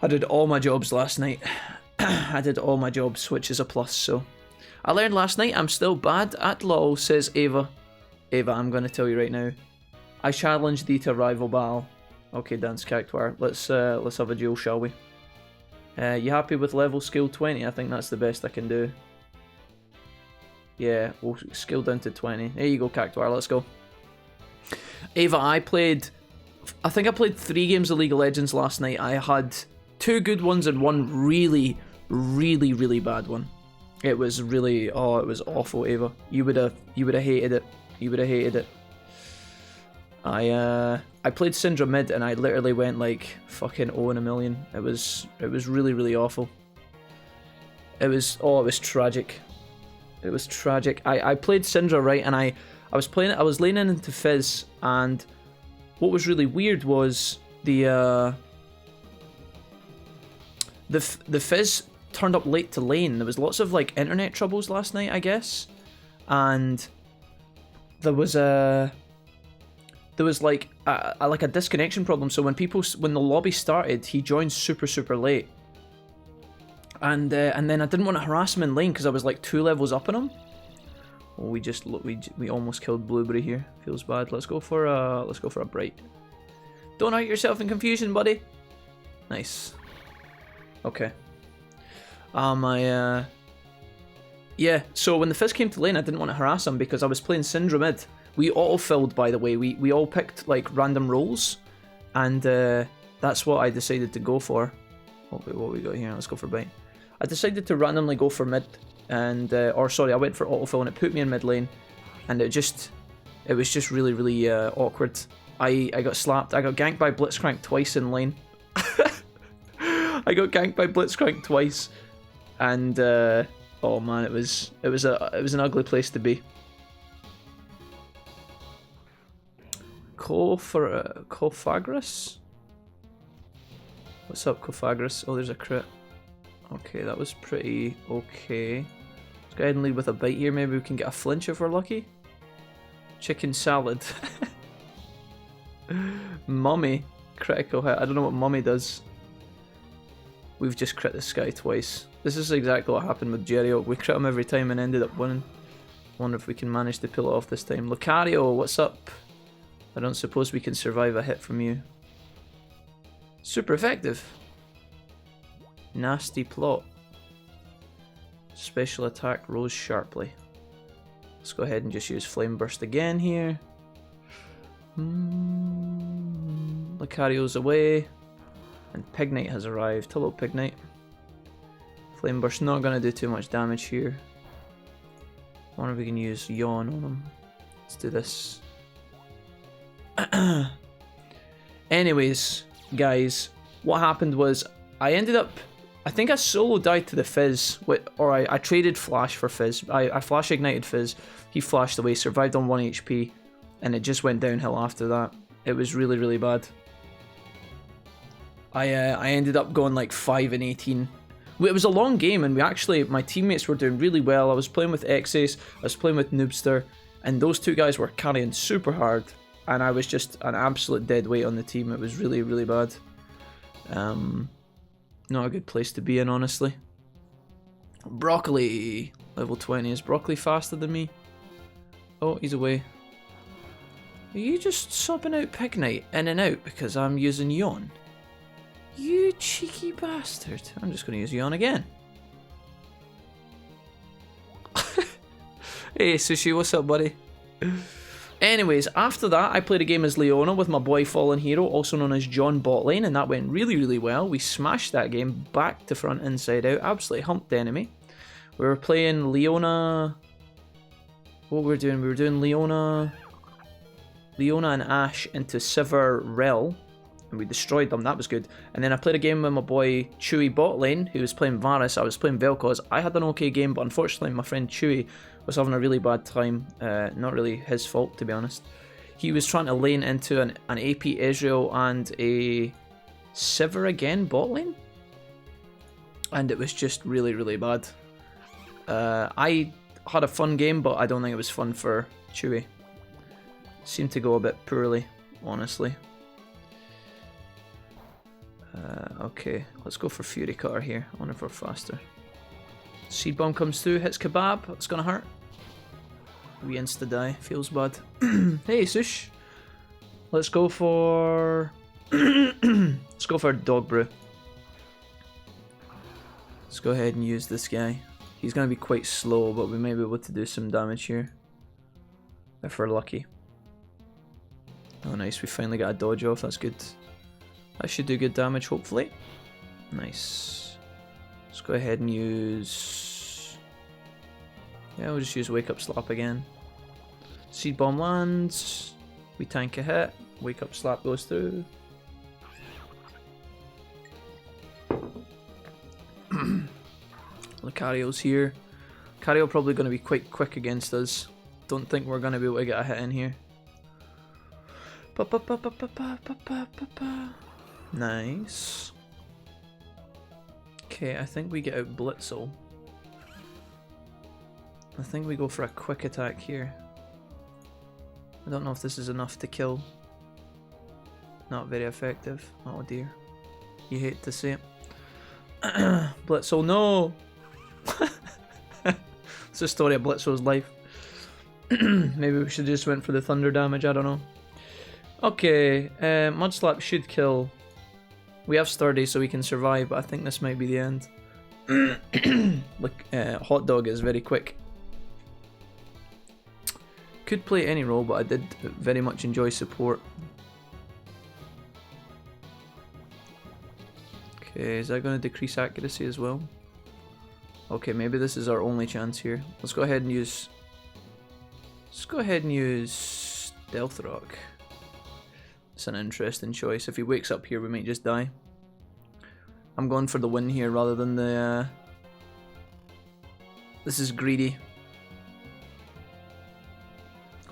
I did all my jobs last night. I did all my jobs, which is a plus, so. I learned last night I'm still bad at LOL, says Ava. Ava, I'm going to tell you right now. I challenge thee to rival battle. Okay, dance character. Let's have a duel, shall we? You happy with level skill 20? I think that's the best I can do. Yeah, we'll skill down to 20. There you go, Cactuar, let's go. Ava, I think I played 3 games of League of Legends last night. I had 2 good ones and 1 really, really, really bad one. It was really, oh, it was awful, Ava. You would have hated it. You would have hated it. I played Syndra mid and I literally went like fucking 0 in a million. It was really, really awful. It was tragic. It was tragic. I played Syndra, right, and I was laning into Fizz, and what was really weird was the Fizz turned up late to lane. There was lots of like internet troubles last night, I guess, and there was like a disconnection problem. So when the lobby started, he joined super late. And then I didn't want to harass him in lane because I was like 2 levels up on him. Oh, we almost killed Blueberry here. Feels bad. Let's go for a Bright. Don't hurt yourself in confusion, buddy. Nice. Okay. Yeah. So when the Fizz came to lane, I didn't want to harass him because I was playing Syndra mid. We auto-filled, by the way. We all picked like random roles, and that's what I decided to go for. What we got here? Let's go for Bite. I decided to randomly go for mid, and or sorry, I went for autofill and it put me in mid lane, and it was just really, really awkward. I got slapped. I got ganked by Blitzcrank twice in lane. I got ganked by Blitzcrank twice, and oh man, it was an ugly place to be. Cofagris? What's up, Cofagris? Oh, there's a crit. Okay, that was pretty okay. Let's go ahead and lead with a bite here. Maybe we can get a flinch if we're lucky. Chicken salad. Mummy. Critical hit. I don't know what Mummy does. We've just crit this guy twice. This is exactly what happened with Jerry. We crit him every time and ended up winning. Wonder if we can manage to pull it off this time. Lucario, what's up? I don't suppose we can survive a hit from you. Super effective. Nasty plot. Special attack rose sharply. Let's go ahead and just use Flame Burst again here. Lucario's away. And Pignite has arrived. Hello, Pignite. Flame Burst not going to do too much damage here. I wonder if we can use Yawn on him. Let's do this. Anyways, guys, what happened was I think I solo died to the Fizz, or I traded Flash for Fizz. I Flash ignited Fizz, he flashed away, survived on 1 HP, and it just went downhill after that. It was really, really bad. I ended up going like 5 and 18. It was a long game, and my teammates were doing really well. I was playing with Xace, I was playing with Noobster, and those 2 guys were carrying super hard. And I was just an absolute dead weight on the team. It was really, really bad. Not a good place to be in, honestly. Broccoli. Level 20. Is Broccoli faster than me? Oh, he's away. Are you just subbing out Pignite in and out because I'm using Yawn? You cheeky bastard. I'm just going to use Yawn again. Hey, Sushi, what's up, buddy? Anyways, after that, I played a game as Leona with my boy Fallen Hero, also known as John bot lane, and that went really, really well. We smashed that game back to front, inside out, absolutely humped the enemy. We were playing Leona... What were we doing? We were doing Leona and Ash into Sivir Rel, and we destroyed them. That was good. And then I played a game with my boy Chewy bot lane, who was playing Varus. I was playing Vel'Koz. I had an okay game, but unfortunately my friend Chewy was having a really bad time. Not really his fault, to be honest. He was trying to lane into an AP Ezreal and a Sivir again bot lane, and it was just really, really bad. I had a fun game, but I don't think it was fun for Chewy. Seemed to go a bit poorly, honestly. Okay, let's go for Fury Cutter here. I wonder if we're faster. Seed Bomb comes through, hits Kebab. It's gonna hurt. We insta die. Feels bad. Hey, Sush. Let's go for... let's go for Dog Brew. Let's go ahead and use this guy. He's gonna be quite slow, but we may be able to do some damage here. If we're lucky. Oh nice, we finally got a dodge off, that's good. That should do good damage, hopefully. Nice. Let's go ahead and use... yeah, we'll just use Wake Up Slap again. Seed Bomb lands. We tank a hit. Wake Up Slap goes through. Lucario's here. Lucario probably going to be quite quick against us. Don't think we're going to be able to get a hit in here. Nice. Okay, I think we get out Blitzel. I think we go for a quick attack here. I don't know if this is enough to kill. Not very effective. Oh dear. You hate to see it. Blitzel, no! It's the story of Blitzel's life. Maybe we should just went for the thunder damage, I don't know. Okay, Mud Slap should kill. We have Sturdy so we can survive, but I think this might be the end. Look, Hot Dog is very quick. Could play any role, but I did very much enjoy support. Okay, is that going to decrease accuracy as well? Okay, maybe this is our only chance here. Let's go ahead and use... let's go ahead and use Stealth Rock. It's an interesting choice. If he wakes up here, we might just die. I'm going for the win here rather than the... This is greedy.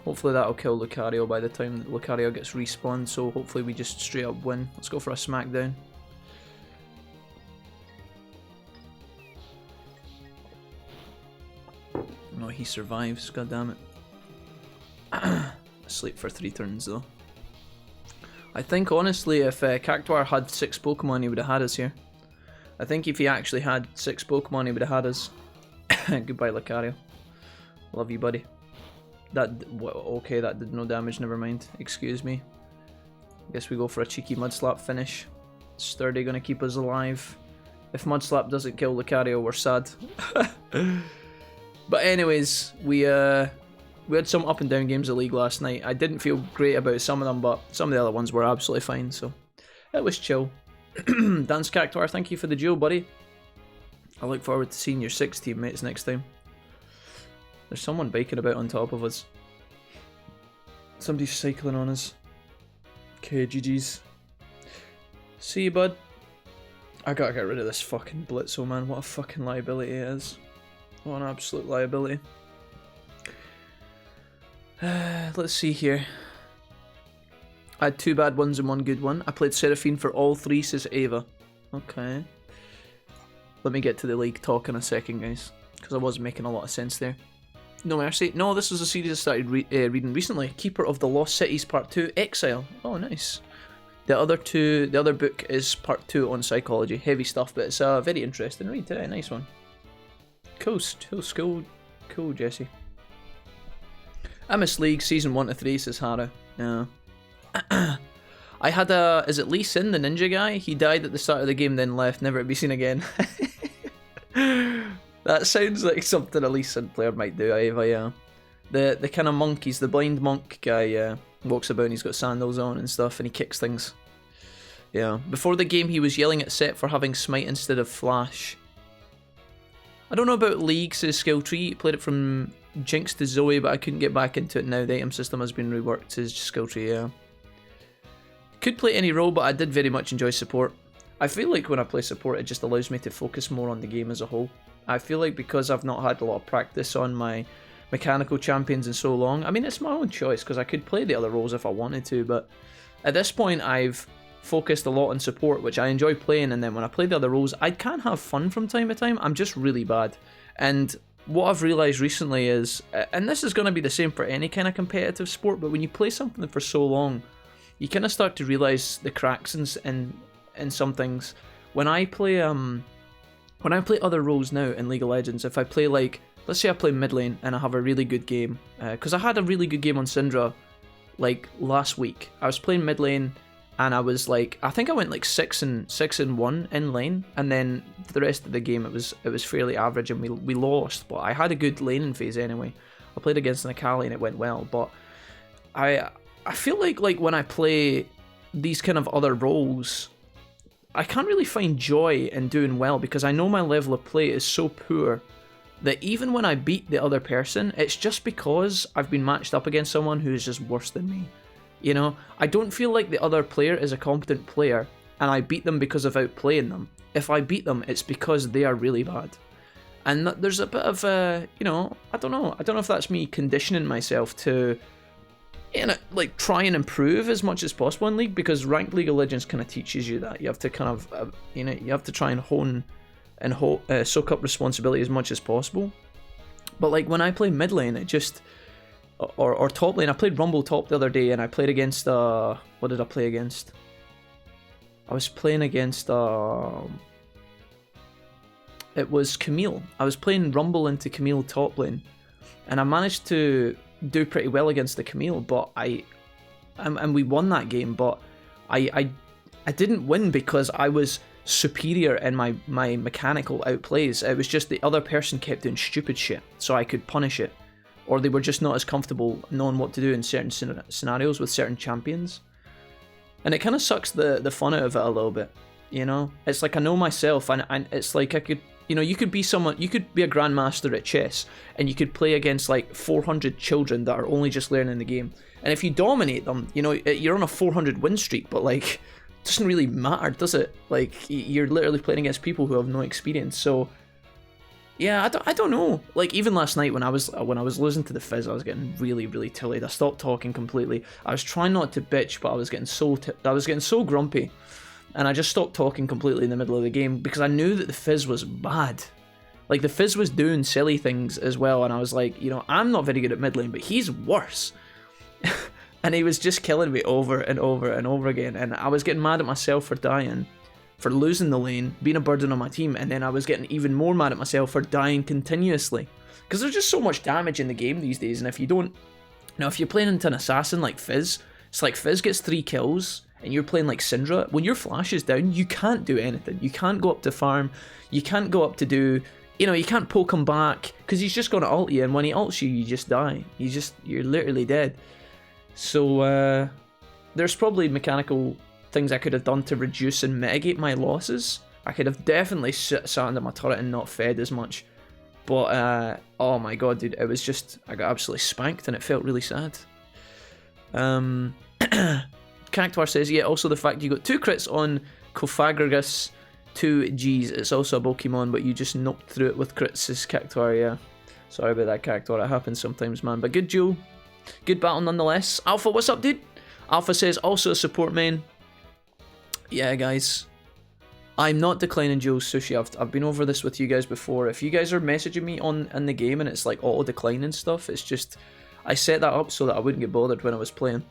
Hopefully that'll kill Lucario by the time that Lucario gets respawned, so hopefully we just straight up win. Let's go for a Smackdown. No, he survives, god damn it. Sleep for 3 turns though. I think honestly if Cactuar had 6 Pokemon he would have had us here. I think if he actually had 6 Pokemon he would have had us. Goodbye Lucario. Love you buddy. That, okay, that did no damage, never mind. Excuse me. Guess we go for a cheeky Mud Slap finish. Sturdy gonna keep us alive. If Mud Slap doesn't kill Lucario, we're sad. But anyways, we had some up and down games of League last night. I didn't feel great about some of them, but some of the other ones were absolutely fine, so it was chill. Dance Cactuar, thank you for the duel, buddy. I look forward to seeing your 6 teammates next time. There's someone biking about on top of us. Somebody's cycling on us. Okay, GG's. See you, bud. I gotta get rid of this fucking Blitzel, man. What a fucking liability it is. What an absolute liability. Let's see here. I had 2 bad ones and 1 good one. I played Seraphine for all 3, says Ava. Okay. Let me get to the league talk in a second, guys. Because I wasn't making a lot of sense there. No Mercy. No, this was a series I started reading recently. Keeper of the Lost Cities Part 2, Exile. Oh, nice. The other book is Part 2 on psychology. Heavy stuff, but it's a very interesting read today. Nice one. Cool, Jesse. MS League Season 1 to 3, says Hara. Yeah. I had is it Lee Sin, the ninja guy? He died at the start of the game, then left, never to be seen again. That sounds like something a Lee Sin player might do, Ava, yeah. The kind of monk, he's the blind monk guy, walks about and he's got sandals on and stuff, and he kicks things. Yeah. Before the game, he was yelling at Set for having Smite instead of Flash. I don't know about League, says Skill Tree. Played it from Jinx to Zoe, but I couldn't get back into it now. The item system has been reworked, says Skill Tree, yeah. Could play any role, but I did very much enjoy support. I feel like when I play support, it just allows me to focus more on the game as a whole. I feel like because I've not had a lot of practice on my mechanical champions in so long, I mean, it's my own choice, because I could play the other roles if I wanted to, but at this point, I've focused a lot on support, which I enjoy playing, and then when I play the other roles, I can have fun from time to time. I'm just really bad. And what I've realised recently is, and this is going to be the same for any kind of competitive sport, but when you play something for so long, you kind of start to realise the cracks and in some things. When I play other roles now in League of Legends, if I play like, let's say I play mid lane and I have a really good game, because I had a really good game on Syndra like last week. I was playing mid lane and I was like, I think I went like 6-1 in lane, and then the rest of the game it was fairly average and we lost, but I had a good laning phase anyway. I played against an Akali and it went well, but I feel like when I play these kind of other roles, I can't really find joy in doing well because I know my level of play is so poor that even when I beat the other person, it's just because I've been matched up against someone who is just worse than me. You know, I don't feel like the other player is a competent player and I beat them because of outplaying them. If I beat them, it's because they are really bad. And there's a bit of, you know, I don't know if that's me conditioning myself to, you know, like try and improve as much as possible in League, because ranked League of Legends kind of teaches you that. You have to kind of, you know, you have to try and hone and soak up responsibility as much as possible. But like when I play mid lane, it just, or top lane, I played Rumble top the other day and I played against, what did I play against? I was playing against, it was Camille. I was playing Rumble into Camille top lane and I managed to do pretty well against the Camille, but and we won that game, but I didn't win because I was superior in my mechanical outplays. It was just the other person kept doing stupid shit so I could punish it, or they were just not as comfortable knowing what to do in certain scenarios with certain champions, and it kind of sucks the fun out of it a little bit, you know. It's like I know myself, and it's like I could, you know, you could be someone, you could be a grandmaster at chess and you could play against like 400 children that are only just learning the game, and if you dominate them, you know, you're on a 400 win streak, but like it doesn't really matter, does it? Like you're literally playing against people who have no experience. So yeah, I don't know. Like even last night when I was losing to the Fizz, I was getting really tilted. I stopped talking completely. I was trying not to bitch, but I was getting so grumpy, and I just stopped talking completely in the middle of the game because I knew that the Fizz was bad. Like the Fizz was doing silly things as well, and I was like, you know, I'm not very good at mid lane, but he's worse. And he was just killing me over and over and over again, and I was getting mad at myself for dying, for losing the lane, being a burden on my team, and then I was getting even more mad at myself for dying continuously. Because there's just so much damage in the game these days, and if you don't, you know, if you're playing into an assassin like Fizz, it's like Fizz gets 3 kills, and you're playing like Syndra, when your flash is down, you can't do anything. You can't go up to farm, you can't go up to do, you know, you can't poke him back, because he's just going to ult you, and when he ults you, you just die. You're literally dead. So, there's probably mechanical things I could have done to reduce and mitigate my losses. I could have definitely sat under my turret and not fed as much. But, oh my god, dude, it was just, I got absolutely spanked and it felt really sad. Cactuar says, yeah, also the fact you got 2 crits on Cofagrigus 2Gs. It's also a Pokemon, but you just knocked through it with crits, says Cactuar, yeah. Sorry about that, Cactuar, it happens sometimes, man. But good duel. Good battle nonetheless. Alpha, what's up, dude? Alpha says, also a support main. Yeah, guys. I'm not declining duels, Sushi. I've been over this with you guys before. If you guys are messaging me in the game and it's like auto decline and stuff, it's just, I set that up so that I wouldn't get bothered when I was playing.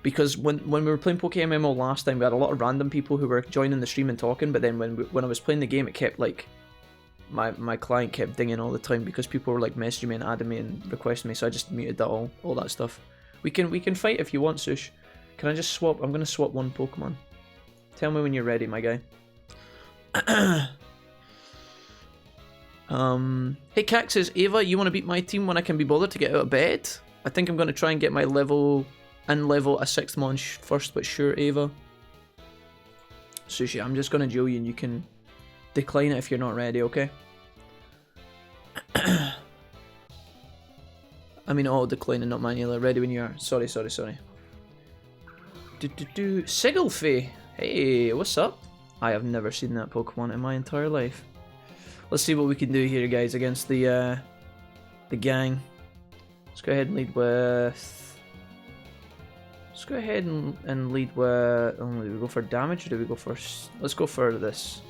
Because when we were playing PokeMMO last time, we had a lot of random people who were joining the stream and talking, but then when I was playing the game, it kept like, my client kept dinging all the time because people were like messaging me and adding me and requesting me, so I just muted that all that stuff. We can fight if you want, Sush. Can I just swap? I'm gonna swap one Pokemon. Tell me when you're ready, my guy. Hey Cax says, Ava, you want to beat my team when I can be bothered to get out of bed? I think I'm gonna try and get my level a 6th mon first, but sure, Ava. Sushi, I'm just gonna duel you and you can decline it if you're not ready, okay? I mean, auto decline and not manually. Ready when you are. Sorry. Siglefey! Hey, what's up? I have never seen that Pokemon in my entire life. Let's see what we can do here, guys, against the gang. Let's go ahead and lead with... Let's go ahead and lead with... Oh, do we go for damage or do we go for... Let's go for this.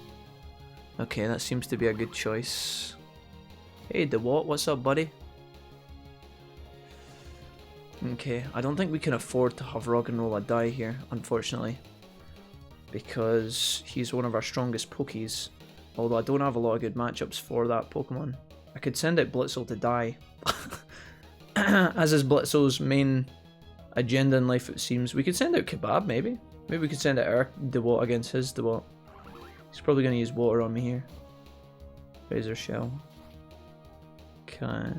Okay, that seems to be a good choice. Hey, DeWalt, what's up, buddy? Okay, I don't think we can afford to have Rock and Roll die here, unfortunately. because he's one of our strongest Pokies. Although I don't have a lot of good matchups for that Pokemon. I could send out Blitzel to die. As is Blitzel's main agenda in life, it seems. We could send out Kebab, maybe. Maybe we could send out our Dewott against his Dewott. He's probably going to use water on me here. Razor Shell. Okay.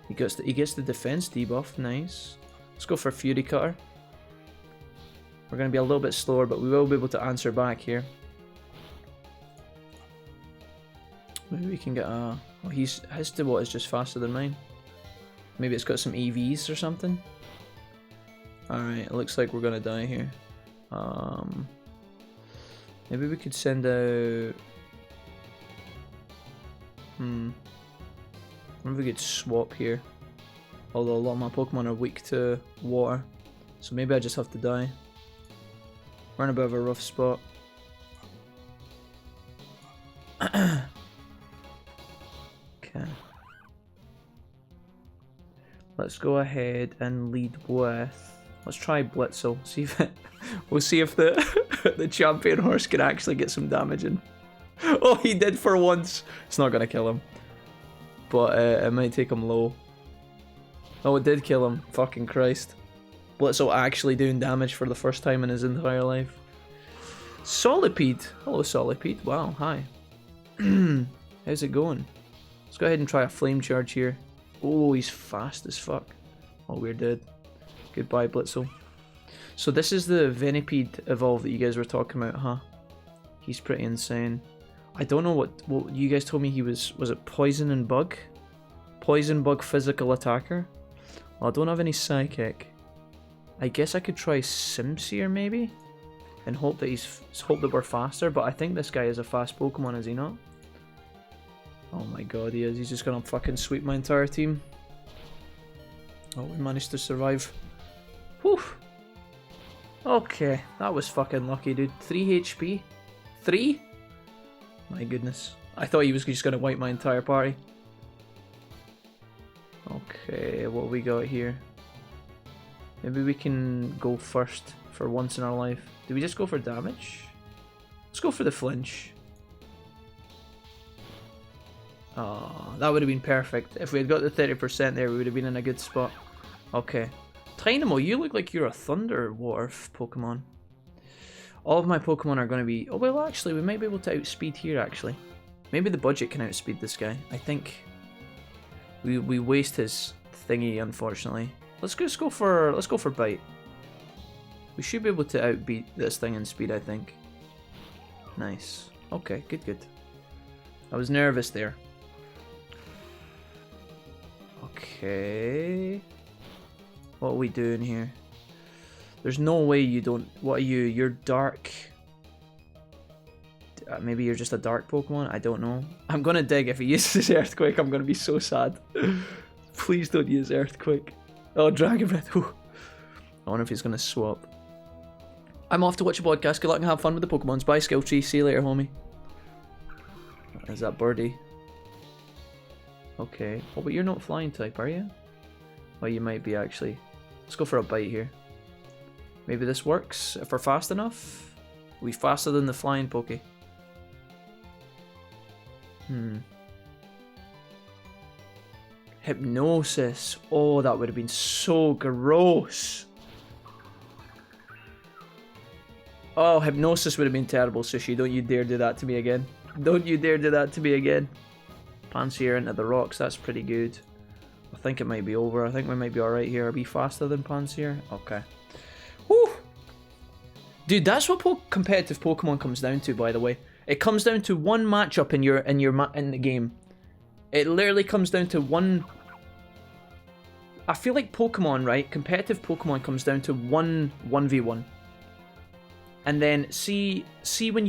He gets the defense debuff. Nice. Let's go for Fury Cutter. We're going to be a little bit slower, but we will be able to answer back here. Maybe we can get a... Oh, his Dewott is just faster than mine. Maybe it's got some EVs or something. Alright, it looks like we're going to die here. Maybe we could send out... I wonder if we could swap here. Although a lot of my Pokemon are weak to water. So maybe I just have to die. We're in a bit of a rough spot. Okay. Let's go ahead and lead with... Let's try Blitzel. See if it... We'll see if the the champion horse can actually get some damage in. Oh, he did for once. It's not gonna kill him, but it might take him low. Oh, it did kill him. Fucking Christ. Blitzel actually doing damage for the first time in his entire life. Solipede. Hello, Solipede. Wow, hi. How's it going? Let's go ahead and try a flame charge here. Oh, he's fast as fuck. Oh, we're dead. Goodbye, Blitzel. So this is the Venipede evolve that you guys were talking about, huh? He's pretty insane. I don't know what you guys told me he was it Poison and Bug? Poison Bug physical attacker? Well, I don't have any Psychic. I guess I could try Simsear maybe? And hope that we're faster, but I think this guy is a fast Pokemon, is he not? Oh my god, he is. He's just gonna fucking sweep my entire team. Oh, we managed to survive. Whew. Okay, that was fucking lucky, dude. 3 HP? 3? My goodness. I thought he was just gonna wipe my entire party. Okay, what we got here? Maybe we can go first for once in our life. Do we just go for damage? Let's go for the flinch. Oh, that would have been perfect. If we had got the 30% there, we would have been in a good spot. Okay. Dynamo, you look like you're a Thunder Water Pokemon. All of my Pokemon are going to be... Oh, well, actually, we might be able to outspeed here, actually. Maybe the budget can outspeed this guy. I think we waste his thingy, unfortunately. Let's go for Bite. We should be able to outbeat this thing in speed, I think. Nice. Okay, good. I was nervous there. Okay. What are we doing here? There's no way you don't... What are you? You're dark. Maybe you're just a dark Pokemon? I don't know. I'm gonna dig. If he uses Earthquake, I'm gonna be so sad. Please don't use Earthquake. Oh, Dragon Breath. Whew. I wonder if he's gonna swap. I'm off to watch a podcast. Good luck and have fun with the Pokemons. Bye, Skill Tree. See you later, homie. Is that Birdie? Okay. Oh, but you're not flying type, are you? Well, you might be, actually. Let's go for a bite here. Maybe this works if we're fast enough. Are we faster than the flying Poke? Hypnosis. Oh, that would have been so gross. Oh, Hypnosis would have been terrible, Sushi. Don't you dare do that to me again. Don't you dare do that to me again. Pansear into the rocks. That's pretty good. I think it might be over. I think we might be alright here. Are we faster than Pansear? Okay. Woo! Dude, that's what competitive Pokemon comes down to, by the way. It comes down to one matchup in the game. It literally comes down to one... I feel like Pokemon, right? Competitive Pokemon comes down to 1v1. And then see when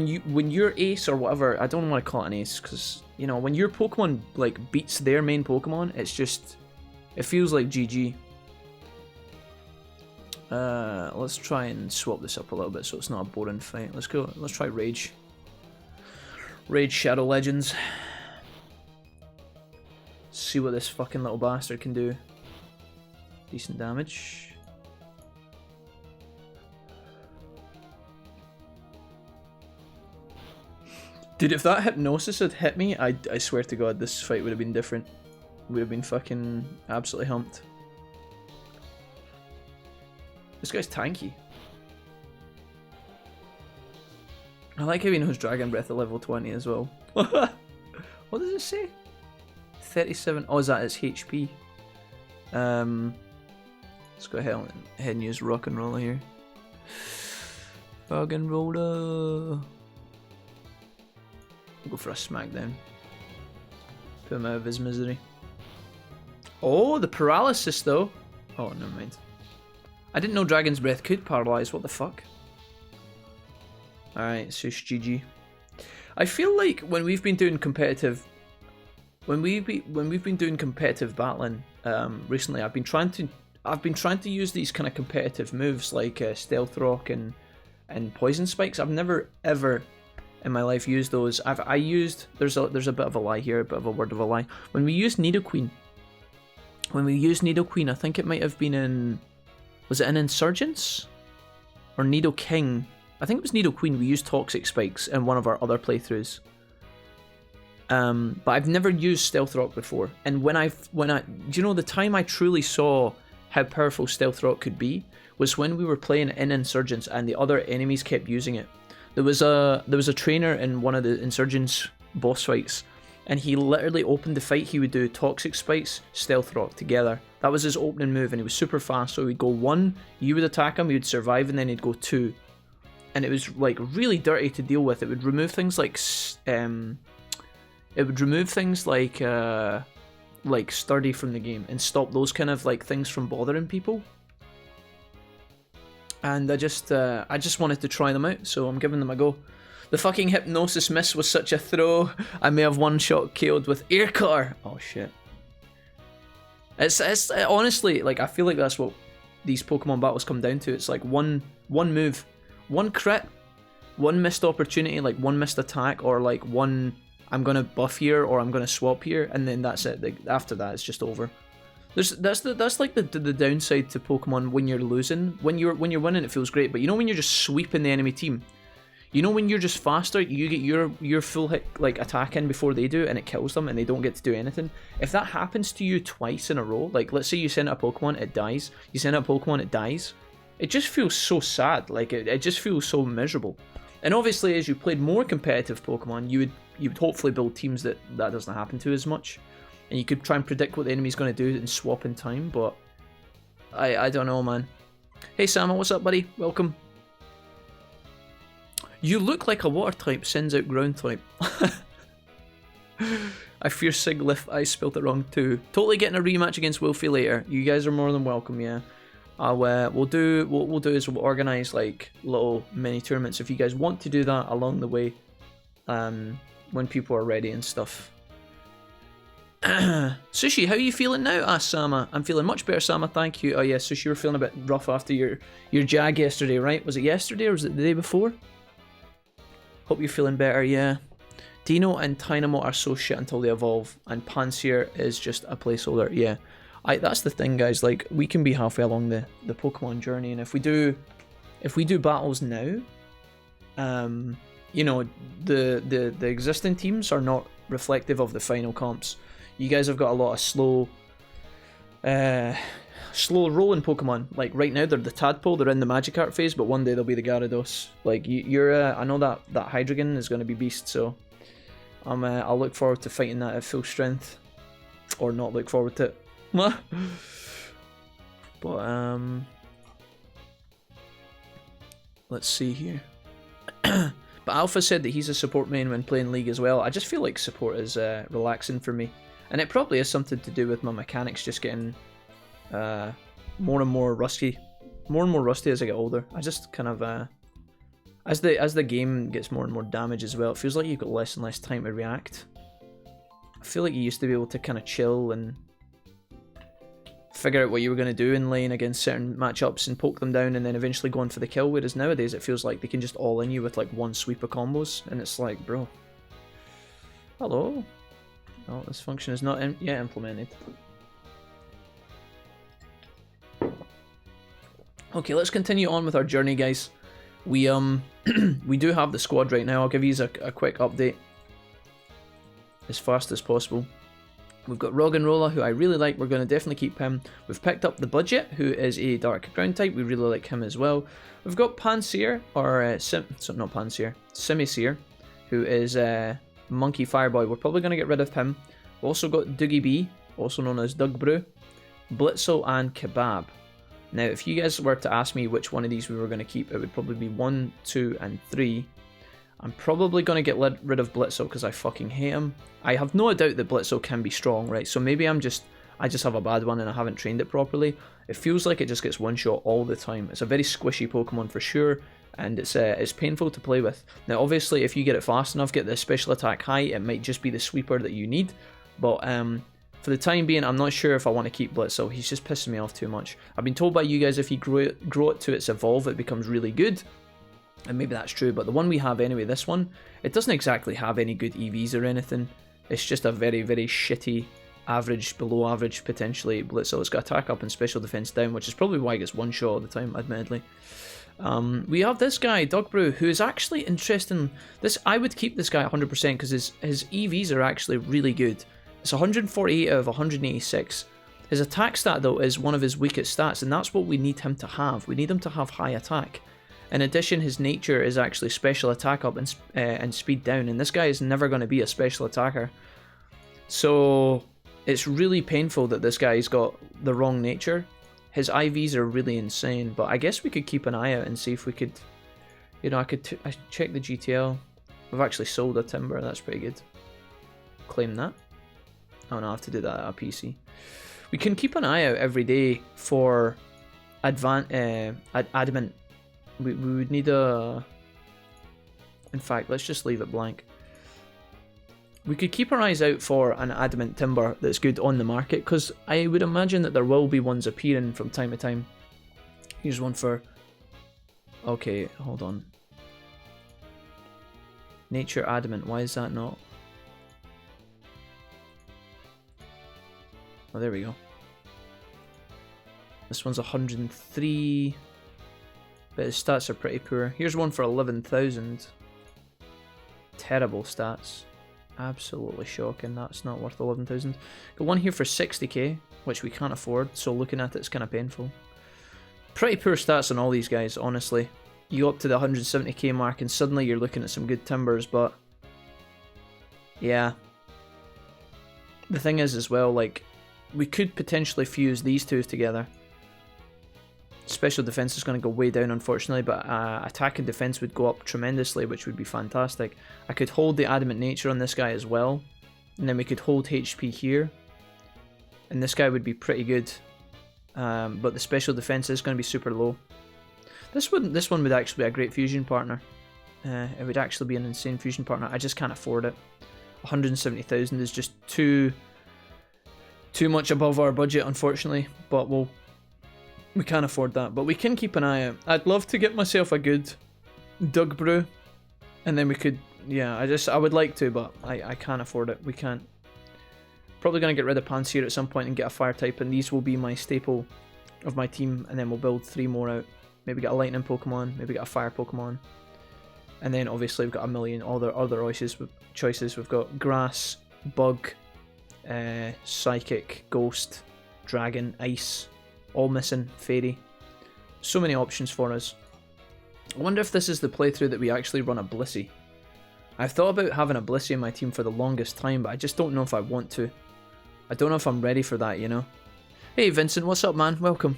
your ace or whatever, I don't want to call it an ace, because, you know, when your Pokemon, like, beats their main Pokemon, it's just, it feels like GG. Let's try and swap this up a little bit so it's not a boring fight. Let's try Rage. Rage Shadow Legends. See what this fucking little bastard can do. Decent damage. Dude, if that hypnosis had hit me, I swear to God, this fight would have been different. Would have been fucking absolutely humped. This guy's tanky. I like how he knows Dragon Breath at level 20 as well. What does it say? 37. Oh, is that its HP? Let's go ahead and use Rock and Roller here. Rock and Roller. Go for a smackdown. Put him out of his misery. Oh, the paralysis though. Oh, never mind. I didn't know Dragon's Breath could paralyze. What the fuck? Alright, Sush GG. I feel like when we've been doing competitive, when we've been doing competitive battling recently, I've been trying to use these kind of competitive moves like Stealth Rock and Poison Spikes. I've never ever in my life used those. I used there's a bit of a lie here, a bit of a word of a lie. When we used Nidoqueen, I think it might have been in, was it in Insurgents or Nidoking? I think it was Nidoqueen. We used Toxic Spikes in one of our other playthroughs. But I've never used Stealth Rock before. And when I, do you know the time I truly saw how powerful Stealth Rock could be was when we were playing in Insurgents and the other enemies kept using it. There was a trainer in one of the Insurgents boss fights, and he literally opened the fight. He would do Toxic Spikes, Stealth Rock together. That was his opening move, and he was super fast. So he'd go 1, you would attack him, he would survive, and then he'd go 2. And it was like really dirty to deal with. It would remove things like Sturdy from the game and stop those kind of like things from bothering people. And I just wanted to try them out, so I'm giving them a go. The fucking hypnosis miss was such a throw. I may have one shot KO'd with Air Cutter. Oh shit. It's honestly, like, I feel like that's what these Pokemon battles come down to. It's like one move, one crit, one missed opportunity, like one missed attack, or like one I'm gonna buff here or I'm gonna swap here, and then that's it. Like, after that, it's just over. That's like the downside to Pokemon when you're losing. When you're winning, it feels great, but you know when you're just sweeping the enemy team. You know when you're just faster, you get your full hit like attack in before they do, and it kills them, and they don't get to do anything. If that happens to you twice in a row, like let's say you send out a Pokemon, it dies. You send out a Pokemon, it dies. It just feels so sad. Like it just feels so miserable. And obviously, as you played more competitive Pokemon, you would hopefully build teams that doesn't happen to as much, and you could try and predict what the enemy's going to do and swap in time. But I don't know, man. Hey Sama, what's up, buddy? Welcome. You look like a water type, sends out ground type. I fear Siglif, I spelt it wrong too. Totally getting a rematch against Wolfie later. You guys are more than welcome, yeah. What we'll do is we'll organise like little mini tournaments if you guys want to do that along the way, when people are ready and stuff. Sushi, how are you feeling now? Asked Sama. I'm feeling much better, Sama, thank you. Oh yeah, Sushi, you were feeling a bit rough after your jag yesterday, right? Was it yesterday or was it the day before? Hope you're feeling better, yeah. Dino and Tynamo are so shit until they evolve, and Pansear is just a placeholder, yeah. That's the thing, guys, like, we can be halfway along the Pokemon journey, and if we do battles now, you know, the existing teams are not reflective of the final comps. You guys have got a lot of slow rolling Pokemon. Like right now they're the Tadpole, they're in the Magikarp phase, but one day they'll be the Gyarados. Like I know that Hydreigon is going to be beast, so I'll look forward to fighting that at full strength, or not look forward to it. But let's see here. But Alpha said that he's a support main when playing League as well. I just feel like support is relaxing for me, and it probably has something to do with my mechanics just getting more and more rusty as I get older. I just kind of as the game gets more and more damage as well, it feels like you've got less and less time to react. I feel like you used to be able to kind of chill and figure out what you were going to do in lane against certain matchups and poke them down and then eventually go on for the kill, whereas nowadays it feels like they can just all in you with like one sweep of combos, and it's like, bro, hello. Oh, this function is not yet implemented. Okay, let's continue on with our journey, guys. We we do have the squad right now. I'll give you a quick update. as fast as possible. We've got Roggenrola, who I really like. We're going to definitely keep him. We've picked up the Budget, who is a Dark Ground type. We really like him as well. We've got Panseer, or not Panseer, Simisear, who is Monkey Fireboy. We're probably going to get rid of him. We've also got Doogie B, also known as Dugbrew, Blitzel, and Kebab. Now, if you guys were to ask me which one of these we were going to keep, it would probably be 1, 2, and 3. I'm probably going to get rid of Blitzel because I fucking hate him. I have no doubt that Blitzel can be strong, right? So maybe I just have a bad one and I haven't trained it properly. It feels like it just gets one shot all the time. It's a very squishy Pokemon for sure, and it's painful to play with. Now, obviously, if you get it fast enough, get the special attack high, it might just be the sweeper that you need. But for the time being, I'm not sure if I want to keep Blitzel. He's just pissing me off too much. I've been told by you guys if you grow it to its evolve, it becomes really good. And maybe that's true, but the one we have anyway, this one, it doesn't exactly have any good EVs or anything. It's just a very, very shitty, average, below average, potentially Blitzel. It's got attack up and special defense down, which is probably why it gets one shot all the time, admittedly. We have this guy, Dugbrew, who is actually interesting. I would keep this guy 100% because his EVs are actually really good. It's 148 out of 186. His attack stat, though, is one of his weakest stats, and that's what we need him to have. We need him to have high attack. In addition, his nature is actually special attack up and speed down, and this guy is never going to be a special attacker. So it's really painful that this guy's got the wrong nature. His IVs are really insane, but I guess we could keep an eye out and see if we could, I check the GTL. We've actually sold a Timber, that's pretty good. Claim that. Oh no, I have to do that at a PC. We can keep an eye out every day for Adamant. We would need a... In fact, let's just leave it blank. We could keep our eyes out for an Adamant Timber that's good on the market, because I would imagine that there will be ones appearing from time to time. Here's one for... Okay, hold on. Nature Adamant, why is that not? Oh, there we go. This one's 103... But his stats are pretty poor. Here's one for 11,000. Terrible stats. Absolutely shocking. That's not worth 11,000. Got one here for 60k, which we can't afford, so looking at it's kind of painful. Pretty poor stats on all these guys, honestly. You go up to the 170k mark and suddenly you're looking at some good Timbers, but... Yeah. The thing is as well, like, we could potentially fuse these two together. Special defense is going to go way down, unfortunately, but attack and defense would go up tremendously, which would be fantastic. I could hold the Adamant Nature on this guy as well, and then we could hold HP here, and this guy would be pretty good, but the special defense is going to be super low. This one would actually be a great fusion partner. It would actually be an insane fusion partner. I just can't afford it. 170,000 is just too much above our budget, unfortunately, but we can't afford that, but we can keep an eye out. I'd love to get myself a good Dugbrew, and then we could, yeah, I would like to, but I can't afford it. We can't. Probably going to get rid of Panseer at some point and get a fire type, and these will be my staple of my team, and then we'll build 3 more out. Maybe get a lightning Pokemon, maybe get a fire Pokemon, and then obviously we've got a million other choices. We've got Grass, Bug, Psychic, Ghost, Dragon, Ice, all missing, Fairy. So many options for us. I wonder if this is the playthrough that we actually run a Blissey. I've thought about having a Blissey in my team for the longest time, but I just don't know if I want to. I don't know if I'm ready for that, you know? Hey Vincent, what's up man? Welcome.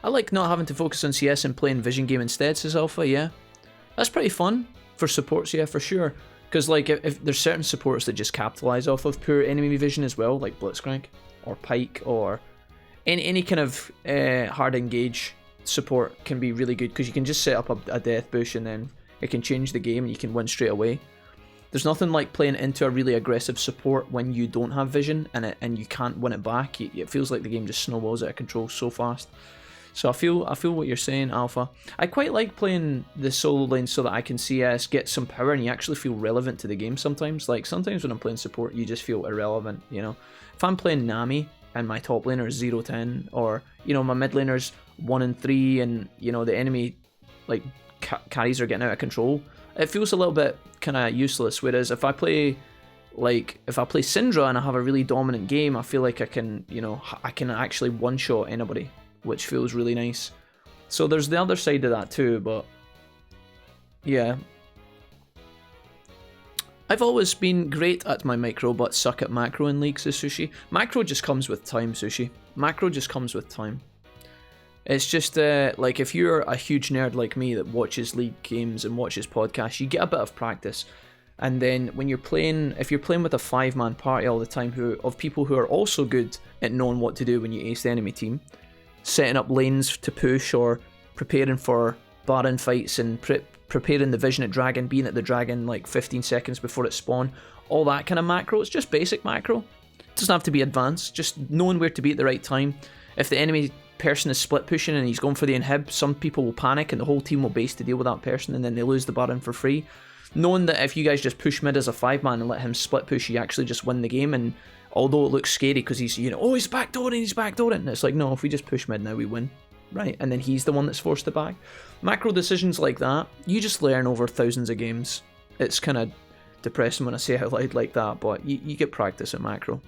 I like not having to focus on CS and playing Vision Game instead, says Alpha, yeah. That's pretty fun. For supports, yeah, for sure. Because like, if there's certain supports that just capitalise off of poor enemy vision as well, like Blitzcrank, or Pike, or... Any kind of hard engage support can be really good because you can just set up a death bush and then it can change the game and you can win straight away. There's nothing like playing into a really aggressive support when you don't have vision and you can't win it back. It feels like the game just snowballs out of control so fast. So I feel what you're saying, Alpha. I quite like playing the solo lane so that I can CS, get some power, and you actually feel relevant to the game sometimes. Like sometimes when I'm playing support, you just feel irrelevant, you know. If I'm playing Nami and my top laner is 0-10, or, you know, my mid laner's 1-3, and, you know, the enemy, like, carries are getting out of control, it feels a little bit kind of useless. Whereas if I play Like, if I play Syndra and I have a really dominant game, I feel like I can, you know, I can actually one-shot anybody, which feels really nice. So there's the other side of that too, but yeah. I've always been great at my micro, but suck at macro in League, says Sushi. Macro just comes with time, Sushi. Macro just comes with time. It's just, like, if you're a huge nerd like me that watches League games and watches podcasts, you get a bit of practice. And then when you're playing, if you're playing with a 5-man party all the time of people who are also good at knowing what to do when you ace the enemy team, setting up lanes to push or preparing for Baron fights and preparing the vision at dragon, being at the dragon like 15 seconds before it spawn, all that kind of macro. It's just basic macro. It doesn't have to be advanced, just knowing where to be at the right time. If the enemy person is split pushing and he's going for the inhib, some people will panic and the whole team will base to deal with that person, and then they lose the Baron for free. Knowing that if you guys just push mid as a 5-man and let him split push, you actually just win the game. And although it looks scary because he's, you know, oh, he's backdooring, and it's like, no, if we just push mid now, we win, right? And then he's the one that's forced to back. Macro decisions like that, you just learn over thousands of games. It's kind of depressing when I say it out loud like that, but you get practice at macro.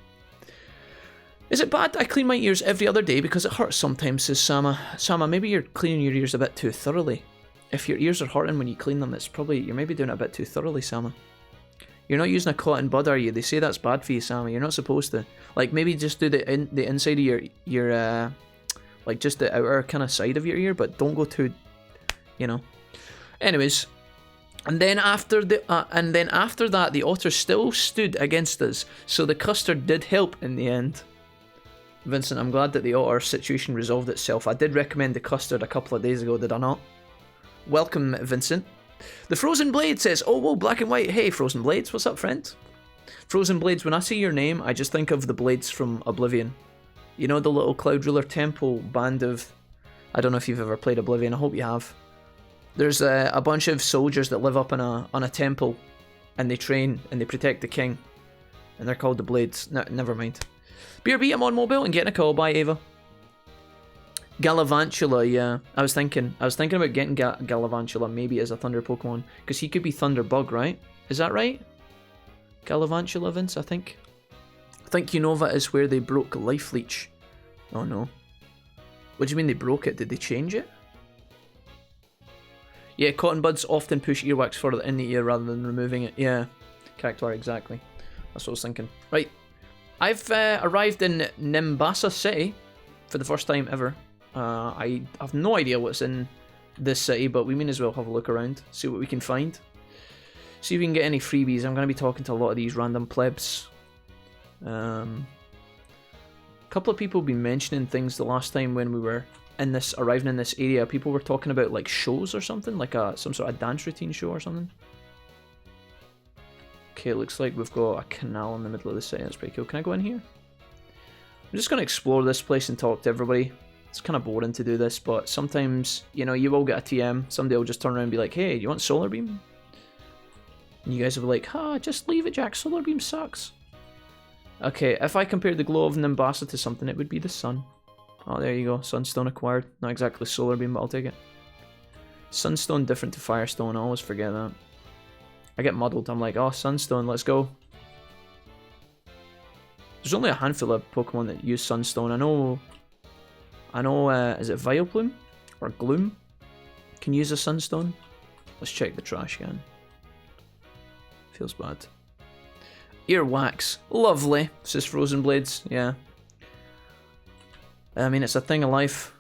Is it bad I clean my ears every other day because it hurts sometimes, says Sama. Sama, maybe you're cleaning your ears a bit too thoroughly. If your ears are hurting when you clean them, it's probably, you're maybe doing it a bit too thoroughly, Sama. You're not using a cotton bud, are you? They say that's bad for you, Sama. You're not supposed to. Like, maybe just do the inside of your like just the outer kind of side of your ear, but don't go too, you know. Anyways, and then after that, the otter still stood against us, so the custard did help in the end. Vincent, I'm glad that the otter situation resolved itself. I did recommend the custard a couple of days ago, did I not? Welcome, Vincent. The Frozen Blade says, oh, whoa, black and white. Hey, Frozen Blades, what's up, friend? Frozen Blades, when I see your name, I just think of the blades from Oblivion. You know, the little Cloud Ruler Temple band of... I don't know if you've ever played Oblivion, I hope you have. There's a bunch of soldiers that live up on a temple, and they train, and they protect the king. And they're called the Blades. No, never mind. BRB, I'm on mobile and getting a call. Bye, Ava. Gallavantula, yeah. I was thinking about getting Gallavantula maybe as a Thunder Pokemon, because he could be Thunder Bug, right? Is that right? Gallavantula, Vince, I think. I think Unova is where they broke Life Leech. Oh no. What do you mean they broke it? Did they change it? Yeah, cotton buds often push earwax further in the ear rather than removing it. Yeah, Cactuar, exactly. That's what I was thinking. Right. I've arrived in Nimbasa City for the first time ever. I have no idea what's in this city, but we may as well have a look around, see what we can find. See if we can get any freebies. I'm going to be talking to a lot of these random plebs. A couple of people have been mentioning things the last time when we were arriving in this area. People were talking about like shows or something, like some sort of dance routine show or something. Okay, it looks like we've got a canal in the middle of the city. That's pretty cool. Can I go in here? I'm just going to explore this place and talk to everybody. It's kind of boring to do this, but sometimes, you know, you will get a TM. Somebody will just turn around and be like, hey, do you want Solar Beam? And you guys will be like, just leave it, Jack. Solar Beam sucks. Okay, if I compared the glow of Nimbasa to something, it would be the sun. Oh, there you go. Sunstone acquired. Not exactly Solar Beam, but I'll take it. Sunstone different to Firestone. I always forget that. I get muddled. I'm like, oh, Sunstone, let's go. There's only a handful of Pokemon that use Sunstone. I know, is it Vileplume? Or Gloom? Can use a Sunstone? Let's check the trash can. Feels bad. Earwax. Lovely, says Frozen Blades. Yeah. I mean, it's a thing of life.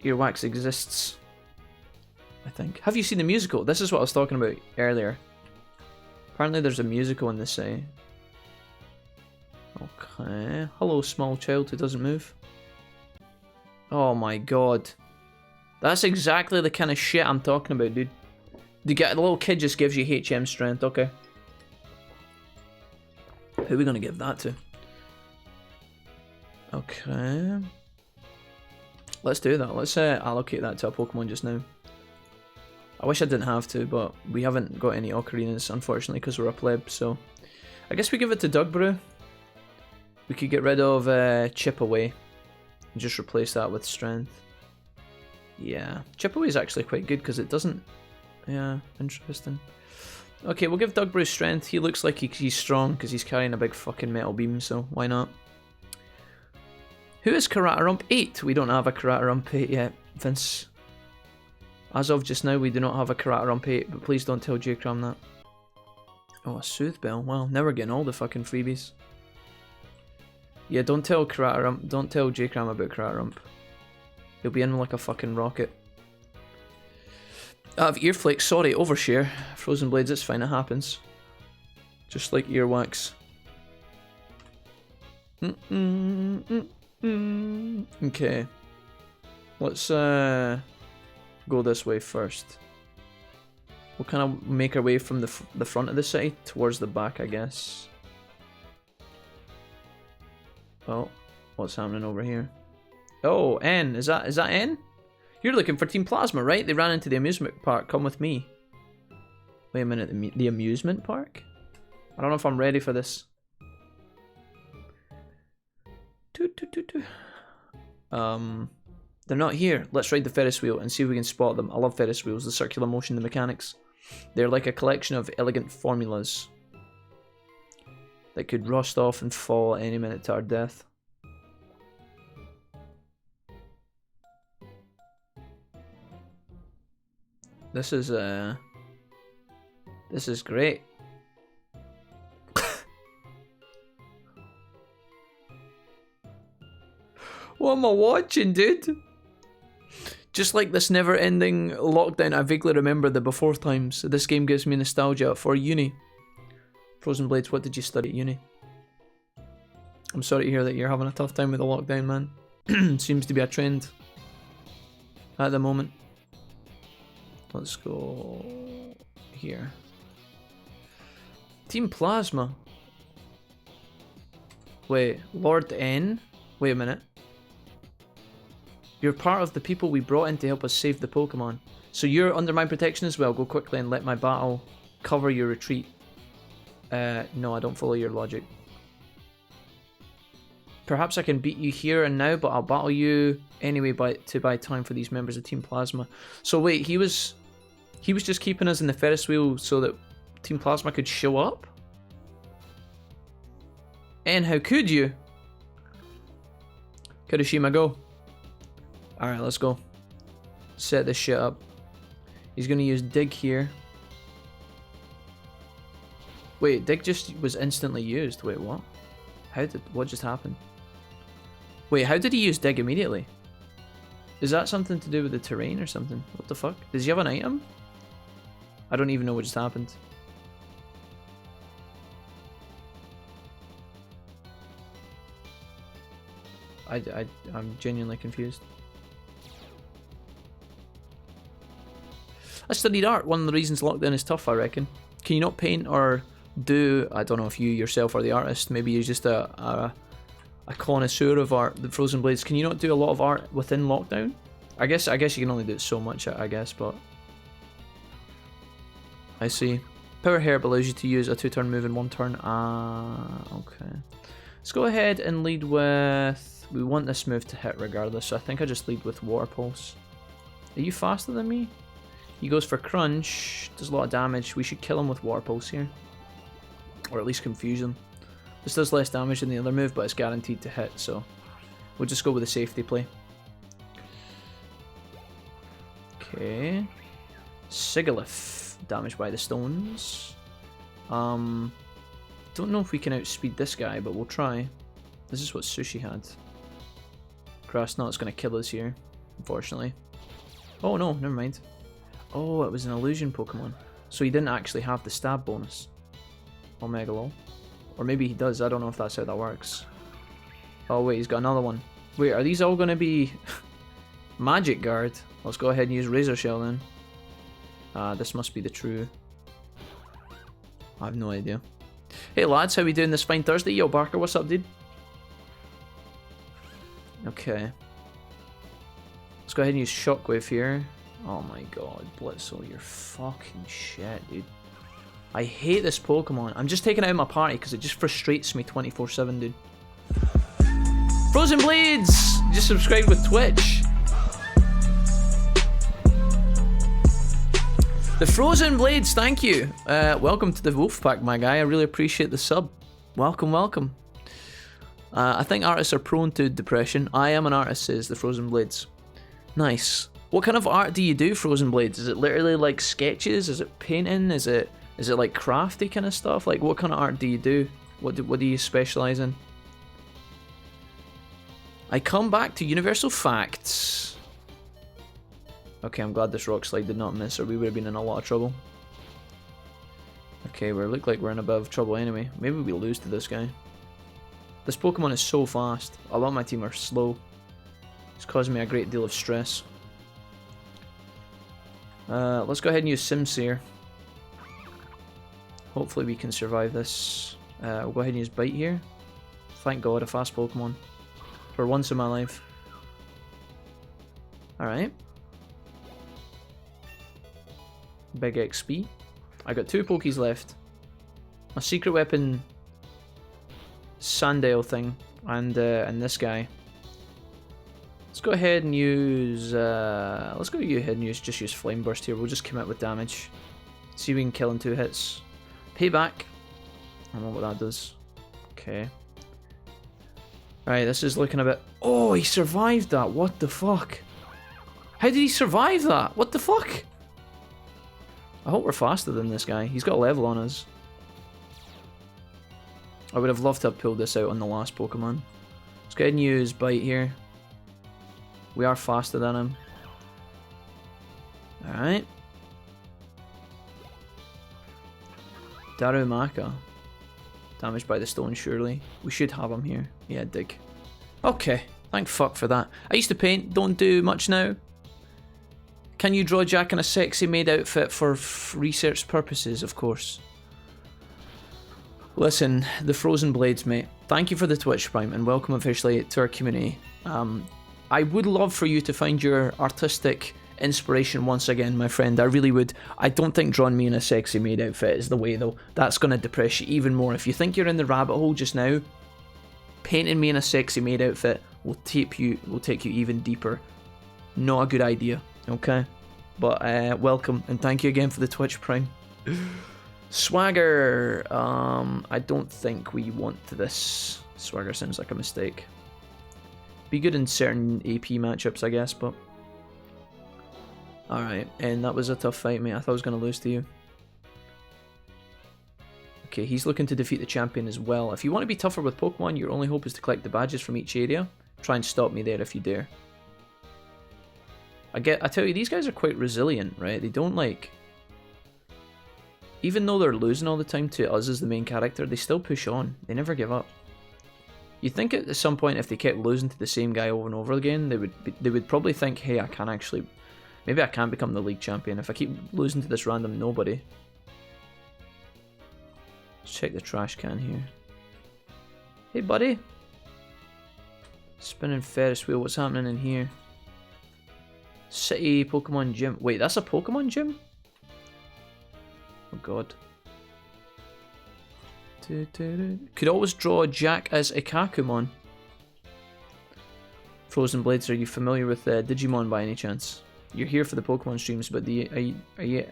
Earwax exists, I think. Have you seen the musical? This is what I was talking about earlier. Apparently there's a musical in this city. Okay. Hello, small child who doesn't move. Oh my god. That's exactly the kind of shit I'm talking about, dude. The little kid just gives you HM strength, okay. Who are we going to give that to? Okay. Let's do that. Let's allocate that to a Pokemon just now. I wish I didn't have to, but we haven't got any ocarinas, unfortunately, because we're a pleb, so... I guess we give it to Dugbrew. We could get rid of Chip Away and just replace that with Strength. Yeah, Chip Away is actually quite good because it doesn't... Yeah, interesting. Okay, we'll give Dugbrew strength. He looks like he's strong because he's carrying a big fucking metal beam, so why not? Who is Karatarump 8? We don't have a Karatarump 8 yet, Vince. As of just now, we do not have a Karatarump 8, but please don't tell J-Cram that. Oh, a Soothe Bell. Wow, now we're getting all the fucking freebies. Yeah, don't tell Karatarump, don't tell J-Cram about Karatarump. He'll be in like a fucking rocket. I have Earflake, sorry, overshare. Frozen Blades, it's fine, it happens. Just like earwax. Okay. Let's go this way first. We'll kind of make our way from the front of the city towards the back, I guess. Oh, what's happening over here? Oh, N. Is that N? You're looking for Team Plasma, right? They ran into the amusement park. Come with me. Wait a minute, the amusement park? I don't know if I'm ready for this. They're not here. Let's ride the Ferris wheel and see if we can spot them. I love Ferris wheels, the circular motion, the mechanics. They're like a collection of elegant formulas that could rust off and fall at any minute to our death. This is great. What am I watching, dude? Just like this never-ending lockdown, I vaguely remember the before times. This game gives me nostalgia for uni. Frozen Blades, what did you study at uni? I'm sorry to hear that you're having a tough time with the lockdown, man. Seems to be a trend at the moment. Let's go here. Team Plasma. Wait, Lord N? Wait a minute. You're part of the people we brought in to help us save the Pokemon. So you're under my protection as well. Go quickly and let my battle cover your retreat. No, I don't follow your logic. Perhaps I can beat you here and now, but I'll battle you anyway to buy time for these members of Team Plasma. So wait, he was just keeping us in the Ferris wheel so that Team Plasma could show up? And how could you? Kirishima, go. Alright, let's go. Set this shit up. He's gonna use Dig here. Wait, Dig just was instantly used. Wait, what? What just happened? Wait, how did he use Dig immediately? Is that something to do with the terrain or something? What the fuck? Does he have an item? I don't even know what just happened. I'm genuinely confused. I studied art. One of the reasons lockdown is tough, I reckon. Can you not paint or do... I don't know if you yourself are the artist. Maybe you're just a connoisseur of art. The Frozen Blades. Can you not do a lot of art within lockdown? I guess you can only do it so much, I guess, but... I see. Power Herb allows you to use a 2-turn move in 1 turn. Ah, okay. Let's go ahead and lead with... We want this move to hit regardless, so I think I just lead with Water Pulse. Are you faster than me? He goes for Crunch, does a lot of damage. We should kill him with Water Pulse here. Or at least confuse him. This does less damage than the other move, but it's guaranteed to hit, so we'll just go with a safety play. Okay. Sigilyph, damaged by the stones. Don't know if we can outspeed this guy, but we'll try. This is what Sushi had. Grassnot's gonna kill us here, unfortunately. Oh no, never mind. Oh, it was an illusion Pokemon. So he didn't actually have the stab bonus. Omega lol. Or maybe he does, I don't know if that's how that works. Oh wait, he's got another one. Wait, are these all gonna be Magic Guard? Let's go ahead and use Razor Shell then. This must be the true... I have no idea. Hey lads, how we doing this fine Thursday? Yo Barker, what's up dude? Okay. Let's go ahead and use Shockwave here. Oh my god, Blitzel, you're fucking shit, dude. I hate this Pokemon. I'm just taking it out of my party because it just frustrates me 24/7, dude. Frozen Blades! Just subscribed with Twitch. The Frozen Blades, thank you. Welcome to the Wolfpack, my guy. I really appreciate the sub. Welcome, welcome. I think artists are prone to depression. I am an artist, says the Frozen Blades. Nice. What kind of art do you do, Frozen Blades? Is it literally like sketches? Is it painting? Is it like crafty kind of stuff? Like, what kind of art do you do? What do you specialize in? I come back to universal facts. Okay, I'm glad this rock slide did not miss, or we would have been in a lot of trouble. Okay, we look like we're in a bit of trouble anyway. Maybe we lose to this guy. This Pokemon is so fast. A lot of my team are slow. It's causing me a great deal of stress. Let's go ahead and use Simseer. Hopefully we can survive this. We'll go ahead and use Bite here. Thank God, a fast Pokemon. For once in my life. Alright. Big XP. I got 2 Pokies left. A secret weapon Sandale thing and this guy. Let's go ahead and use just use Flame Burst here. We'll just commit with damage. See if we can kill in 2 hits. Payback. I don't know what that does. Okay. Right, this is looking a bit... Oh, he survived that. What the fuck? How did he survive that? What the fuck? I hope we're faster than this guy. He's got a level on us. I would have loved to have pulled this out on the last Pokemon. Let's go ahead and use Bite here. We are faster than him. Alright. Darumaka. Damaged by the stone, surely. We should have him here. Yeah, dig. Okay. Thank fuck for that. I used to paint. Don't do much now. Can you draw Jack in a sexy maid outfit for research purposes? Of course. Listen, the Frozen Blades, mate. Thank you for the Twitch Prime and welcome officially to our community. I would love for you to find your artistic inspiration once again, my friend. I really would. I don't think drawing me in a sexy maid outfit is the way, though. That's going to depress you even more. If you think you're in the rabbit hole just now, painting me in a sexy maid outfit will take you even deeper. Not a good idea. Okay, but welcome and thank you again for the Twitch Prime. Swagger, I don't think we want this. Swagger sounds like a mistake. Be good in certain AP matchups, I guess, but... Alright, and that was a tough fight, mate. I thought I was going to lose to you. Okay, he's looking to defeat the champion as well. If you want to be tougher with Pokemon, your only hope is to collect the badges from each area. Try and stop me there if you dare. I tell you, these guys are quite resilient, right? They don't like... Even though they're losing all the time to us as the main character, they still push on. They never give up. You'd think at some point if they kept losing to the same guy over and over again, they would probably think, hey, I can actually... Maybe I can become the league champion if I keep losing to this random nobody. Let's check the trash can here. Hey, buddy. Spinning Ferris wheel, what's happening in here? City Pokemon Gym. Wait, that's a Pokemon Gym? Oh god. Could always draw Jack as a Kakumon. Frozen Blades, are you familiar with Digimon by any chance? You're here for the Pokemon streams, but are you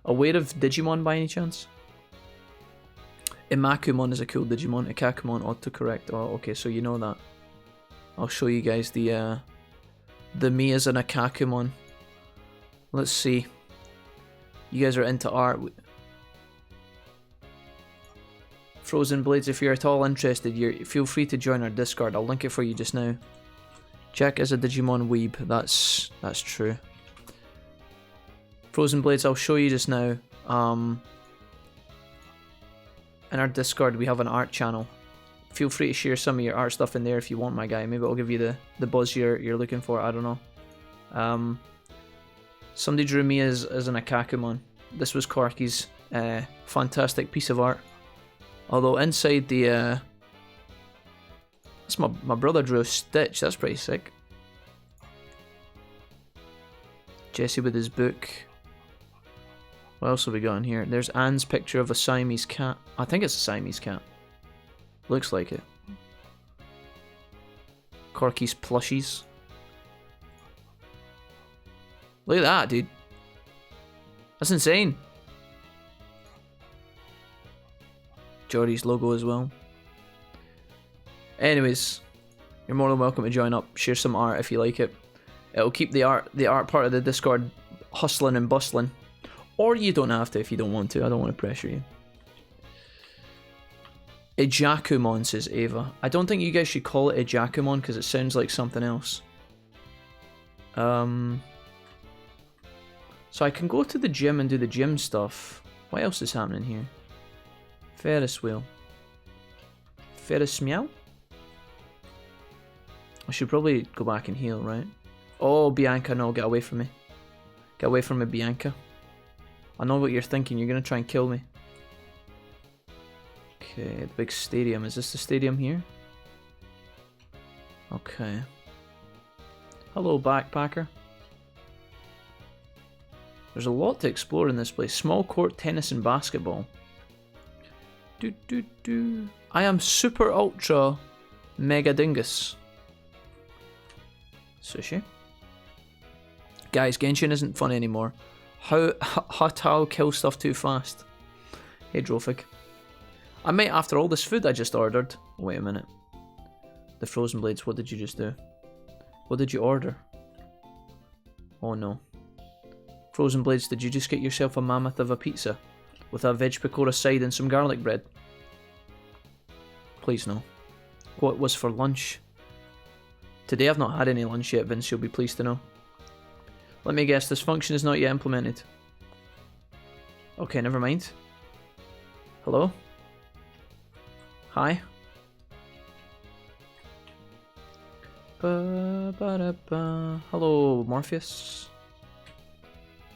aware of Digimon by any chance? Imakumon is a cool Digimon. Ikakumon autocorrect. Oh, okay, so you know that. I'll show you guys the me as an Ikakumon. Let's see. You guys are into art. Frozen Blades, if you're at all interested, feel free to join our Discord. I'll link it for you just now. Jack is a Digimon weeb. That's true. Frozen Blades, I'll show you just now. In our Discord, we have an art channel. Feel free to share some of your art stuff in there if you want, my guy. Maybe it'll give you the buzz you're looking for. I don't know. Somebody drew me as an Ikakumon. This was Corky's fantastic piece of art. Although inside the... That's my brother drew Stitch. That's pretty sick. Jesse with his book. What else have we got in here? There's Anne's picture of a Siamese cat. I think it's a Siamese cat. Looks like it. Corky's plushies. Look at that, dude. That's insane. Jory's logo as well. Anyways, you're more than welcome to join up. Share some art if you like it. It'll keep the art part of the Discord hustling and bustling. Or you don't have to if you don't want to. I don't want to pressure you. Ejakumon, says Ava. I don't think you guys should call it Ejakumon because it sounds like something else. So I can go to the gym and do the gym stuff. What else is happening here? Ferris wheel. Ferris meow? I should probably go back and heal, right? Oh, Bianca, no, get away from me. Get away from me, Bianca. I know what you're thinking, you're gonna try and kill me. Okay, the big stadium. Is this the stadium here? Okay. Hello, backpacker. There's a lot to explore in this place. Small court, tennis, and basketball. I am super ultra mega dingus. Sushi. Guys, Genshin isn't fun anymore. How kill stuff too fast. Hey, Drofig. I might, after all this food I just ordered. Wait a minute. The frozen blades, what did you just do? What did you order? Oh no. Frozen blades, did you just get yourself a mammoth of a pizza? With a veg pakora side and some garlic bread? Please no. What was for lunch? Today I've not had any lunch yet, Vince, you'll be pleased to know. Let me guess, this function is not yet implemented. Okay, never mind. Hello? Hi? Hello, Morpheus.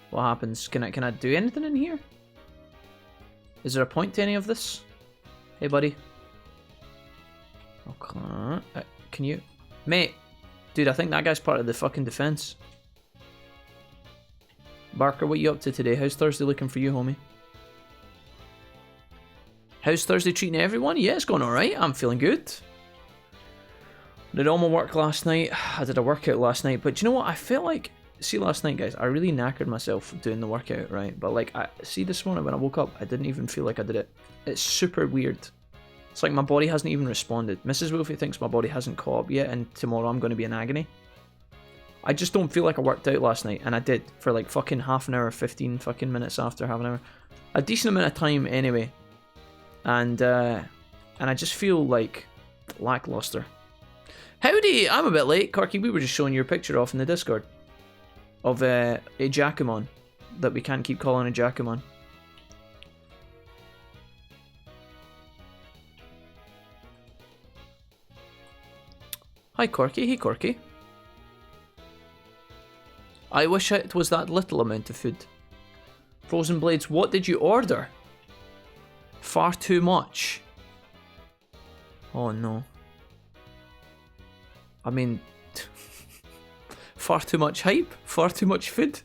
What happens? Can I do anything in here? Is there a point to any of this? Hey, buddy. Okay. Can you... Mate! Dude, I think that guy's part of the fucking defense. Barker, what you up to today? How's Thursday looking for you, homie? How's Thursday treating everyone? Yeah, it's going alright. I'm feeling good. Did all my work last night. I did a workout last night, but do you know what? I felt like... See, last night, guys, I really knackered myself doing the workout, right? But, like, see this morning when I woke up, I didn't even feel like I did it. It's super weird. It's like my body hasn't even responded. Mrs. Wolfie thinks my body hasn't caught up yet, and tomorrow I'm going to be in agony. I just don't feel like I worked out last night, and I did for like fucking half an hour, 15 fucking minutes after half an hour. A decent amount of time anyway. And I just feel like lackluster. Howdy! I'm a bit late, Corky. We were just showing your picture off in the Discord of a Jackamon that we can't keep calling a Jackamon. Hi, Corky. Hey, Corky. I wish it was that little amount of food. Frozen Blades, what did you order? Far too much. Oh no. I mean, far too much hype? Far too much food?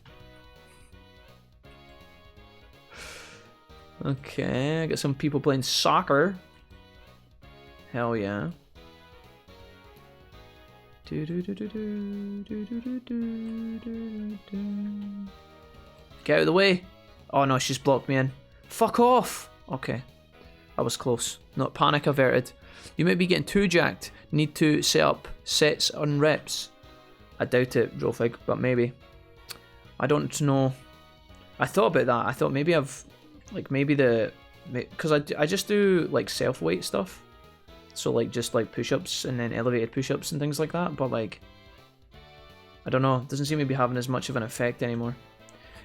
Okay, I got some people playing soccer. Hell yeah. Get out of the way. Oh no, she's blocked me in. Fuck off. Okay. I was close. Not panic averted. You might be getting too jacked. Need to set up sets on reps. I doubt it, Drofig, but maybe. I don't know. I thought about that. I thought maybe I've... Like, maybe the... Because I just do, like, self-weight stuff. So, like, just, like, push-ups and then elevated push-ups and things like that. But, like... I don't know. It doesn't seem to be having as much of an effect anymore.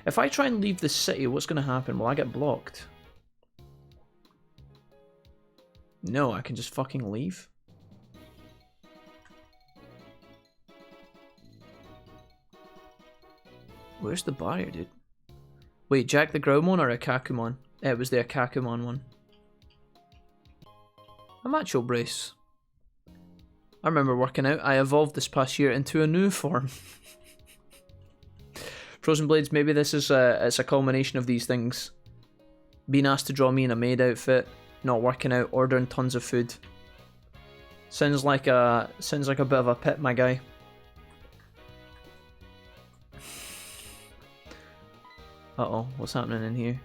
If I try and leave the city, what's going to happen? Will I get blocked? No, I can just fucking leave. Where's the barrier, dude? Wait, Jack the Growlmon or a Kakumon? It was the Kakumon one. A macho brace. I remember working out. I evolved this past year into a new form. Frozen Blades, maybe this is it's a culmination of these things. Being asked to draw me in a maid outfit, not working out, ordering tons of food. Sounds like a bit of a pit, my guy. Uh-oh, what's happening in here?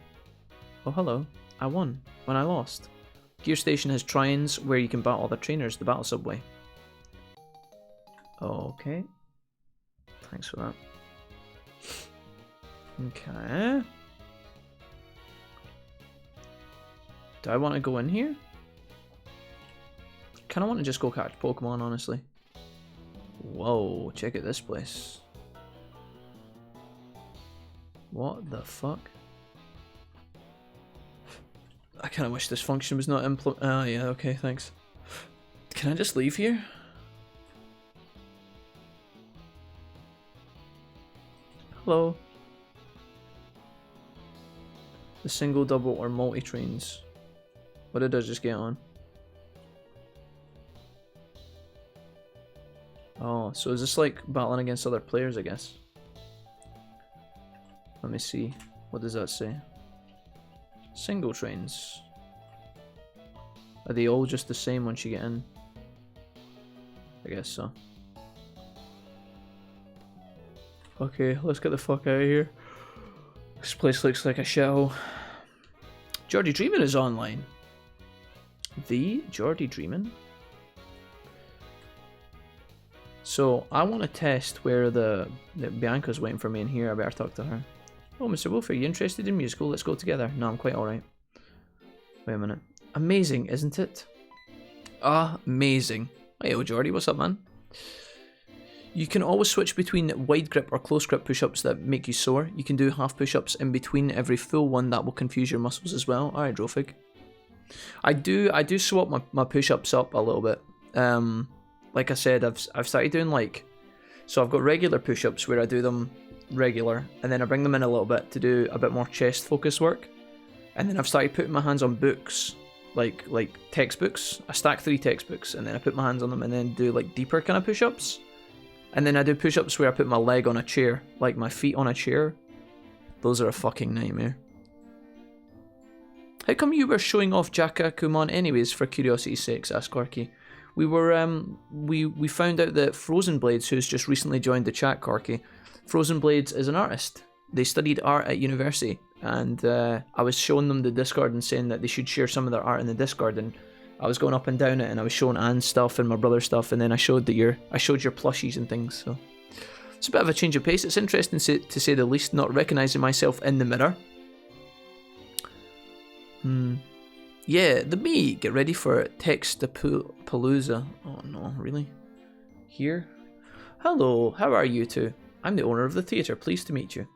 Oh, hello. I won when I lost. Gear Station has shrines where you can battle other trainers, the battle subway. Okay. Thanks for that. Okay. Do I want to go in here? Kind of want to just go catch Pokemon, honestly. Whoa, check out this place. What the fuck? I kind of wish this function was not implemented. Oh yeah, okay, thanks. Can I just leave here? Hello. The single, double, or multi-trains. What did I just get on? Oh, so is this like battling against other players, I guess? Let me see. What does that say? Single trains. Are they all just the same once you get in? I guess so. Okay, let's get the fuck out of here. This place looks like a shithole. Geordie Dreamin' is online. The Geordie Dreamin'? So, I want to test where the Bianca's waiting for me in here. I better talk to her. Oh, Mr. Wolf, are you interested in musical? Let's go together. No, I'm quite alright. Wait a minute. Amazing, isn't it? Amazing. Hey, Geordie, what's up, man? You can always switch between wide grip or close grip push-ups that make you sore. You can do half push-ups in between every full one. That will confuse your muscles as well. Alright, Drofig. I do swap my push-ups up a little bit. Like I said, I've started doing like... So I've got regular push-ups where I do them regular, and then I bring them in a little bit to do a bit more chest focus work. And then I've started putting my hands on books, like textbooks. I stack 3 textbooks, and then I put my hands on them and then do like deeper kind of push-ups. And then I do push-ups where I put my leg on a chair, like my feet on a chair. Those are a fucking nightmare. How come you were showing off Jackakumon anyways, for curiosity's sakes? Asked Corky. We were, we found out that Frozen Blades, who's just recently joined the chat, Corky, Frozen Blades is an artist. They studied art at university, and I was showing them the Discord and saying that they should share some of their art in the Discord, and I was going up and down it, and I was showing Anne's stuff and my brother's stuff, and then I showed your plushies and things. So it's a bit of a change of pace. It's interesting to say the least. Not recognizing myself in the mirror. Yeah, the me. Get ready for Text-a-Palooza. Oh no, really? Here? Hello, how are you two? I'm the owner of the theatre. Pleased to meet you.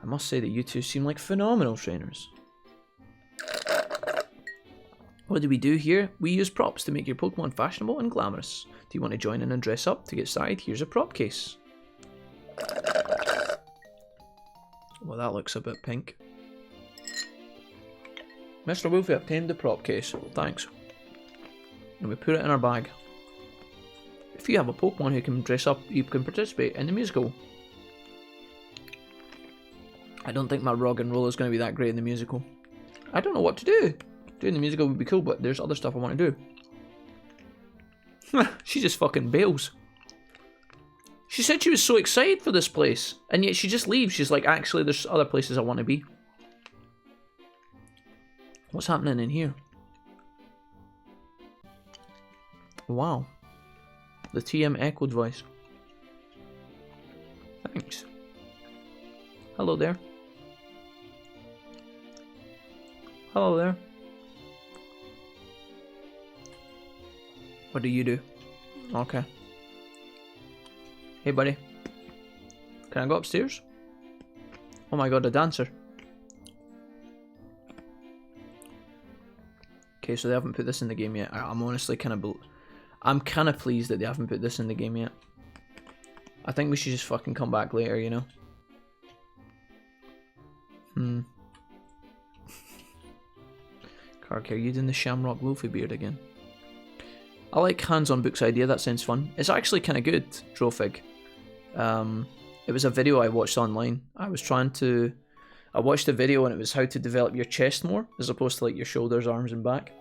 I must say that you two seem like phenomenal trainers. What do we do here? We use props to make your Pokemon fashionable and glamorous. Do you want to join in and dress up? To get started, here's a prop case. Well, that looks a bit pink. Mr. Wolfie obtained the prop case. Thanks. And we put it in our bag. If you have a Pokemon who can dress up, you can participate in the musical. I don't think my rock and roll is going to be that great in the musical. I don't know what to do. Doing the musical would be cool, but there's other stuff I want to do. She just fucking bails. She said she was so excited for this place, and yet she just leaves. She's like, actually, there's other places I want to be. What's happening in here? Wow. The TM echoed voice. Thanks. Hello there. Hello there. What do you do? Okay. Hey, buddy. Can I go upstairs? Oh my god, a dancer. Okay, so they haven't put this in the game yet. I'm honestly I'm kind of pleased that they haven't put this in the game yet. I think we should just fucking come back later, you know? Kark, are you doing the Shamrock Wolfie beard again? I like hands-on books idea, that sounds fun. It's actually kind of good, Drofig. It was a video I watched online. I watched a video and it was how to develop your chest more, as opposed to like your shoulders, arms and back.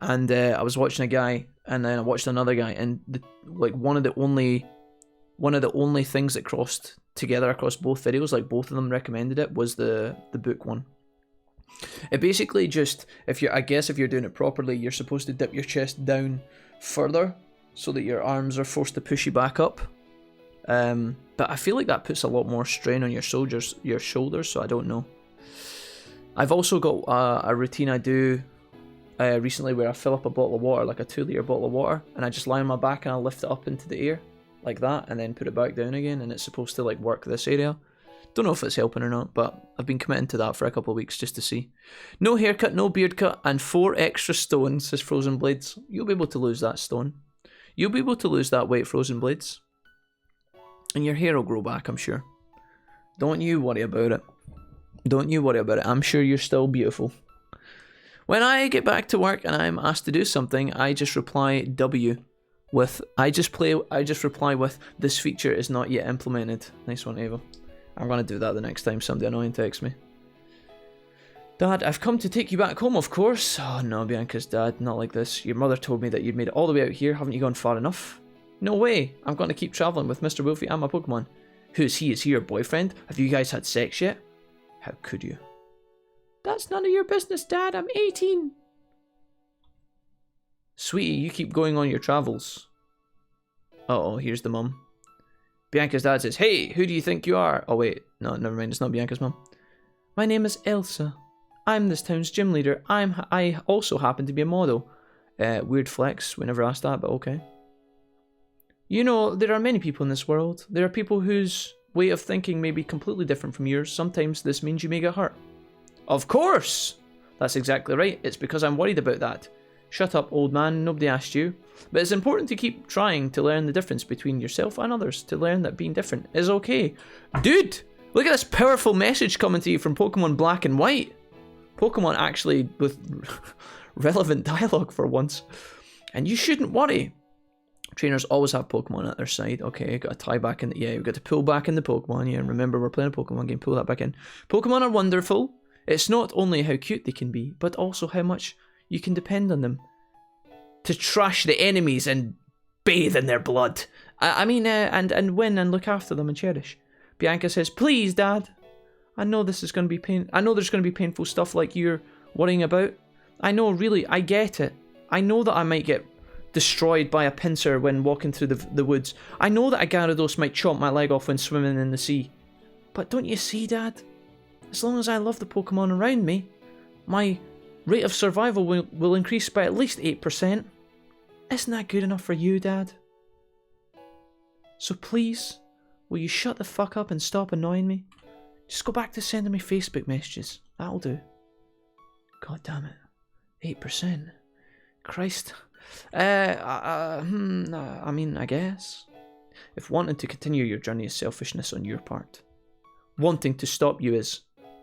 And I was watching a guy, and then I watched another guy, and one of the only things that crossed together across both videos, like both of them recommended it, was the book one. It basically just, if you're doing it properly, you're supposed to dip your chest down further so that your arms are forced to push you back up. But I feel like that puts a lot more strain on your shoulders, so I don't know. I've also got a routine I do recently where I fill up a bottle of water, like a 2-litre bottle of water, and I just lie on my back and I lift it up into the air like that and then put it back down again, and it's supposed to like work this area. Don't know if it's helping or not, but I've been committing to that for a couple of weeks just to see. No haircut, no beard cut, and 4 extra stones, says Frozen Blades. You'll be able to lose that stone. You'll be able to lose that weight, Frozen Blades. And your hair will grow back, I'm sure. Don't you worry about it. Don't you worry about it. I'm sure you're still beautiful. When I get back to work and I'm asked to do something, I just reply W with, I just reply with, this feature is not yet implemented. Nice one, Ava. I'm going to do that the next time somebody annoying texts me. Dad, I've come to take you back home, of course. Oh no, Bianca's dad, not like this. Your mother told me that you'd made it all the way out here. Haven't you gone far enough? No way. I'm going to keep travelling with Mr. Wolfie and my Pokemon. Who's he? Is he your boyfriend? Have you guys had sex yet? How could you? That's none of your business, Dad. I'm 18. Sweetie, you keep going on your travels. Uh-oh, here's the mum. Bianca's dad says, hey, who do you think you are? Oh wait, no, never mind, it's not Bianca's mum. My name is Elsa. I'm this town's gym leader. I also happen to be a model. Weird flex, we never asked that, but okay. You know, there are many people in this world. There are people whose way of thinking may be completely different from yours. Sometimes this means you may get hurt. Of course! That's exactly right. It's because I'm worried about that. Shut up, old man. Nobody asked you. But it's important to keep trying to learn the difference between yourself and others. To learn that being different is okay. Dude! Look at this powerful message coming to you from Pokemon Black and White. Pokemon actually with relevant dialogue for once. And you shouldn't worry. Trainers always have Pokemon at their side. Okay, got to tie back in. Yeah, we've got to pull back in the Pokemon. Yeah, remember we're playing a Pokemon game. Pull that back in. Pokemon are wonderful. It's not only how cute they can be, but also how much you can depend on them to trash the enemies and bathe in their blood. And win and look after them and cherish. Bianca says, "Please, Dad. I know this is going to be I know there's going to be painful stuff like you're worrying about. I know, really, I get it. I know that I might get destroyed by a pincer when walking through the woods. I know that a Gyarados might chomp my leg off when swimming in the sea. But don't you see, Dad? As long as I love the Pokemon around me, my rate of survival will increase by at least 8%. Isn't that good enough for you, Dad? So please, will you shut the fuck up and stop annoying me? Just go back to sending me Facebook messages. That'll do." God damn it. 8%. Christ. I mean, I guess. If wanting to continue your journey is selfishness on your part, wanting to stop you is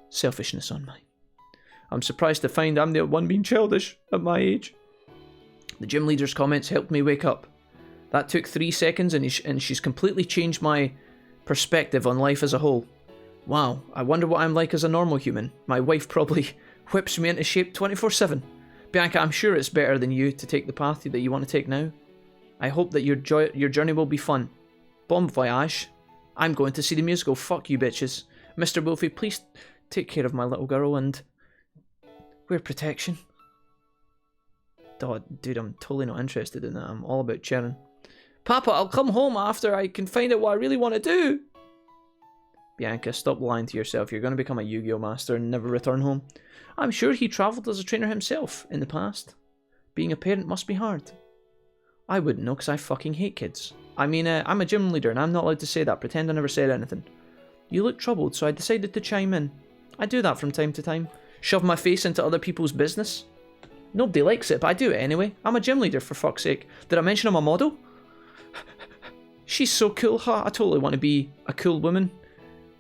selfishness on mine. I'm surprised to find I'm the one being childish at my age. The gym leader's comments helped me wake up. That took 3 seconds and she's completely changed my perspective on life as a whole. Wow, I wonder what I'm like as a normal human. My wife probably whips me into shape 24/7. Bianca, I'm sure it's better than you to take the path that you want to take now. I hope that your journey will be fun. Bon voyage. I'm going to see the musical. Fuck you, bitches. Mr. Wolfie, please take care of my little girl and wear protection. Dude, I'm totally not interested in that. I'm all about cheering. Papa, I'll come home after I can find out what I really want to do. Bianca, stop lying to yourself. You're going to become a Yu-Gi-Oh master and never return home. I'm sure he travelled as a trainer himself in the past. Being a parent must be hard. I wouldn't know because I fucking hate kids. I mean, I'm a gym leader and I'm not allowed to say that. Pretend I never said anything. You look troubled, so I decided to chime in. I do that from time to time. Shove my face into other people's business. Nobody likes it, but I do it anyway. I'm a gym leader, for fuck's sake. Did I mention I'm a model? She's so cool, huh? I totally want to be a cool woman.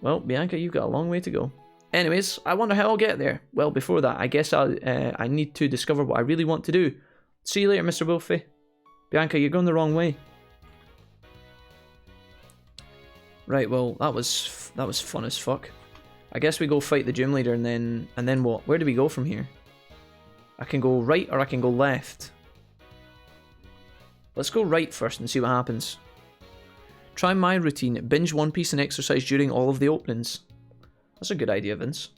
Well, Bianca, you've got a long way to go. Anyways, I wonder how I'll get there. Well, before that, I guess I need to discover what I really want to do. See you later, Mr. Wolfie. Bianca, you're going the wrong way. Right, well, that was fun as fuck. I guess we go fight the gym leader and then what? Where do we go from here? I can go right or I can go left. Let's go right first and see what happens. Try my routine. Binge One Piece and exercise during all of the openings. That's a good idea, Vince.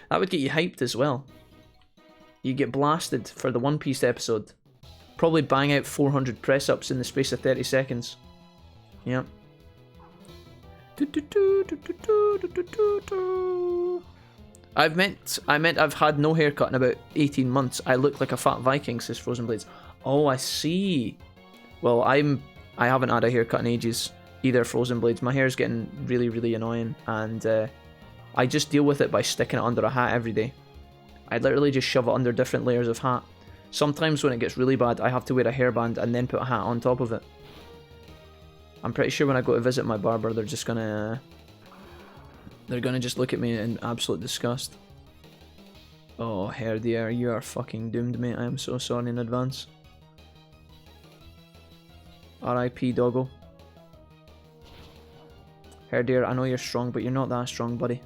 That would get you hyped as well. You get blasted for the One Piece episode. Probably bang out 400 press-ups in the space of 30 seconds. Yep. I meant I've had no haircut in about 18 months. I look like a fat Viking, says Frozen Blades. Oh, I see. Well, I haven't had a haircut in ages either, Frozen Blades. My hair's getting really, really annoying, and I just deal with it by sticking it under a hat every day. I literally just shove it under different layers of hat. Sometimes when it gets really bad, I have to wear a hairband and then put a hat on top of it. I'm pretty sure when I go to visit my barber, they're just gonna... they're gonna just look at me in absolute disgust. Oh, hair dear, you are fucking doomed, mate. I am so sorry in advance. R.I.P. doggo. Hair dear, I know you're strong, but you're not that strong, buddy.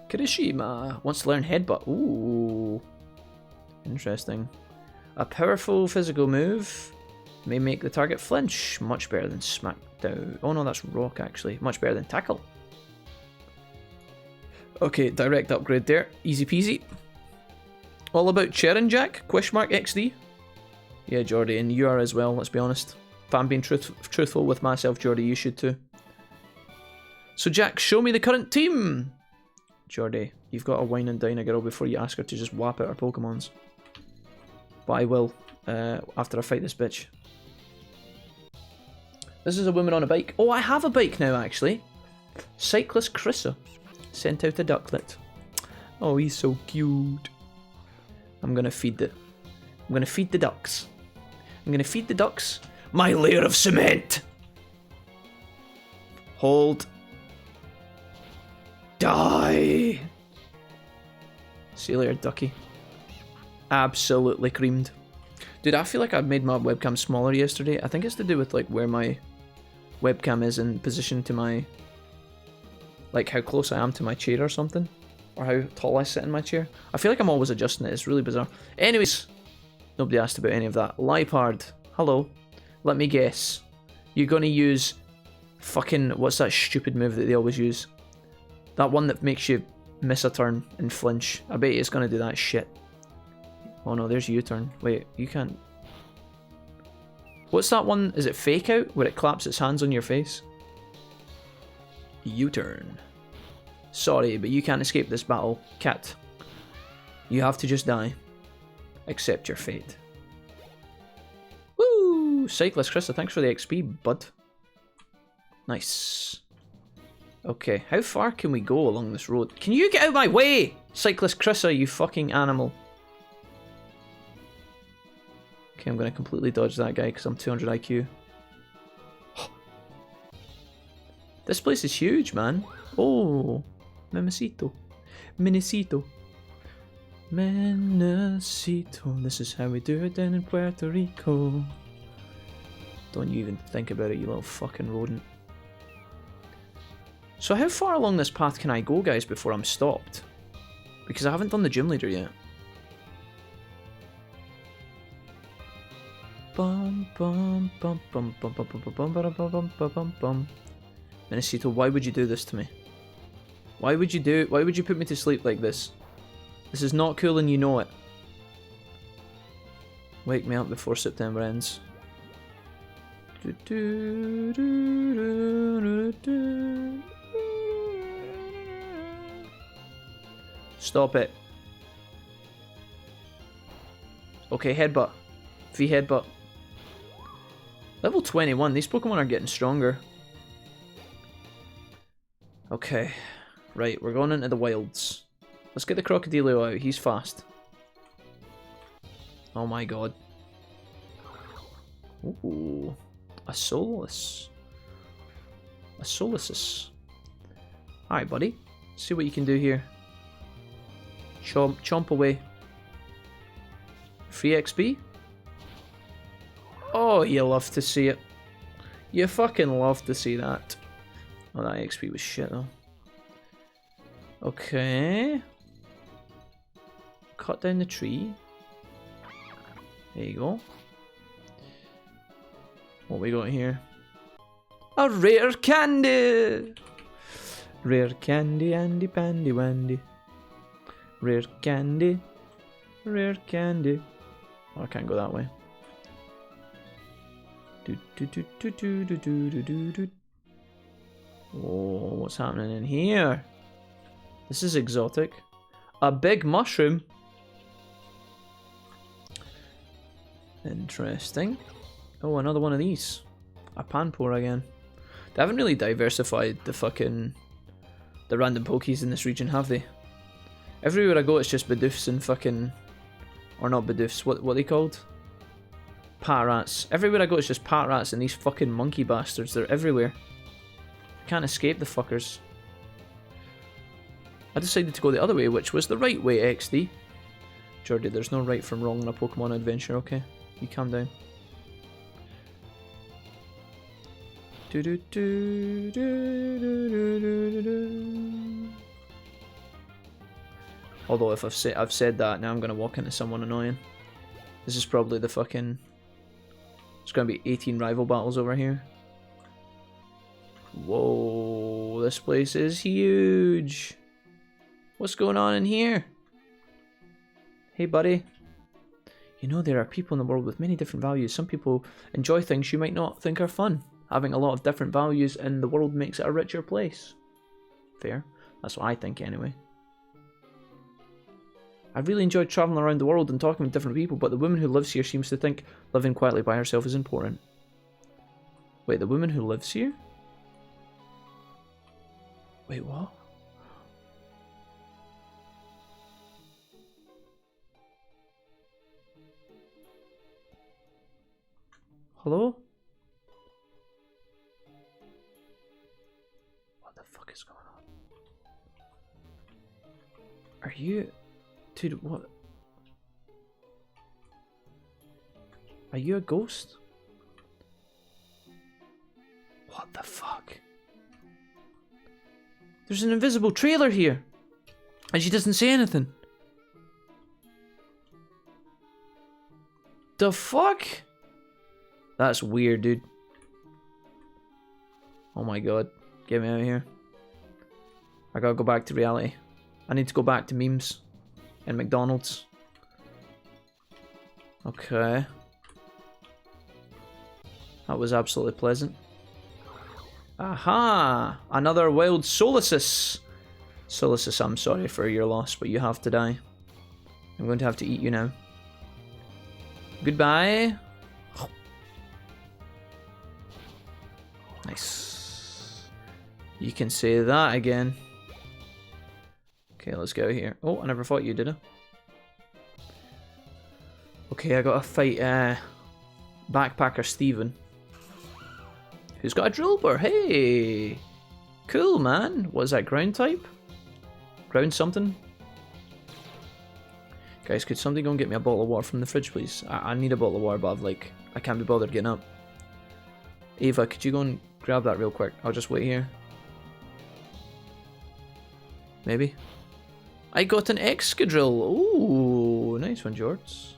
Kirishima wants to learn headbutt. Ooh. Interesting. A powerful physical move may make the target flinch. Much better than smackdown. Oh no, that's rock actually. Much better than tackle. Okay, direct upgrade there. Easy peasy. All about Cherin Jack? Question XD? Yeah, Jordy, and you are as well, let's be honest. If I'm being truthful with myself, Jordy, you should too. So Jack, show me the current team! Jordy, you've got to wine and dine a girl before you ask her to just whap out her Pokemons. But I will, after I fight this bitch. This is a woman on a bike. Oh, I have a bike now, actually. Cyclist Chrissa sent out a ducklet. Oh, he's so cute. I'm gonna feed the... I'm gonna feed the ducks. I'm gonna feed the ducks my layer of cement. Hold. Die. See you later, ducky. Absolutely creamed. Dude, I feel like I made my webcam smaller yesterday. I think it's to do with like where my webcam is in position to my... like how close I am to my chair or something. Or how tall I sit in my chair. I feel like I'm always adjusting it. It's really bizarre. Anyways, nobody asked about any of that. Lipard, hello. Let me guess. You're gonna use fucking... what's that stupid move that they always use? That one that makes you miss a turn and flinch. I bet it's gonna do that shit. Oh no, there's U-turn. Wait, you can't... what's that one? Is it Fake Out? Where it claps its hands on your face? U-turn. Sorry, but you can't escape this battle, cat. You have to just die. Accept your fate. Woo! Cyclist Krista, thanks for the XP, bud. Nice. Okay, how far can we go along this road? Can you get out of my way? Cyclist Krissa, you fucking animal. Okay, I'm going to completely dodge that guy because I'm 200 IQ. This place is huge, man. Oh, Memesito. Minicito. Menacito. This is how we do it down in Puerto Rico. Don't you even think about it, you little fucking rodent. So how far along this path can I go, guys, before I'm stopped? Because I haven't done the gym leader yet. Bum bum bum bum bum bum bum bum bum bum bum bum bum. Minnesito, why would you do this to me? Why would you put me to sleep like this? This is not cool and you know it. Wake me up before September ends. Stop it. Okay, headbutt. V headbutt. Level 21, these Pokemon are getting stronger. Okay, right, we're going into the wilds. Let's get the Crocodilio out, he's fast. Oh my god. Ooh, a Solus. A Solusus. Alright, buddy. See what you can do here. Chomp away. Free XP? Oh, you love to see it. You fucking love to see that. Oh, that XP was shit though. Okay. Cut down the tree. There you go. What we got here? A rare candy! Rare candy, Andy, Pandy, Wandy. Rare candy. Rare candy. Oh, I can't go that way. Oh, what's happening in here? This is exotic. A big mushroom. Interesting. Oh, another one of these. A Panpour again. They haven't really diversified the random Pokies in this region, have they? Everywhere I go, it's just Bidoofs and fucking... Or not Bidoofs, what are they called? Patrats. Everywhere I go, it's just Patrats and these fucking monkey bastards. They're everywhere. Can't escape the fuckers. I decided to go the other way, which was the right way, XD. Jordy, there's no right from wrong in a Pokemon adventure, okay? You calm down. Although if I've said that, now I'm gonna walk into someone annoying. This is probably the fucking... There's gonna be 18 rival battles over here. Whoa, this place is huge. What's going on in here? Hey buddy. You know, there are people in the world with many different values. Some people enjoy things you might not think are fun. Having a lot of different values in the world makes it a richer place. Fair. That's what I think anyway. I really enjoyed travelling around the world and talking with different people, but the woman who lives here seems to think living quietly by herself is important. Wait, the woman who lives here? Wait, what? Hello? What the fuck is going on? Are you... Dude, what? Are you a ghost? What the fuck? There's an invisible trailer here! And she doesn't say anything. The fuck? That's weird, dude. Oh my god. Get me out of here. I gotta go back to reality. I need to go back to memes. And McDonald's. Okay. That was absolutely pleasant. Aha! Another wild Solasis. Solasis, I'm sorry for your loss, but you have to die. I'm going to have to eat you now. Goodbye. Nice. You can say that again. Okay, let's go here. Oh, I never fought you, did I? Okay, I gotta fight Backpacker Steven. Who's got a drill bur? Hey! Cool, man. What is that, ground type? Ground something? Guys, could somebody go and get me a bottle of water from the fridge, please? I need a bottle of water, but I can't be bothered getting up. Ava, could you go and grab that real quick? I'll just wait here. Maybe? I got an Excadrill. Ooh, nice one, Jorts.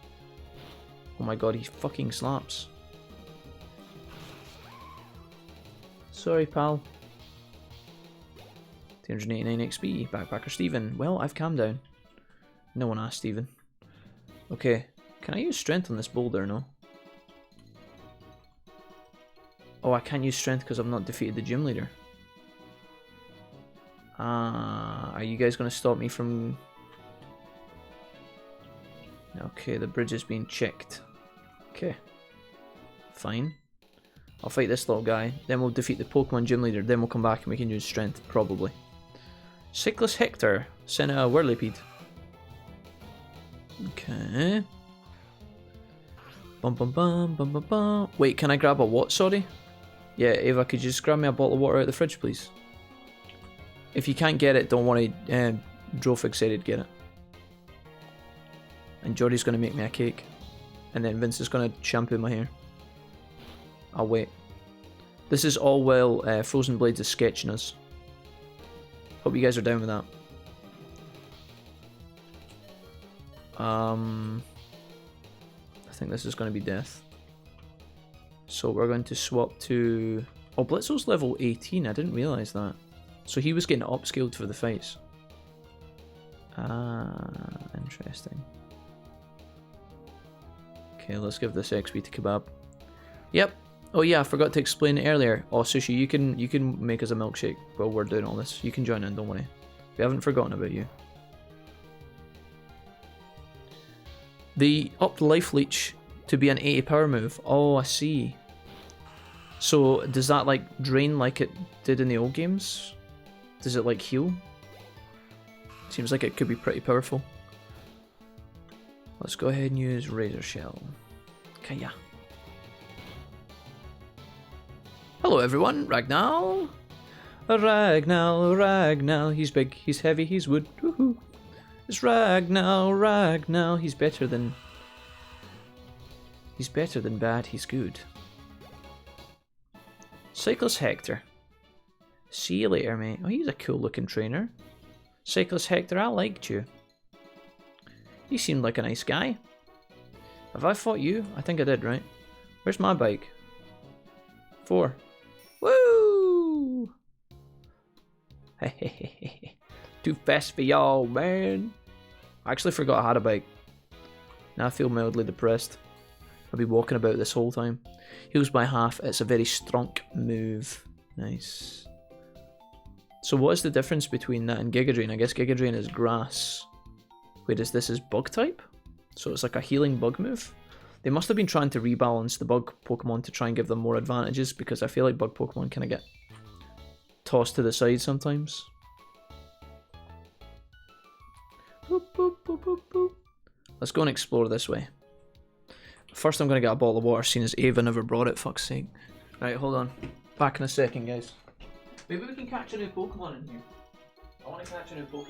Oh my god, he fucking slaps. Sorry, pal. 289 XP. Backpacker Steven. Well, I've calmed down. No one asked Steven. Okay. Can I use strength on this boulder? No. Oh, I can't use strength because I've not defeated the gym leader. Are you guys going to stop me from... Okay, the bridge is being checked. Okay. Fine. I'll fight this little guy, then we'll defeat the Pokemon gym leader, then we'll come back and we can use strength, probably. Cyclist Hector, send a Whirlipede. Okay. Bum bum bum bum bum bum. Wait, can I grab a what, sorry? Yeah, Ava, could you just grab me a bottle of water out of the fridge, please? If you can't get it, don't worry, Drofig said he'd get it. And Jordy's going to make me a cake. And then Vince is going to shampoo my hair. I'll wait. This is all while Frozen Blades is sketching us. Hope you guys are down with that. I think this is going to be death. So we're going to swap to... Oh, Blitzo's level 18. I didn't realise that. So he was getting upscaled for the fights. Ah, interesting. Okay, let's give this XP to Kebab. Yep. Oh yeah, I forgot to explain it earlier. Oh, Sushi, you can make us a milkshake while we're doing all this. You can join in, don't worry. We haven't forgotten about you. They upped Life Leech to be an 80 power move. Oh, I see. So does that like drain like it did in the old games? Does it like heal? Seems like it could be pretty powerful. Let's go ahead and use Razor Shell. Kaya. Hello everyone, Ragnall. Ragnall. He's big, he's heavy, he's wood. Woohoo. It's Ragnall. He's better than bad, he's good. Cyclist Hector. See you later, mate. Oh, he's a cool looking trainer. Cyclist Hector, I liked you. You seemed like a nice guy. Have I fought you? I think I did, right? Where's my bike? 4. Woo! Too fast for y'all, man. I actually forgot I had a bike. Now I feel mildly depressed. I'll be walking about this whole time. Heals by half. It's a very strong move. Nice. So what is the difference between that and Giga Drain? I guess Giga Drain is grass. Wait, this is bug type? So it's like a healing bug move? They must have been trying to rebalance the bug Pokemon to try and give them more advantages, because I feel like bug Pokemon kind of get tossed to the side sometimes. Boop, boop, boop, boop, boop. Let's go and explore this way. First I'm going to get a bottle of water, seeing as Ava never brought it, fuck's sake. Right, hold on. Back in a second, guys. Maybe we can catch a new Pokemon in here. I want to catch a new Poke.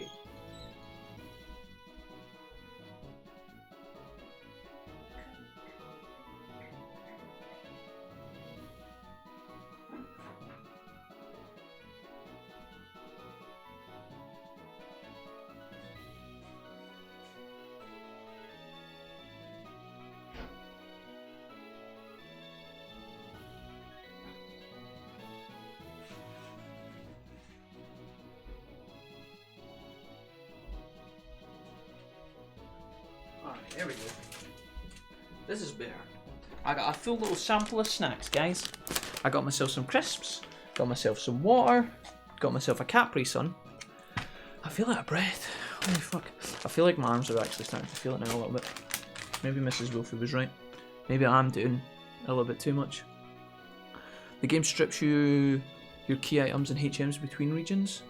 There we go. This is better. I got a full little sample of snacks, guys. I got myself some crisps, got myself some water, got myself a Capri Sun. I feel out of breath. Holy fuck. I feel like my arms are actually starting to feel it now a little bit. Maybe Mrs. Wolfie was right. Maybe I'm doing a little bit too much. The game strips you your key items and HMs between regions.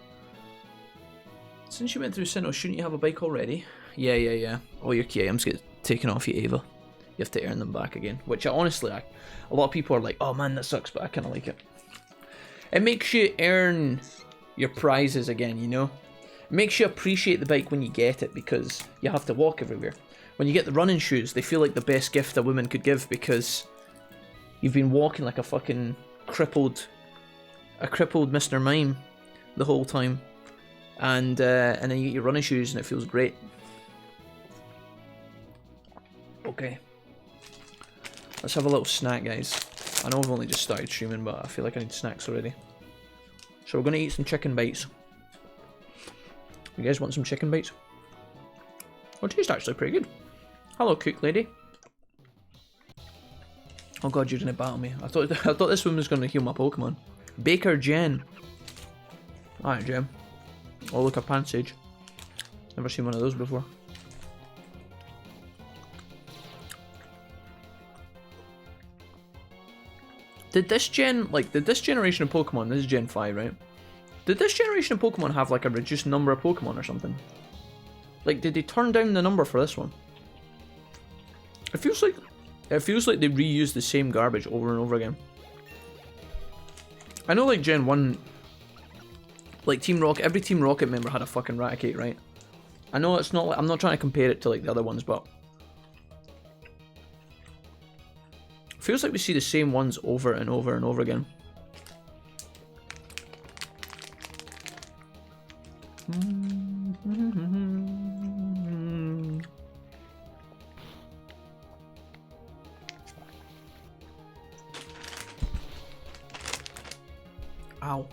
Since you went through Sinnoh, shouldn't you have a bike already? Yeah. All your key items get taken off you, Ava. You have to earn them back again. Which, honestly, a lot of people are like, oh man, that sucks, but I kind of like it. It makes you earn your prizes again, you know? It makes you appreciate the bike when you get it, because you have to walk everywhere. When you get the running shoes, they feel like the best gift a woman could give, because you've been walking like a fucking crippled Mr. Mime the whole time. And then you get your running shoes and it feels great. Okay. Let's have a little snack, guys. I know I've only just started streaming, but I feel like I need snacks already. So we're going to eat some chicken bites. You guys want some chicken bites? Oh, it tastes actually pretty good. Hello, cook lady. Oh god, you didn't battle me. I thought this one was going to heal my Pokemon. Baker Jen. Alright, Jen. Oh, look, a Pansage. Never seen one of those before. Did this generation of Pokemon, this is Gen 5, right? Did this generation of Pokemon have like a reduced number of Pokemon or something? Like, did they turn down the number for this one? It feels like they reused the same garbage over and over again. I know, like, Gen 1, like, Team Rocket, every Team Rocket member had a fucking Raticate, right? I know it's not like, I'm not trying to compare it to, like, the other ones, but it feels like we see the same ones over and over and over again. Ow.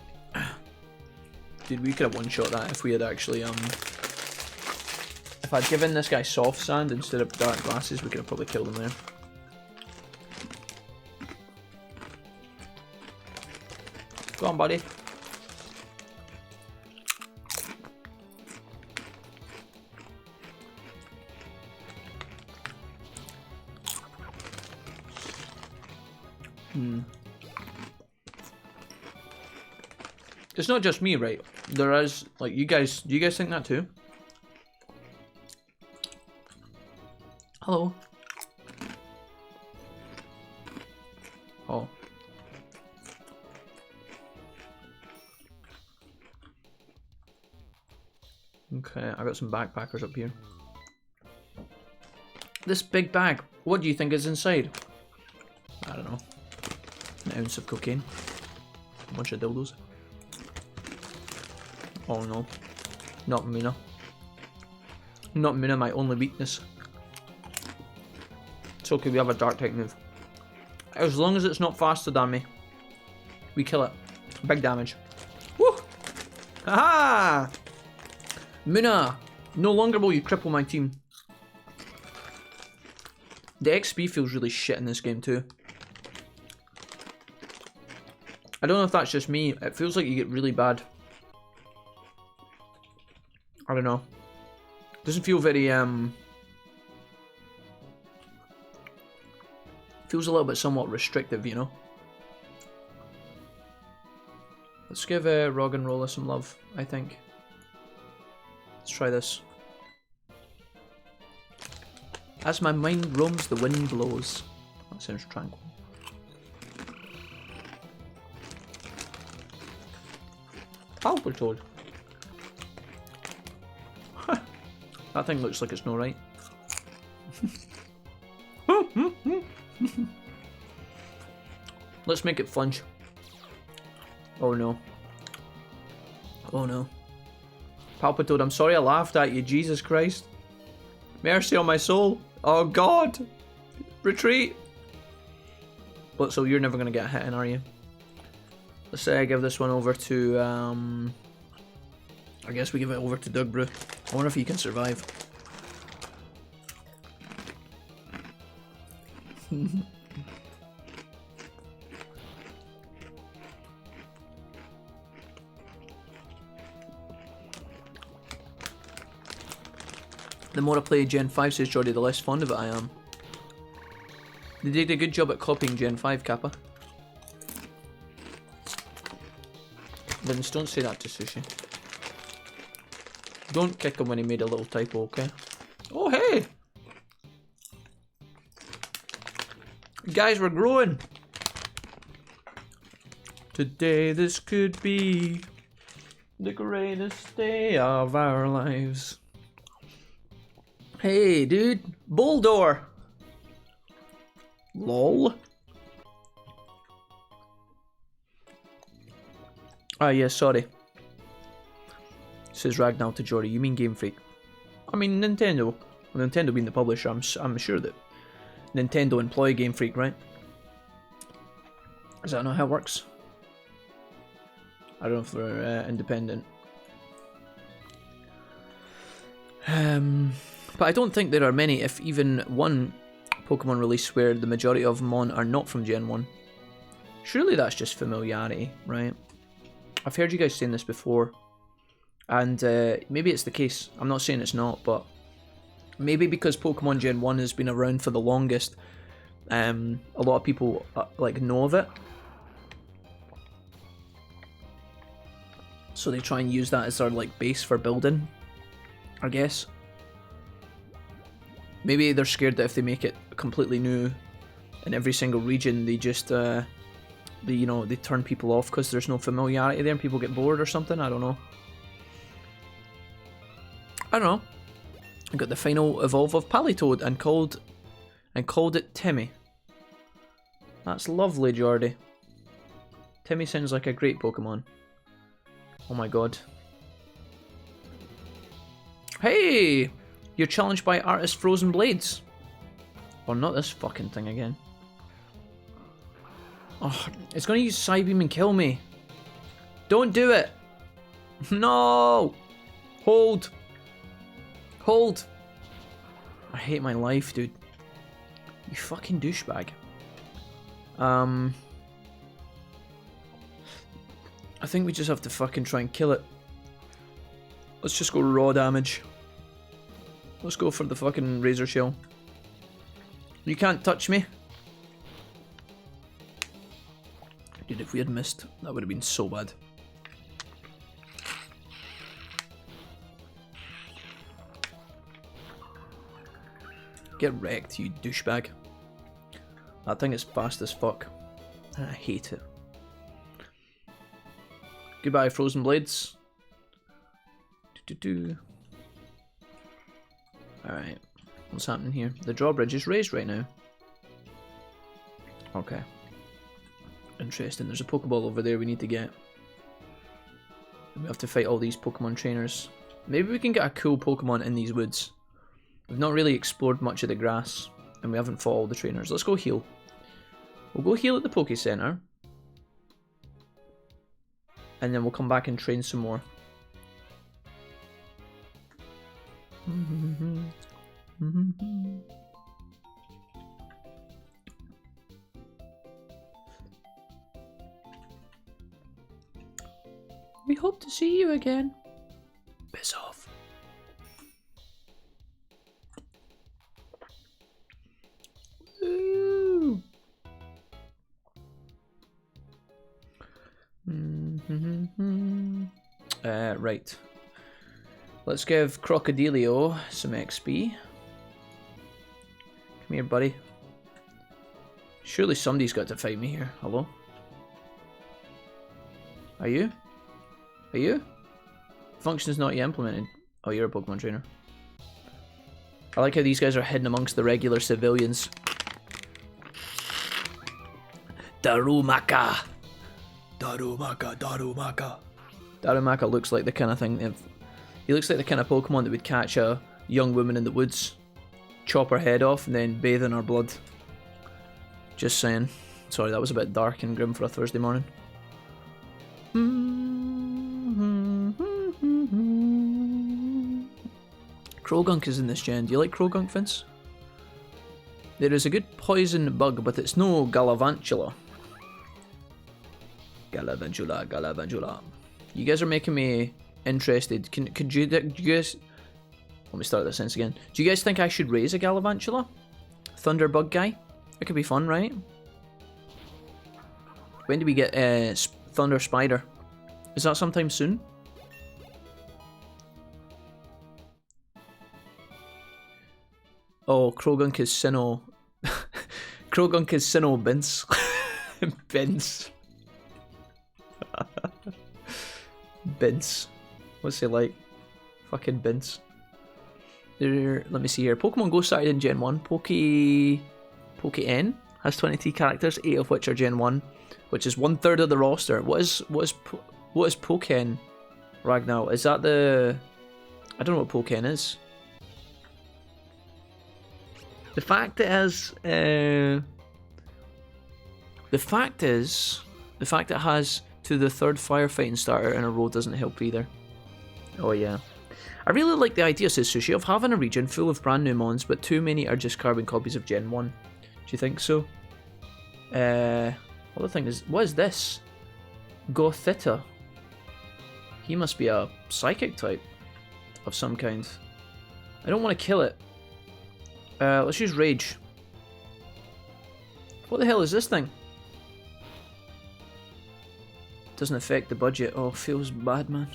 Dude, we could have one-shot that if we had actually, if I'd given this guy soft sand instead of dark glasses, we could have probably killed him there. Go on, buddy. It's not just me, right? There is, like, you guys, do you guys think that too? Hello? Oh. Okay, I got some backpackers up here. This big bag, what do you think is inside? I don't know. An ounce of cocaine. A bunch of dildos. Oh no. Not Mina. Not Mina, my only weakness. It's okay, we have a dark type move. As long as it's not faster than me, we kill it. Big damage. Woo! Haha! Mina! No longer will you cripple my team. The XP feels really shit in this game too. I don't know if that's just me. It feels like you get really bad. I don't know. Doesn't feel very, feels a little bit somewhat restrictive, you know? Let's give Rog and Roller some love, I think. Let's try this. As my mind roams, the wind blows. That sounds tranquil. Palpitoad. That thing looks like it's no right. Let's make it flinch. Oh no. Oh no. Palpitoad, I'm sorry I laughed at you, Jesus Christ. Mercy on my soul. Oh god. Retreat. But so you're never gonna get hit in, are you? Let's say I give this one over to, I guess we give it over to Doug Brew. I wonder if he can survive. The more I play Gen 5, says Jordy, the less fond of it I am. They did a good job at copying Gen 5, Kappa. Vince, don't say that to Sushi. Don't kick him when he made a little typo, okay? Oh, hey! Guys, we're growing! Today this could be the greatest day of our lives. Hey, dude! Bulldor! LOL. Ah, yeah, sorry. Says Ragnar to Jory, you mean Game Freak? I mean Nintendo. Well, Nintendo being the publisher, I'm sure that Nintendo employ Game Freak, right? Is that not how it works? I don't know if they're independent. But I don't think there are many, if even one, Pokemon release where the majority of Mon are not from Gen 1. Surely that's just familiarity, right? I've heard you guys saying this before. And maybe it's the case. I'm not saying it's not, but maybe because Pokemon Gen 1 has been around for the longest, a lot of people like know of it. So they try and use that as their like base for building, I guess. Maybe they're scared that if they make it completely new in every single region, they just they turn people off because there's no familiarity there and people get bored or something. I don't know. I got the final evolve of Palitoad and called it Timmy. That's lovely, Jordy. Timmy sounds like a great Pokemon. Oh my god. Hey! You're challenged by Artist Frozen Blades. Oh, not this fucking thing again. Oh, it's gonna use Psybeam and kill me. Don't do it! No! Hold! Hold! I hate my life, dude. You fucking douchebag. I think we just have to fucking try and kill it. Let's just go raw damage. Let's go for the fucking razor shell. You can't touch me. Dude, if we had missed, that would have been so bad. Get wrecked, you douchebag. That thing is fast as fuck. And I hate it. Goodbye, Frozen Blades. Alright. What's happening here? The drawbridge is raised right now. Okay. Interesting. There's a Pokeball over there we need to get. We have to fight all these Pokemon trainers. Maybe we can get a cool Pokemon in these woods. We've not really explored much of the grass. And we haven't fought all the trainers. Let's go heal. We'll go heal at the Poke Center. And then we'll come back and train some more. We hope to see you again. Piss off. Ooh. Right. Let's give Crocodilio some XP. Come here, buddy. Surely somebody's got to fight me here. Hello? Are you? Are you? Function is not yet implemented. Oh, you're a Pokemon trainer. I like how these guys are hidden amongst the regular civilians. Darumaka! Darumaka, Darumaka. Darumaka looks like the kind of thing... He looks like the kind of Pokemon that would catch a young woman in the woods, chop her head off, and then bathe in her blood. Just saying. Sorry, that was a bit dark and grim for a Thursday morning. Krogunk is in this gen. Do you like Krogunk, Vince? There is a good poison bug, but it's no Galavantula. Galavantula, Galavantula. You guys are making me interested. Could you guys... Let me start this sentence again. Do you guys think I should raise a Galavantula? Thunderbug guy? It could be fun, right? When do we get Thunder Spider? Is that sometime soon? Oh, Krogunk is Sinnoh. Krogunk is Sinnoh Bince. Bince. Bince. What's he like? Fucking Bince. There, let me see here. Pokemon Go started in Gen 1. PokéN has 23 characters, 8 of which are Gen 1, which is 1/3 of the roster. What is PokéN, Ragnar? Is that the... I don't know what PokéN is. The fact is, the fact it has to the 3rd firefighting starter in a row doesn't help either. Oh yeah. I really like the idea, says Sushi, of having a region full of brand new mons, but too many are just carbon copies of Gen 1. Do you think so? Other thing is, what is this? Gothita. He must be a psychic type of some kind. I don't want to kill it. Let's use Rage. What the hell is this thing? Doesn't affect the budget. Oh, feels bad, man.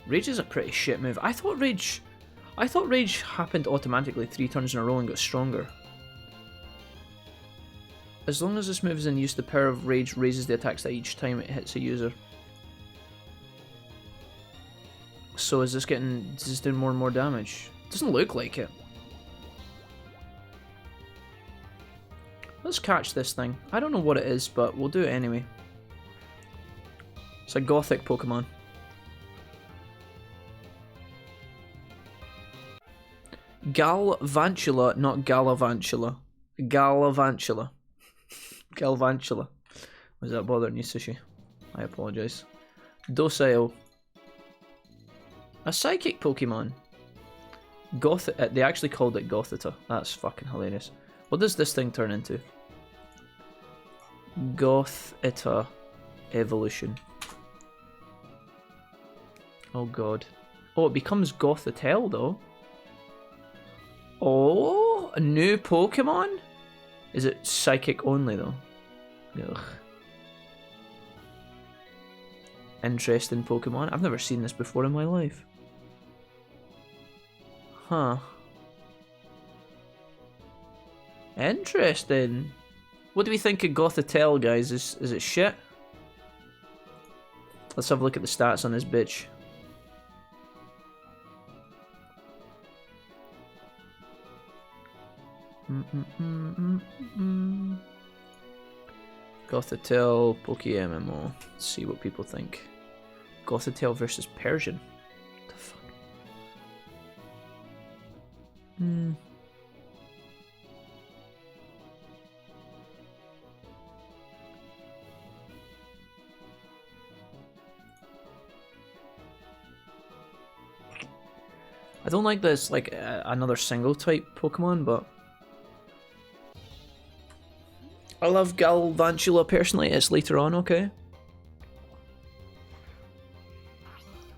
Rage is a pretty shit move. I thought Rage happened automatically 3 turns in a row and got stronger. As long as this move is in use, the power of Rage raises the attack stat each time it hits a user. So is this doing more and more damage? Doesn't look like it. Let's catch this thing. I don't know what it is, but we'll do it anyway. It's a gothic Pokemon. Galvantula, not Galavantula. Galavantula. Galvantula. Was that bothering you, Sushi? I apologise. Docile. A psychic Pokemon. They actually called it Gothita. That's fucking hilarious. What does this thing turn into? Gothita evolution. Oh god. Oh, it becomes Gothitelle though. Oh, a new Pokemon? Is it psychic only though? Ugh. Interesting Pokemon. I've never seen this before in my life. Huh. Interesting. What do we think of Gothitelle, guys? Is it shit? Let's have a look at the stats on this bitch. Gothitelle, PokeMMO. Let's see what people think. Gothitelle versus Persian. What the fuck? I don't like this, like, another single type Pokemon, but I love Galvantula personally. It's later on, okay?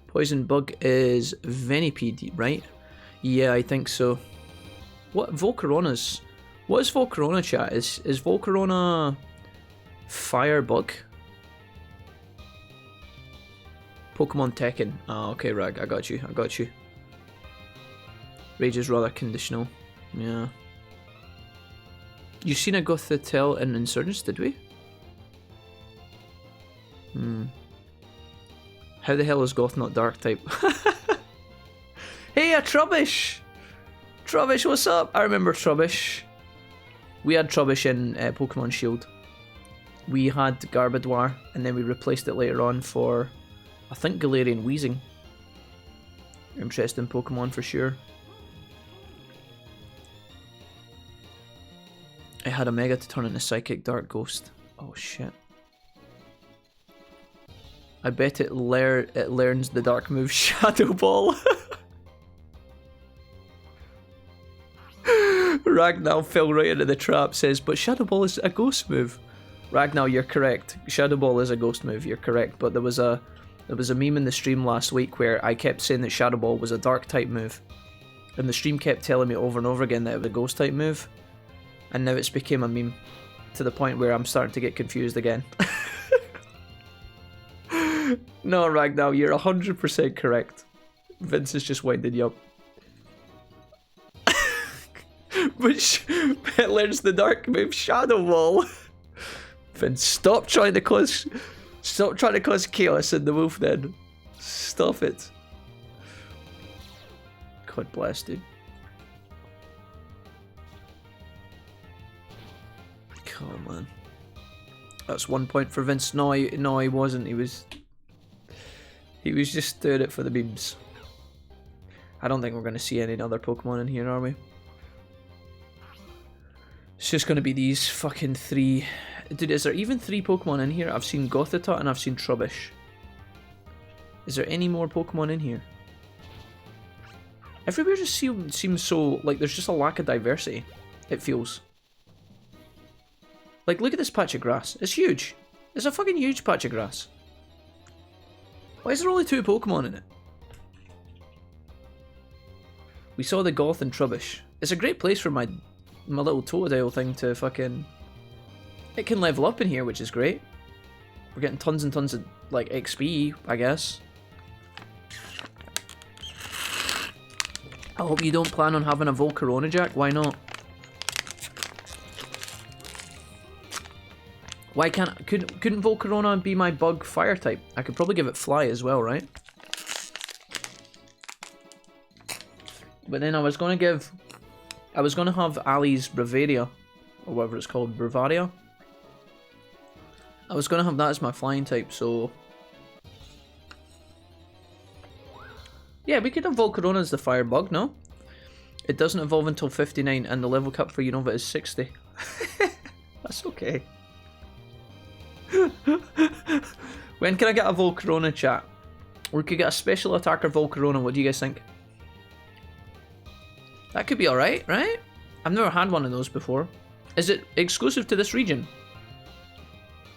Poison Bug is Venipede, right? Yeah, I think so. What Volcarona's? What is Volcarona, chat? Is Volcarona Firebug? Pokemon Tekken. Ah, okay, Rag. I got you. I got you. Rage is rather conditional. Yeah. You seen a Gothitelle in Insurgents, did we? How the hell is Goth not Dark type? Hey, a Trubbish! Trubbish, what's up? I remember Trubbish. We had Trubbish in Pokemon Shield. We had Garbodor, and then we replaced it later on for, I think, Galarian Weezing. Interesting Pokemon for sure. It had a Mega to turn into Psychic Dark Ghost. Oh shit. I bet it learns the dark move Shadow Ball. Ragnar fell right into the trap, says, but Shadow Ball is a ghost move. Ragnar, you're correct. Shadow Ball is a ghost move, you're correct. But there was a meme in the stream last week where I kept saying that Shadow Ball was a dark type move. And the stream kept telling me over and over again that it was a ghost type move. And now it's became a meme to the point where I'm starting to get confused again. No, Ragnar, you're 100% correct. Vince is just winding you up. But it learns the dark move Shadow Ball. Vince, stop trying to cause chaos in the wolf then. Stop it. God bless, dude. Come on. That's 1 point for Vince. No, he wasn't. He was just doing it for the memes. I don't think we're going to see any other Pokemon in here, are we? It's just going to be these fucking three. Dude, is there even 3 Pokemon in here? I've seen Gothita and I've seen Trubbish. Is there any more Pokemon in here? Everywhere just seems so, like, there's just a lack of diversity, it feels. Like, look at this patch of grass. It's huge. It's a fucking huge patch of grass. Why is there only 2 Pokemon in it? We saw the Goth and Trubbish. It's a great place for my little Totodile thing to fucking... It can level up in here, which is great. We're getting tons and tons of, like, XP, I guess. I hope you don't plan on having a Volcarona, Jack. Why not? Why couldn't Volcarona be my bug fire type? I could probably give it fly as well, right? But then I was gonna have Ali's Bravaria, or whatever it's called, Bravaria. I was gonna have that as my flying type, so yeah, we could have Volcarona as the fire bug, no? It doesn't evolve until 59, and the level cap for Unova is 60. That's okay. When can I get a Volcarona, chat? We could get a special attacker Volcarona. What do you guys think? That could be alright, right? I've never had one of those before. Is it exclusive to this region?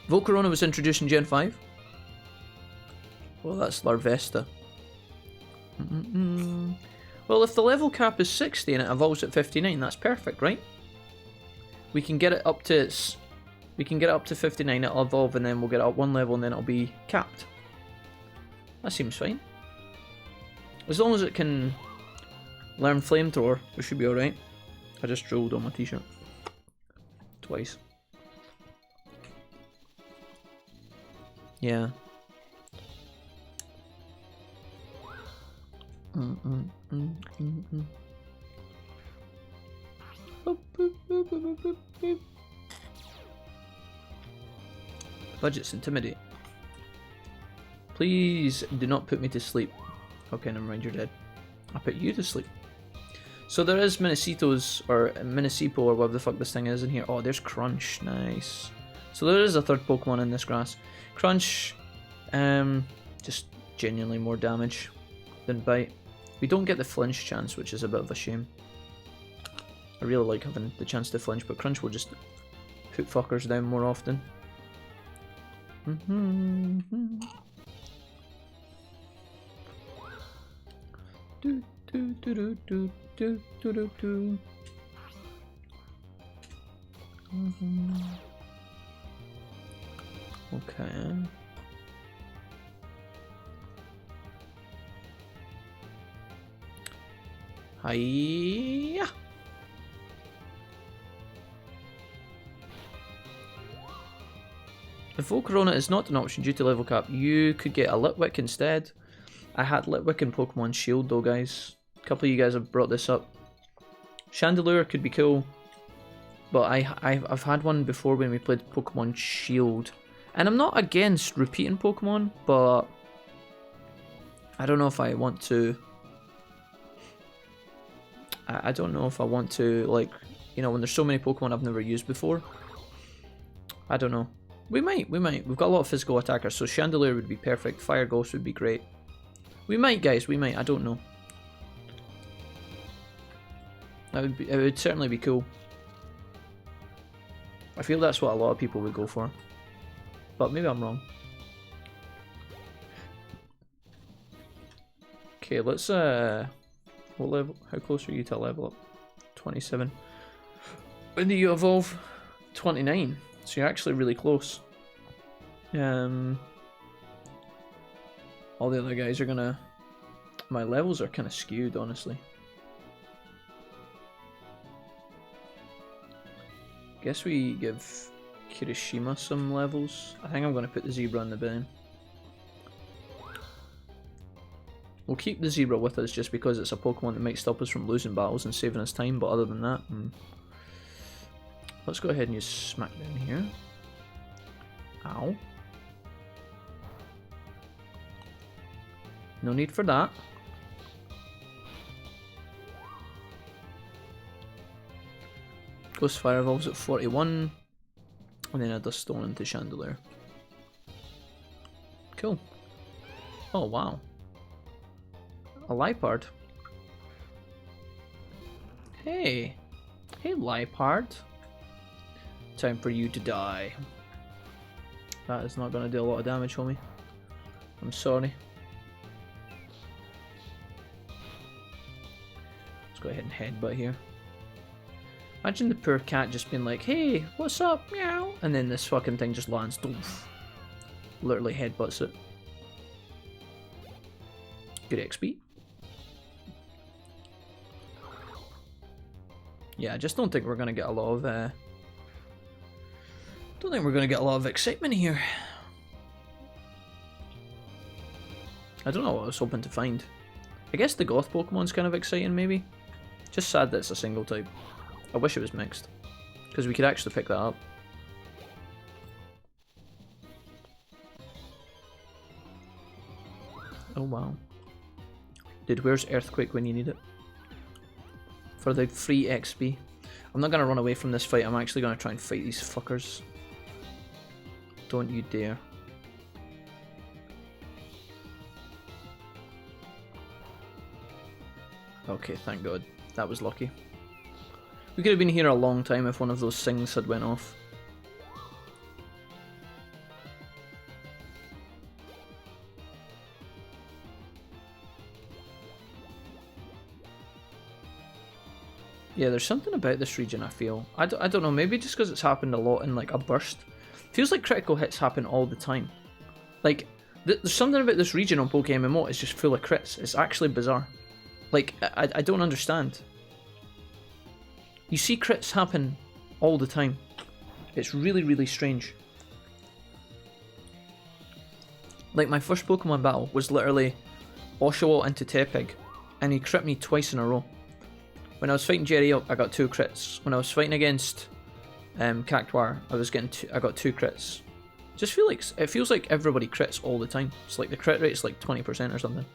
Volcarona was introduced in Gen 5. Well, that's Larvesta. Well, if the level cap is 60 and it evolves at 59, that's perfect, right? We can get it up to its... We can get it up to 59, it'll evolve, and then we'll get it up one level, and then it'll be capped. That seems fine. As long as it can learn Flamethrower, we should be alright. I just drooled on my t-shirt. Twice. Yeah. Budget's intimidate. Please do not put me to sleep. Okay, never mind, you're dead. I put you to sleep. So there is Minicitos, or Minicipo, or whatever the fuck this thing is in here. Oh, there's Crunch. Nice. So there is a third Pokemon in this grass. Crunch, just genuinely more damage than Bite. We don't get the flinch chance, which is a bit of a shame. I really like having the chance to flinch, but Crunch will just put fuckers down more often. Okay. Hiya. If Volcarona is not an option due to level cap, you could get a Litwick instead. I had Litwick in Pokemon Shield though, guys. A couple of you guys have brought this up. Chandelure could be cool, but I've had one before when we played Pokemon Shield. And I'm not against repeating Pokemon, but I don't know if I want to... I don't know if I want to, like, you know, when there's so many Pokemon I've never used before. I don't know. We might. We've got a lot of physical attackers, so Chandelure would be perfect. Fire Ghost would be great. We might, guys. We might. I don't know. That would be. It would certainly be cool. I feel that's what a lot of people would go for, but maybe I'm wrong. Okay, let's. What level? How close are you to level up? 27. When do you evolve? 29. So you're actually really close. All the other guys are gonna... My levels are kind of skewed, honestly. Guess we give Kirishima some levels. I think I'm gonna put the Zebra in the bin. We'll keep the Zebra with us just because it's a Pokemon that might stop us from losing battles and saving us time, but other than that... Let's go ahead and use Smackdown here. Ow. No need for that. Ghost Fire evolves at 41. And then I Dust Stone into Chandelure. Cool. Oh wow. A Liepard. Hey. Hey Liepard. Time for you to die. That is not going to do a lot of damage, homie. I'm sorry. Let's go ahead and headbutt here. Imagine the poor cat just being like, hey, what's up, meow? And then this fucking thing just lands. Doof. Literally headbutts it. Good XP. Yeah, I just don't think we're going to get a lot of... Don't think we're going to get a lot of excitement here. I don't know what I was hoping to find. I guess the Goth Pokemon's kind of exciting, maybe. Just sad that it's a single type. I wish it was mixed, because we could actually pick that up. Oh wow. Dude, where's Earthquake when you need it? For the free XP. I'm not going to run away from this fight, I'm actually going to try and fight these fuckers. Don't you dare. Okay, thank God. That was lucky. We could have been here a long time if one of those things had went off. Yeah, there's something about this region I feel. I don't know, maybe just because it's happened a lot in like a burst. Feels like critical hits happen all the time. Like, there's something about this region on PokeMMO, it's just full of crits. It's actually bizarre. Like, I don't understand. You see crits happen all the time. It's really, really strange. Like, my first Pokemon battle was literally Oshawott into Tepig, and he crit me twice in a row. When I was fighting Jerry up, I got 2 crits. When I was fighting against Cactuar, I got 2 crits. Just feel like it feels like everybody crits all the time. It's like the crit rate's like 20% or something.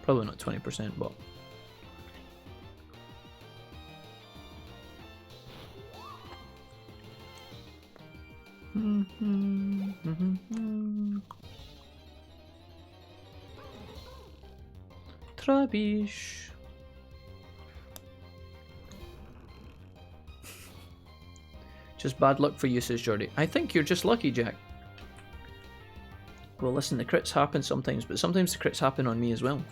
Probably not 20%, but Trubbish. Just bad luck for you, says Jordy. I think you're just lucky, Jack. Well, listen, the crits happen sometimes, but sometimes the crits happen on me as well.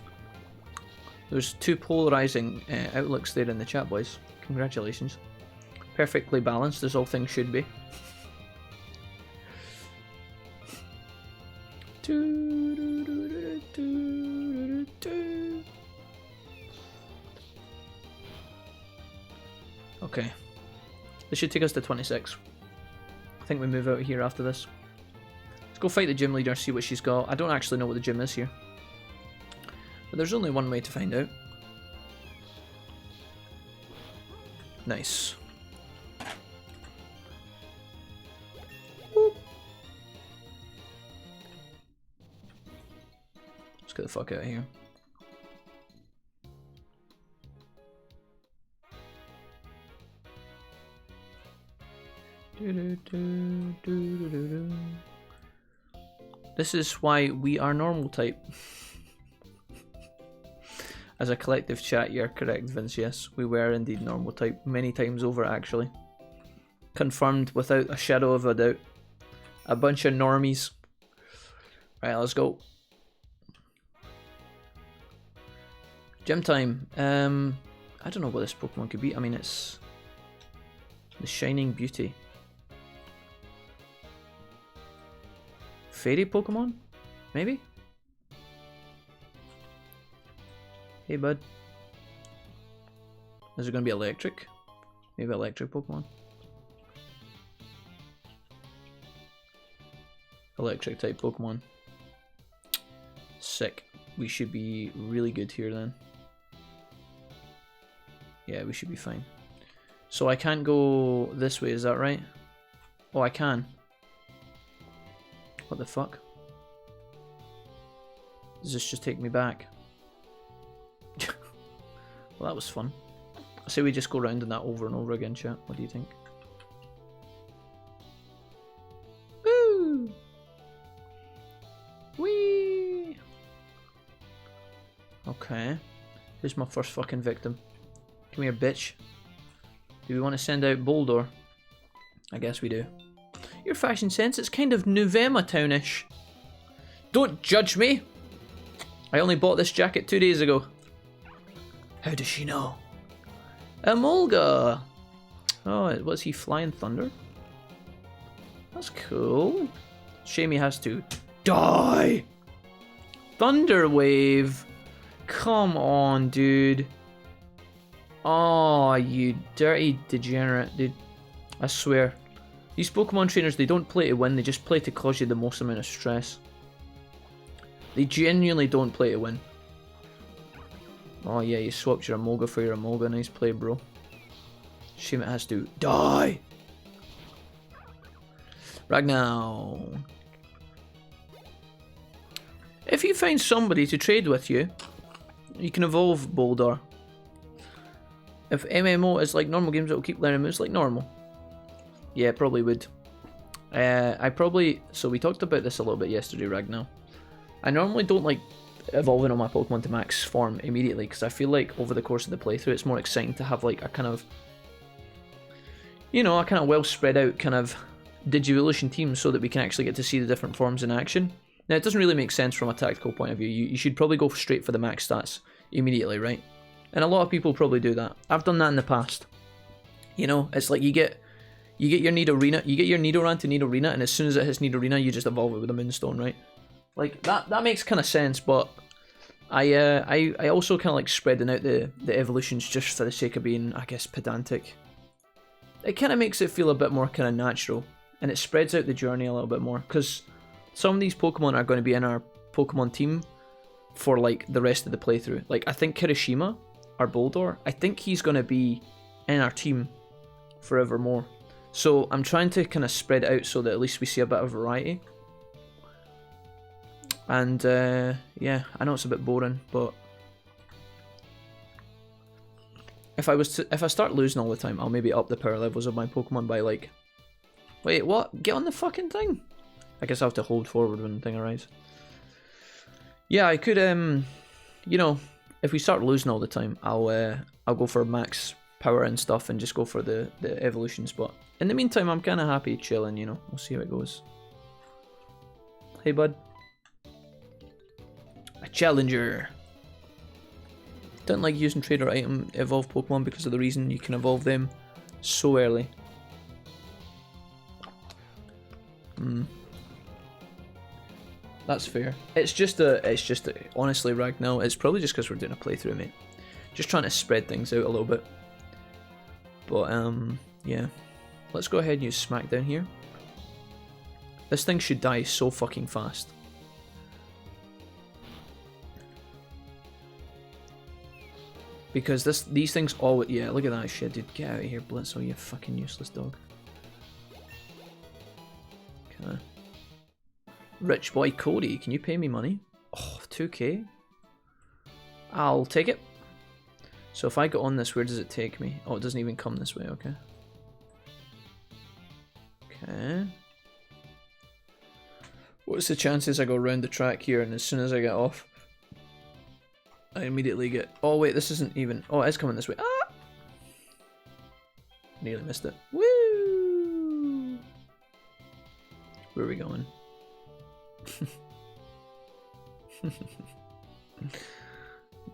There's 2 polarizing outlooks there in the chat, boys. Congratulations. Perfectly balanced, as all things should be. Okay. This should take us to 26. I think we move out of here after this. Let's go fight the gym leader, see what she's got. I don't actually know what the gym is here. But there's only one way to find out. Nice. Boop. Let's get the fuck out of here. This is why we are normal type. As a collective chat, you're correct, Vince. Yes, we were indeed normal type many times over, actually. Confirmed without a shadow of a doubt. A bunch of normies. Right, let's go. Gym time. I don't know what this Pokemon could be. I mean, it's the Shining Beauty. Fairy Pokemon? Maybe? Hey, bud. Is it going to be electric? Maybe electric Pokemon? Electric type Pokemon. Sick. We should be really good here then. Yeah, we should be fine. So I can't go this way, is that right? Oh, I can. What the fuck? Does this just take me back? Well, that was fun. I say we just go around in that over and over again, chat. What do you think? Woo! Whee! Okay. Who's my first fucking victim? Come here, bitch. Do we want to send out Boldor? I guess we do. Your fashion sense, it's kind of Nuvema Townish. Don't judge me! I only bought this jacket 2 days ago. How does she know? Emolga! Oh, what's he, Flying Thunder? That's cool. Shame he has to die! Thunder Wave! Come on, dude. Oh, you dirty degenerate, dude. I swear. These Pokemon trainers, they don't play to win, they just play to cause you the most amount of stress. They genuinely don't play to win. Oh yeah, you swapped your Emolga for your Emolga. Nice play, bro. Shame it has to die. Ragnar. If you find somebody to trade with you, you can evolve Boldor. If MMO is like normal games that will keep learning moves like normal. Yeah, probably would. So we talked about this a little bit yesterday, Ragnar. I normally don't like evolving all my Pokemon to max form immediately, because I feel like over the course of the playthrough it's more exciting to have like a kind of, you know, a kind of well spread out kind of Digivolution team so that we can actually get to see the different forms in action. Now it doesn't really make sense from a tactical point of view. You should probably go straight for the max stats immediately, right? And a lot of people probably do that. I've done that in the past. You know, it's like you get your Nidorina, you get your Nidoran to Nidorina, and as soon as it hits Nidorina, you just evolve it with a Moonstone, right? Like that makes kind of sense, but I also kind of like spreading out the evolutions just for the sake of being, I guess, pedantic. It kind of makes it feel a bit more kind of natural, and it spreads out the journey a little bit more, because some of these Pokemon are going to be in our Pokemon team for like the rest of the playthrough. Like I think Kirishima, our Boldor, I think he's going to be in our team forevermore. So I'm trying to kind of spread it out so that at least we see a bit of variety. And yeah, I know it's a bit boring, but if I start losing all the time, I'll maybe up the power levels of my Pokemon by like, wait, what? Get on the fucking thing. I guess I have to hold forward when the thing arrives. Yeah, I could you know, if we start losing all the time, I'll go for max power and stuff and just go for the evolutions. But in the meantime, I'm kind of happy chilling. You know, we'll see how it goes. Hey, bud. A challenger. Don't like using trader item evolve Pokemon because of the reason you can evolve them so early. That's fair. It's just honestly, Ragnar, it's probably just because we're doing a playthrough, mate. Just trying to spread things out a little bit. But yeah, let's go ahead and use Smackdown here. This thing should die so fucking fast. Because these things all, yeah, look at that shit, dude. Get out of here, Blitzel, you fucking useless dog. Okay. Rich boy Cody, can you pay me money? Oh, 2k? I'll take it. So if I go on this, where does it take me? Oh, it doesn't even come this way, okay. Okay. What's the chances I go around the track here and as soon as I get off, I immediately get... Oh wait, this isn't even... Oh, it's coming this way. Ah! Nearly missed it. Woo! Where are we going?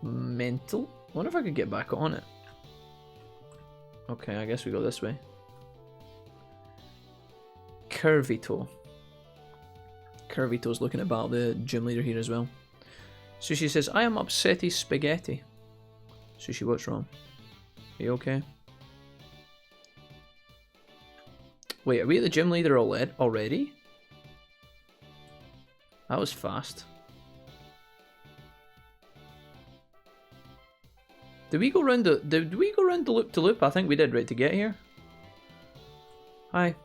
Mental? I wonder if I could get back on it. Okay, I guess we go this way. Curvito. Curvito's looking to battle the gym leader here as well. Sushi says, I am upsetty spaghetti. Sushi, what's wrong? Are you okay? Wait, are we at the gym leader already? That was fast. Did we go round the loop to loop? I think we did, right, to get here. Hi.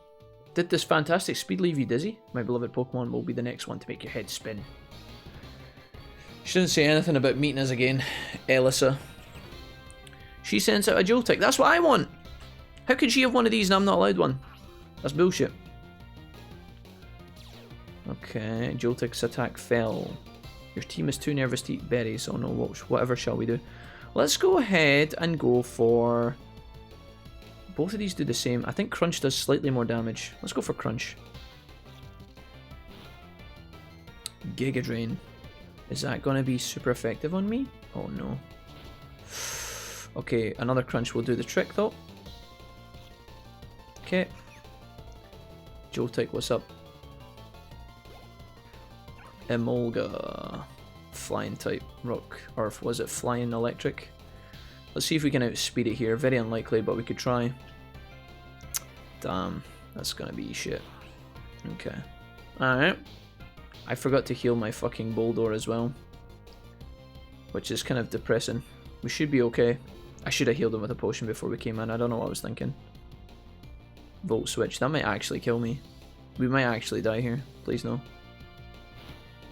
Did this fantastic speed leave you dizzy? My beloved Pokemon will be the next one to make your head spin. She didn't say anything about meeting us again, Elisa. She sends out a Joltik. That's what I want! How could she have one of these and I'm not allowed one? That's bullshit. Okay, Joltik's attack fell. Your team is too nervous to eat berries. Oh no, whatever shall we do? Let's go ahead and go for... Both of these do the same. I think Crunch does slightly more damage. Let's go for Crunch. Giga Drain. Is that going to be super effective on me? Oh no. Okay, another Crunch will do the trick though. Okay. Joltik, what's up? Emolga. Flying type rock, or was it flying electric? Let's see if we can outspeed it here. Very unlikely, but we could try. Damn, that's gonna be shit. Okay. Alright. I forgot to heal my fucking Boldor as well, which is kind of depressing. We should be okay. I should have healed him with a potion before we came in. I don't know what I was thinking. Volt switch. That might actually kill me. We might actually die here. Please no.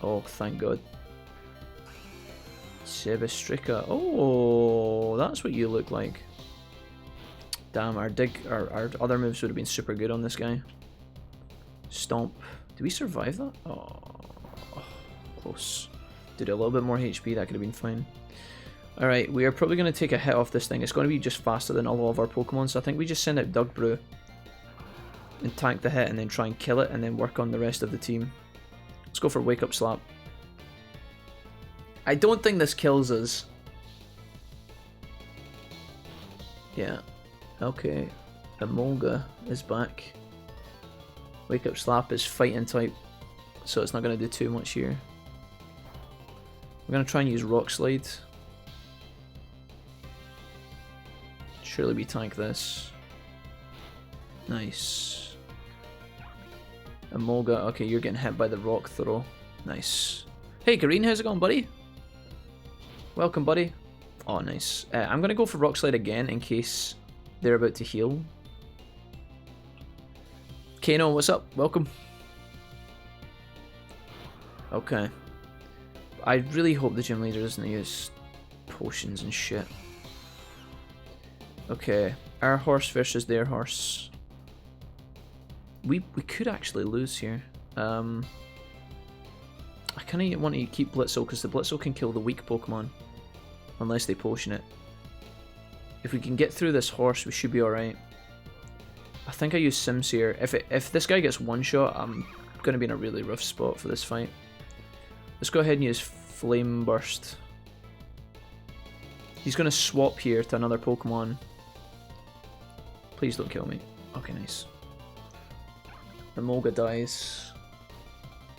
Oh, thank God. Sebastrika. Oh, that's what you look like. Damn, our other moves would have been super good on this guy. Stomp. Do we survive that? Oh, Close. Did a little bit more HP, that could have been fine. Alright, we are probably going to take a hit off this thing. It's going to be just faster than all of our Pokemon, so I think we just send out Dugbrew and tank the hit and then try and kill it and then work on the rest of the team. Let's go for Wake Up Slap. I don't think this kills us. Yeah. Okay. Emolga is back. Wake Up Slap is fighting type, so it's not going to do too much here. We're going to try and use Rock Slide. Surely we tank this. Nice. Emolga, okay, you're getting hit by the Rock Throw. Nice. Hey Green, how's it going, buddy? Welcome, buddy. Oh, nice. I'm going to go for Rock Slide again in case they're about to heal. Kano, what's up? Welcome. Okay. I really hope the gym leader doesn't use potions and shit. Okay. Our horse versus their horse. We could actually lose here. I kind of want to keep Blitzel because the Blitzel can kill the weak Pokemon. Unless they potion it. If we can get through this horse, we should be alright. I think I use Simseer. If this guy gets one shot, I'm going to be in a really rough spot for this fight. Let's go ahead and use Flame Burst. He's going to swap here to another Pokemon. Please don't kill me. Okay, nice. Emolga dies.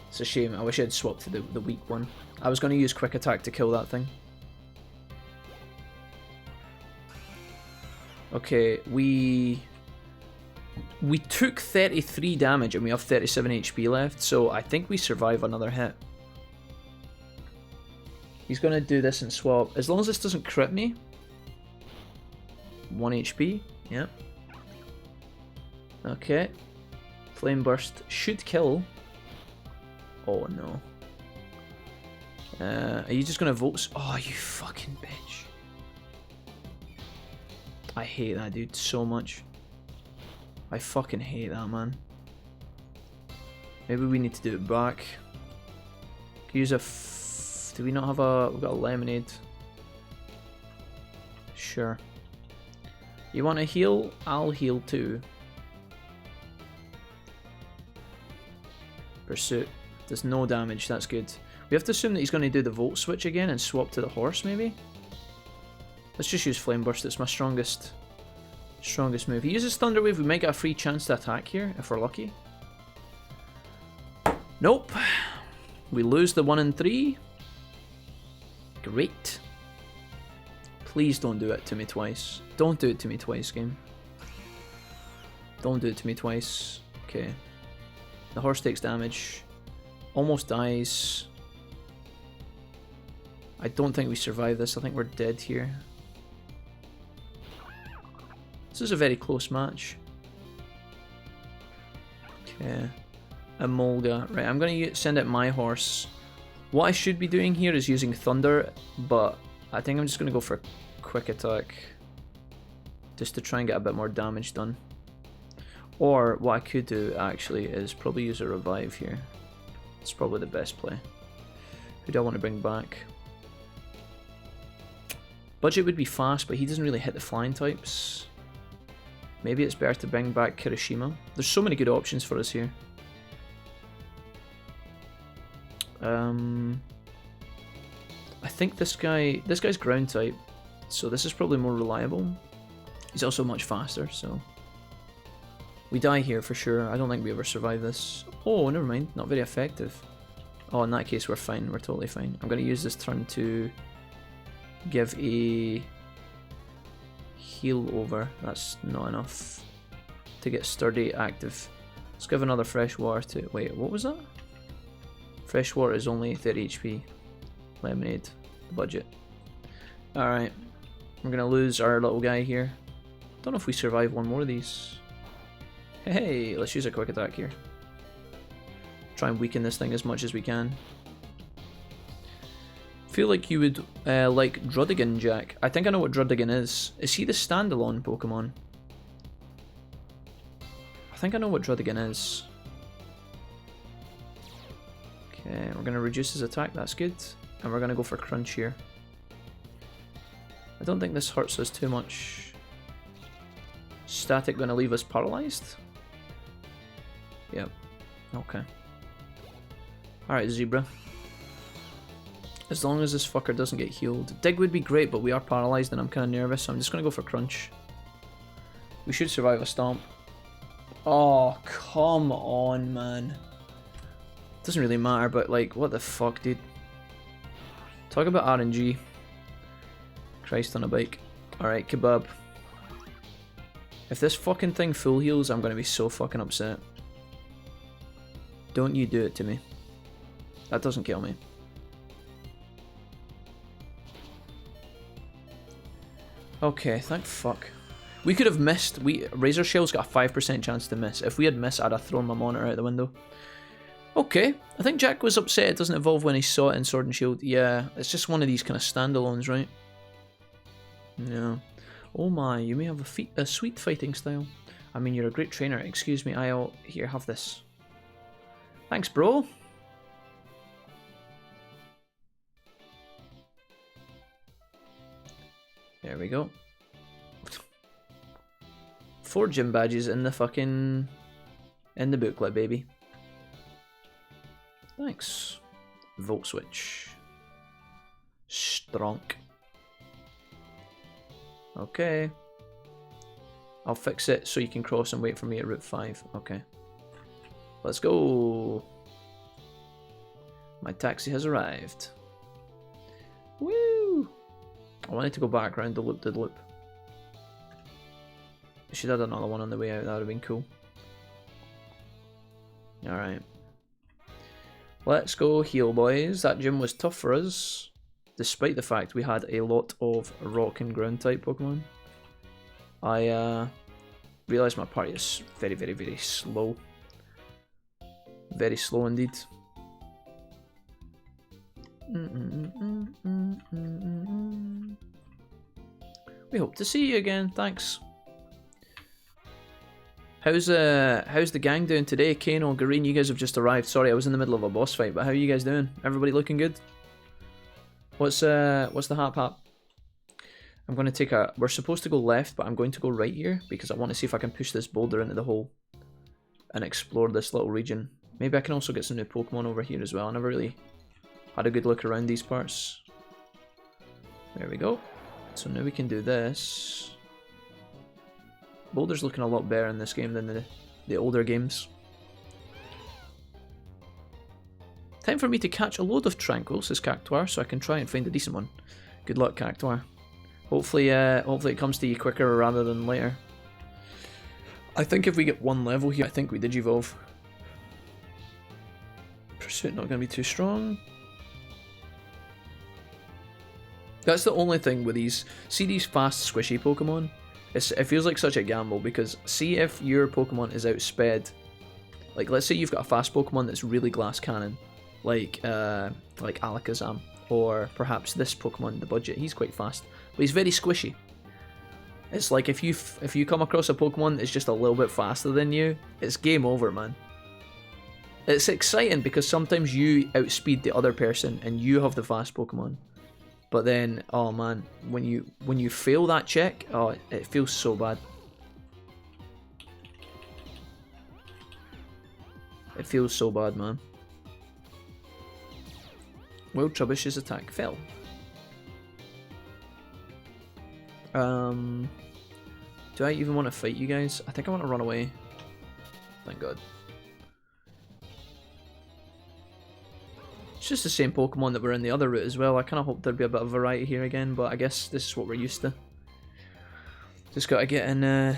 It's a shame. I wish I had swapped to the weak one. I was going to use Quick Attack to kill that thing. Okay, we took 33 damage and we have 37 HP left, so I think we survive another hit. He's going to do this and swap. As long as this doesn't crit me. 1 HP, yeah. Okay. Flame Burst should kill. Oh no. Are you just going to Volt? Oh, you fucking bitch. I hate that dude so much. I fucking hate that, man. Maybe we need to do it back. Use a... do we not have a... we've got a Lemonade. Sure. You want to heal? I'll heal too. Pursuit. Does no damage, that's good. We have to assume that he's going to do the Volt Switch again and swap to the horse, maybe? Let's just use Flame Burst, it's my strongest move. He uses Thunder Wave, we might get a free chance to attack here, if we're lucky. Nope. We lose the 1 and 3. Great. Please don't do it to me twice. Don't do it to me twice, game. Don't do it to me twice. Okay. The horse takes damage. Almost dies. I don't think we survive this, I think we're dead here. This is a very close match. Okay. Emolga. Right, I'm going to send out my horse. What I should be doing here is using Thunder, but I think I'm just going to go for Quick Attack. Just to try and get a bit more damage done. Or what I could do actually is probably use a Revive here. It's probably the best play. Who do I want to bring back? Budget would be fast, but he doesn't really hit the flying types. Maybe it's better to bring back Kirishima. There's so many good options for us here. I think this guy's ground type, so this is probably more reliable. He's also much faster, so we die here for sure. I don't think we ever survive this. Oh, never mind. Not very effective. Oh, in that case, we're fine. We're totally fine. I'm going to use this turn to give a heal over. That's not enough to get Sturdy active. Let's give another Fresh Water to... wait, what was that? Fresh Water is only 30 HP. Lemonade. Budget. Alright. We're going to lose our little guy here. Don't know if we survive one more of these. Hey, let's use a Quick Attack here. Try and weaken this thing as much as we can. Feel like you would like Druddigan, Jack. I think I know what Druddigan is. Is he the standalone Pokemon? I think I know what Druddigan is. Okay. Okay, we're going to reduce his attack, that's good. And we're going to go for crunch here. I don't think this hurts us too much. Static going to leave us paralyzed? Yep. Okay. Alright, Zebra. As long as this fucker doesn't get healed. Dig would be great, but we are paralyzed and I'm kind of nervous, so I'm just going to go for crunch. We should survive a stomp. Oh, come on, man. Doesn't really matter, but like, what the fuck, dude? Talk about RNG. Christ on a bike. Alright, kebab. If this fucking thing full heals, I'm gonna be so fucking upset. Don't you do it to me. That doesn't kill me. Okay, thank fuck. We could have missed. Razor Shell's got a 5% chance to miss. If we had missed, I'd have thrown my monitor out the window. Okay, I think Jack was upset it doesn't evolve when he saw it in Sword and Shield. Yeah, it's just one of these kind of standalones, right? Yeah. Oh my, you may have a sweet fighting style. I mean, you're a great trainer. Excuse me, here, have this. Thanks, bro. There we go. 4 gym badges in the booklet, baby. Thanks. Volt switch. Stronk. Okay. I'll fix it so you can cross and wait for me at Route 5. Okay. Let's go. My taxi has arrived. Woo! I wanted to go back around the loop. I should have done another one on the way out, that would have been cool. Alright. Let's go heal, boys. That gym was tough for us, despite the fact we had a lot of rock and ground type Pokemon. I realised my party is very, very, very slow. Very slow indeed. We hope to see you again, thanks. How's the gang doing today? Kano, Gareen, you guys have just arrived. Sorry, I was in the middle of a boss fight, but how are you guys doing? Everybody looking good? What's the hap? I'm going to take a... We're supposed to go left, but I'm going to go right here because I want to see if I can push this boulder into the hole and explore this little region. Maybe I can also get some new Pokemon over here as well. I never really had a good look around these parts. There we go. So now we can do this. Boulder's looking a lot better in this game than the older games. Time for me to catch a load of Tranquil, says Cactuar, so I can try and find a decent one. Good luck, Cactuar. Hopefully it comes to you quicker rather than later. I think if we get one level here, I think we Digivolve. Pursuit not going to be too strong. That's the only thing with these. See these fast, squishy Pokemon? It feels like such a gamble because see if your Pokemon is outsped. Like, let's say you've got a fast Pokemon that's really glass cannon, like Alakazam, or perhaps this Pokemon, the budget. He's quite fast, but he's very squishy. It's like if you come across a Pokemon that's just a little bit faster than you, it's game over, man. It's exciting because sometimes you outspeed the other person and you have the fast Pokemon. But then, oh man, when you fail that check, oh, it feels so bad. It feels so bad, man. Will Trubbish's attack fell. Do I even want to fight you guys? I think I want to run away. Thank God. It's just the same Pokemon that were in the other route as well. I kind of hoped there'd be a bit of variety here again, but I guess this is what we're used to. Just gotta get in,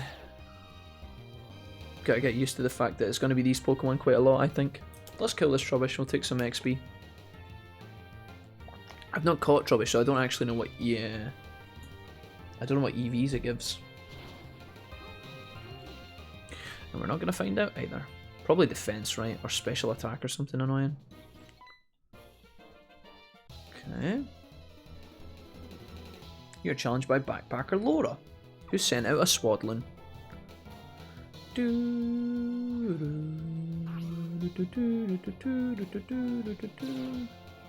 gotta get used to the fact that it's gonna be these Pokemon quite a lot, I think. Let's kill this Trubbish, we'll take some XP. I've not caught Trubbish, so I don't actually know what, I don't know what EVs it gives. And we're not gonna find out either. Probably defense, right? Or special attack or something annoying. Okay. You're challenged by Backpacker Laura, who sent out a Swaddling.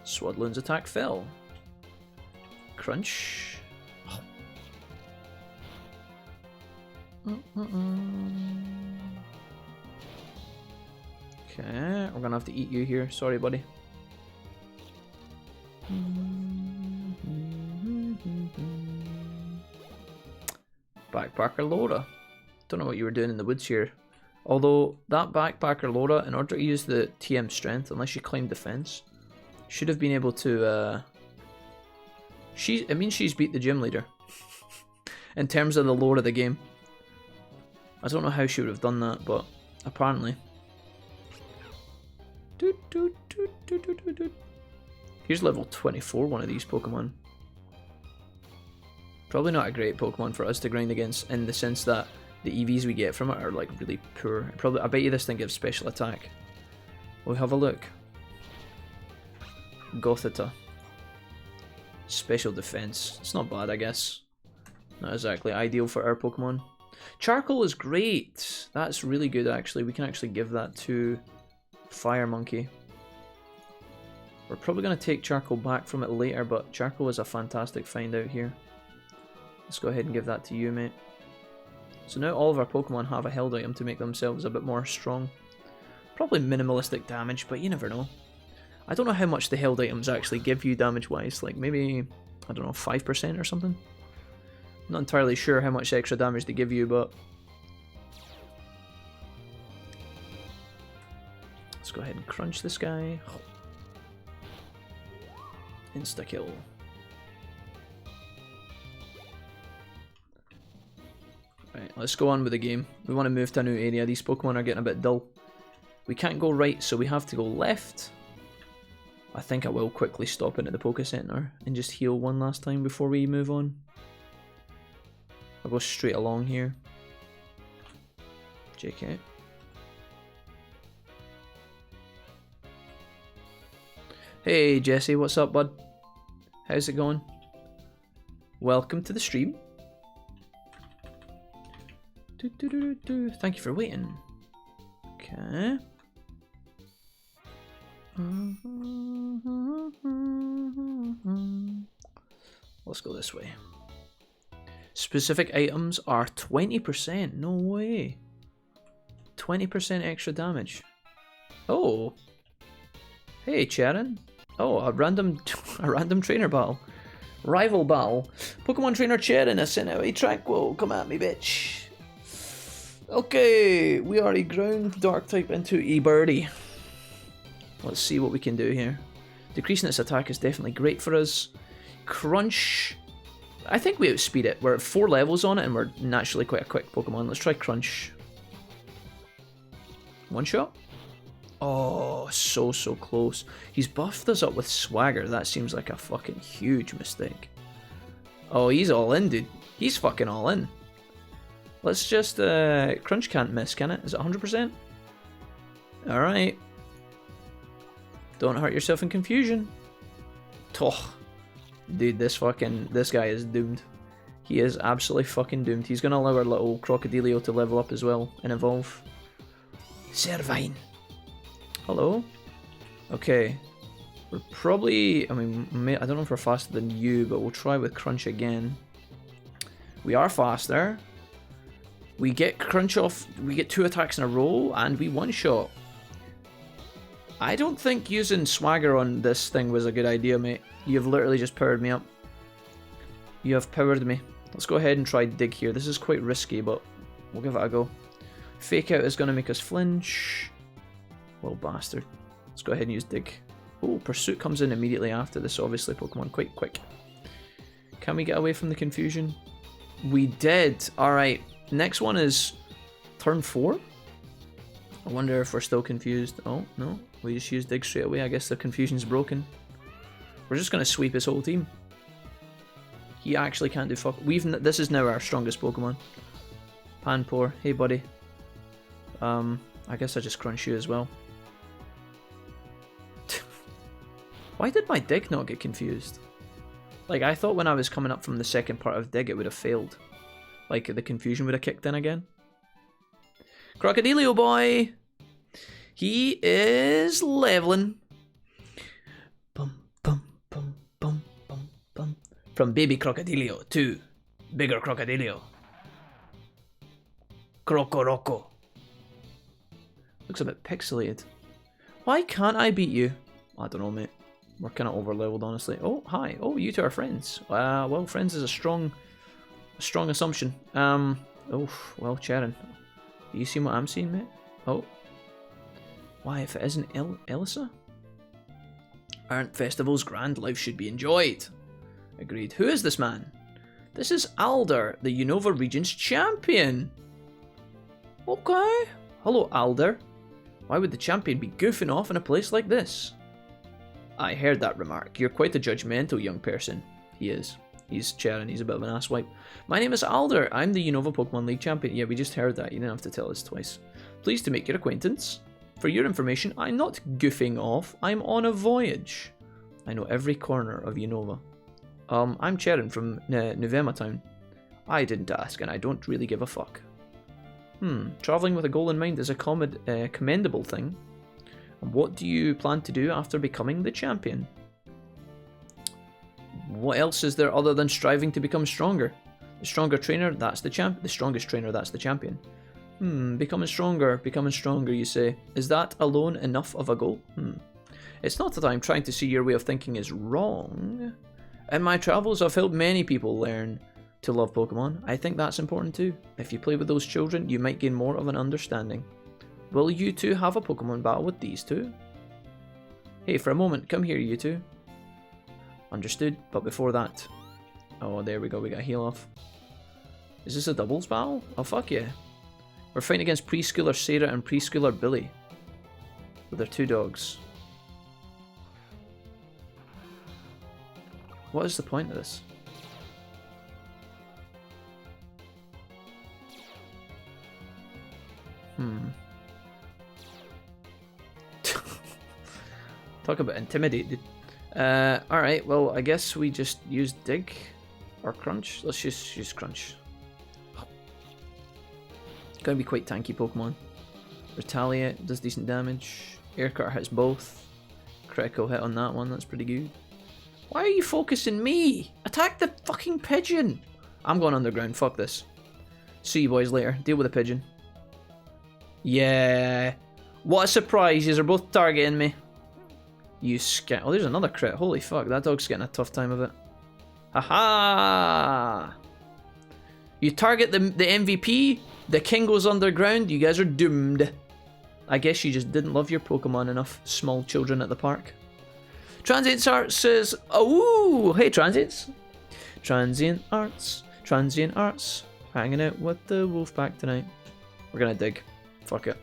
Swadloon's attack fell. Crunch. Okay, we're gonna have to eat you here. Sorry, buddy. Backpacker Laura. Don't know what you were doing in the woods here. Although, that Backpacker Laura, in order to use the TM strength, unless she climbed the fence, should have been able to, it means she's beat the gym leader. In terms of the lore of the game. I don't know how she would have done that, but apparently. Here's level 24, one of these Pokemon. Probably not a great Pokemon for us to grind against, in the sense that the EVs we get from it are like really poor. Probably, I bet you this thing gives special attack. We'll have a look. Gothita. Special defense. It's not bad, I guess. Not exactly ideal for our Pokemon. Charcoal is great. That's really good, actually. We can actually give that to Fire Monkey. We're probably going to take Charcoal back from it later, but Charcoal is a fantastic find out here. Let's go ahead and give that to you, mate. So now all of our Pokemon have a held item to make themselves a bit more strong. Probably minimalistic damage, but you never know. I don't know how much the held items actually give you damage-wise. Like maybe, I don't know, 5% or something? I'm not entirely sure how much extra damage they give you, but... Let's go ahead and crunch this guy. Insta-kill. Right, let's go on with the game. We want to move to a new area. These Pokemon are getting a bit dull. We can't go right, so we have to go left. I think I will quickly stop into the Poké Center and just heal one last time before we move on. I'll go straight along here. JK. Hey Jesse, what's up, bud? How's it going? Welcome to the stream. Thank you for waiting. Okay. Let's go this way. Specific items are 20%. No way. 20% extra damage. Oh. Hey, Charon. Oh, a random trainer battle. Rival battle. Pokemon Trainer Charon has sent out a Tranquil. Come at me, bitch. Okay, we are a ground dark type into a birdie. Let's see what we can do here. Decreasing its attack is definitely great for us. Crunch. I think we outspeed it. We're at 4 levels on it and we're naturally quite a quick Pokemon. Let's try Crunch. One shot? Oh, so close. He's buffed us up with Swagger. That seems like a fucking huge mistake. Oh, he's all in, dude. He's fucking all in. Let's just, Crunch can't miss, can it? Is it 100%? Alright. Don't hurt yourself in confusion. Oh, dude, this guy is doomed. He is absolutely fucking doomed. He's gonna allow our little Crocodilio to level up as well and evolve. Servine. Hello. Okay. We're probably, I mean, I don't know if we're faster than you, but we'll try with Crunch again. We are faster. We get Crunch off, we get 2 attacks in a row, and we one-shot. I don't think using Swagger on this thing was a good idea, mate. You've literally just powered me up. You have powered me. Let's go ahead and try Dig here. This is quite risky, but we'll give it a go. Fake Out is going to make us flinch. Little bastard. Let's go ahead and use Dig. Oh, Pursuit comes in immediately after this, obviously, Pokemon. Quite quick. Can we get away from the confusion? We did. Alright. Next one is turn 4. I wonder if we're still confused. Oh, no. We just used Dig straight away. I guess the confusion's broken. We're just going to sweep his whole team. He actually can't do fuck. This is now our strongest Pokemon. Panpour. Hey, buddy. I guess I just crunch you as well. Why did my Dig not get confused? Like, I thought when I was coming up from the second part of Dig, it would have failed. Like, the confusion would have kicked in again. Crocodilio boy! He is leveling. Bum, bum, bum, bum, bum, bum. From baby crocodilio to bigger crocodilio. Crocoroco. Looks a bit pixelated. Why can't I beat you? I don't know, mate. We're kind of over-leveled, honestly. Oh, hi. Oh, you two are friends. Well, friends is a strong assumption. Oh, well, Charon. Do you see what I'm seeing, mate? Oh. Why, if it isn't Elisa? Aren't festivals grand? Life should be enjoyed. Agreed. Who is this man? This is Alder, the Unova Region's champion. Okay. Hello, Alder. Why would the champion be goofing off in a place like this? I heard that remark. You're quite a judgmental young person. He is. He's Charon. He's a bit of an asswipe. My name is Alder. I'm the Unova Pokemon League champion. Yeah, we just heard that. You didn't have to tell us twice. Pleased to make your acquaintance. For your information, I'm not goofing off. I'm on a voyage. I know every corner of Unova. I'm Charon from Nuvema Town. I didn't ask, and I don't really give a fuck. Travelling with a goal in mind is a commendable thing. And what do you plan to do after becoming the champion? What else is there other than striving to become stronger? The stronger trainer, that's the champ. The strongest trainer, that's the champion. Becoming stronger, you say. Is that alone enough of a goal? It's not that I'm trying to see your way of thinking is wrong. In my travels, I've helped many people learn to love Pokemon. I think that's important too. If you play with those children, you might gain more of an understanding. Will you two have a Pokemon battle with these two? Hey, for a moment, come here, you two. Understood, but before that... Oh, there we go, we got a heal off. Is this a doubles battle? Oh, fuck yeah. We're fighting against preschooler Sarah and preschooler Billy. With their two dogs. What is the point of this? Talk about intimidated. Alright, well, I guess we just use Dig or Crunch. Let's just use Crunch. Gonna be quite tanky Pokemon. Retaliate does decent damage. Air Cutter hits both. Critical hit on that one, that's pretty good. Why are you focusing me? Attack the fucking pigeon! I'm going underground, fuck this. See you boys later. Deal with the pigeon. Yeah. What a surprise, yous are both targeting me. You scat. Oh, there's another crit. Holy fuck, that dog's getting a tough time of it. Haha! You target the MVP, the king goes underground, you guys are doomed. I guess you just didn't love your Pokemon enough, small children at the park. Transient Arts says, oh, hey Transients. Transient Arts, hanging out with the wolf pack tonight. We're gonna dig. Fuck it.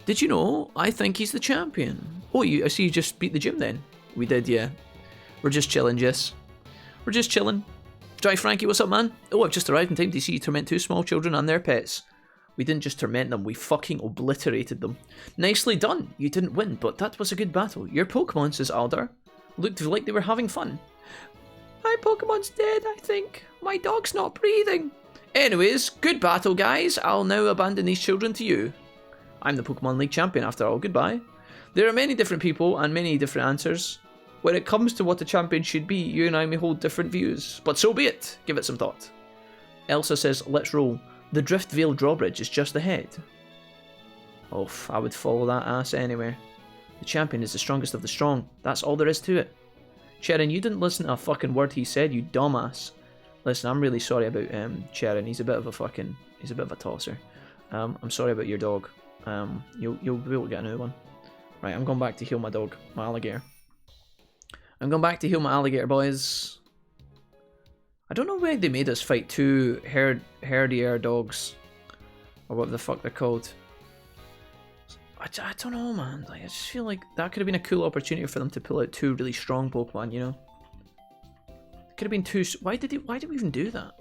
Did you know? I think he's the champion. Oh, I see you just beat the gym then. We did, yeah. We're just chilling, Jess. We're just chilling. Dry Frankie, what's up, man? Oh, I've just arrived in time to see you torment two small children and their pets. We didn't just torment them, we fucking obliterated them. Nicely done. You didn't win, but that was a good battle. Your Pokemon, says Alder, looked like they were having fun. My Pokemon's dead, I think. My dog's not breathing. Anyways, good battle, guys. I'll now abandon these children to you. I'm the Pokemon League champion after all, goodbye. There are many different people and many different answers. When it comes to what a champion should be, you and I may hold different views. But so be it. Give it some thought. Elsa says, let's roll. The Driftvale drawbridge is just ahead. Oh, I would follow that ass anywhere. The champion is the strongest of the strong. That's all there is to it. Charon, you didn't listen to a fucking word he said, you dumbass. Listen, I'm really sorry about Charon. He's a bit of a tosser. I'm sorry about your dog. You'll be able to get a new one. Right, I'm going back to heal my dog, my alligator. I'm going back to heal my alligator, boys. I don't know why they made us fight two herdier dogs, or what the fuck they're called. I don't know, man. Like, I just feel like that could have been a cool opportunity for them to pull out two really strong Pokemon, you know? It could have been two. Why did we even do that?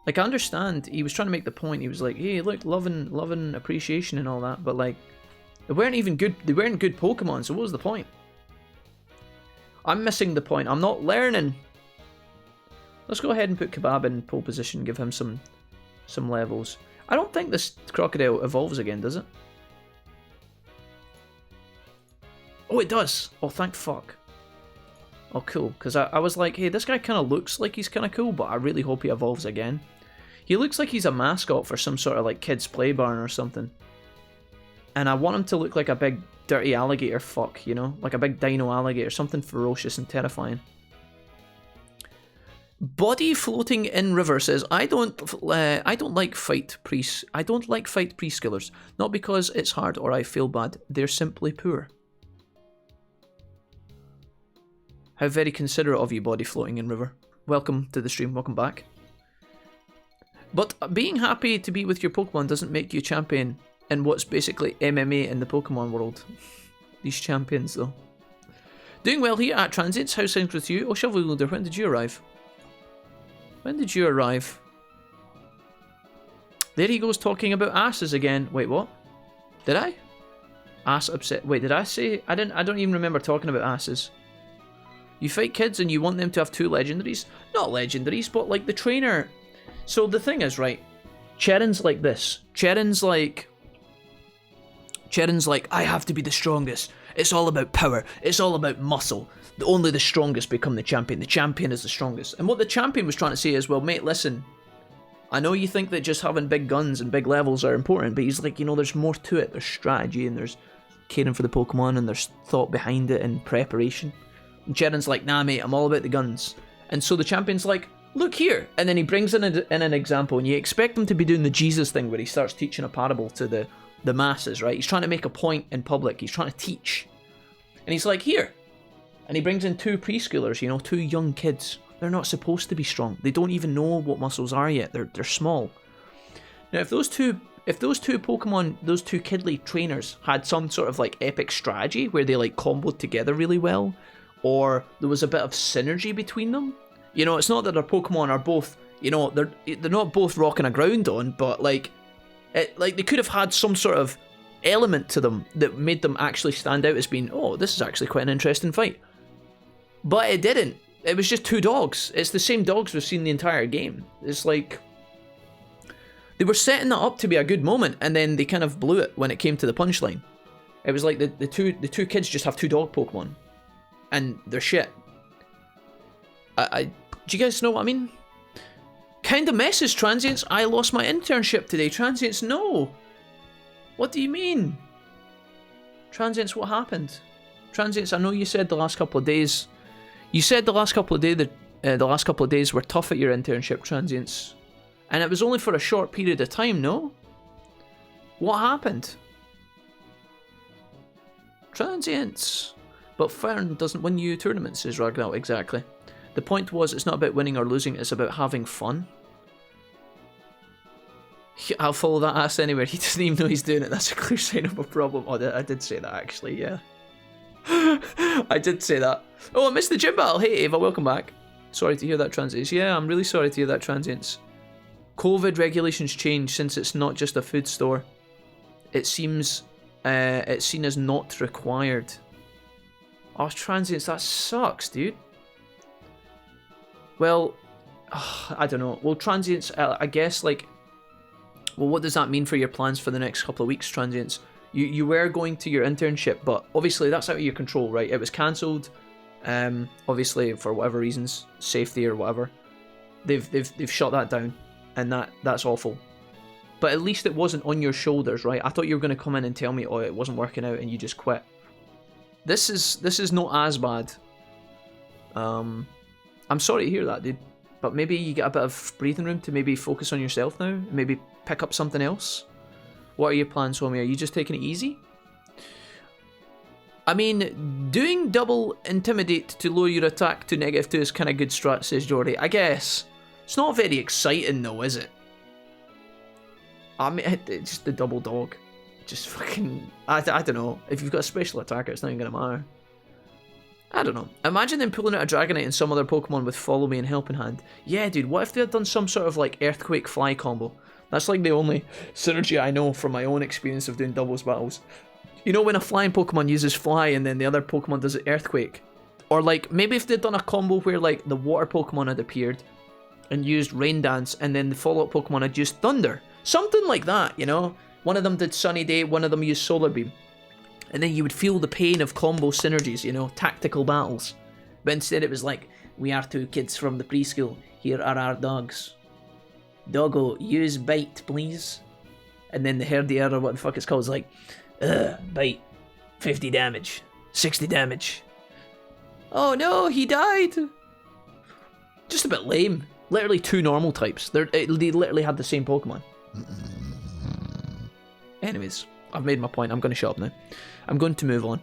Like, I understand he was trying to make the point. He was like, "Hey, look, loving appreciation and all that," but like, they weren't even good. They weren't good Pokemon. So what was the point? I'm missing the point. I'm not learning. Let's go ahead and put Kebab in pole position. Give him some levels. I don't think this crocodile evolves again, does it? Oh, it does. Oh, thank fuck. Oh, cool. Because I was like, hey, this guy kind of looks like he's kind of cool, but I really hope he evolves again. He looks like he's a mascot for some sort of like kids play barn or something. And I want him to look like a big dirty alligator fuck, you know? Like a big dino alligator, something ferocious and terrifying. Body floating in river says, I don't like fight priests. I don't like fight preschoolers. Not because it's hard or I feel bad. They're simply poor. How very considerate of you, body floating in river. Welcome to the stream. Welcome back. But being happy to be with your Pokemon doesn't make you champion in what's basically MMA in the Pokemon world. These champions, though. Doing well here at Transients. How's things with you? Oh, Shovel Loader, when did you arrive? When did you arrive? There he goes talking about asses again. Wait, what? Did I? Ass upset. Wait, did I say? I don't even remember talking about asses. You fight kids and you want them to have 2 legendaries? Not legendaries, but like the trainer. So the thing is, right? Cheren's like this. Cheren's like, I have to be the strongest. It's all about power. It's all about muscle. Only the strongest become the champion. The champion is the strongest. And what the champion was trying to say is, well, mate, listen. I know you think that just having big guns and big levels are important, but he's like, you know, there's more to it. There's strategy and there's caring for the Pokemon and there's thought behind it and preparation. And Cheren's like, nah, mate, I'm all about the guns. And so the champion's like, look here. And then he brings in an example, and you expect him to be doing the Jesus thing where he starts teaching a parable to the masses, right? He's trying to make a point in public. He's trying to teach. And he's like, here. And he brings in 2 preschoolers, you know, 2 young kids. They're not supposed to be strong. They don't even know what muscles are yet. They're small. Now, if those two Pokemon, those 2 kidly trainers had some sort of like epic strategy where they like comboed together really well, or there was a bit of synergy between them, you know, it's not that their Pokemon are both, you know, they're not both rocking a ground on, but like they could have had some sort of element to them that made them actually stand out as being, oh, this is actually quite an interesting fight. But it didn't. It was just 2 dogs. It's the same dogs we've seen the entire game. It's like they were setting that up to be a good moment, and then they kind of blew it when it came to the punchline. It was like the two kids just have 2 dog Pokemon, and they're shit. Do you guys know what I mean? Kind of message, Transients. I lost my internship today. Transients, no. What do you mean? Transients, what happened? Transients, I know you said the last couple of days. You said the last couple of days were tough at your internship, Transients, and it was only for a short period of time. No. What happened? Transients. But Fern doesn't win you tournaments, says Ragnar. Exactly. The point was, it's not about winning or losing, it's about having fun. I'll follow that ass anywhere. He doesn't even know he's doing it. That's a clear sign of a problem. Oh, I did say that, actually, yeah. I did say that. Oh, I missed the gym battle. Hey, Ava, welcome back. Sorry to hear that, Transients. Yeah, I'm really sorry to hear that, Transients. COVID regulations change since it's not just a food store. It seems it's seen as not required. Oh, Transients, that sucks, dude. Well, I don't know. Well, Transients, I guess, like, well, what does that mean for your plans for the next couple of weeks, Transients? You were going to your internship, but obviously that's out of your control, right? It was cancelled, obviously for whatever reasons, safety or whatever. They've shut that down, and that's awful. But at least it wasn't on your shoulders, right? I thought you were going to come in and tell me, oh, it wasn't working out, and you just quit. This is not as bad. I'm sorry to hear that, dude. But maybe you get a bit of breathing room to maybe focus on yourself now. Maybe pick up something else. What are your plans, homie? Are you just taking it easy? I mean, doing double intimidate to lower your attack to -2 is kind of good strat, says Jordy. I guess. It's not very exciting though, is it? I mean, it's just the double dog. Just fucking... I don't know. If you've got a special attacker, it's not even going to matter. I don't know. Imagine them pulling out a Dragonite and some other Pokemon with Follow Me and Helping Hand. Yeah, dude, what if they had done some sort of like Earthquake Fly combo? That's like the only synergy I know from my own experience of doing doubles battles. You know when a flying Pokemon uses Fly and then the other Pokemon does Earthquake? Or like, maybe if they'd done a combo where like the Water Pokemon had appeared and used Rain Dance and then the follow-up Pokemon had used Thunder. Something like that, you know? One of them did Sunny Day, one of them used Solar Beam. And then you would feel the pain of combo synergies, you know, tactical battles. But instead it was like, we are 2 kids from the preschool, here are our dogs. Doggo, use bite, please. And then the herdier, or what the fuck it's called, is like, bite, 50 damage, 60 damage. Oh no, he died! Just a bit lame. Literally 2 normal types. They literally had the same Pokemon. Anyways, I've made my point. I'm going to shut up now. I'm going to move on.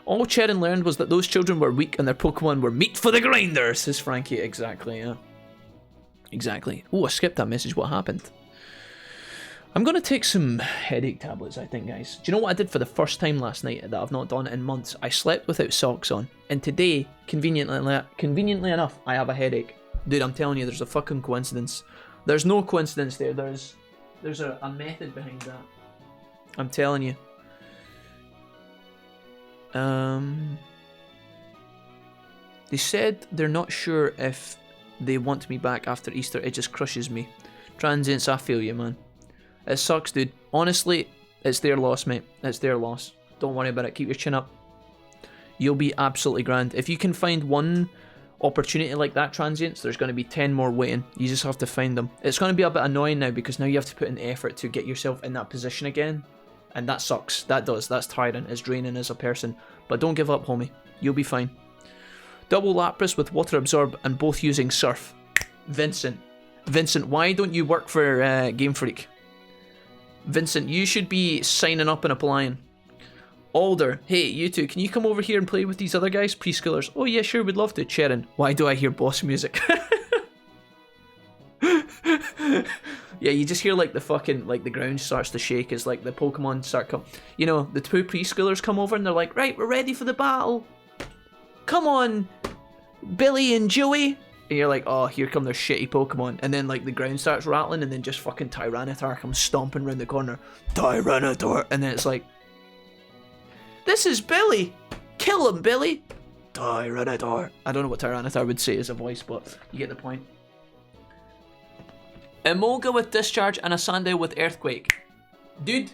All Cherin learned was that those children were weak and their Pokemon were meat for the grinder, says Frankie. Exactly, yeah. Exactly. Oh, I skipped that message. What happened? I'm going to take some headache tablets, I think, guys. Do you know what I did for the first time last night that I've not done in months? I slept without socks on. And today, conveniently enough, I have a headache. Dude, I'm telling you, there's a fucking coincidence. There's no coincidence there. There's a method behind that. I'm telling you. They said they're not sure if they want me back after Easter. It just crushes me. Transients, I feel you, man. It sucks, dude. Honestly, it's their loss, mate. It's their loss. Don't worry about it. Keep your chin up. You'll be absolutely grand. If you can find one opportunity like that, Transients, there's going to be 10 more waiting. You just have to find them. It's going to be a bit annoying now because now you have to put in the effort to get yourself in that position again. And that sucks. That does. That's tiring. It's draining as a person. But don't give up, homie. You'll be fine. Double Lapras with Water Absorb and both using Surf. Vincent, why don't you work for Game Freak? Vincent, you should be signing up and applying. Alder, hey, you two, can you come over here and play with these other guys? Preschoolers. Oh yeah, sure, we'd love to. Cherin, why do I hear boss music? Yeah, you just hear like the fucking, like the ground starts to shake as like the Pokemon start come. You know, the 2 preschoolers come over and they're like, right, we're ready for the battle. Come on, Billy and Joey. And you're like, oh, here come their shitty Pokemon. And then, like, the ground starts rattling, and then just fucking Tyranitar comes stomping around the corner. Tyranitar! And then it's like, this is Billy! Kill him, Billy! Tyranitar! I don't know what Tyranitar would say as a voice, but you get the point. Emolga with Discharge and a Sandile with Earthquake. Dude,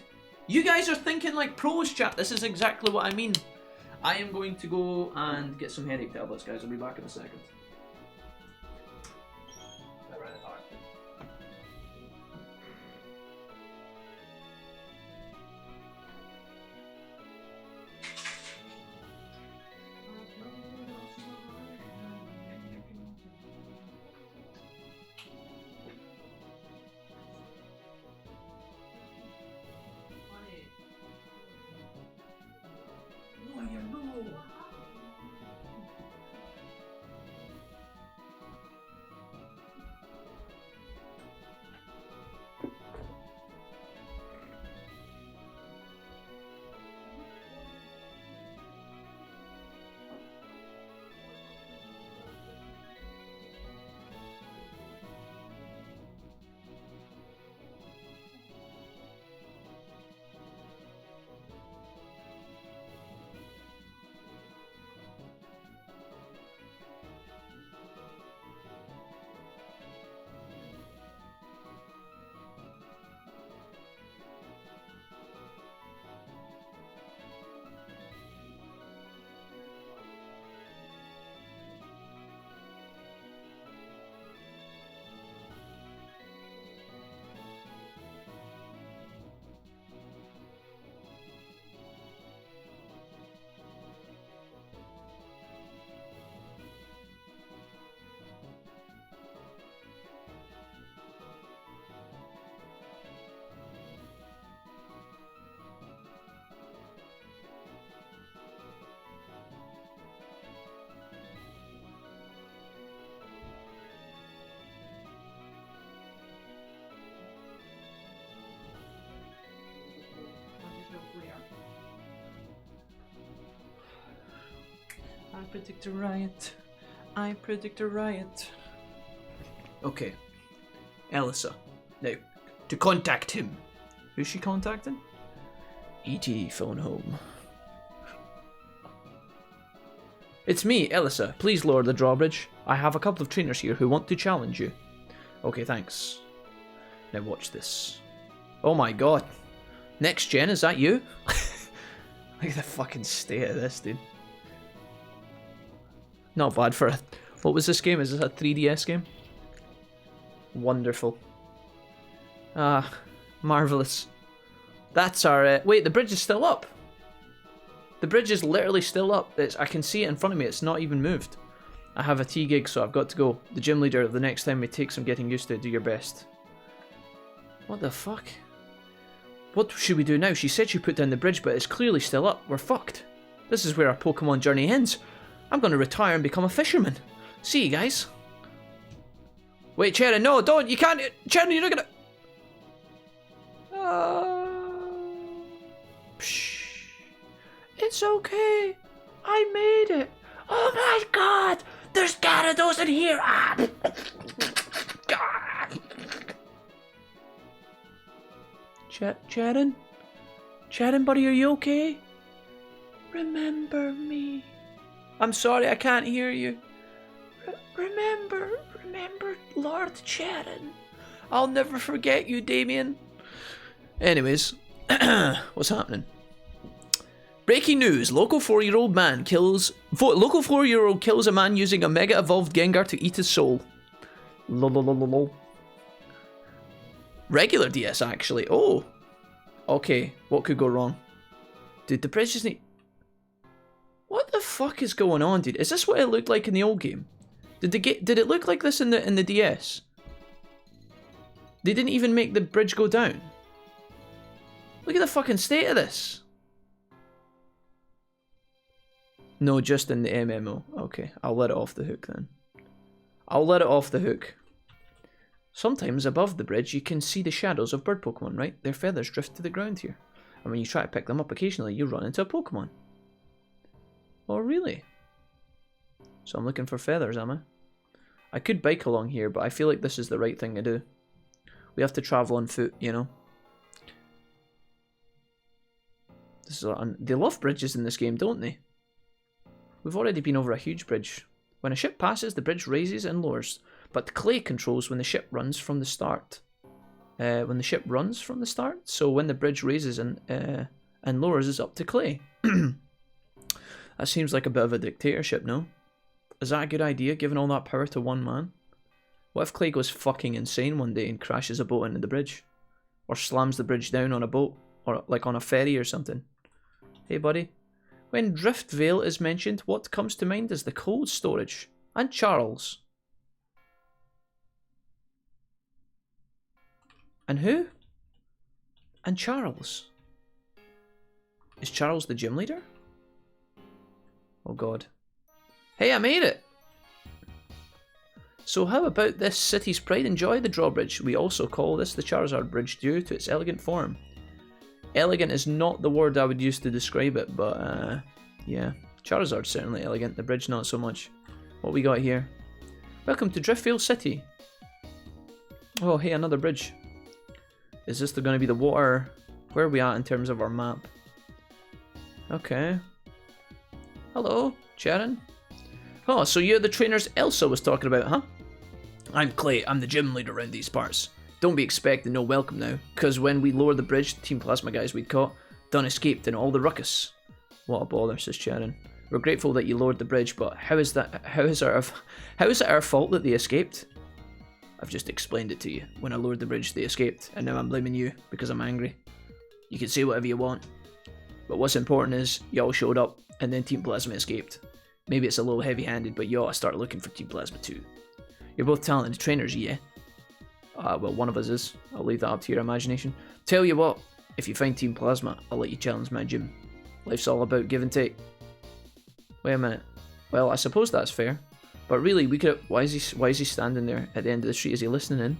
you guys are thinking like pros, chat. This is exactly what I mean. I am going to go and get some headache tablets, guys. I'll be back in a second. I predict a riot. I predict a riot. Okay. Elisa. Now, to contact him. Who's she contacting? E.T. phone home. It's me, Elisa. Please lower the drawbridge. I have a couple of trainers here who want to challenge you. Okay, thanks. Now watch this. Oh my god. Next gen, is that you? Look at the fucking state of this, dude. Not bad for a... What was this game? Is this a 3DS game? Wonderful. Ah, marvellous. That's our... wait, the bridge is still up. The bridge is literally still up. I can see it in front of me. It's not even moved. I have a tea gig, so I've got to go. The gym leader, the next time it takes some getting used to, do your best. What the fuck? What should we do now? She said she put down the bridge, but it's clearly still up. We're fucked. This is where our Pokemon journey ends. I'm going to retire and become a fisherman. See you guys. Wait, Sharon, no, don't. You can't. Sharon, you're not gonna... Psh. It's okay. I made it. Oh my god. There's Gyarados in here. Ah. Sharon? Sharon, buddy, are you okay? Remember me. I'm sorry, I can't hear you. Remember Lord Sharon. I'll never forget you, Damien. Anyways, what's happening? Breaking news: local 4-year-old kills a man using a mega evolved Gengar to eat his soul. Lol. Regular DS actually. Oh, okay. What could go wrong? Dude, the bridge just need... What the fuck is going on, dude? Is this what it looked like in the old game? Did it look like this in the DS? They didn't even make the bridge go down. Look at the fucking state of this. No, just in the MMO. Okay, I'll let it off the hook then. I'll let it off the hook. Sometimes above the bridge you can see the shadows of bird Pokemon, right? Their feathers drift to the ground here. And when you try to pick them up occasionally, you run into a Pokemon. Oh, really? So I'm looking for feathers, am I? I could bike along here, but I feel like this is the right thing to do. We have to travel on foot, you know? They love bridges in this game, don't they? We've already been over a huge bridge. When a ship passes, the bridge raises and lowers, but Clay controls when the ship runs from the start. So when the bridge raises and lowers, is up to Clay. That seems like a bit of a dictatorship, no? Is that a good idea, giving all that power to one man? What if Clay goes fucking insane one day and crashes a boat into the bridge? Or slams the bridge down on a boat? Or like on a ferry or something? Hey buddy. When Driftvale is mentioned, what comes to mind is the cold storage. And Charles. And who? And Charles. Is Charles the gym leader? Oh god. Hey, I made it! So how about this city's pride and joy, the drawbridge? We also call this the Charizard Bridge due to its elegant form. Elegant is not the word I would use to describe it, but yeah. Charizard's certainly elegant, the bridge not so much. What we got here? Welcome to Driftvale City. Oh, hey, another bridge. Is this going to be the water? Where are we at in terms of our map? Okay. Hello, Sharon. Oh, so you're the trainers Elsa was talking about, huh? I'm Clay, I'm the gym leader around these parts. Don't be expecting no welcome now, because when we lowered the bridge, the Team Plasma guys we'd caught done escaped in all the ruckus. What a bother, says Sharon. We're grateful that you lowered the bridge, but how is it our fault that they escaped? I've just explained it to you. When I lowered the bridge, they escaped, and now I'm blaming you because I'm angry. You can say whatever you want, but what's important is you all showed up, and then Team Plasma escaped. Maybe it's a little heavy-handed, but you ought to start looking for Team Plasma too. You're both talented trainers, yeah? Well, one of us is. I'll leave that up to your imagination. Tell you what, if you find Team Plasma, I'll let you challenge my gym. Life's all about give and take. Wait a minute. Well, I suppose that's fair. But really, we could. Why is he standing there at the end of the street? Is he listening in?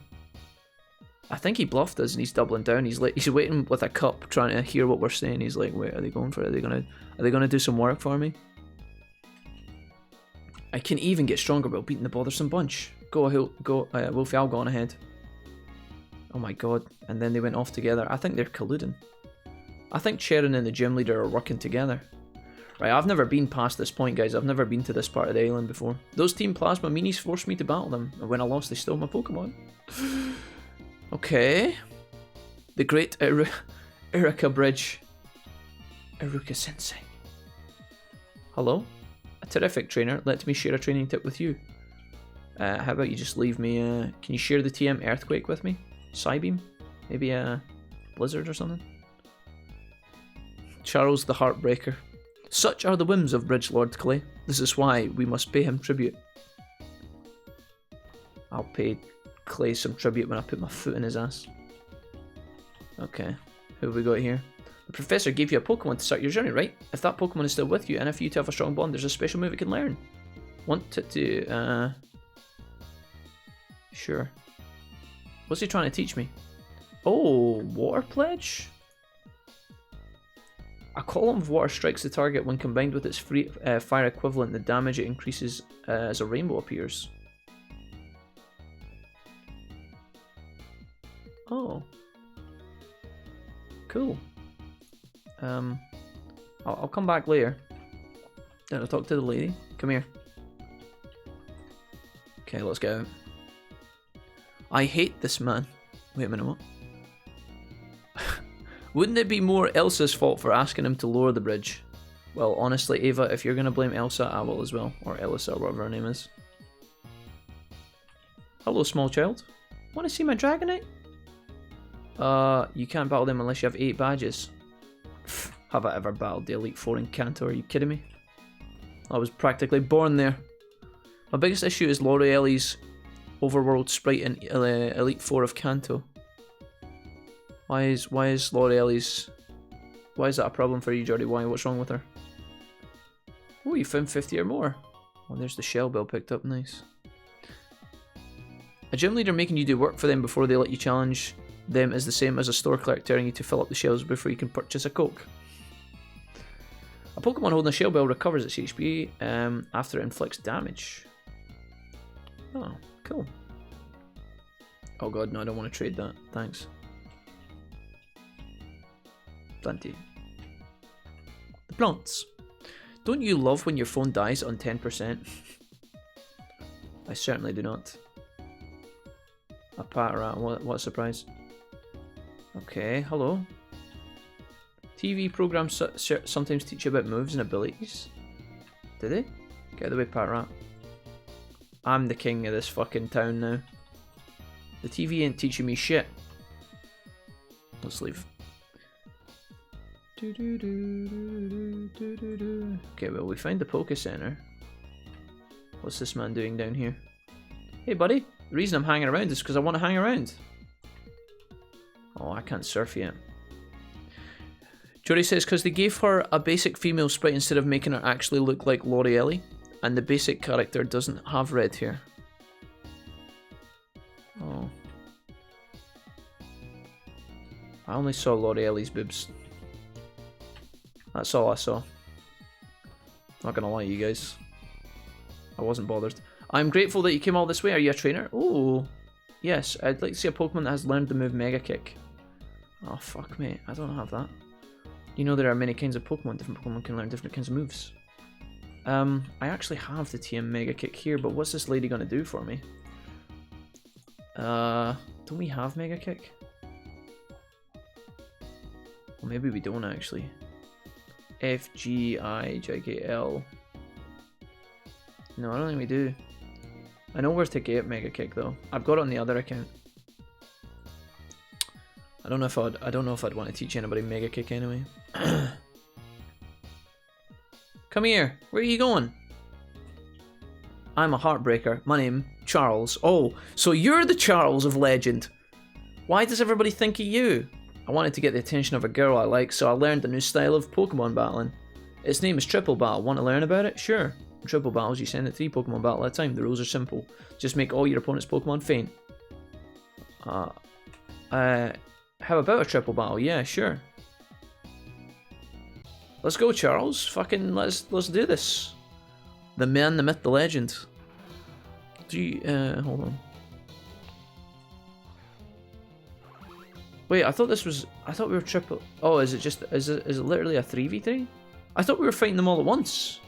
I think he bluffed us and he's doubling down. He's waiting with a cup, trying to hear what we're saying. He's like, wait, are they going for it? Are they gonna do some work for me? I can even get stronger while beating the bothersome bunch. Wolfie, I'll go on ahead. Oh my god. And then they went off together. I think they're colluding. I think Sharon and the gym leader are working together. Right, I've never been past this point, guys. I've never been to this part of the island before. Those Team Plasma meanies forced me to battle them, and when I lost, they stole my Pokemon. Okay. The Great Erica Bridge. Iruka Sensei. Hello? A terrific trainer. Let me share a training tip with you. How about you just leave me, can you share the TM Earthquake with me? Psybeam? Maybe a Blizzard or something? Charles the Heartbreaker. Such are the whims of Bridgelord Clay. This is why we must pay him tribute. I'll pay Clay some tribute when I put my foot in his ass. Okay, who have we got here? The professor gave you a Pokemon to start your journey, right? If that Pokemon is still with you, and if you two have a strong bond, there's a special move it can learn. Want it to, Sure. What's he trying to teach me? Oh, Water Pledge? A column of water strikes the target when combined with its fire equivalent. The damage it increases as a rainbow appears. Oh. Cool. I'll come back later. Then I'll talk to the lady. Come here. Okay, let's go. I hate this man. Wait a minute, what? Wouldn't it be more Elsa's fault for asking him to lower the bridge? Well, honestly, Ava, if you're gonna blame Elsa, I will as well. Or Elisa, or whatever her name is. Hello, small child. Want to see my Dragonite? You can't battle them unless you have 8 badges. Pfft, have I ever battled the Elite Four in Kanto? Are you kidding me? I was practically born there. My biggest issue is L'Oreally's overworld sprite in Elite Four of Kanto. Why is L'Oreally's... Why is that a problem for you, Jordy? Why? What's wrong with her? Oh, you found 50 or more. Oh, there's the shell bill picked up. Nice. A gym leader making you do work for them before they let you challenge them is the same as a store clerk telling you to fill up the shelves before you can purchase a Coke. A Pokemon holding a shell bell recovers its HP after it inflicts damage. Oh, cool. Oh god, no, I don't want to trade that. Thanks. Plenty. The plants. Don't you love when your phone dies on 10%? I certainly do not. A Patrat, what a surprise. Okay, hello. TV programs sometimes teach you about moves and abilities. Do they? Get out of the way, Patrat. I'm the king of this fucking town now. The TV ain't teaching me shit. Let's leave. Okay, well, we found the Poké Center. What's this man doing down here? Hey, buddy. The reason I'm hanging around is because I want to hang around. Oh, I can't surf yet. Jody says, because they gave her a basic female sprite instead of making her actually look like L'Oreally. And the basic character doesn't have red hair. Oh. I only saw L'Oreally's boobs. That's all I saw. Not gonna lie, you guys. I wasn't bothered. I'm grateful that you came all this way. Are you a trainer? Oh, yes. I'd like to see a Pokemon that has learned the move Mega Kick. Oh, fuck, mate. I don't have that. You know there are many kinds of Pokemon. Different Pokemon can learn different kinds of moves. I actually have the TM Mega Kick here, but what's this lady gonna do for me? Don't we have Mega Kick? Well, maybe we don't actually. F, G, I, J, K, L. No, I don't think we do. I know where to get Mega Kick though. I've got it on the other account. I don't know if I'd want to teach anybody Mega Kick anyway. Come here. Where are you going? I'm a heartbreaker. My name, Charles. Oh, so you're the Charles of legend. Why does everybody think of you? I wanted to get the attention of a girl I like, so I learned a new style of Pokemon battling. Its name is Triple Battle. Want to learn about it? Sure. In Triple Battles, you send it 3 Pokemon battle at a time. The rules are simple. Just make all your opponent's Pokemon faint. How about a Triple Battle? Yeah, sure. Let's go, Charles. Fucking let's do this. The man, the myth, the legend. Hold on. Wait, I thought we were triple. Oh, is it literally a 3v3? I thought we were fighting them all at once.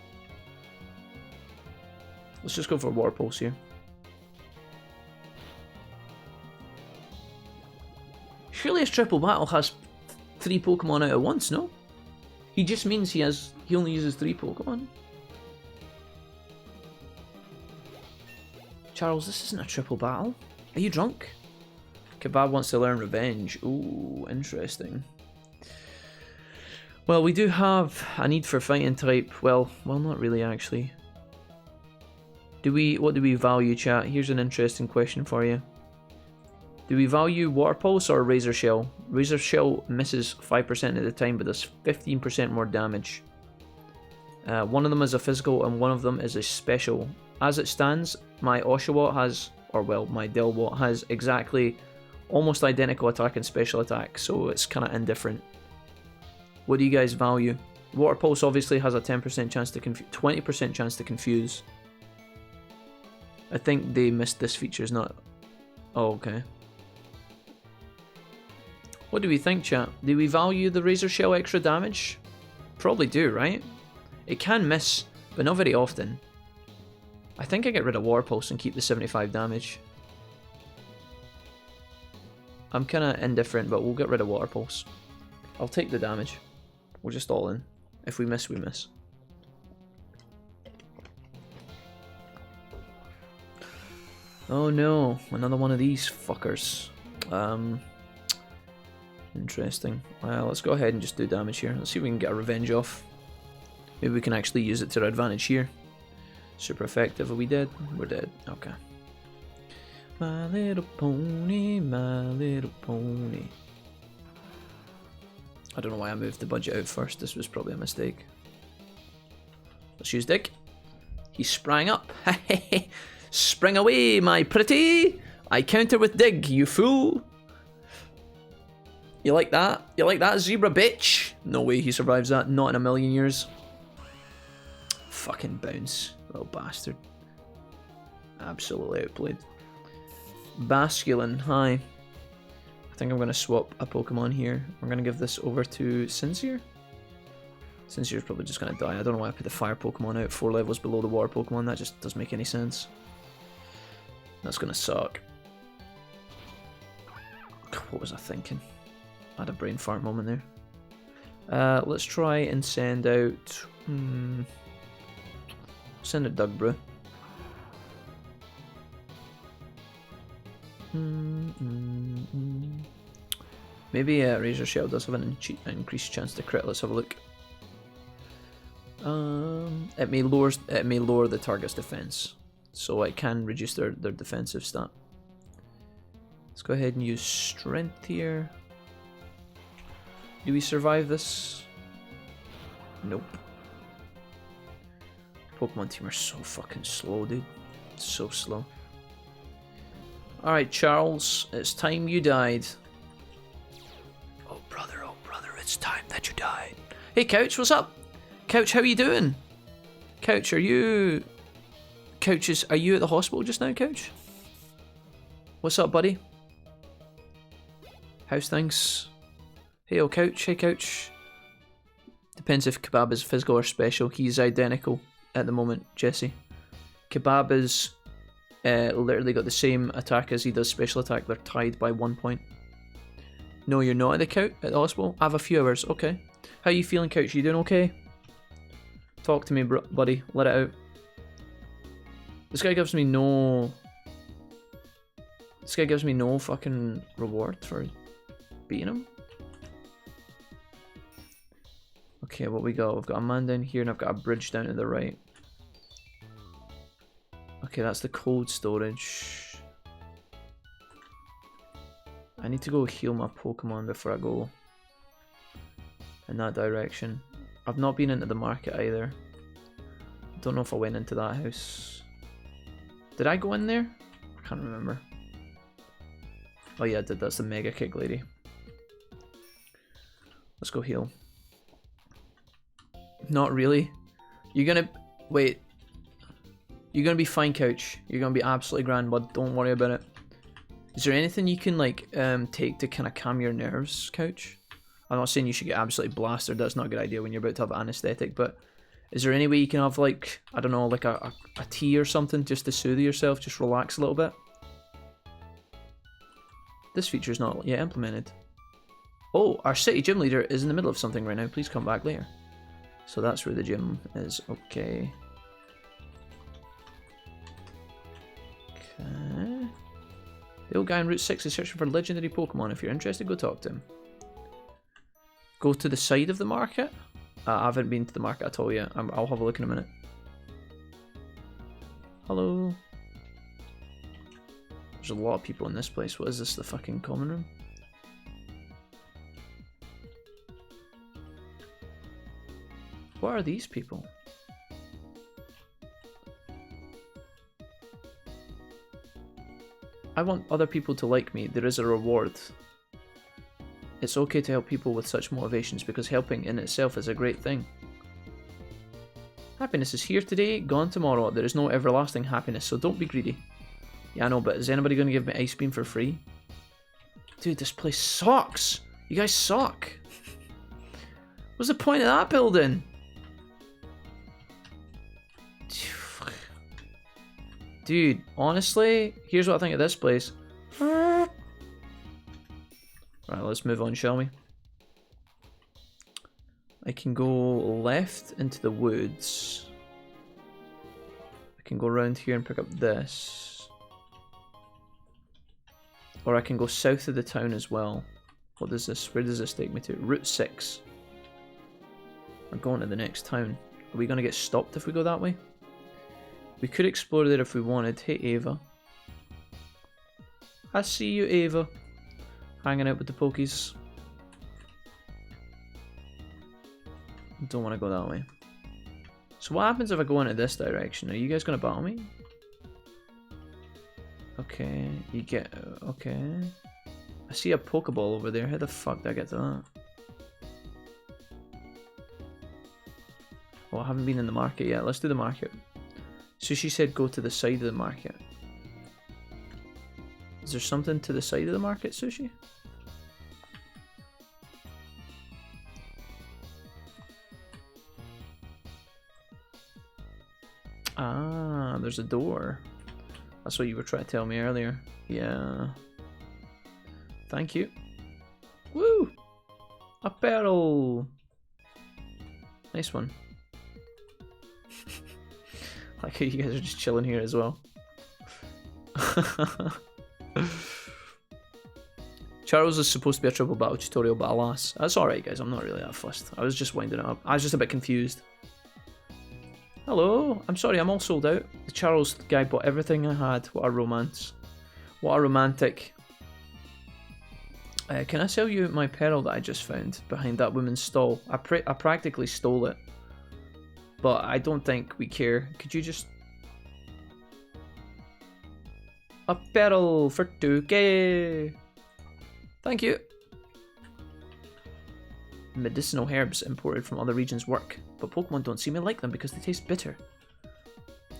Let's just go for War Pulse here. Surely a triple battle has 3 Pokemon out at once, no? He just means he only uses 3 Pokemon. Charles, this isn't a triple battle. Are you drunk? Kebab wants to learn revenge. Ooh, interesting. Well, we do have a need for fighting type. Well, not really actually. What do we value, chat? Here's an interesting question for you. Do we value Water Pulse or Razor Shell? Razor Shell misses 5% of the time, but does 15% more damage. One of them is a physical and one of them is a special. As it stands, my Oshawott has, or well, my Delwott has exactly almost identical attack and special attack, so it's kind of indifferent. What do you guys value? Water Pulse obviously has a 10% chance to confuse, 20% chance to confuse. I think they missed this feature, is not... Oh, okay. What do we think, chat? Do we value the Razor Shell extra damage? Probably do, right? It can miss, but not very often. I think I get rid of Water Pulse and keep the 75 damage. I'm kind of indifferent, but we'll get rid of Water Pulse. I'll take the damage. We're just all in. If we miss, we miss. Oh no, another one of these fuckers. Interesting. Well, let's go ahead and just do damage here. Let's see if we can get a revenge off. Maybe we can actually use it to our advantage here. Super effective. Are we dead? We're dead. Okay. My little pony, my little pony. I don't know why I moved the budget out first. This was probably a mistake. Let's use Dig. He sprang up. Spring away, my pretty. I counter with Dig, you fool. You like that? You like that, zebra bitch? No way he survives that. Not in a million years. Fucking bounce, little bastard. Absolutely outplayed. Basculin, hi. I think I'm going to swap a Pokemon here. I'm going to give this over to Sincere. Sincere's probably just going to die. I don't know why I put the fire Pokemon out 4 levels below the water Pokemon. That just doesn't make any sense. That's going to suck. What was I thinking? I had a brain fart moment there. Let's try and send out... Send out Dugbrew. Maybe Razor Shell does have an increased chance to crit. Let's have a look. It may lower the target's defense, so it can reduce their defensive stat. Let's go ahead and use Strength here. Do we survive this? Nope. Pokemon team are so fucking slow, dude. So slow. Alright, Charles, it's time you died. Oh brother, it's time that you died. Hey Couch, what's up? Couch, how are you doing? Couch, are you at the hospital just now, Couch? What's up, buddy? How's things? Hey, oh Couch, hey Couch. Depends if Kebab is physical or special. He's identical at the moment, Jesse. Kebab is literally got the same attack as he does special attack. They're tied by 1 point. No, you're not at the hospital? I have a few hours. Okay. How you feeling, Couch? You doing okay? Talk to me, buddy. Let it out. This guy gives me no... This guy gives me no fucking reward for beating him. Okay, what we got? We've got a man down here and I've got a bridge down to the right. Okay, that's the cold storage. I need to go heal my Pokemon before I go in that direction. I've not been into the market either. Don't know if I went into that house. Did I go in there? I can't remember. Oh yeah, I did. That's the Mega Kick lady. Let's go heal. Not really. You're gonna... Wait. You're gonna be fine, Couch. You're gonna be absolutely grand, bud. Don't worry about it. Is there anything you can, like, take to kind of calm your nerves, Couch? I'm not saying you should get absolutely blasted. That's not a good idea when you're about to have anesthetic, but is there any way you can have, like, I don't know, like a tea or something just to soothe yourself? Just relax a little bit? This feature is not yet implemented. Oh, our city gym leader is in the middle of something right now. Please come back later. So that's where the gym is. Okay. Okay. The old guy on Route 6 is searching for legendary Pokemon. If you're interested, go talk to him. Go to the side of the market? I haven't been to the market at all yet. I'll have a look in a minute. Hello. There's a lot of people in this place. What is this, the fucking common room? What are these people? I want other people to like me. There is a reward. It's okay to help people with such motivations because helping in itself is a great thing. Happiness is here today, gone tomorrow. There is no everlasting happiness, so don't be greedy. Yeah, I know, but is anybody going to give me Ice Beam for free? Dude, this place sucks. You guys suck. What's the point of that building? Dude, honestly, here's what I think of this place. Right, let's move on, shall we? I can go left into the woods. I can go around here and pick up this. Or I can go south of the town as well. What does this, where does this take me to? Route 6. We're going to the next town. Are we going to get stopped if we go that way? We could explore there if we wanted. Hey, Ava. I see you, Ava. Hanging out with the Pokies. Don't want to go that way. So what happens if I go into this direction? Are you guys going to battle me? Okay, you get... Okay. I see a Pokeball over there. How the fuck did I get to that? Well, I haven't been in the market yet. Let's do the market. So she said go to the side of the market. Is there something to the side of the market, Sushi? Ah, there's a door. That's what you were trying to tell me earlier. Yeah. Thank you. Woo! A pearl! Nice one. Like how you guys are just chilling here as well. Charles is supposed to be a triple battle tutorial, but alas. That's alright, guys. I'm not really that fussed. I was just winding it up. I was just a bit confused. Hello. I'm sorry, I'm all sold out. The Charles guy bought everything I had. What a romance. What a romantic. Can I sell you my pearl that I just found behind that woman's stall? I practically stole it. But I don't think we care. Could you just... A pearl for 2k. Thank you. Medicinal herbs imported from other regions work, but Pokemon don't seem to like them because they taste bitter.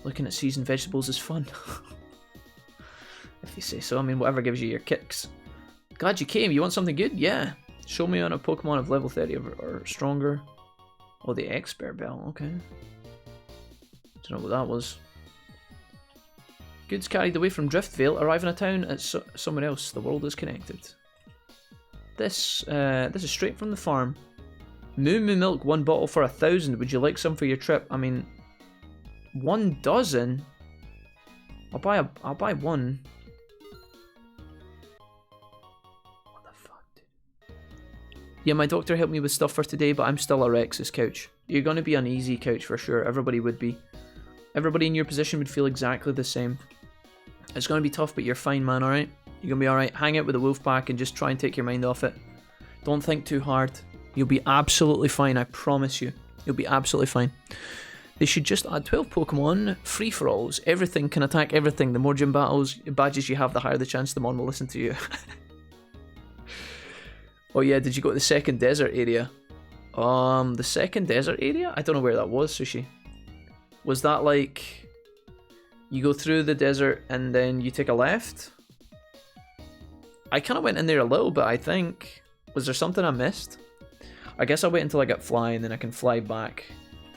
Looking at seasoned vegetables is fun. If you say so. I mean, whatever gives you your kicks. Glad you came. You want something good? Yeah. Show me on a Pokemon of level 30 or stronger. Oh, the expert bell. Okay. Don't know what that was. Goods carried away from Driftvale arrive in a town at somewhere else. The world is connected. This is straight from the farm. Moo Moo milk, 1 bottle for 1,000. Would you like some for your trip? I mean, 1 dozen. I'll buy 1. What the fuck, dude? Yeah, my doctor helped me with stuff for today, but I'm still a Rex's couch. You're gonna be an easy couch for sure. Everybody would be. Everybody in your position would feel exactly the same. It's gonna be tough, but you're fine, man. All right. You're gonna be alright. Hang out with the wolf pack and just try and take your mind off it. Don't think too hard. You'll be absolutely fine, I promise you. You'll be absolutely fine. They should just add 12 Pokemon, free-for-alls. Everything can attack everything. The more gym badges you have, the higher the chance the mon will listen to you. Oh yeah, did you go to the second desert area? The second desert area? I don't know where that was, Sushi. Was that like... You go through the desert and then you take a left? I kind of went in there a little bit, I think. Was there something I missed? I guess I'll wait until I get flying, then I can fly back.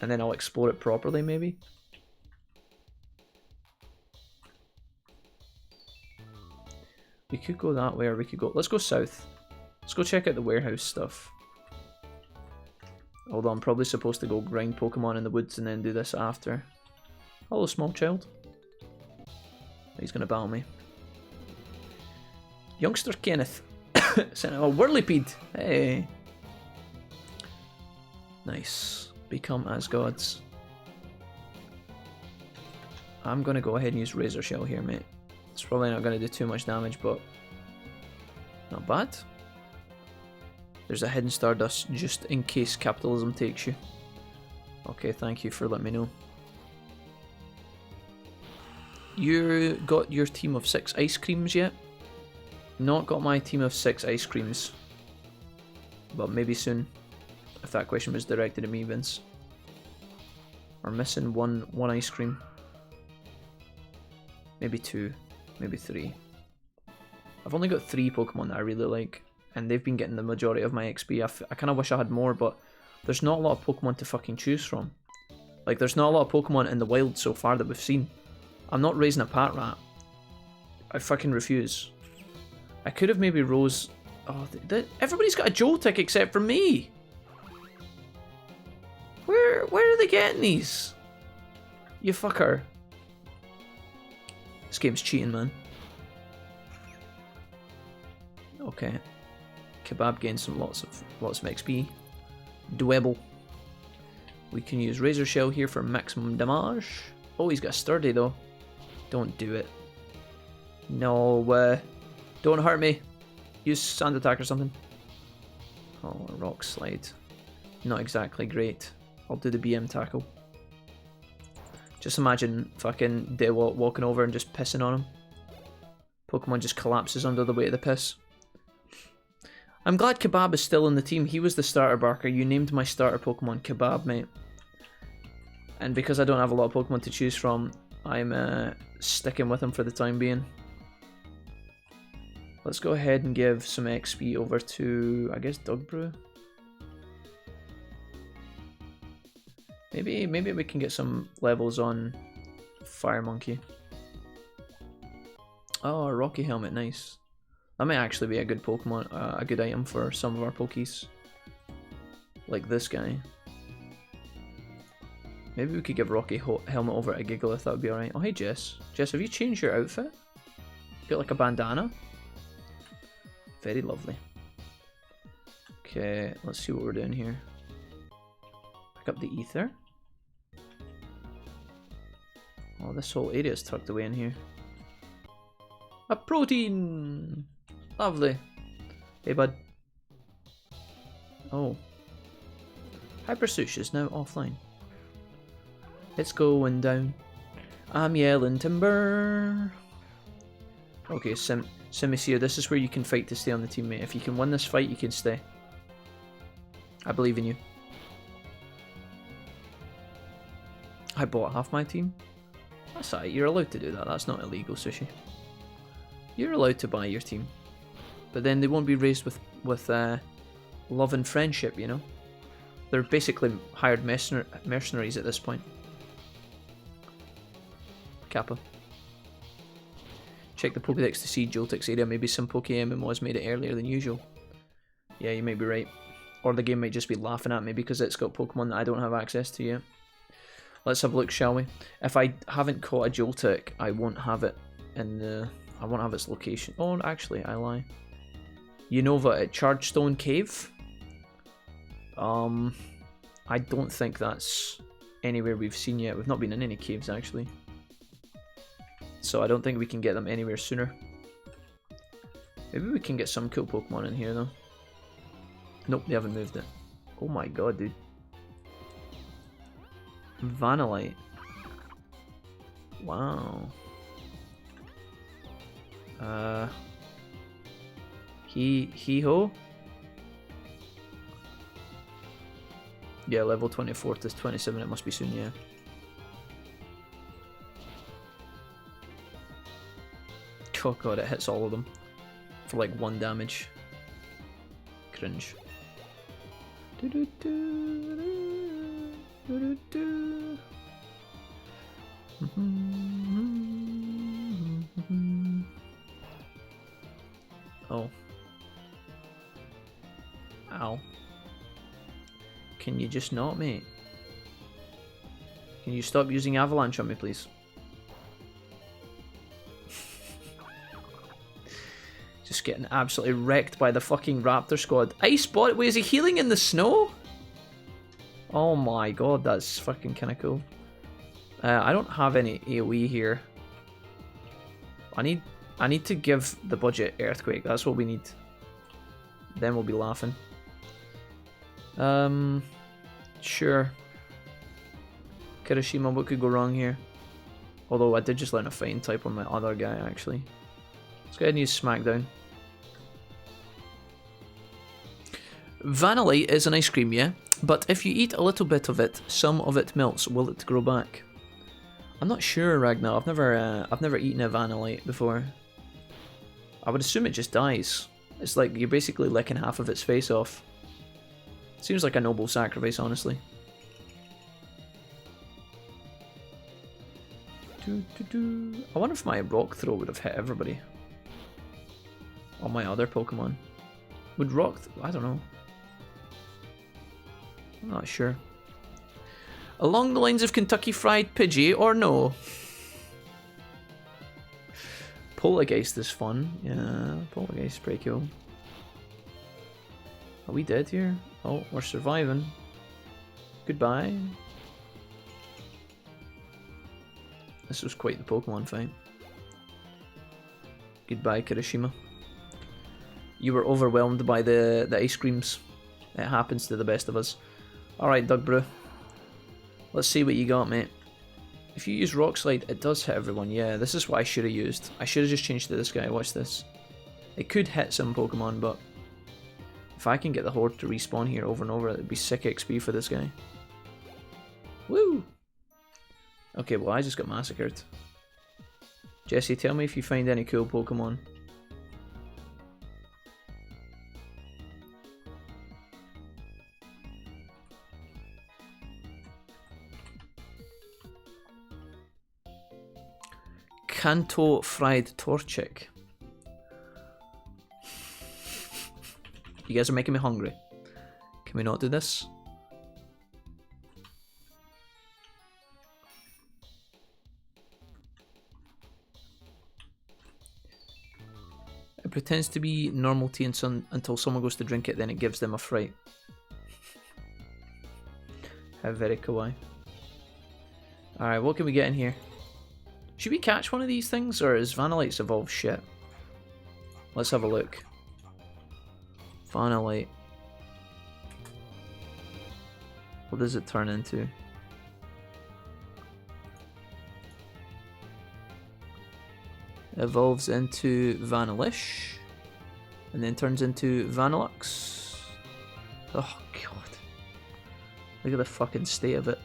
And then I'll explore it properly, maybe. We could go that way, or we could go... Let's go south. Let's go check out the warehouse stuff. Hold on, I'm probably supposed to go grind Pokemon in the woods and then do this after. Hello, small child. He's gonna battle me. Youngster Kenneth. Sent out a Whirlipede. Hey. Nice. Become as gods. I'm gonna go ahead and use Razor Shell here, mate. It's probably not gonna do too much damage, but not bad. There's a hidden Stardust just in case capitalism takes you. Okay, thank you for letting me know. You got your team of 6 ice creams yet? Not got my team of 6 ice creams. But maybe soon. If that question was directed at me, Vince. We're missing one ice cream. Maybe 2. Maybe 3. I've only got 3 Pokemon that I really like. And they've been getting the majority of my XP. I kind of wish I had more, but there's not a lot of Pokemon to fucking choose from. Like, there's not a lot of Pokemon in the wild so far that we've seen. I'm not raising a Patrat. I fucking refuse. I could have maybe rose... Oh, everybody's got a Joltik except for me! Where are they getting these? You fucker. This game's cheating, man. Okay. Kebab gains some lots of XP. Dwebble. We can use Razor Shell here for maximum damage. Oh, he's got Sturdy though. Don't do it. No, don't hurt me. Use Sand Attack or something. Oh, a Rock Slide. Not exactly great. I'll do the BM Tackle. Just imagine fucking Dewalt walking over and just pissing on him. Pokemon just collapses under the weight of the piss. I'm glad Kebab is still in the team. He was the starter, Barker. You named my starter Pokemon Kebab, mate. And because I don't have a lot of Pokemon to choose from, I'm sticking with him for the time being. Let's go ahead and give some XP over to, I guess, Dugbrew. Maybe we can get some levels on Fire Monkey. Oh, a Rocky Helmet, nice. That might actually be a good Pokemon, a good item for some of our Pokies. Like this guy. Maybe we could give Rocky Helmet over to Gigalith, that would be alright. Oh, hey Jess. Jess, have you changed your outfit? You got like a bandana? Very lovely. Okay, let's see what we're doing here. Pick up the ether. Oh, this whole area is tucked away in here. A protein! Lovely. Hey, bud. Oh. Hypersush is now offline. It's going down. I'm yelling timber. Okay, Simisear, this is where you can fight to stay on the team, mate. If you can win this fight, you can stay. I believe in you. I bought half my team. That's alright, you're allowed to do that. That's not illegal, Sushi. You're allowed to buy your team. But then they won't be raised with love and friendship, you know? They're basically hired mercenaries at this point. Kappa. Check the Pokédex to see Joltik's area. Maybe some PokeMMO has made it earlier than usual. Yeah, you may be right. Or the game might just be laughing at me because it's got Pokemon that I don't have access to yet. Let's have a look, shall we? If I haven't caught a Joltik, I won't have it in the... I won't have its location. Oh, actually, I lie. Unova at Chargestone Cave? I don't think that's anywhere we've seen yet. We've not been in any caves, actually. So I don't think we can get them anywhere sooner. Maybe we can get some cool Pokemon in here, though. Nope, they haven't moved it. Oh my god, dude. Vanillite. Wow. Hee-ho? Yeah, level 24 to 27, it must be soon, yeah. Oh god, it hits all of them. For like 1 damage. Cringe. Oh. Ow. can you just not, mate? Can you stop using Avalanche on me, please? Just getting absolutely wrecked by the fucking Raptor squad. Ice bot? Wait, is he healing in the snow? Oh my god, that's fucking kind of cool. I don't have any AoE here. I need to give the budget Earthquake. That's what we need. Then we'll be laughing. Sure. Kirishima, what could go wrong here? Although I did just learn a Fighting type on my other guy, actually. Let's go ahead and use Smackdown. Vanillite is an ice cream, yeah? But if you eat a little bit of it, some of it melts. Will it grow back? I'm not sure, Ragnar. I've never eaten a Vanillite before. I would assume it just dies. It's like you're basically licking half of its face off. Seems like a noble sacrifice, honestly. I wonder if my rock throw would have hit everybody. All my other Pokemon. Would rock... I don't know. I'm not sure. Along the lines of Kentucky Fried Pidgey, or no? Poltergeist is fun. Yeah, Poltergeist is pretty cool. Are we dead here? Oh, we're surviving. Goodbye. This was quite the Pokemon fight. Goodbye, Kirishima. You were overwhelmed by the ice creams. It happens to the best of us. Alright, Dugbrew. Let's see what you got, mate. If you use Rock Slide, it does hit everyone. Yeah, this is what I should have used. I should have just changed to this guy. Watch this. It could hit some Pokemon, but if I can get the Horde to respawn here over and over, it'd be sick XP for this guy. Woo! Okay, well, I just got massacred. Jesse, tell me if you find any cool Pokemon. Kanto Fried Torchic. You guys are making me hungry. Can we not do this? It pretends to be normal tea until someone goes to drink it, then it gives them a fright. How very kawaii. Alright, what can we get in here? Should we catch one of these things, or is Vanillite's evolved shit? Let's have a look. Vanillite. What does it turn into? Evolves into Vanillish, and then turns into Vanillux. Oh god. Look at the fucking state of it.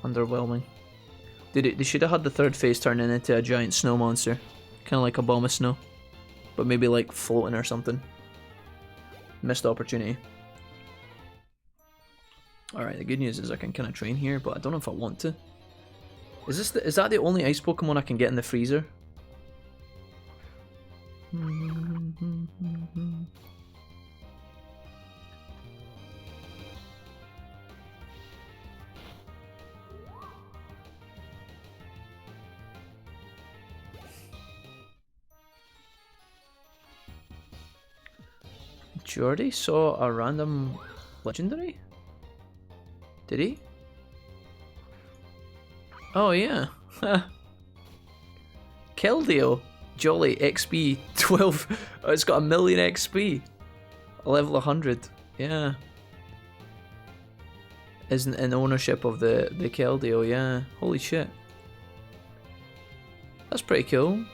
Underwhelming. Dude, they should have had the third phase turning into a giant snow monster. Kind of like a bomb of snow. But maybe like floating or something. Missed opportunity. Alright, the good news is I can kind of train here, but I don't know if I want to. Is that the only ice Pokemon I can get in the freezer? Jordy saw a random legendary? Did he? Oh yeah. Keldeo. Jolly XP 12. Oh, it's got 1,000,000 XP. Level 100. Yeah. Isn't in ownership of the Keldeo, yeah. Holy shit. That's pretty cool.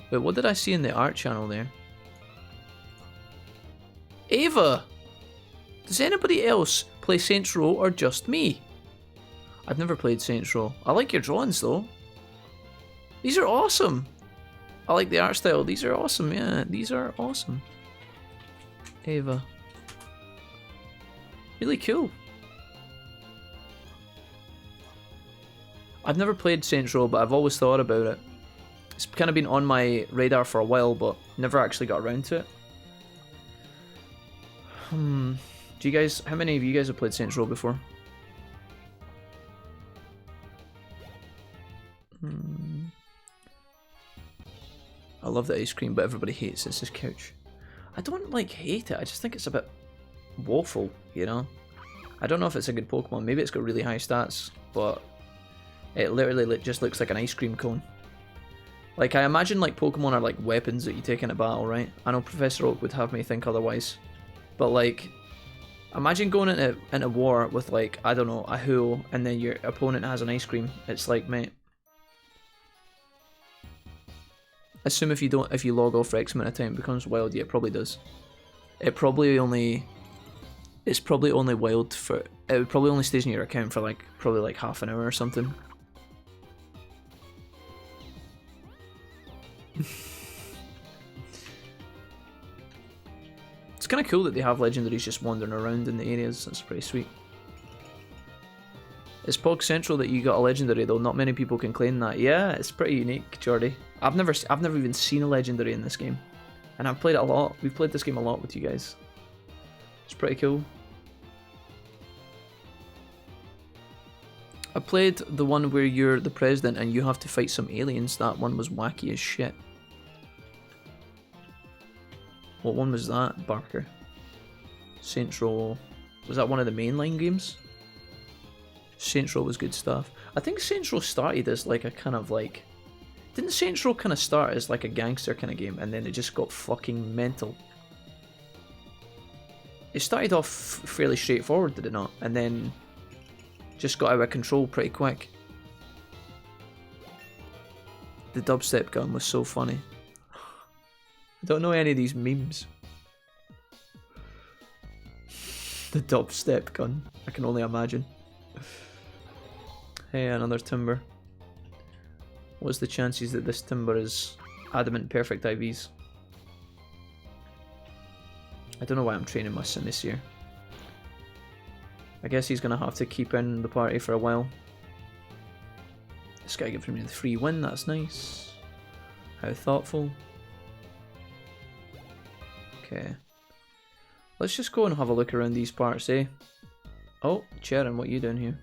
Wait, what did I see in the art channel there? Ava! Does anybody else play Saints Row or just me? I've never played Saints Row. I like your drawings though. These are awesome. I like the art style. These are awesome, yeah. These are awesome. Ava. Really cool. I've never played Saints Row, but I've always thought about it. It's kind of been on my radar for a while, but never actually got around to it. Do you guys, how many of you guys have played Saints Row before? I love the ice cream, but everybody hates this couch. I don't like hate it, I just think it's a bit woeful, you know? I don't know if it's a good Pokemon, maybe it's got really high stats, but it literally just looks like an ice cream cone. Like, I imagine like Pokemon are like weapons that you take into battle, right? I know Professor Oak would have me think otherwise. But like, imagine going into war with like, I don't know, a Huo, and then your opponent has an ice cream. It's like, mate. Assume if you log off for X amount of time, it becomes wild. Yeah, it probably does. It's probably only wild for, it probably only stays in your account for like, probably like half an hour or something. It's kind of cool that they have legendaries just wandering around in the areas. That's pretty sweet. It's Pog Central that you got a legendary though. Not many people can claim that. Yeah, it's pretty unique, Jordy. I've never even seen a legendary in this game, and I've played it a lot. We've played this game a lot with you guys. It's pretty cool. I played the one where you're the president and you have to fight some aliens. That one was wacky as shit. What one was that, Barker? Saints Row. Was that one of the mainline games? Saints Row was good stuff. I think Saints Row started as like a kind of like... Didn't Saints Row kind of start as like a gangster kind of game and then it just got fucking mental? It started off fairly straightforward, did it not? And then just got out of control pretty quick. The dubstep gun was so funny. I don't know any of these memes. The dubstep gun. I can only imagine. Hey, another timber. What's the chances that this timber is adamant perfect IVs? I don't know why I'm training my son this year. I guess he's gonna have to keep in the party for a while. This guy gives me the free win, that's nice. How thoughtful. Okay. Let's just go and have a look around these parts, eh? Oh, Charon, what are you doing here?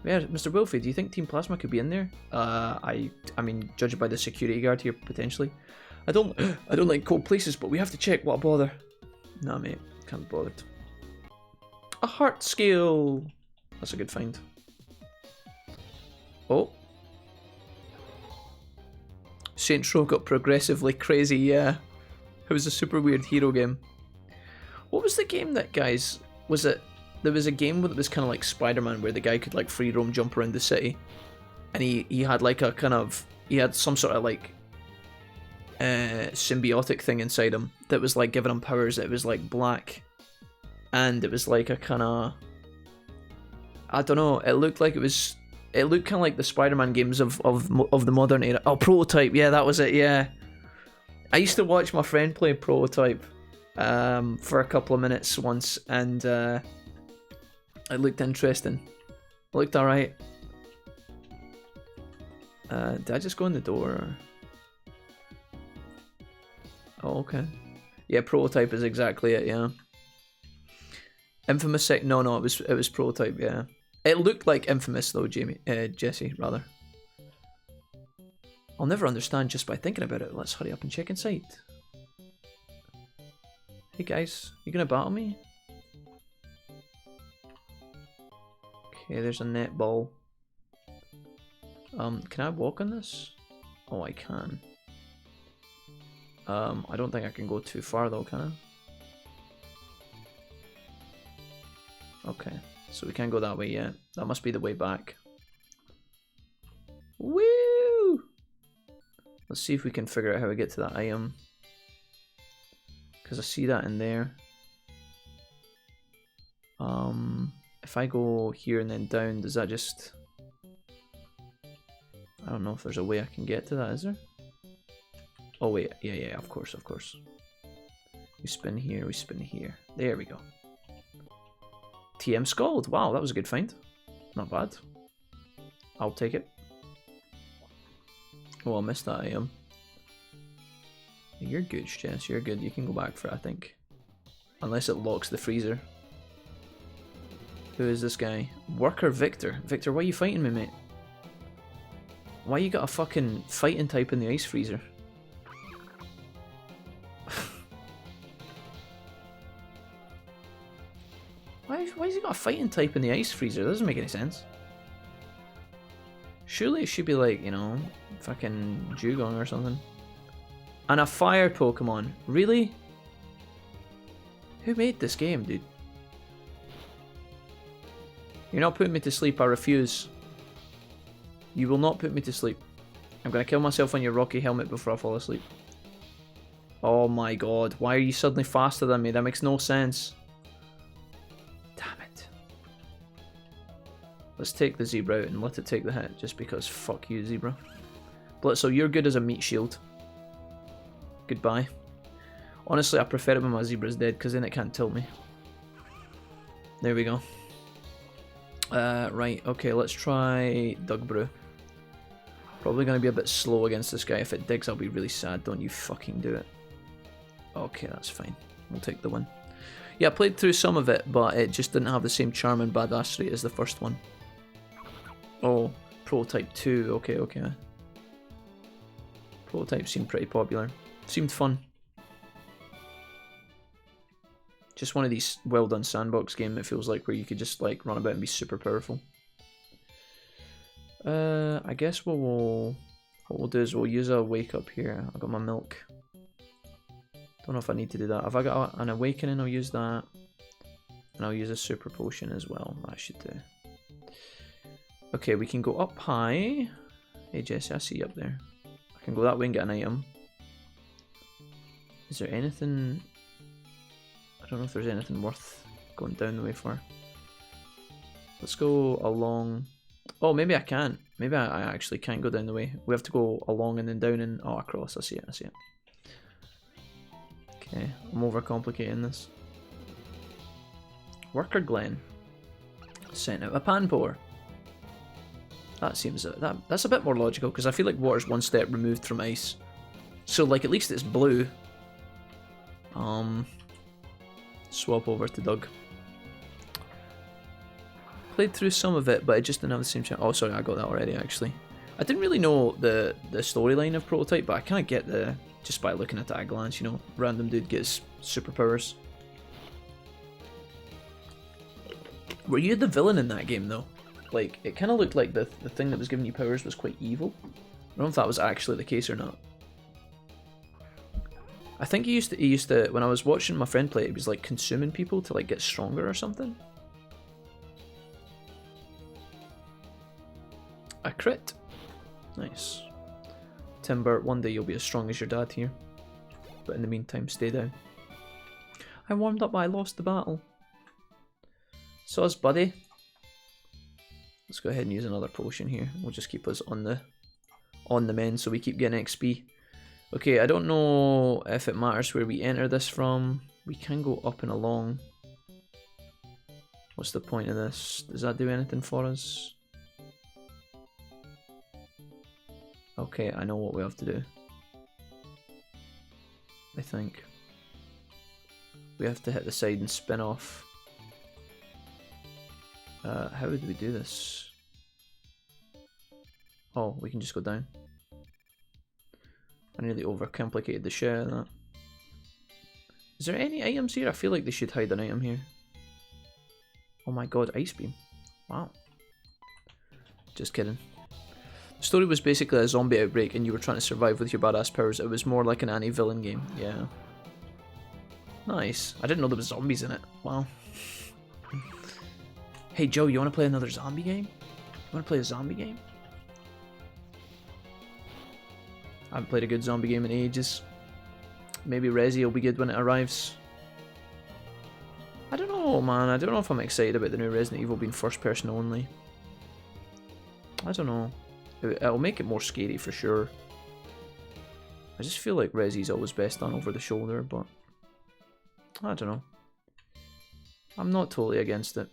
Yeah, Mr. Wilfie, do you think Team Plasma could be in there? I mean, judging by the security guard here, potentially. I don't like cold places, but we have to check. What a bother. Nah, mate, can't be bothered. A heart scale. That's a good find. Oh. Saints Row got progressively crazy, yeah. It was a super weird hero game. What was the game that, guys, was it? There was a game that was kind of like Spider-Man where the guy could like free roam jump around the city. And he had like a kind of, he had some sort of like symbiotic thing inside him that was like giving him powers. It was like black. And it was like a kind of, I don't know, it looked like it was, it looked kind of like the Spider-Man games of the modern era. Oh, Prototype, yeah, that was it, yeah. I used to watch my friend play Prototype for a couple of minutes once, and it looked interesting. It looked alright. Did I just go in the door? Or... Oh, okay. Yeah, Prototype is exactly it, yeah. Infamous no, it was Prototype, yeah. It looked like Infamous though, Jesse, rather. I'll never understand just by thinking about it. Let's hurry up and check inside. Hey guys, you gonna battle me? Okay, there's a netball. Can I walk on this? Oh, I can. I don't think I can go too far though, can I? Okay, so we can't go that way yet. That must be the way back. Woo! Let's see if we can figure out how to get to that item. Because I see that in there. If I go here and then down, does that just... I don't know if there's a way I can get to that, is there? Oh wait, yeah, of course. We spin here, we spin here. There we go. TM Scald, wow, that was a good find. Not bad. I'll take it. Oh, I missed that item. You're good, Jess, you're good. You can go back for it, I think. Unless it locks the freezer. Who is this guy? Worker Victor. Victor, why are you fighting me, mate? Why you got a fucking fighting type in the ice freezer? Why has he got a fighting type in the ice freezer? That doesn't make any sense. Surely it should be like, you know, fucking Dugong or something. And a fire Pokemon. Really? Who made this game, dude? You're not putting me to sleep, I refuse. You will not put me to sleep. I'm gonna kill myself on your rocky helmet before I fall asleep. Oh my god, why are you suddenly faster than me? That makes no sense. Damn it. Let's take the zebra out and let it take the hit, just because fuck you, zebra. Blitzel, you're good as a meat shield. Goodbye. Honestly, I prefer it when my zebra's dead, because then it can't tilt me. There we go. Right, okay, let's try Dugbrew. Probably going to be a bit slow against this guy. If it digs, I'll be really sad. Don't you fucking do it. Okay, that's fine. We'll take the win. Yeah, I played through some of it, but it just didn't have the same charm and badassery as the first one. Oh, Prototype 2. Okay, okay. Prototype seemed pretty popular. Seemed fun. Just one of these well done sandbox game, it feels like, where you could just like run about and be super powerful. I guess what we'll do is we'll use a wake up here. I got my milk. Don't know if I need to do that. Have I got an awakening? I'll use that. And I'll use a super potion as well. That should do. Okay, we can go up high. Hey Jesse, I see you up there. I can go that way and get an item. Is there anything... I don't know if there's anything worth going down the way for. Let's go along... Oh, maybe I can. Maybe I actually can't go down the way. We have to go along and then down and... Oh, across. I see it, I see it. Okay, I'm overcomplicating this. Worker Glen sent out a Panpour. That seems... That's a bit more logical, because I feel like water's one step removed from ice. So, like, at least it's blue. Swap over to Doug. Played through some of it, but it just didn't have the same chance. Oh, sorry, I got that already, actually. I didn't really know the storyline of Prototype, but I kind of get the... Just by looking at it at a glance, you know. Random dude gets superpowers. Were you the villain in that game, though? Like, it kind of looked like the thing that was giving you powers was quite evil. I don't know if that was actually the case or not. I think he used to, when I was watching my friend play, he was like consuming people to like get stronger or something. A crit. Nice. Timber, one day you'll be as strong as your dad here. But in the meantime, stay down. I warmed up, but I lost the battle. So us, buddy. Let's go ahead and use another potion here. We'll just keep us on the mend so we keep getting XP. Okay, I don't know if it matters where we enter this from. We can go up and along. What's the point of this? Does that do anything for us? Okay, I know what we have to do. I think. We have to hit the side and spin off. How would we do this? Oh, we can just go down. I nearly overcomplicated the shit out of that. Is there any items here? I feel like they should hide an item here. Oh my god, Ice Beam. Wow. Just kidding. The story was basically a zombie outbreak and you were trying to survive with your badass powers. It was more like an anti-villain game. Yeah. Nice. I didn't know there was zombies in it. Wow. Hey Joe, you want to play another zombie game? You want to play a zombie game? I haven't played a good zombie game in ages. Maybe Resi will be good when it arrives. I don't know, man. I don't know if I'm excited about the new Resident Evil being first person only. I don't know. It'll make it more scary for sure. I just feel like Resi's always best done over the shoulder, but I don't know. I'm not totally against it.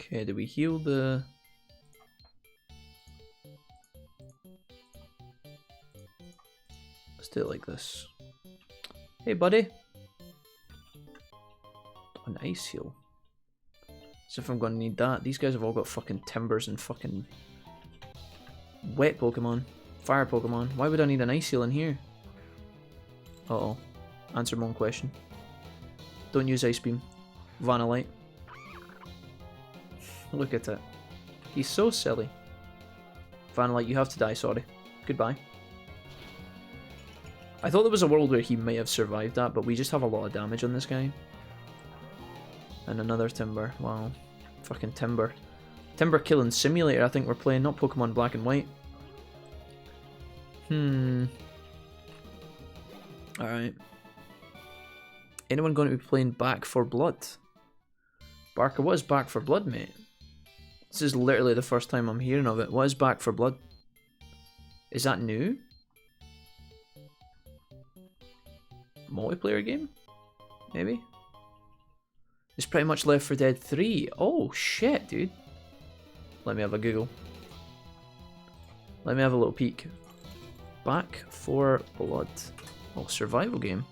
Okay, do we heal the... Let's do it like this. Hey, buddy. An ice heal. As if I'm going to need that. These guys have all got fucking timbers and fucking wet Pokemon. Fire Pokemon. Why would I need an ice heal in here? Uh-oh. Answer my own question. Don't use Ice Beam. Vanillite. Look at it. He's so silly. Vanillite, you have to die, sorry. Goodbye. I thought there was a world where he may have survived that, but we just have a lot of damage on this guy. And another Timber. Wow. Fucking Timber. Timber Killing Simulator, I think we're playing, not Pokemon Black and White. Alright. Anyone going to be playing Back 4 Blood? Barker, what is Back 4 Blood, mate? This is literally the first time I'm hearing of it. What is Back 4 Blood? Is that new? Multiplayer game? Maybe? It's pretty much Left 4 Dead 3. Oh shit, dude. Let me have a Google. Let me have a little peek. Back 4 Blood. Oh, survival game.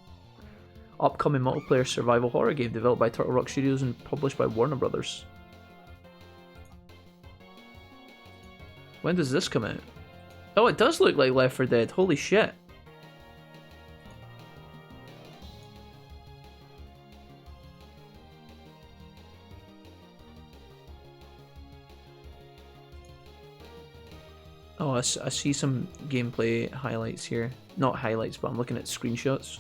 Upcoming multiplayer survival horror game developed by Turtle Rock Studios and published by Warner Brothers. When does this come out? Oh, it does look like Left 4 Dead. Holy shit. Oh, I see some gameplay highlights here. Not highlights, but I'm looking at screenshots.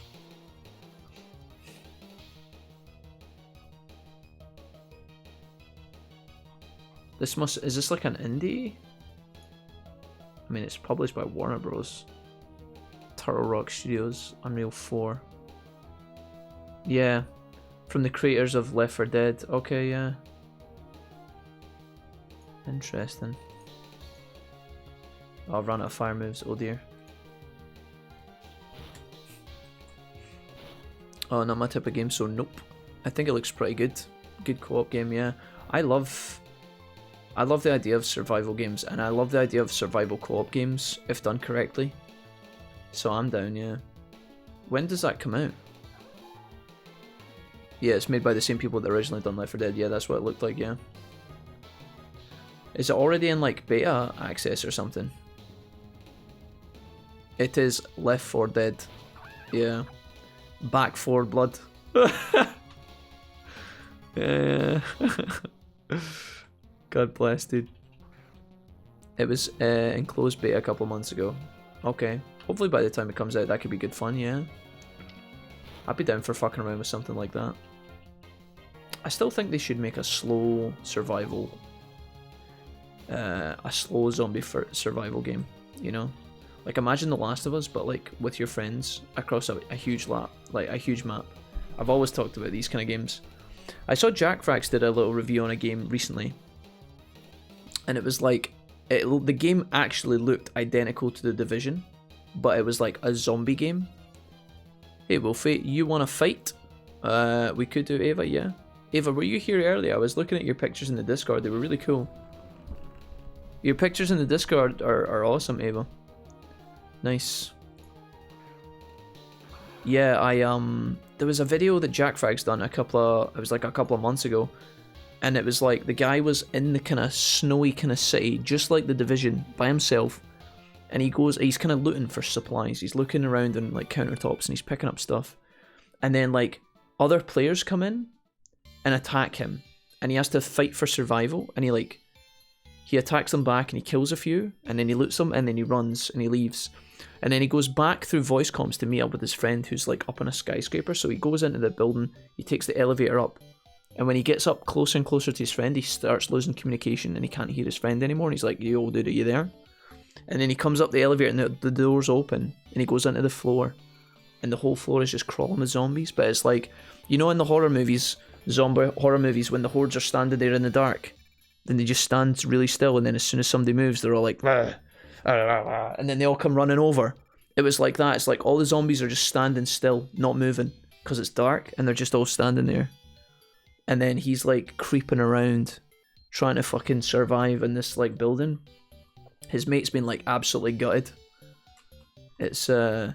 Is this like an indie? I mean, it's published by Warner Bros. Turtle Rock Studios, Unreal 4. Yeah, from the creators of Left 4 Dead. Okay, yeah. Interesting. Oh, I've run out of fire moves, oh dear. Oh, not my type of game, so nope. I think it looks pretty good. Good co-op game, yeah. I love the idea of survival games, and I love the idea of survival co-op games, if done correctly. So I'm down, yeah. When does that come out? Yeah, it's made by the same people that originally done Left 4 Dead. Yeah, that's what it looked like, yeah. Is it already in, like, beta access or something? It is Left 4 Dead. Yeah. Back 4 Blood. Yeah. God bless, dude. It was in closed beta a couple of months ago. Okay. Hopefully by the time it comes out, that could be good fun, yeah. I'd be down for fucking around with something like that. I still think they should make a slow survival, a slow zombie survival game, you know? Like, imagine The Last of Us, but like with your friends across a huge map. I've always talked about these kind of games. I saw Jack Frax did a little review on a game recently, and it was like, the game actually looked identical to The Division, but it was like a zombie game. Hey Wolfie, you want to fight? We could do, Ava, yeah. Ava, were you here earlier? I was looking at your pictures in the Discord, they were really cool. Your pictures in the Discord are awesome, Ava. Nice. Yeah, there was a video that Jack Frag's done it was like a couple of months ago, and it was like the guy was in the kind of snowy kind of city, just like The Division, by himself, and he's kind of looting for supplies. He's looking around on like countertops and he's picking up stuff, and then like other players come in and attack him, and he has to fight for survival, and he attacks them back and he kills a few, and then he loots them, and then he runs and he leaves. And then he goes back through voice comms to meet up with his friend who's like up on a skyscraper. So he goes into the building, he takes the elevator up, and when he gets up closer and closer to his friend, he starts losing communication and he can't hear his friend anymore. And he's like, yo dude, are you there? And then he comes up the elevator and the door's open and he goes into the floor, and the whole floor is just crawling with zombies. But it's like, you know, in the horror movies, zombie horror movies, when the hordes are standing there in the dark, then they just stand really still, and then as soon as somebody moves, they're all like, "Rah, rah, rah, rah," and then they all come running over. It was like that. It's like all the zombies are just standing still, not moving, because it's dark, and they're just all standing there. And then he's like creeping around, trying to fucking survive in this like building. His mate's been like absolutely gutted. It's kind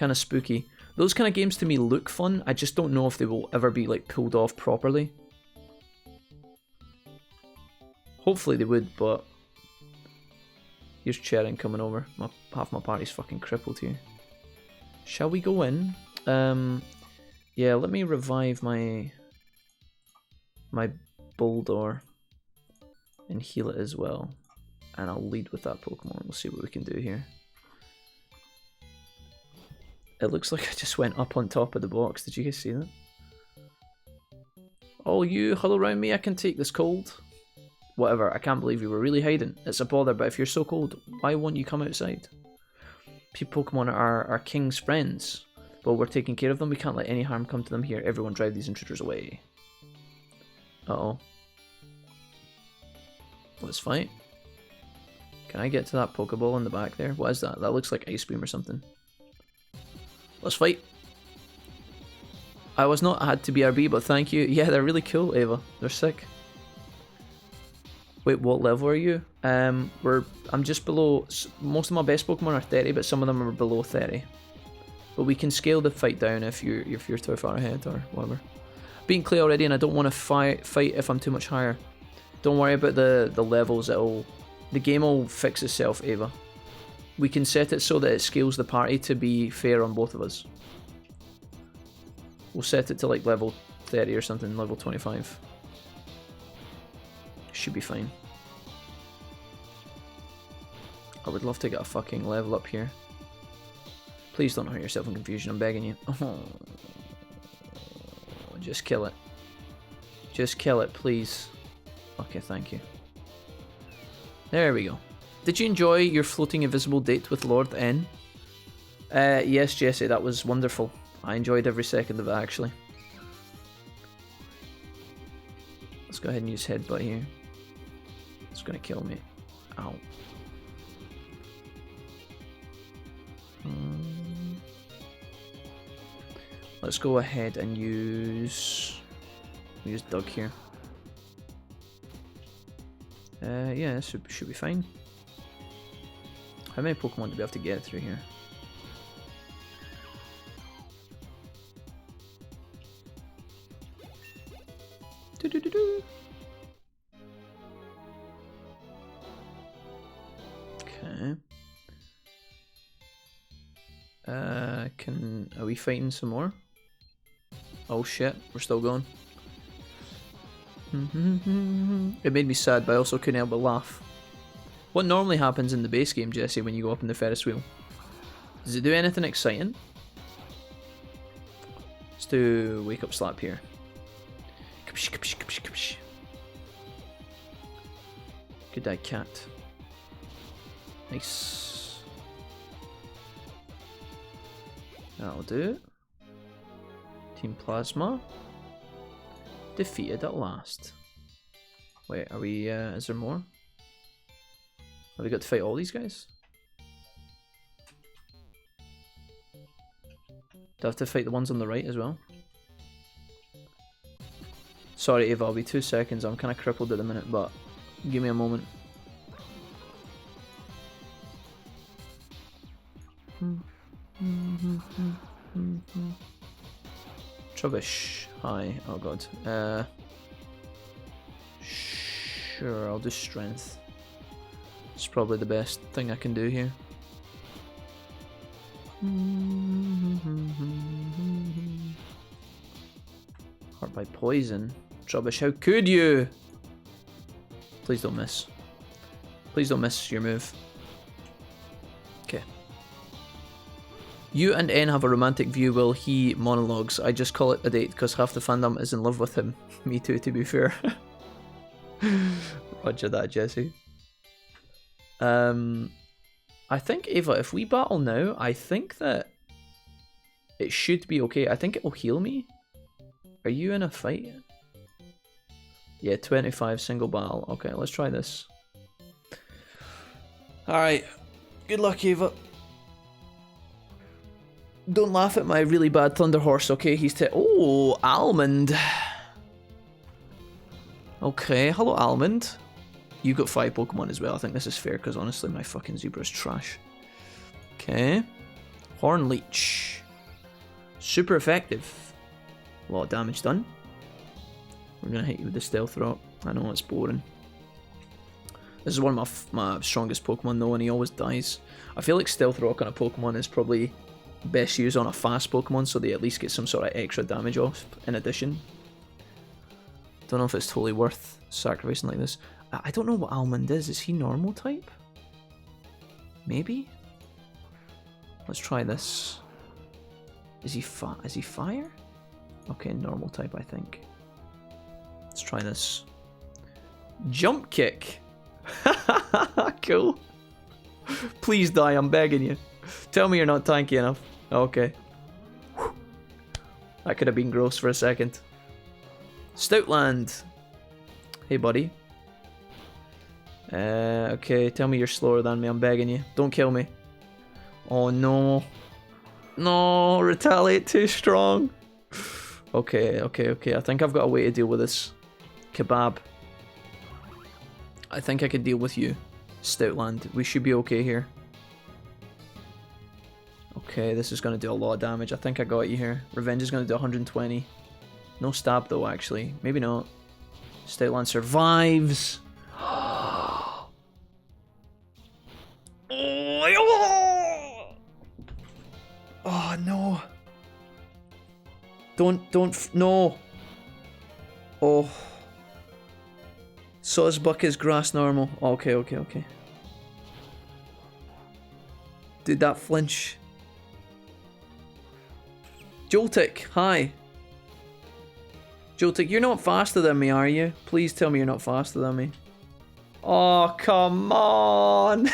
of spooky. Those kind of games to me look fun. I just don't know if they will ever be like pulled off properly. Hopefully they would, but here's Charin coming over. Half my party's fucking crippled here. Shall we go in? Yeah, let me revive my Bulldor and heal it as well. And I'll lead with that Pokemon. We'll see what we can do here. It looks like I just went up on top of the box. Did you guys see that? Oh, you huddle around me. I can take this cold. Whatever. I can't believe you were really hiding. It's a bother, but if you're so cold, why won't you come outside? Pokemon are our king's friends. But we're taking care of them. We can't let any harm come to them here. Everyone drive these intruders away. Uh-oh. Let's fight. Can I get to that Pokeball in the back there? What is that? That looks like Ice Beam or something. Let's fight. I was not had to BRB, but thank you. Yeah, they're really cool, Ava. They're sick. Wait, what level are you? I'm just below. Most of my best Pokemon are 30, but some of them are below 30. But we can scale the fight down if you're too far ahead or whatever. Being Clay already, and I don't want to fight if I'm too much higher. Don't worry about the levels. The game will fix itself, Ava. We can set it so that it scales the party to be fair on both of us. We'll set it to like level 30 or something, level 25. Should be fine. I would love to get a fucking level up here. Please don't hurt yourself in confusion, I'm begging you. Oh, just kill it. Just kill it, please. Okay, thank you. There we go. Did you enjoy your floating invisible date with Lord N? Yes, Jesse, that was wonderful. I enjoyed every second of it, actually. Let's go ahead and use Headbutt here. It's gonna kill me. Ow. Let's go ahead and use Doug here. Yeah, this should be fine. How many Pokemon do we have to get through here? Okay. Are we fighting some more? Oh shit, we're still going. It made me sad, but I also couldn't help but laugh. What normally happens in the base game, Jesse, when you go up in the Ferris wheel? Does it do anything exciting? Let's do Wake Up Slap here. Good day, cat. Nice. That'll do it. Team Plasma. Defeated at last. Wait, are we, is there more? Have we got to fight all these guys? Do I have to fight the ones on the right as well? Sorry, Ava, I'll be 2 seconds. I'm kind of crippled at the minute, but give me a moment. Trubbish. Hi. Oh god. Sure, I'll do strength. It's probably the best thing I can do here. Hurt by poison. Trubbish, how could you? Please don't miss. Please don't miss your move. Okay. You and N have a romantic view while he monologues. I just call it a date because half the fandom is in love with him. Me too, to be fair. Roger that, Jesse. I think, Ava, if we battle now, I think that it should be okay. I think it will heal me. Are you in a fight? Yeah, 25 single battle. Okay, let's try this. Alright. Good luck, Ava. Don't laugh at my really bad Thunder Horse, okay? He's oh, Almond. Okay, hello, Almond. You got 5 Pokemon as well. I think this is fair because honestly, my fucking Zebra is trash. Okay. Horn Leech. Super effective. A lot of damage done. We're gonna hit you with the stealth rock. I know it's boring. This is one of my strongest Pokemon though, and he always dies. I feel like stealth rock on a Pokemon is probably best used on a fast Pokemon, so they at least get some sort of extra damage off in addition. Don't know if it's totally worth sacrificing like this. I don't know what Almond is. Is he normal type? Maybe? Let's try this. Is he fire? Okay, normal type, I think. Let's try this. Jump kick. Cool. Please die, I'm begging you. Tell me you're not tanky enough. Okay. Whew. That could have been gross for a second. Stoutland. Hey, buddy. Okay, tell me you're slower than me, I'm begging you. Don't kill me. Oh, no. No, retaliate too strong. Okay. I think I've got a way to deal with this. Kebab. I think I could deal with you. Stoutland. We should be okay here. Okay, this is going to do a lot of damage. I think I got you here. Revenge is going to do 120. No stab though, actually. Maybe not. Stoutland survives. Oh no. No. Oh. Sawsbuck is grass normal. Okay. Did that flinch? Joltik, hi. Joltik, you're not faster than me, are you? Please tell me you're not faster than me. Oh, come on.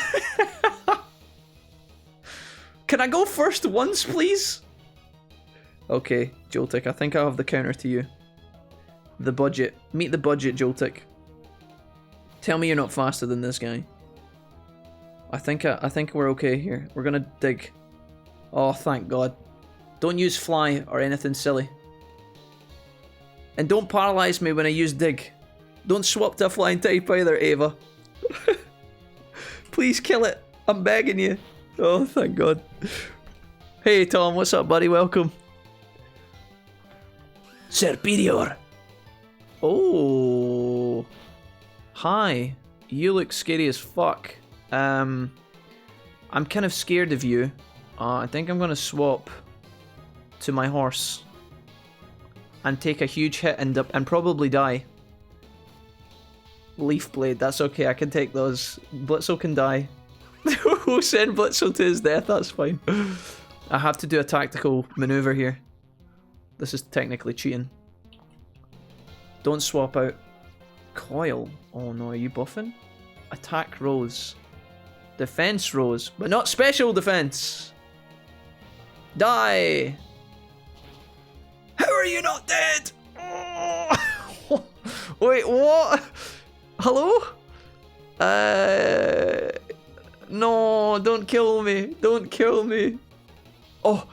Can I go first once, please? Okay, Joltik, I think I have the counter to you. The budget. Meet the budget, Joltik. Tell me you're not faster than this guy. I think we're okay here. We're gonna dig. Oh, thank God. Don't use fly or anything silly. And don't paralyze me when I use dig. Don't swap to a flying type either, Ava. Please kill it. I'm begging you. Oh, thank God. Hey, Tom. What's up, buddy? Welcome. Serpedior. Oh. Hi. You look scary as fuck. I'm kind of scared of you. I think I'm gonna swap to my horse and take a huge hit and probably die. Leaf Blade, that's okay, I can take those. Blitzel can die. We'll send Blitzel to his death, that's fine. I have to do a tactical maneuver here. This is technically cheating. Don't swap out. Coil. Oh no, are you buffing? Attack Rose. Defense Rose, but not special defense. Die! How are you not dead? Oh. Wait, what? Hello? No, don't kill me. Don't kill me. Oh.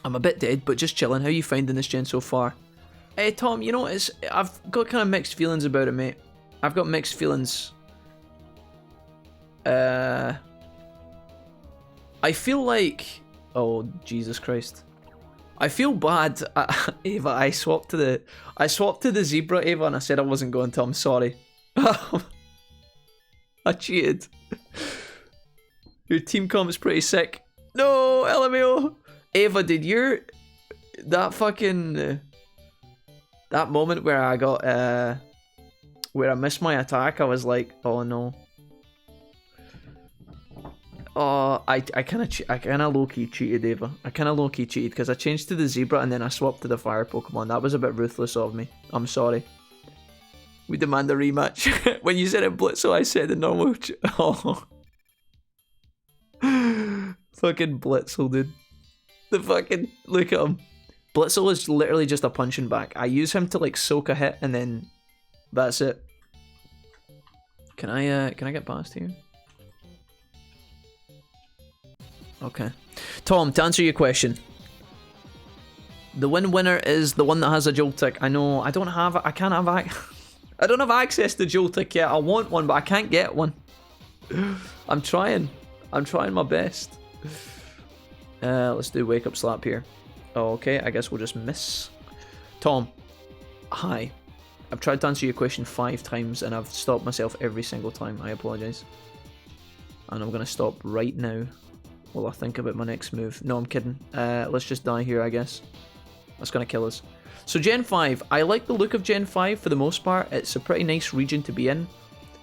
I'm a bit dead, but just chilling. How are you finding this gen so far? Hey, Tom, you know, I've got kind of mixed feelings about it, mate. I've got mixed feelings. I feel like... Oh, Jesus Christ. I feel bad. Ava, I swapped to the zebra, Ava, and I said I wasn't going to. I'm sorry. I cheated. Your team comp is pretty sick. No, LMAO. Ava, did that fucking... that moment where I got... where I missed my attack, I was like, oh no. Oh, I kind of low-key cheated, Ava. I kind of low-key cheated because I changed to the zebra and then I swapped to the fire Pokemon. That was a bit ruthless of me. I'm sorry. We demand a rematch. When you said it Blitzel, I said the normal... Oh. Fucking Blitzel, dude. The fucking... Look at him. Blitzel is literally just a punching bag. I use him to like soak a hit and then... That's it. Can I get past here? Okay. Tom, to answer your question, the winner is the one that has a Joltik. I know, I don't have access to Joltik yet. I want one, but I can't get one. I'm trying. I'm trying my best. Let's do wake up slap here. Oh, okay, I guess we'll just miss. Tom, hi. I've tried to answer your question 5 times and I've stopped myself every single time. I apologise. And I'm going to stop right now while I think about my next move. No, I'm kidding. Let's just die here, I guess. That's going to kill us. So Gen 5, I like the look of Gen 5 for the most part. It's a pretty nice region to be in.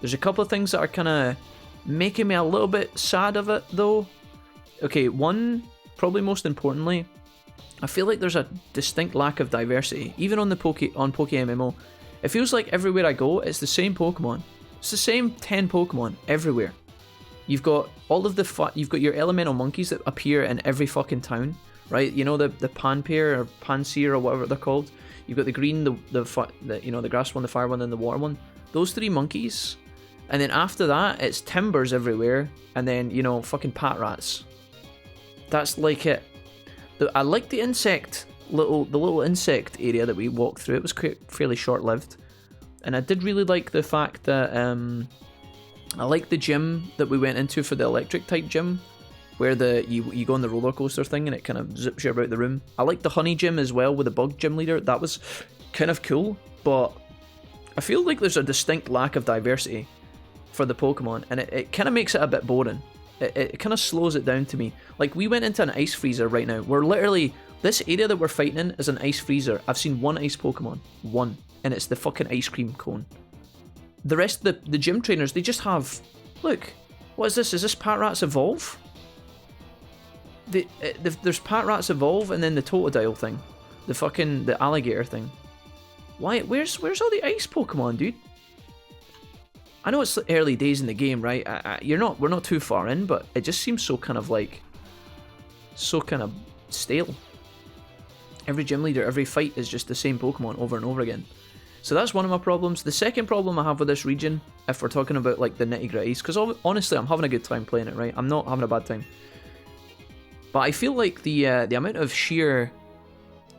There's a couple of things that are kind of making me a little bit sad of it, though. Okay, one, probably most importantly, I feel like there's a distinct lack of diversity. Even on the PokeMMO, it feels like everywhere I go, it's the same Pokemon. It's the same 10 Pokemon everywhere. You've got all of the you've got your elemental monkeys that appear in every fucking town, right? You know, the Panpair or Panseer or whatever they're called. You've got the green, the you know, the grass one, the fire one, and the water one. Those 3 monkeys. And then after that, it's timbers everywhere, and then, you know, fucking Patrats. That's like it. I like the little insect area that we walked through. It was fairly short-lived, and I did really like the fact that I like the gym that we went into for the electric type gym, where you go on the roller coaster thing and it kind of zips you about the room. I like the honey gym as well with the bug gym leader. That was kind of cool, but I feel like there's a distinct lack of diversity for the Pokemon, and it kind of makes it a bit boring. It kind of slows it down to me. Like, we went into an ice freezer right now. We're literally, this area that we're fighting in is an ice freezer. I've seen 1 ice Pokemon. 1. And it's the fucking ice cream cone. The rest of the gym trainers, they just have, look, what is this? Is this Patrats Evolve? There's Patrats Evolve and then the Totodile thing. The alligator thing. Why? Where's all the ice Pokemon, dude? I know it's early days in the game, right? We're not too far in, but it just seems so kind of stale. Every gym leader, every fight is just the same Pokemon over and over again. So that's one of my problems. The second problem I have with this region, if we're talking about like the nitty-gritties, because honestly, I'm having a good time playing it, right? I'm not having a bad time. But I feel like the amount of sheer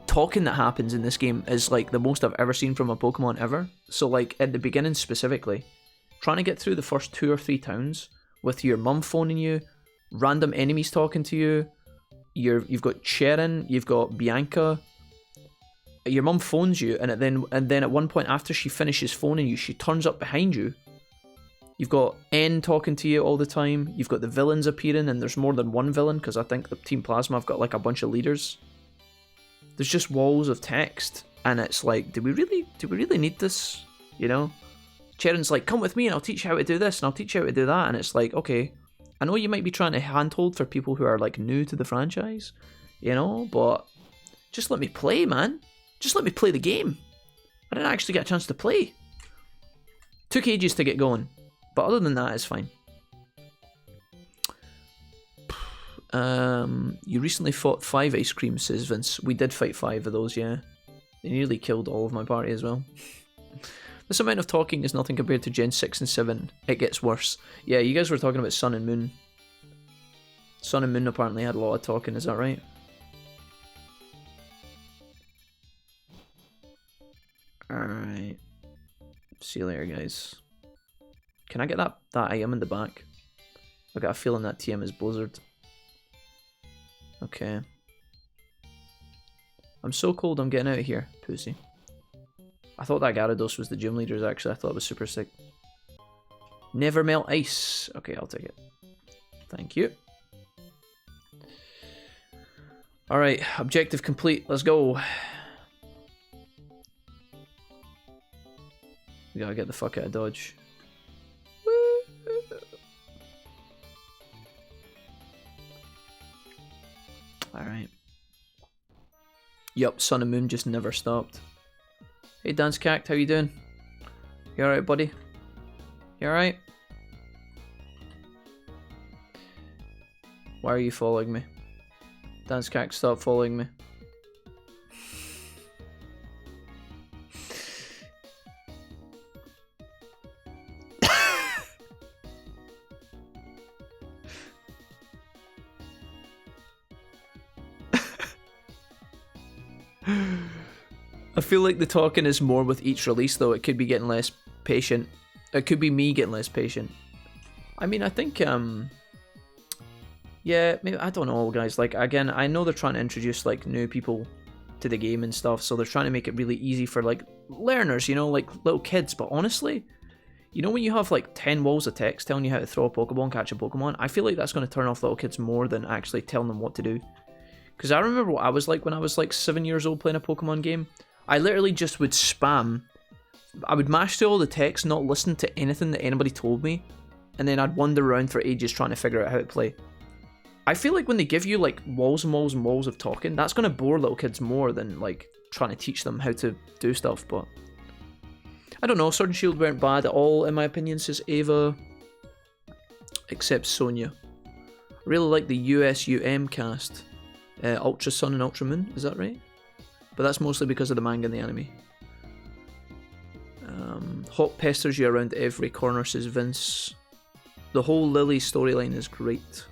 talking that happens in this game is like the most I've ever seen from a Pokemon ever. So like at the beginning specifically, trying to get through the first 2 or 3 towns with your mum phoning you, random enemies talking to you, you've got Cherin, you've got Bianca, your mum phones you, and then at one point after she finishes phoning you, she turns up behind you. You've got N talking to you all the time, you've got the villains appearing, and there's more than one villain, because I think the Team Plasma have got like a bunch of leaders. There's just walls of text, and it's like, do we really need this, you know? Cherin's like, come with me and I'll teach you how to do this and I'll teach you how to do that, and it's like, okay, I know you might be trying to handhold for people who are like new to the franchise, you know, but just let me play, man. Just let me play the game. I didn't actually get a chance to play. Took ages to get going, but other than that, it's fine. You recently fought 5 ice creams, says Vince. We did fight 5 of those, yeah. They nearly killed all of my party as well. This amount of talking is nothing compared to Gen 6 and 7. It gets worse. Yeah, you guys were talking about Sun and Moon. Sun and Moon apparently had a lot of talking, is that right? Alright. See you later, guys. Can I get that item in the back? I got a feeling that TM is Blizzard. Okay. I'm so cold I'm getting out of here, pussy. I thought that Gyarados was the gym leaders, actually. I thought it was super sick. Never melt ice. Okay, I'll take it. Thank you. Alright, objective complete. Let's go. We gotta get the fuck out of Dodge. Alright. Yup, Sun and Moon just never stopped. Hey Dance Cact, how you doing? You alright, buddy? You alright? Why are you following me? Dance Cact, stop following me. I feel like the talking is more with each release, though. It could be getting less patient. It could be me getting less patient. I mean, I think Yeah, maybe, I don't know, guys. Like, again, I know they're trying to introduce, like, new people to the game and stuff, so they're trying to make it really easy for, like, learners, you know, like, little kids. But honestly, you know when you have, like, 10 walls of text telling you how to throw a Pokeball, catch a Pokemon? I feel like that's going to turn off little kids more than actually telling them what to do. Because I remember what I was like when I was, like, 7 years old playing a Pokemon game. I literally just would spam. I would mash through all the text, not listen to anything that anybody told me, and then I'd wander around for ages trying to figure out how to play. I feel like when they give you, like, walls and walls and walls of talking, that's going to bore little kids more than, like, trying to teach them how to do stuff, but... I don't know, Sword and Shield weren't bad at all, in my opinion, says Ava. Except Sonia. I really like the USUM cast. Ultra Sun and Ultra Moon, is that right? But that's mostly because of the manga and the anime. Hot pesters you around every corner, says Vince. The whole Lily storyline is great.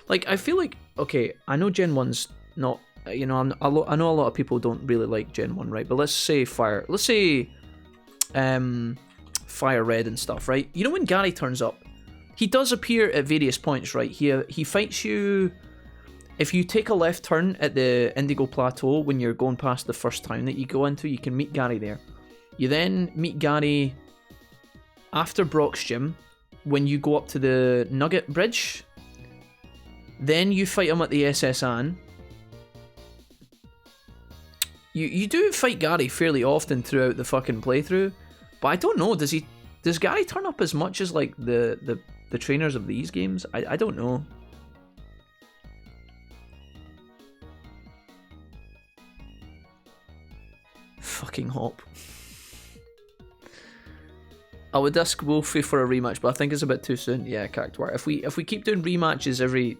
Like, I feel like, okay, I know Gen 1's not, you know, I know a lot of people don't really like Gen 1, right? But let's say Fire Red and stuff, right? You know when Gary turns up, he does appear at various points, right? He fights you, if you take a left turn at the Indigo Plateau when you're going past the first town that you go into, you can meet Gary there. You then meet Gary after Brock's gym when you go up to the Nugget Bridge. Then you fight him at the SS Anne. You do fight Gary fairly often throughout the fucking playthrough, but I don't know, does Gary turn up as much as like the trainers of these games? I don't know. Fucking Hop. I would ask Wolfie for a rematch, but I think it's a bit too soon. Yeah, Cactuar. If we keep doing rematches every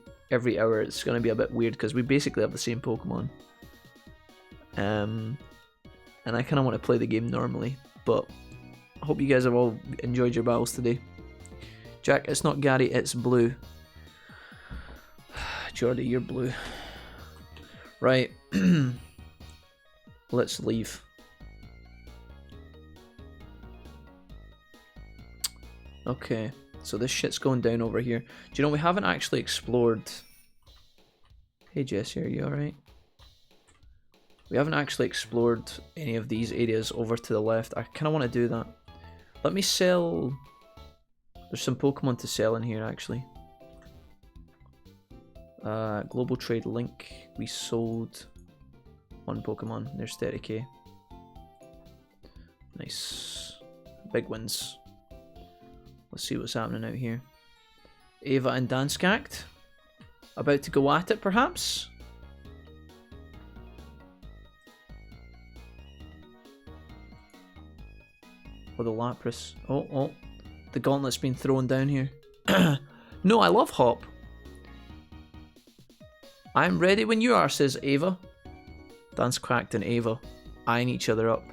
hour, it's going to be a bit weird because we basically have the same Pokemon. And I kind of want to play the game normally, but I hope you guys have all enjoyed your battles today. Jack, it's not Gary, it's Blue. Jordy, you're Blue. Right. Let's leave. Okay, so this shit's going down over here. Do you know, we haven't actually explored... Hey Jesse, are you alright? We haven't actually explored any of these areas over to the left. I kind of want to do that. Let me sell... There's some Pokemon to sell in here, actually. Global Trade Link. We sold one Pokemon. There's 30k. Nice. Big wins. Let's see what's happening out here. Ava and Danskact. About to go at it, perhaps? Oh, the Lapras. Oh. The gauntlet's been thrown down here. No, I love Hop. I'm ready when you are, says Ava. Danskact and Ava eyeing each other up.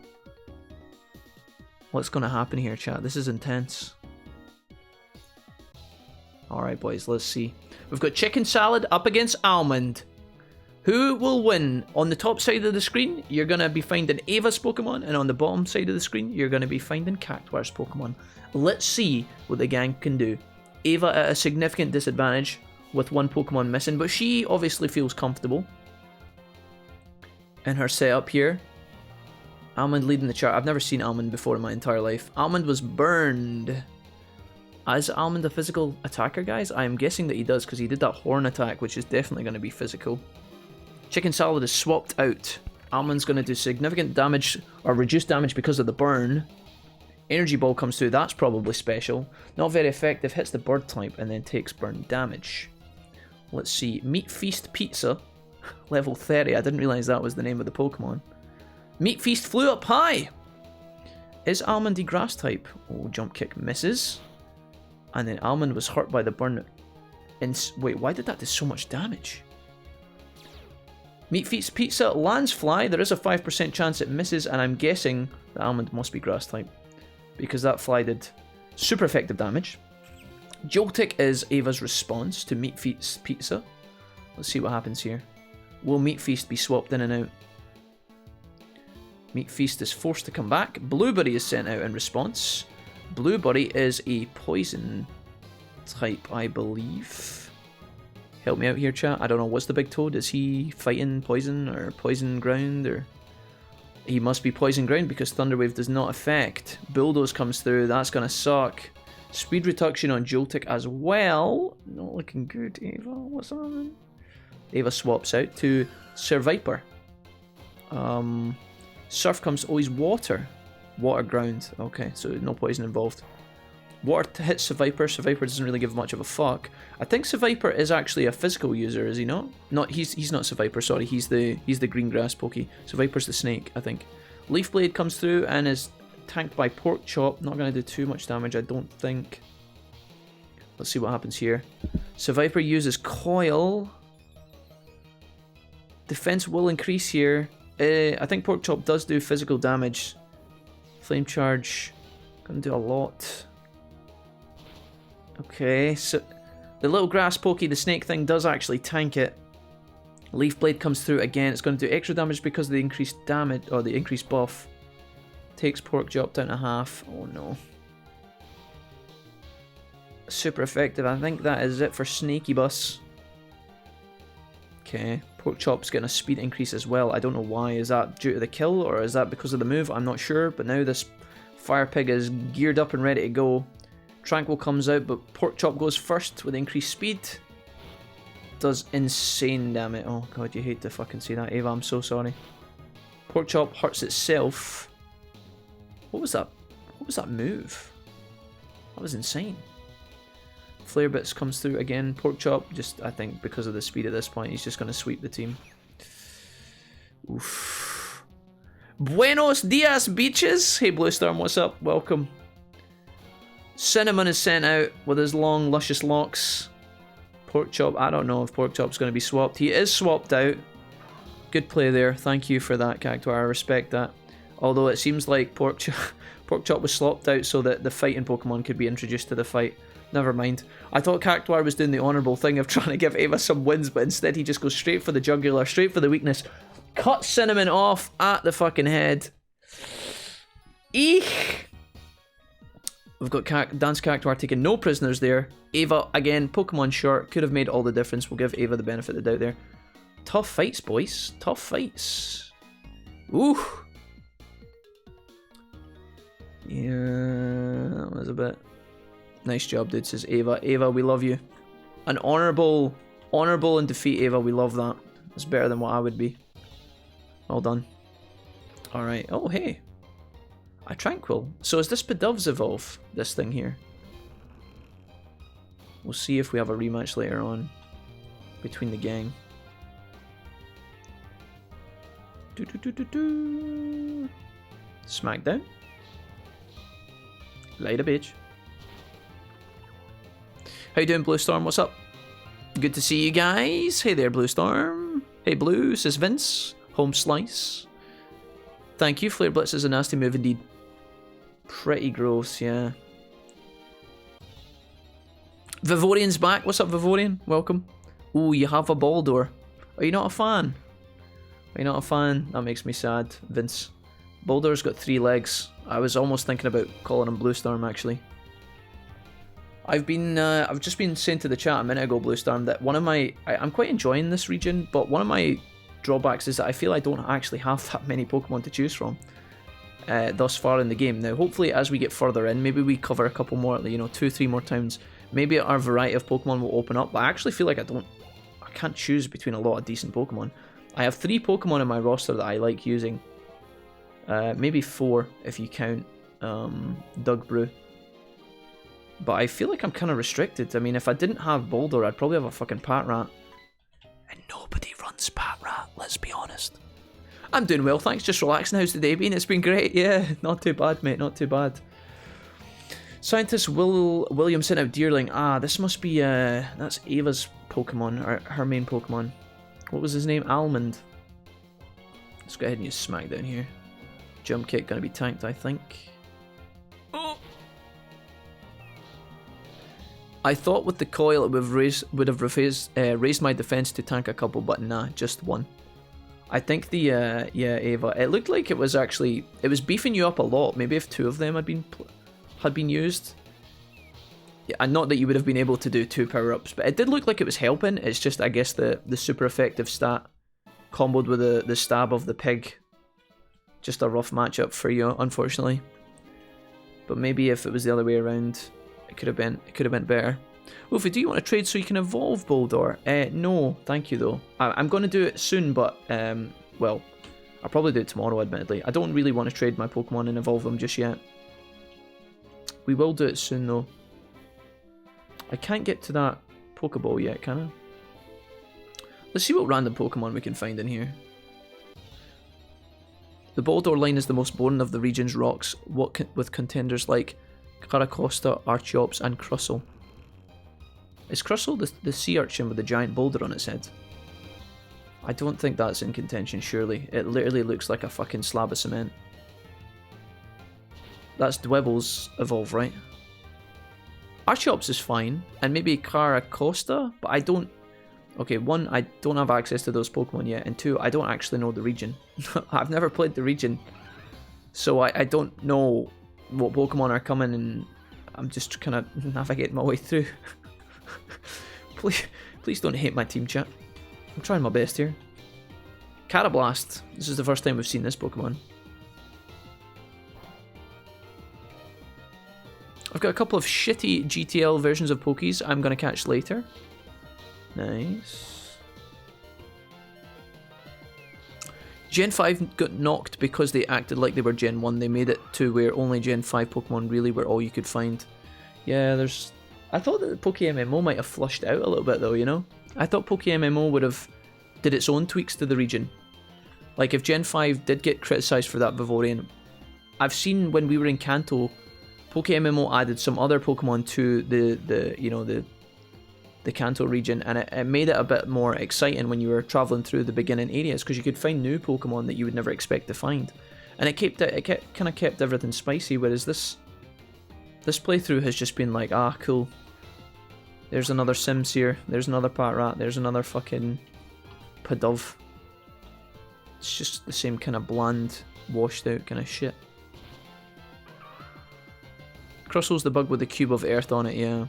What's going to happen here, chat? This is intense. Alright, boys, let's see. We've got Chicken Salad up against Almond. Who will win? On the top side of the screen, you're going to be finding Ava's Pokemon, and on the bottom side of the screen, you're going to be finding Cactuar's Pokemon. Let's see what the gang can do. Ava at a significant disadvantage with one Pokemon missing, but she obviously feels comfortable in her setup here. Almond leading the chart. I've never seen Almond before in my entire life. Almond was burned. Is Almond a physical attacker, guys? I am guessing that he does, because he did that horn attack, which is definitely going to be physical. Chicken Salad is swapped out. Almond's going to do significant damage, or reduced damage because of the burn. Energy Ball comes through, that's probably special. Not very effective, hits the bird type, and then takes burn damage. Let's see, Meat Feast Pizza, level 30, I didn't realise that was the name of the Pokemon. Meat Feast flew up high! Is Almond a grass type? Oh, Jump Kick misses. And then Almond was hurt by the burn. Wait, why did that do so much damage? Meat Feast Pizza lands fly. There is a 5% chance it misses, and I'm guessing the Almond must be grass type, because that fly did super effective damage. Joltik is Ava's response to Meat Feast Pizza. Let's see what happens here. Will Meat Feast be swapped in and out? Meat Feast is forced to come back. Blueberry is sent out in response. Blueberry is a poison type, I believe. Help me out here, chat. I don't know, what's the big toad? Is he fighting poison or poison ground? Or he must be poison ground because Thunder Wave does not affect. Bulldoze comes through, that's gonna suck. Speed reduction on Joltik as well. Not looking good, Ava. What's on? Ava swaps out to Sir Viper. Surf comes, oh, he's water. Water ground. Okay, so no poison involved. Water hits Sir Viper. Sir Viper doesn't really give much of a fuck. I think Sir Viper is actually a physical user, is he not? He's not Sir Viper, sorry, he's the green grass Pokey. Sir Viper's the snake, I think. Leaf Blade comes through and is tanked by Pork Chop. Not gonna do too much damage, I don't think. Let's see what happens here. Sir Viper uses Coil. Defense will increase here. I think Pork Chop does do physical damage. Flame Charge, gonna do a lot. Okay, so the little grass pokey, the snake thing, does actually tank it. Leaf Blade comes through again. It's going to do extra damage because of the increased damage, or the increased buff. Takes Pork Chop down to half. Oh no. Super effective. I think that is it for Snaky Bus. Okay, Pork Chop's getting a speed increase as well. I don't know why. Is that due to the kill, or is that because of the move? I'm not sure, but now this Fire Pig is geared up and ready to go. Tranquil comes out, but Pork Chop goes first with increased speed. Does insane damage. Oh god, you hate to fucking see that, Ava. I'm so sorry. Pork Chop hurts itself. What was that? What was that move? That was insane. Flare Bits comes through again. Pork Chop, just I think because of the speed at this point, he's just going to sweep the team. Oof. Buenos dias, beaches. Hey Bluestorm, what's up? Welcome. Cinnamon is sent out with his long, luscious locks. Pork Chop, I don't know if Pork Chop's going to be swapped. He is swapped out. Good play there. Thank you for that, Cactuar. I respect that. Although it seems like Pork Chop was swapped out so that the fighting Pokemon could be introduced to the fight. Never mind. I thought Cactuar was doing the honourable thing of trying to give Ava some wins, but instead he just goes straight for the jugular, straight for the weakness. Cut Cinnamon off at the fucking head. Eek! We've got Dance Cactuar taking no prisoners there. Ava, again, Pokemon short. Could have made all the difference. We'll give Ava the benefit of the doubt there. Tough fights, boys. Tough fights. Ooh. Yeah, that was a bit... Nice job, dude, says Ava. Ava, we love you. An honourable and defeat, Ava. We love that. It's better than what I would be. Well done. Alright. Oh, hey. A Tranquil. So is this Pidov's evolve, this thing here? We'll see if we have a rematch later on between the gang. Smackdown. Light a bitch. How you doing, Bluestorm? What's up? Good to see you guys. Hey there, Bluestorm. Hey, Blue, says Vince. Home Slice. Thank you. Flare Blitz is a nasty move indeed. Pretty gross, yeah. Vivorian's back. What's up, Vivorian? Welcome. Ooh, you have a Baldor. Are you not a fan? Are you not a fan? That makes me sad, Vince. Baldor's got 3 legs. I was almost thinking about calling him Bluestorm, actually. I've just been saying to the chat a minute ago, Bluestorm, that one of my... I'm quite enjoying this region, but one of my drawbacks is that I feel I don't actually have that many Pokemon to choose from thus far in the game. Now, hopefully, as we get further in, maybe we cover a couple more, 2-3 more times. Maybe our variety of Pokemon will open up, but I actually feel like I can't choose between a lot of decent Pokemon. I have 3 Pokemon in my roster that I like using. Maybe 4 if you count Doug Brew. But I feel like I'm kind of restricted. I mean, if I didn't have Baldor, I'd probably have a fucking Patrat. And nobody runs Patrat, let's be honest. I'm doing well, thanks. Just relaxing. How's the day been? It's been great, yeah. Not too bad, mate, not too bad. Scientist William sent out Deerling. Ah, this must be, that's Ava's Pokemon, or her main Pokemon. What was his name? Almond. Let's go ahead and use Smackdown here. Jump Kick gonna be tanked, I think. Oh! I thought with the coil it would have raised my defense to tank a couple, but nah, just one. I think the, yeah, Ava, it looked like it was beefing you up a lot. Maybe if 2 of them had been used. Yeah, and not that you would have been able to do 2 power-ups, but it did look like it was helping. It's just, I guess, the super effective stat comboed with the stab of the pig. Just a rough matchup for you, unfortunately. But maybe if it was the other way around, it could have been better. Wolfie, do you want to trade so you can evolve Boldor? No, thank you though. I'm going to do it soon, but well, I'll probably do it tomorrow, admittedly. I don't really want to trade my Pokemon and evolve them just yet. We will do it soon though. I can't get to that Pokeball yet, can I? Let's see what random Pokemon we can find in here. The Boldor line is the most boring of the region's rocks, with contenders like Caracosta, Archeops, and Crustle. Is Crustle the sea urchin with the giant boulder on its head? I don't think that's in contention, surely. It literally looks like a fucking slab of cement. That's Dwebble's evolve, right? Archeops is fine, and maybe Caracosta, but I don't... Okay, 1, I don't have access to those Pokemon yet, and 2, I don't actually know the region. I've never played the region, so I don't know what Pokemon are coming, and I'm just kind of navigating my way through. Please don't hate my team, chat. I'm trying my best here. Catablast. This is the first time we've seen this Pokemon. I've got a couple of shitty GTL versions of Pokies I'm going to catch later. Nice. Gen 5 got knocked because they acted like they were Gen 1. They made it to where only Gen 5 Pokemon really were all you could find. Yeah, there's... I thought that PokeMMO might have flushed out a little bit though, you know? I thought PokeMMO would have did its own tweaks to the region. Like if Gen 5 did get criticised for that Vivorian, I've seen when we were in Kanto, PokeMMO added some other Pokemon to the Kanto region, and it made it a bit more exciting when you were travelling through the beginning areas, because you could find new Pokemon that you would never expect to find. And it kind of kept everything spicy, whereas this playthrough has just been like, ah, cool. There's another Simsear, there's another Patrat, there's another fucking Pidove. It's just the same kind of bland, washed out kind of shit. Crussell's the bug with the cube of earth on it, yeah.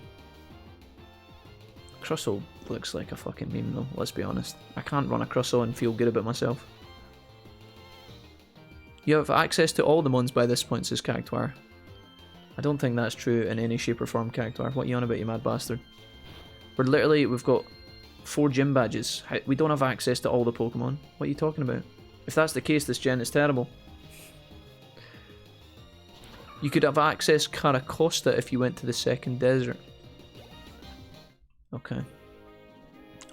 Crustle looks like a fucking meme though, let's be honest. I can't run a Crustle and feel good about myself. You have access to all the mons by this point, says Cactuar. I don't think that's true in any shape or form, Cactuar. What are you on about, you mad bastard? We've got 4 gym badges. We don't have access to all the Pokemon. What are you talking about? If that's the case, this gen is terrible. You could have access Caracosta if you went to the second desert. Okay.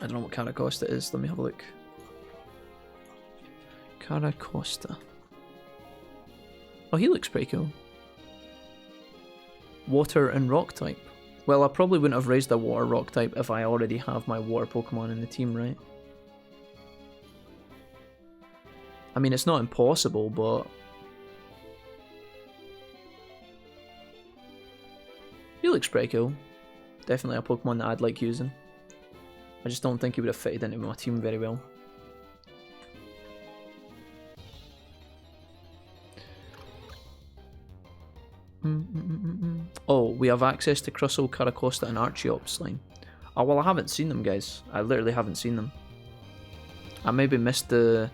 I don't know what Caracosta is. Let me have a look. Caracosta. Oh, he looks pretty cool. Water and rock type. Well, I probably wouldn't have raised a water rock type if I already have my water Pokemon in the team, right? I mean, it's not impossible, but... he looks pretty cool. Definitely a Pokemon that I'd like using. I just don't think he would have fitted into my team very well. Oh, we have access to Crustle, Caracosta, and Archeops line. Oh, well, I haven't seen them, guys. I literally haven't seen them. I maybe missed the...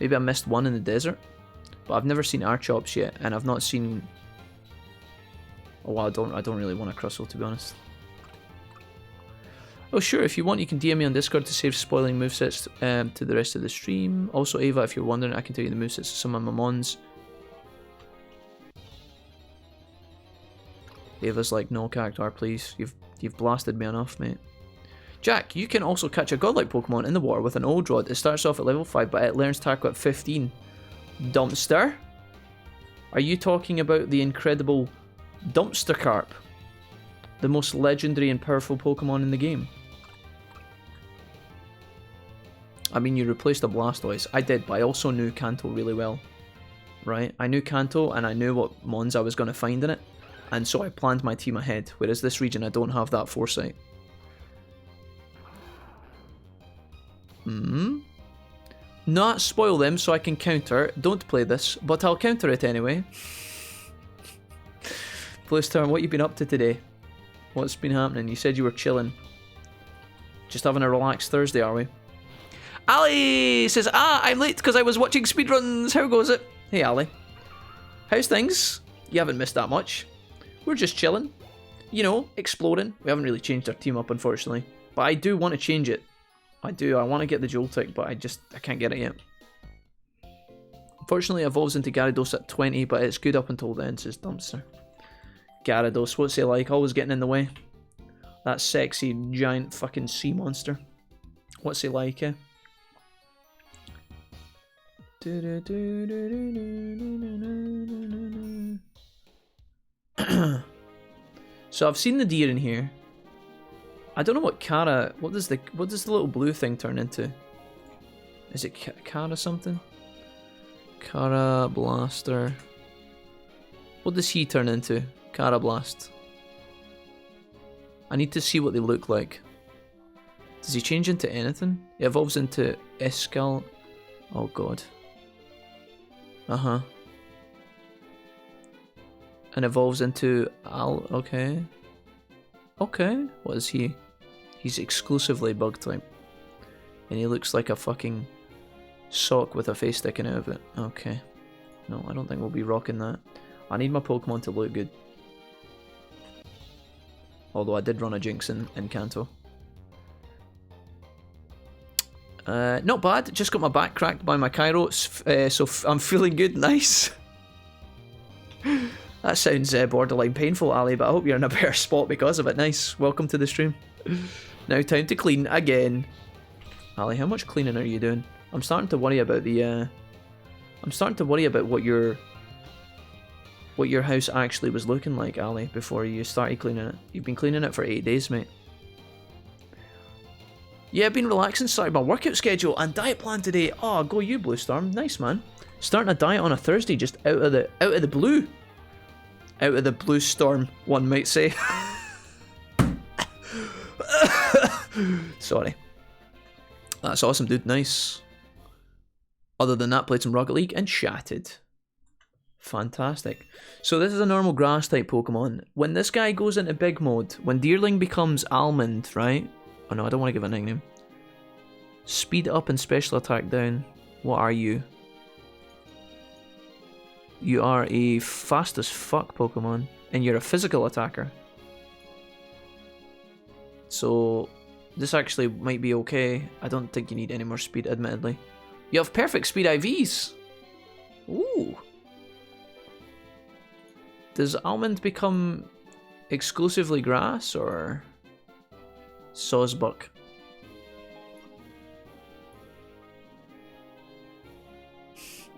maybe I missed one in the desert. But I've never seen Archeops yet, and I've not seen... oh, well, I don't really want a Crustle, to be honest. Oh, sure, if you want, you can DM me on Discord to save spoiling movesets to the rest of the stream. Also, Ava, if you're wondering, I can tell you the movesets of some of my mons. Ava's like, no, Cactuar, please. You've blasted me enough, mate. Jack, you can also catch a godlike Pokemon in the water with an old rod. It starts off at level 5, but it learns Tackle at 15. Dumpster? Are you talking about the incredible Dumpster Carp? The most legendary and powerful Pokemon in the game? I mean, you replaced a Blastoise. I did, but I also knew Kanto really well. Right? I knew Kanto, and I knew what mons I was going to find in it. And so I planned my team ahead, whereas this region I don't have that foresight. Not spoil them so I can counter. Don't play this, but I'll counter it anyway. Bluestorm, what you been up to today? What's been happening? You said you were chilling. Just having a relaxed Thursday, are we? Ali says, I'm late because I was watching speedruns. How goes it? Hey, Ali. How's things? You haven't missed that much. We're just chilling. You know, exploring. We haven't really changed our team up, unfortunately. But I do want to change it. I do. I want to get the Joltik, but I can't get it yet. Unfortunately, it evolves into Gyarados at 20, but it's good up until then, says Dumpster. Gyarados, what's he like? Always getting in the way. That sexy, giant fucking sea monster. What's he like, eh? So I've seen the deer in here. I don't know what Kara... What does the little blue thing turn into? Is it Kara something? Kara Blaster. What does he turn into? Kara Blast. I need to see what they look like. Does he change into anything? He evolves into Escal. Oh god. Uh-huh. And evolves into okay. Okay. What is he? He's exclusively bug type. And he looks like a fucking sock with a face sticking out of it. Okay. No, I don't think we'll be rocking that. I need my Pokemon to look good. Although I did run a Jinx in Kanto. Not bad. Just got my back cracked by my Cairo, so I'm feeling good. Nice. That sounds borderline painful, Ali, but I hope you're in a better spot because of it. Nice. Welcome to the stream. Now time to clean again. Ali, how much cleaning are you doing? I'm starting to worry about the... I'm starting to worry about what your house actually was looking like, Ali, before you started cleaning it. You've been cleaning it for 8 days, mate. Yeah, I've been relaxing, started my workout schedule and diet plan today. Oh, go you, Blue Storm. Nice, man. Starting a diet on a Thursday, just out of the blue. Out of the blue storm, one might say. Sorry. That's awesome, dude. Nice. Other than that, played some Rocket League and chatted. Fantastic. So this is a normal grass type Pokemon. When this guy goes into big mode, when Deerling becomes Almond, right? Oh no, I don't want to give it a nickname. Speed up and special attack down. What are you? You are a fast as fuck Pokemon, and you're a physical attacker. So this actually might be okay. I don't think you need any more speed, admittedly. You have perfect speed IVs. Ooh. Does Almond become exclusively grass or Sawsbuck?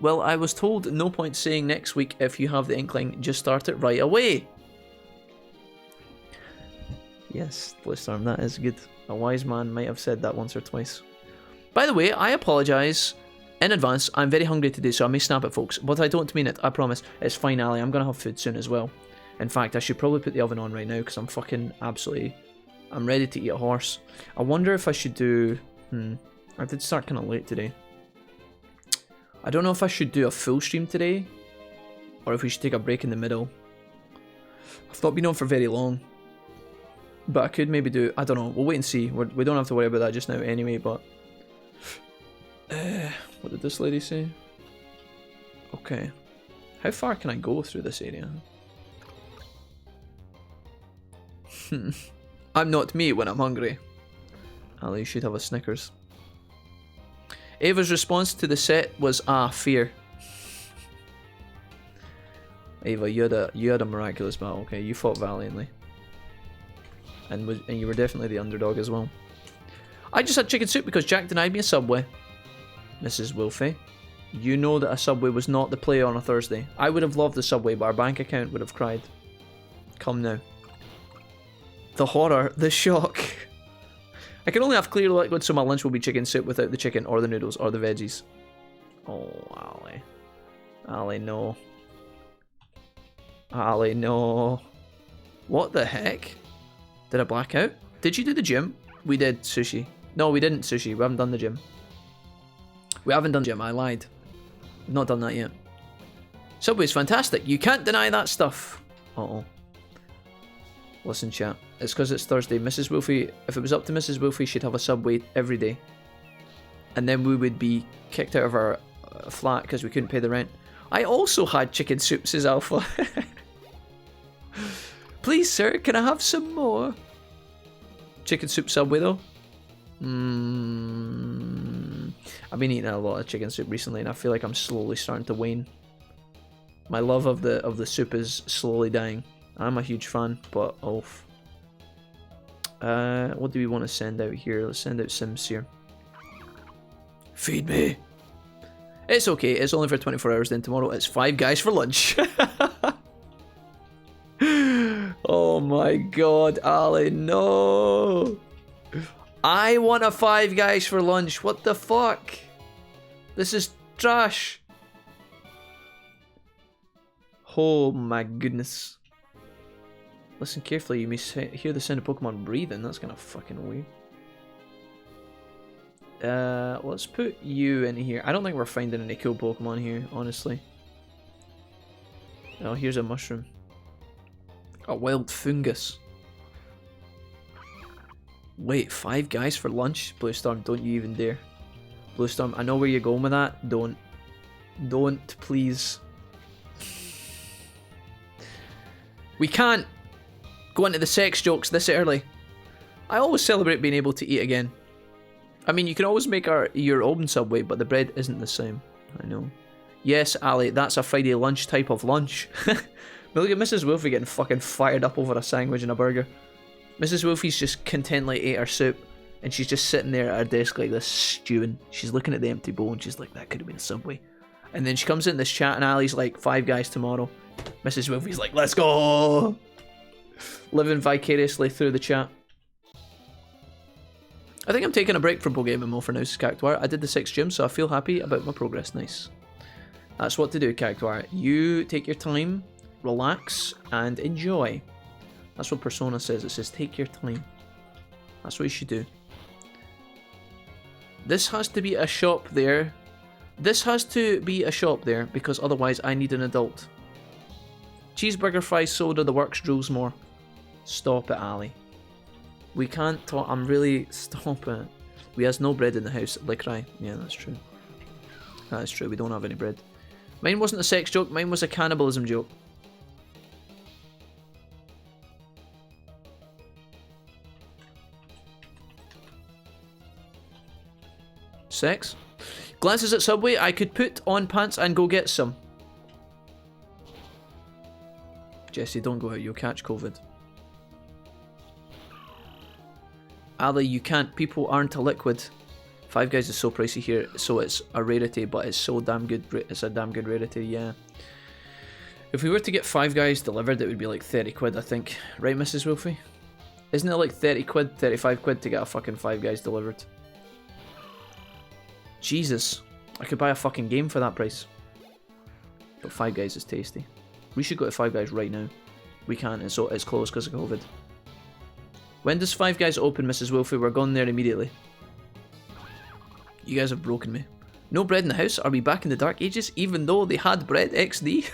Well, I was told no point saying next week if you have the inkling, just start it right away. Yes, Bluestorm, that is good. A wise man might have said that once or twice. By the way, I apologise in advance. I'm very hungry today, so I may snap at folks, but I don't mean it, I promise. It's fine, Ali. I'm going to have food soon as well. In fact, I should probably put the oven on right now because I'm fucking absolutely... I'm ready to eat a horse. I wonder if I should do... I did start kind of late today. I don't know if I should do a full stream today, or if we should take a break in the middle. I've not been on for very long, but I could maybe do... I don't know, we'll wait and see. We don't have to worry about that just now anyway, but... what did this lady say? Okay. How far can I go through this area? I'm not me when I'm hungry. Ali, you should have a Snickers. Ava's response to the set was, fear. Ava, you had a miraculous battle. Okay, you fought valiantly. And you were definitely the underdog as well. I just had chicken soup because Jack denied me a Subway. Mrs. Wolfie, you know that a Subway was not the play on a Thursday. I would have loved the Subway, but our bank account would have cried. Come now. The horror, the shock. I can only have clear liquid, so my lunch will be chicken soup without the chicken, or the noodles, or the veggies. Oh, Ali. Ali, no. Ali, no. What the heck? Did I black out? Did you do the gym? We did, Sushi. No, we didn't, Sushi. We haven't done the gym. We haven't done the gym, I lied. We've not done that yet. Subway's fantastic. You can't deny that stuff. Uh-oh. Listen, chat. It's because it's Thursday. Mrs. Wolfie, if it was up to Mrs. Wolfie, she'd have a Subway every day. And then we would be kicked out of our flat because we couldn't pay the rent. I also had chicken soup, says Alpha. Please, sir, can I have some more? Chicken soup Subway, though? I've been eating a lot of chicken soup recently, and I feel like I'm slowly starting to wane. My love of the soup is slowly dying. I'm a huge fan, but off. What do we want to send out here? Let's send out Sims here. Feed me. It's okay. It's only for 24 hours. Then tomorrow it's Five Guys for lunch. Oh my god, Ali, no. I want a Five Guys for lunch. What the fuck? This is trash. Oh my goodness. Listen carefully, you may hear the sound of Pokemon breathing. That's kind of fucking weird. Let's put you in here. I don't think we're finding any cool Pokemon here, honestly. Oh, here's a mushroom. A wild fungus. Wait, Five Guys for lunch? Bluestorm, don't you even dare. Bluestorm, I know where you're going with that. Don't. Don't, please. We can't go into the sex jokes this early. I always celebrate being able to eat again. I mean, you can always make your own Subway, but the bread isn't the same. I know. Yes, Ali, that's a Friday lunch type of lunch. But look at Mrs. Wolfie getting fucking fired up over a sandwich and a burger. Mrs. Wolfie's just contently ate her soup, and she's just sitting there at her desk like this, stewing. She's looking at the empty bowl, and she's like, that could have been a Subway. And then she comes in this chat, and Ali's like, Five Guys tomorrow. Mrs. Wolfie's like, let's go! Living vicariously through the chat. I think I'm taking a break from PokeMMO for now, says Cactuar. I did the 6 gyms, so I feel happy about my progress. Nice. That's what to do, Cactuar. You take your time, relax, and enjoy. That's what Persona says. It says, take your time. That's what you should do. This has to be a shop there. This has to be a shop there, because otherwise I need an adult. Cheeseburger, fries, soda, the works, drools more. Stop it, Ali. We can't talk. I'm really... Stop it. We has no bread in the house. Like, right. Yeah, that's true. That is true. We don't have any bread. Mine wasn't a sex joke. Mine was a cannibalism joke. Sex? Glances at Subway. I could put on pants and go get some. Jesse, don't go out. You'll catch COVID. Ali, you can't. People aren't a liquid. Five Guys is so pricey here, so it's a rarity, but it's so damn good. It's a damn good rarity, yeah. If we were to get Five Guys delivered, it would be like 30 quid, I think. Right, Mrs. Wolfie? Isn't it like 30 quid, 35 quid to get a fucking Five Guys delivered? Jesus. I could buy a fucking game for that price. But Five Guys is tasty. We should go to Five Guys right now. We can't, it's closed because of COVID. When does Five Guys open, Mrs. Wolfie? We're going there immediately. You guys have broken me. No bread in the house? Are we back in the dark ages? Even though they had bread XD?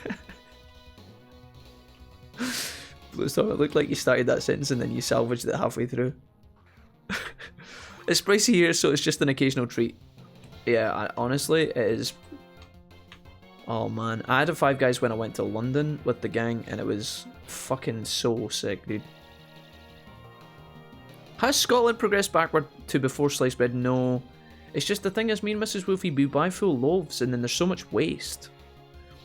Bluestorm, it looked like you started that sentence and then you salvaged it halfway through. It's pricey here, so it's just an occasional treat. Yeah, honestly, it is... Oh man, I had a Five Guys when I went to London with the gang and it was fucking so sick, dude. Has Scotland progressed backward to before sliced bread? No. It's just the thing is, me and Mrs. Wolfie, we buy full loaves and then there's so much waste.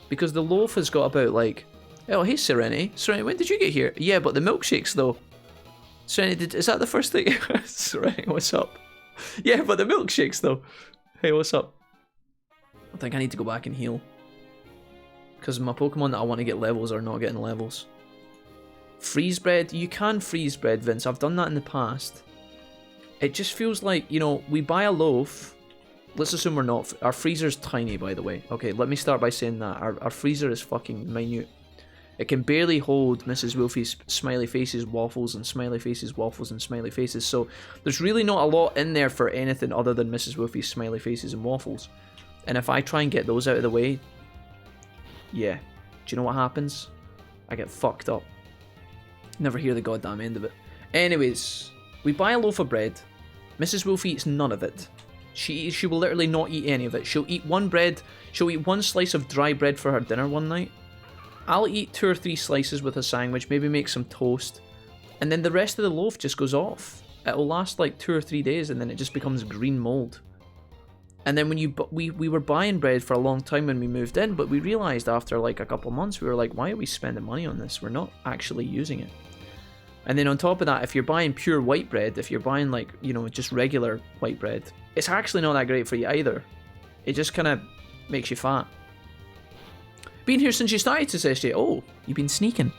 Because the loaf has got about like... Oh, hey Serenity. Serenity, when did you get here? Yeah, but the milkshakes though. Serenity, is that the first thing? Serenity, what's up? Yeah, but the milkshakes though. Hey, what's up? I think I need to go back and heal. Because my Pokemon that I want to get levels are not getting levels. Freeze bread? You can freeze bread, Vince. I've done that in the past. It just feels like, you know, we buy a loaf. Let's assume we're not. Our freezer's tiny, by the way. Okay, let me start by saying that. Our freezer is fucking minute. It can barely hold Mrs. Wolfie's smiley faces, waffles, and smiley faces, waffles, and smiley faces. So there's really not a lot in there for anything other than Mrs. Wolfie's smiley faces and waffles. And if I try and get those out of the way, yeah. Do you know what happens? I get fucked up. Never hear the goddamn end of it. Anyways, we buy a loaf of bread. Mrs. Wolf eats none of it. She will literally not eat any of it. She'll eat she'll eat one slice of dry bread for her dinner one night. I'll eat 2 or 3 slices with a sandwich, maybe make some toast. And then the rest of the loaf just goes off. It'll last like 2 or 3 days and then it just becomes green mold. And then when we were buying bread for a long time when we moved in, but we realised after like a couple of months, we were like, why are we spending money on this? We're not actually using it. And then on top of that, if you're buying pure white bread, if you're buying like, you know, just regular white bread, it's actually not that great for you either. It just kind of makes you fat. Been here since you started, says SJ. Oh, you've been sneaking.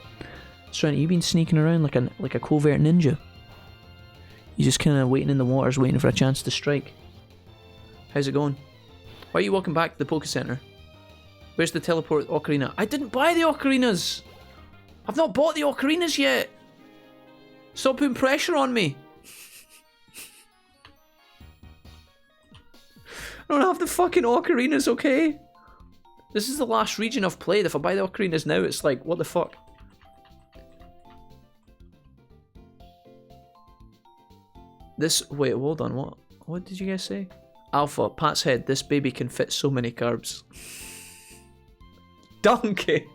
Strand, you've been sneaking around like a covert ninja. You're just kind of waiting in the waters, waiting for a chance to strike. How's it going? Why are you walking back to the Poke Center? Where's the teleport ocarina? I didn't buy the ocarinas! I've not bought the ocarinas yet! Stop putting pressure on me! I don't have the fucking ocarinas, okay? This is the last region I've played. If I buy the ocarinas now, it's like, what the fuck? Wait, hold on, what did you guys say? Alpha, Pat's head, this baby can fit so many carbs. Donkey!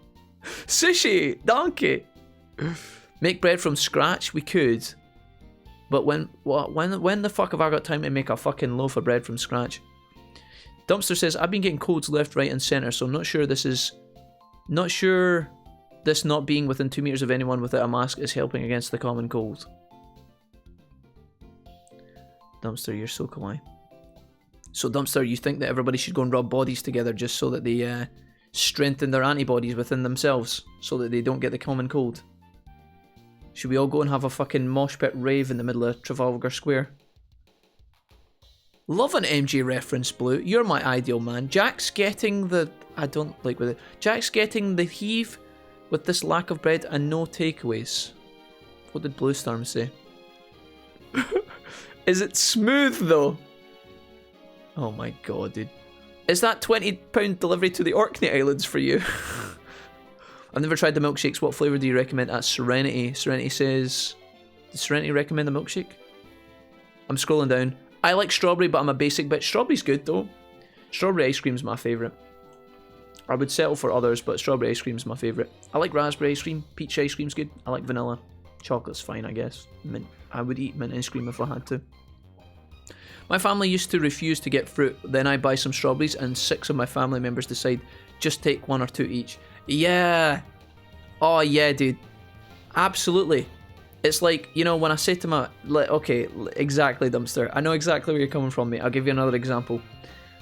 Sushi! Donkey! Make bread from scratch? We could. But when the fuck have I got time to make a fucking loaf of bread from scratch? Dumpster says, I've been getting colds left, right and centre, so I'm not sure this not being within 2 meters of anyone without a mask is helping against the common cold. Dumpster, you're so kawaii. So Dumpster, you think that everybody should go and rub bodies together just so that they strengthen their antibodies within themselves, so that they don't get the common cold? Should we all go and have a fucking mosh pit rave in the middle of Trafalgar Square? Love an MJ reference, Blue. You're my ideal man. Jack's getting the... I don't like with it. Jack's getting the heave with this lack of bread and no takeaways. What did Blue Storm say? Is it smooth though? Oh my god, dude. Is that £20 delivery to the Orkney Islands for you? I've never tried the milkshakes. What flavour do you recommend? At Serenity. Serenity says... Does Serenity recommend a milkshake? I'm scrolling down. I like strawberry, but I'm a basic bitch. Strawberry's good though. Strawberry ice cream's my favourite. I would settle for others, but strawberry ice cream's my favourite. I like raspberry ice cream. Peach ice cream's good. I like vanilla. Chocolate's fine, I guess. Mint. I would eat mint ice cream if I had to. My family used to refuse to get fruit. Then I buy some strawberries and 6 of my family members decide just take 1 or 2 each. Yeah. Oh yeah, dude. Absolutely. It's like, you know, when I say to my... Okay, exactly, Dumpster. I know exactly where you're coming from, mate. I'll give you another example.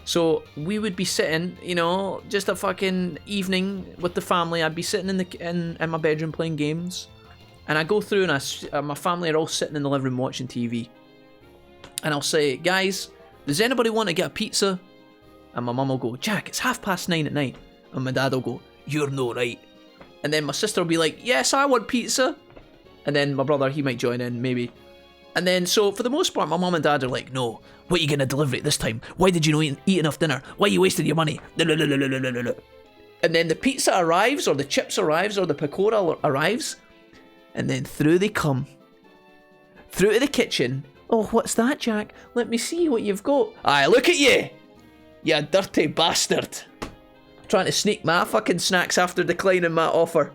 So, we would be sitting, you know, just a fucking evening with the family. I'd be sitting in my bedroom playing games. And I go through and my family are all sitting in the living room watching TV. And I'll say, guys, does anybody want to get a pizza? And my mum will go, Jack, it's 9:30 at night. And my dad will go, you're no right. And then my sister will be like, yes, I want pizza. And then my brother, he might join in, maybe. And then, so, for the most part, my mum and dad are like, no, what are you going to deliver it this time? Why did you not eat enough dinner? Why are you wasting your money? And then the pizza arrives, or the chips arrives, or the pakora arrives. And then through they come. Through to the kitchen. Oh, what's that, Jack? Let me see what you've got. Aye, look at you! You dirty bastard. Trying to sneak my fucking snacks after declining my offer.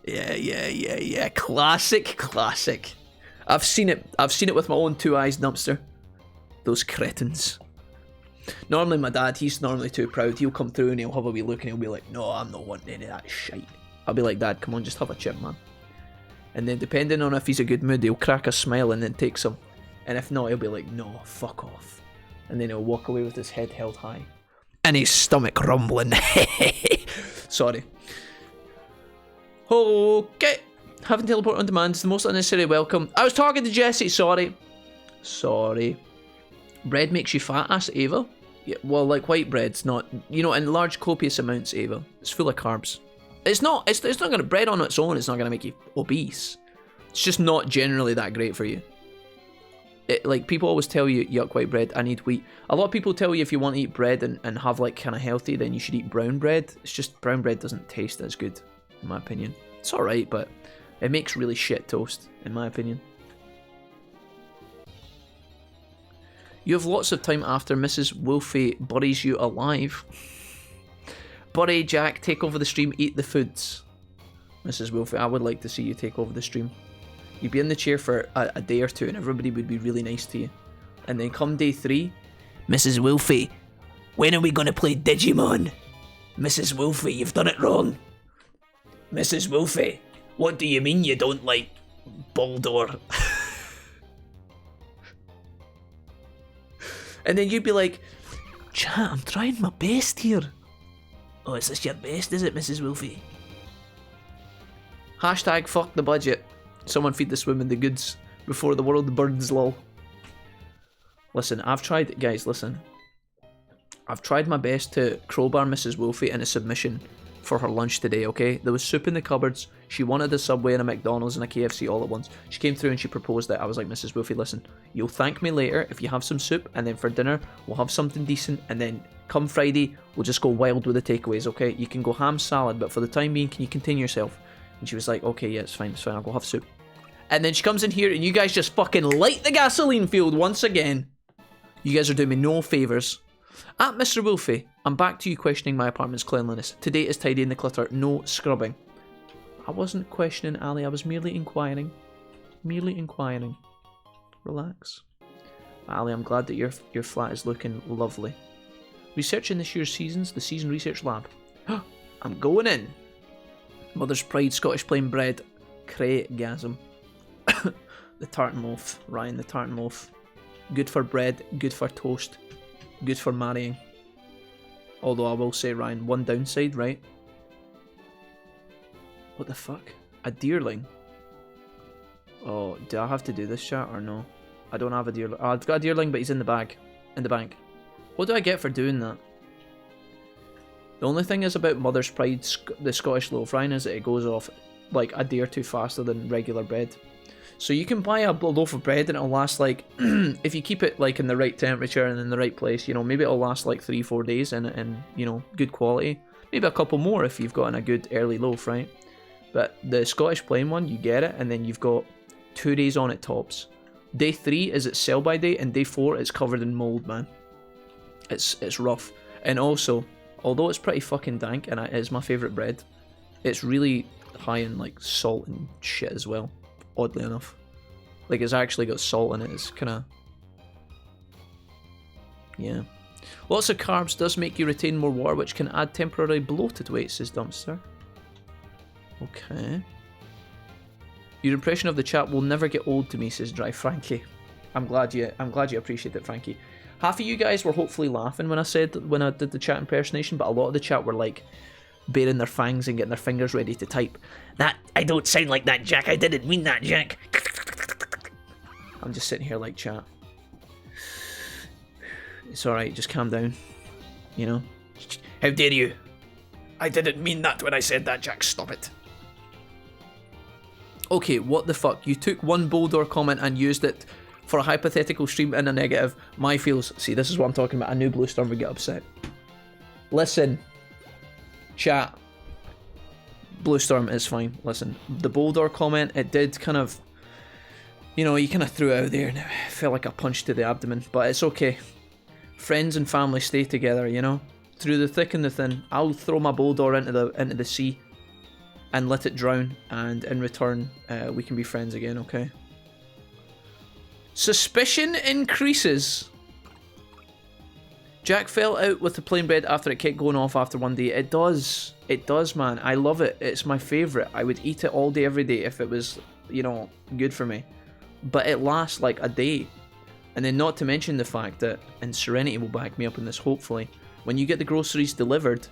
Yeah. Classic. I've seen it with my own 2 eyes, Dumpster. Those cretins. Normally my dad, he's normally too proud. He'll come through and he'll have a wee look and he'll be like, no, I'm not wanting any of that shite. I'll be like, Dad, come on, just have a chip, man. And then depending on if he's a good mood, he'll crack a smile and then take some. And if not, he'll be like, no, fuck off. And then he'll walk away with his head held high. And his stomach rumbling. Sorry. Okay. Having teleport on demand is the most unnecessary welcome. I was talking to Jesse, sorry. Bread makes you fat, asked Ava. Yeah, well, like white bread's not, you know, in large copious amounts, Ava. It's full of carbs. It's not gonna, bread on its own, it's not gonna make you obese. It's just not generally that great for you. Like, people always tell you, yuck, white bread, I need wheat. A lot of people tell you if you want to eat bread and have, like, kind of healthy, then you should eat brown bread. It's just, brown bread doesn't taste as good, in my opinion. It's alright, but it makes really shit toast, in my opinion. You have lots of time after Mrs. Wolfie buries you alive. Buddy, Jack, take over the stream, eat the foods. Mrs. Wolfie, I would like to see you take over the stream. You'd be in the chair for a day or two and everybody would be really nice to you. And then come day 3, Mrs. Wolfie, when are we going to play Digimon? Mrs. Wolfie, you've done it wrong. Mrs. Wolfie, what do you mean you don't like Baldor? And then you'd be like, chat, I'm trying my best here. Oh, is this your best, is it, Mrs. Wolfie? Hashtag fuck the budget. Someone feed this woman the goods before the world burns, lol. Listen, I've tried, guys, listen. I've tried my best to crowbar Mrs. Wolfie into submission for her lunch today, okay? There was soup in the cupboards. She wanted a Subway and a McDonald's and a KFC all at once. She came through and she proposed it. I was like, Mrs. Wolfie, listen, you'll thank me later if you have some soup, and then for dinner, we'll have something decent, and then come Friday, we'll just go wild with the takeaways, okay? You can go ham salad, but for the time being, can you contain yourself? And she was like, okay, yeah, it's fine, I'll go have soup. And then she comes in here and you guys just fucking light the gasoline field once again. You guys are doing me no favours. At Mr. Wolfie, I'm back to you questioning my apartment's cleanliness. Today is tidy in the clutter, no scrubbing. I wasn't questioning, Ali, I was merely inquiring. Merely inquiring. Relax. Ali, I'm glad that your flat is looking lovely. Researching this year's seasons, the Season Research Lab. I'm going in. Mother's Pride, Scottish plain bread. Cray-gasm. The tartan loaf, Ryan, the tartan loaf. Good for bread, good for toast, good for marrying. Although I will say, Ryan, one downside, right? What the fuck? A deerling? Oh, do I have to do this, chat, or no? I don't have a deerling. Oh, I've got a deerling, but he's in the bag. In the bank. What do I get for doing that? The only thing is about Mother's Pride, the Scottish loaf, Ryan, is that it goes off like a day or two faster than regular bread. So you can buy a loaf of bread and it'll last like, if you keep it like in the right temperature and in the right place, you know, maybe it'll last like 3-4 days in you know, good quality. Maybe a couple more if you've gotten a good early loaf, right? But the Scottish plain one, you get it and then you've got 2 days on it tops. Day 3 is its sell by date and day 4 it's covered in mold, man. It's rough. And also, although it's pretty fucking dank and it is my favourite bread, it's really high in like salt and shit as well. Oddly enough. Like, it's actually got salt in it. It's kind of... yeah. Lots of carbs does make you retain more water, which can add temporary bloated weight, says Dumpster. Okay. Your impression of the chat will never get old to me, says Dry Frankie. I'm glad you appreciate it, Frankie. Half of you guys were hopefully laughing when I did the chat impersonation, but a lot of the chat were like baring their fangs and getting their fingers ready to type. That, I don't sound like that, Jack. I didn't mean that, Jack. I'm just sitting here like, chat. It's alright, just calm down. You know? How dare you? I didn't mean that when I said that, Jack. Stop it. Okay, what the fuck? You took one Boldor comment and used it for a hypothetical stream in a negative. My feels... see, this is what I'm talking about. I knew Bluestorm would get upset. Listen. Chat. Bluestorm is fine. Listen, the Boldor comment, it did kind of... you know, you kind of threw it out there and it felt like a punch to the abdomen. But it's okay. Friends and family stay together, you know? Through the thick and the thin. I'll throw my Boldor into the sea and let it drown. And in return, we can be friends again, okay? Suspicion increases. Jack fell out with the plain bread after it kept going off after one day. It does. It does, man. I love it. It's my favourite. I would eat it all day, every day if it was, you know, good for me. But it lasts like a day. And then not to mention the fact that, and Serenity will back me up in this hopefully, when you get the groceries delivered,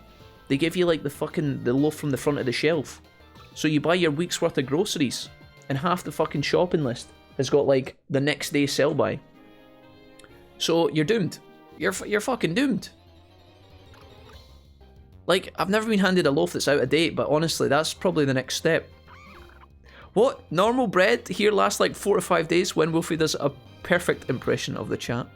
they give you like the loaf from the front of the shelf. So you buy your week's worth of groceries and half the fucking shopping list has got like the next day sell by. So you're doomed. You're fucking doomed. Like, I've never been handed a loaf that's out of date, but honestly, that's probably the next step. What? Normal bread here lasts like 4 to 5 days when Wolfie does a perfect impression of the chat.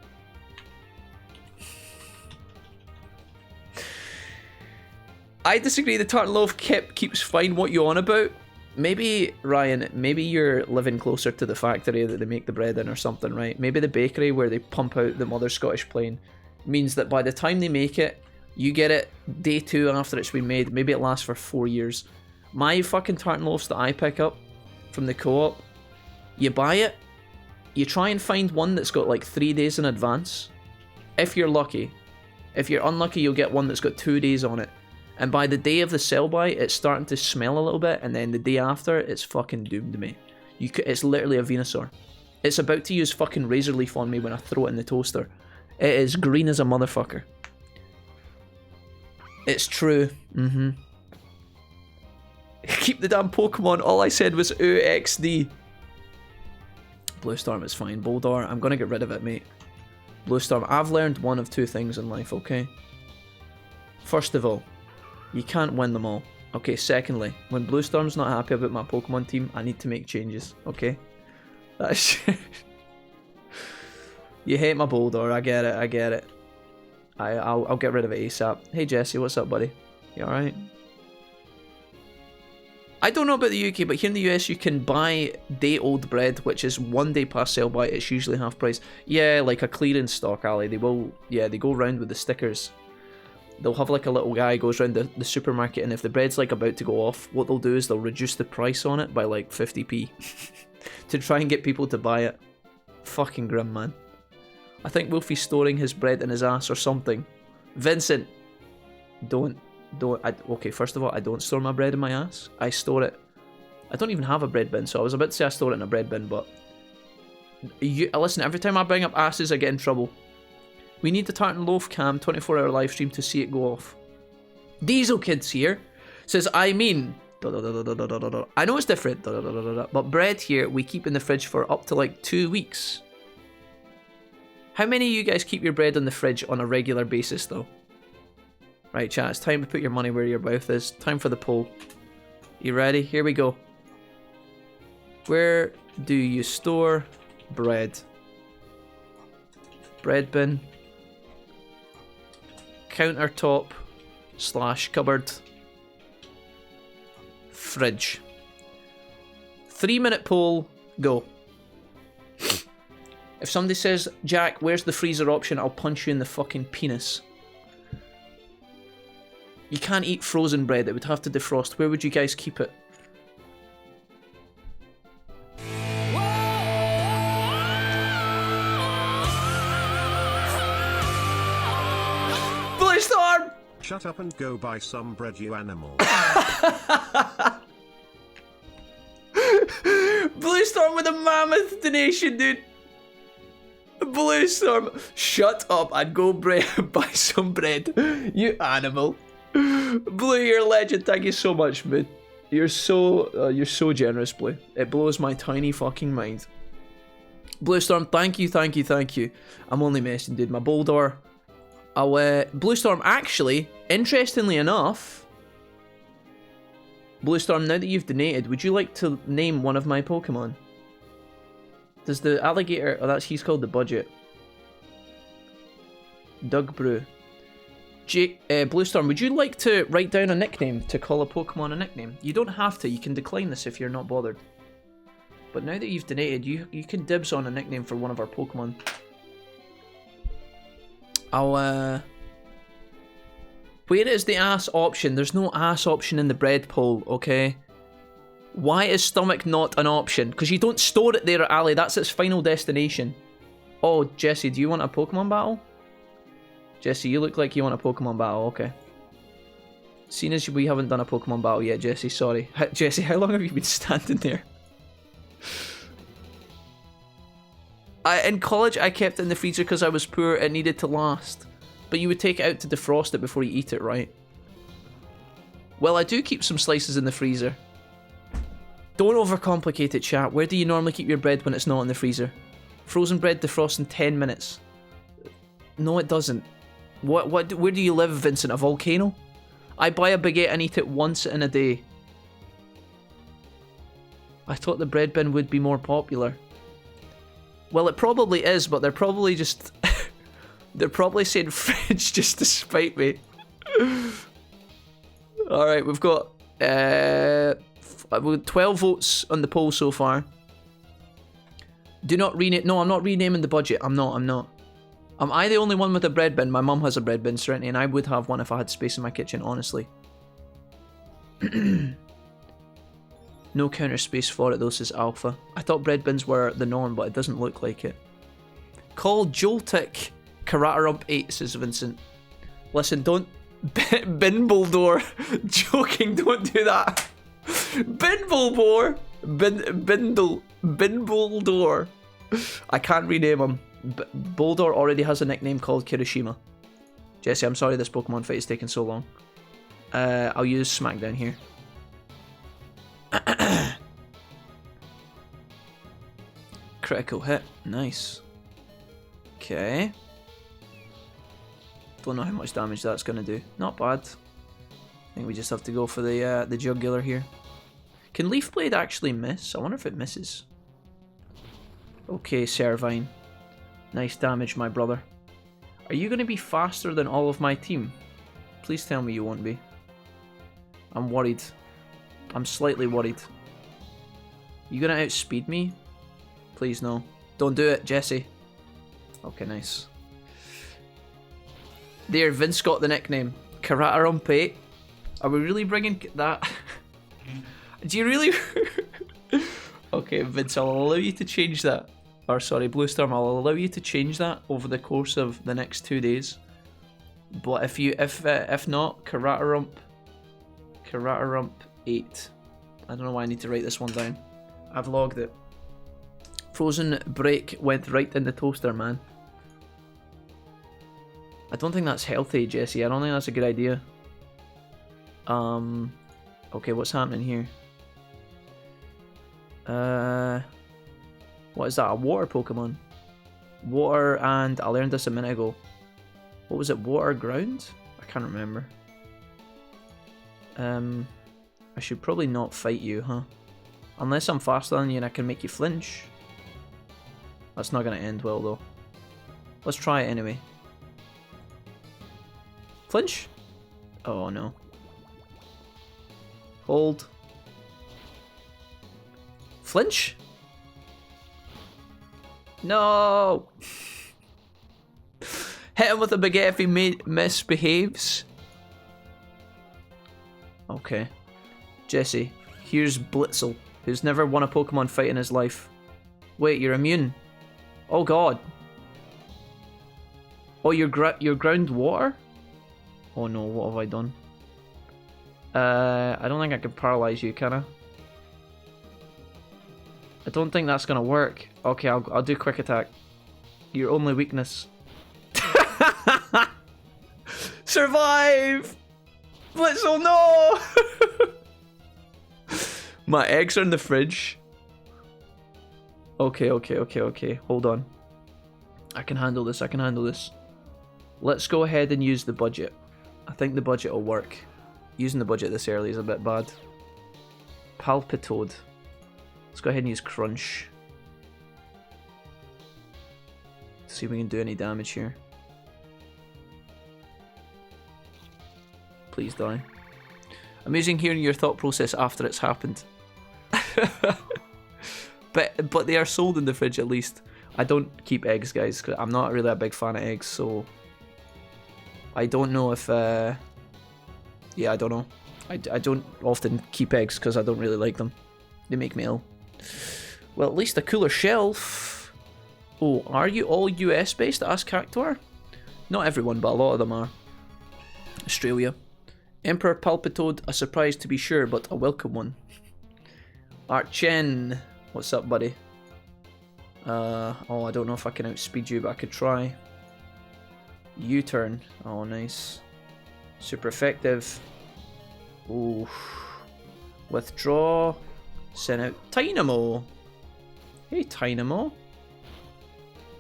I disagree, the tartan loaf keeps fine. What you on about? Maybe, Ryan, maybe you're living closer to the factory that they make the bread in or something, right? Maybe the bakery where they pump out the Mother Scottish plain means that by the time they make it, you get it day 2 after it's been made. Maybe it lasts for 4 years. My fucking tartan loaves that I pick up from the co-op, you buy it, you try and find one that's got like 3 days in advance. If you're lucky. If you're unlucky, you'll get one that's got 2 days on it. And by the day of the sell-by, it's starting to smell a little bit, and then the day after, it's fucking doomed me. It's literally a Venusaur. It's about to use fucking razor leaf on me when I throw it in the toaster. It is green as a motherfucker. It's true. Keep the damn Pokemon. All I said was ooh, XD. Blue Storm is fine. Boldor, I'm gonna get rid of it, mate. Blue Storm, I've learned one of 2 things in life, okay? First of all, you can't win them all. Okay, secondly, when Blue Storm's not happy about my Pokemon team, I need to make changes, okay? That's... You hate my Boldor, I get it. I'll get rid of it ASAP. Hey Jesse, what's up, buddy? You alright? I don't know about the UK, but here in the US you can buy day-old bread, which is 1 day past sell-by. It's usually half price. Yeah, like a clearance stock, Ali. They will, yeah, they go around with the stickers. They'll have like a little guy goes around the supermarket, and if the bread's like about to go off, what they'll do is they'll reduce the price on it by like 50p to try and get people to buy it. Fucking grim, man. I think Wolfie's storing his bread in his ass or something. Vincent, don't. Okay, first of all, I don't store my bread in my ass. I store it. I don't even have a bread bin, so I was about to say I store it in a bread bin, but listen, every time I bring up asses, I get in trouble. We need the tartan loaf cam 24-hour live stream to see it go off. Diesel Kids here says, I mean, I know it's different, but bread here we keep in the fridge for up to like 2 weeks. How many of you guys keep your bread in the fridge on a regular basis though? Right, chat, it's time to put your money where your mouth is. Time for the poll. You ready? Here we go. Where do you store bread? Bread bin. Countertop / cupboard. Fridge. 3-minute poll, go. If somebody says, Jack, where's the freezer option? I'll punch you in the fucking penis. You can't eat frozen bread, it would have to defrost. Where would you guys keep it? Blue Storm! Shut up and go buy some bread, you animal. Blue Storm with a mammoth donation, dude. Blue Storm, shut up and go buy some bread, you animal. Blue, you're a legend. Thank you so much, man. You're so generous, Blue. It blows my tiny fucking mind. Blue Storm, thank you. I'm only messing, dude. My Boldor. Blue Storm, actually, interestingly enough, Blue Storm, now that you've donated, would you like to name one of my Pokemon? Does the alligator... Oh, he's called the Budget. Doug Brew. Blue Storm, would you like to write down a nickname to call a Pokemon a nickname? You don't have to, you can decline this if you're not bothered. But now that you've donated, you can dibs on a nickname for one of our Pokemon. Where is the ass option? There's no ass option in the bread poll, okay? Why is stomach not an option? Because you don't store it there at Ali, that's its final destination. Oh, Jesse, do you want a Pokemon battle? Jesse, you look like you want a Pokemon battle, okay. Seeing as we haven't done a Pokemon battle yet, Jesse, sorry. Jesse, how long have you been standing there? In college, I kept it in the freezer because I was poor, it needed to last. But you would take it out to defrost it before you eat it, right? Well, I do keep some slices in the freezer. Don't overcomplicate it, chat. Where do you normally keep your bread when it's not in the freezer? Frozen bread defrosts in 10 minutes. No, it doesn't. Where do you live, Vincent? A volcano? I buy a baguette and eat it once in a day. I thought the bread bin would be more popular. Well, it probably is, but they're probably just... they're probably saying fridge just to spite me. Alright, we've got... With 12 votes on the poll so far. Do not rename. No, I'm not renaming the budget. I'm not. Am I the only one with a bread bin? My mum has a bread bin, Serenity, and I would have one if I had space in my kitchen, honestly. No counter space for it though, says Alpha. I thought bread bins were the norm, but it doesn't look like it. Call Joltik Karatarump 8, says Vincent. Listen, don't... Binbledore. Joking, don't do that. Binbledore. Binbledore. I can't rename him. Boldor already has a nickname called Kirishima. Jesse, I'm sorry this Pokemon fight is taking so long. I'll use Smackdown here. Critical hit. Nice. Okay. Don't know how much damage that's going to do. Not bad. I think we just have to go for the jugular here. Can Leaf Blade actually miss? I wonder if it misses. Okay, Servine. Nice damage, my brother. Are you going to be faster than all of my team? Please tell me you won't be. I'm worried. I'm slightly worried. You going to outspeed me? Please no. Don't do it, Jesse. Okay, nice. There, Vince got the nickname. Karatarump 8. Are we really bringing that? Do you really? Okay, Vince, I'll allow you to change that. Or sorry, Bluestorm, I'll allow you to change that over the course of the next 2 days. But if not, Karatarump 8. I don't know why I need to write this one down. I've logged it. Frozen Break went right in the toaster, man. I don't think that's healthy, Jesse. I don't think that's a good idea. Okay, what's happening here? What is that? A water Pokemon? Water, and I learned this a minute ago. What was it? Water ground? I can't remember. I should probably not fight you, huh? Unless I'm faster than you and I can make you flinch. That's not going to end well, though. Let's try it anyway. Flinch? Oh, no. Hold. Flinch? No! Hit him with a baguette if he misbehaves. Okay. Jesse, here's Blitzel, who's never won a Pokemon fight in his life. Wait, you're immune? Oh god. Oh, you're ground water? Oh no, what have I done? I don't think I can paralyze you, can I? I don't think that's gonna work. Okay, I'll do quick attack. Your only weakness. Survive! Blitzel, no! My eggs are in the fridge. Okay. Hold on. I can handle this. Let's go ahead and use the budget. I think the budget will work. Using the budget this early is a bit bad. Palpitoad. Let's go ahead and use Crunch. See if we can do any damage here. Please die. Amazing hearing your thought process after it's happened. But they are sold in the fridge at least. I don't keep eggs, guys, because I'm not really a big fan of eggs, so I don't know if yeah, I don't know. I don't often keep eggs because I don't really like them. They make me ill. Well, at least a cooler shelf. Oh, are you all US based? Ask Cactuar. Not everyone, but a lot of them are. Australia. Emperor Palpitoad, a surprise to be sure, but a welcome one. Archen. What's up, buddy? Oh, I don't know if I can outspeed you, but I could try. U-turn. Oh, nice. Super effective. Ooh. Withdraw. Send out Tynamo. Hey, Tynamo.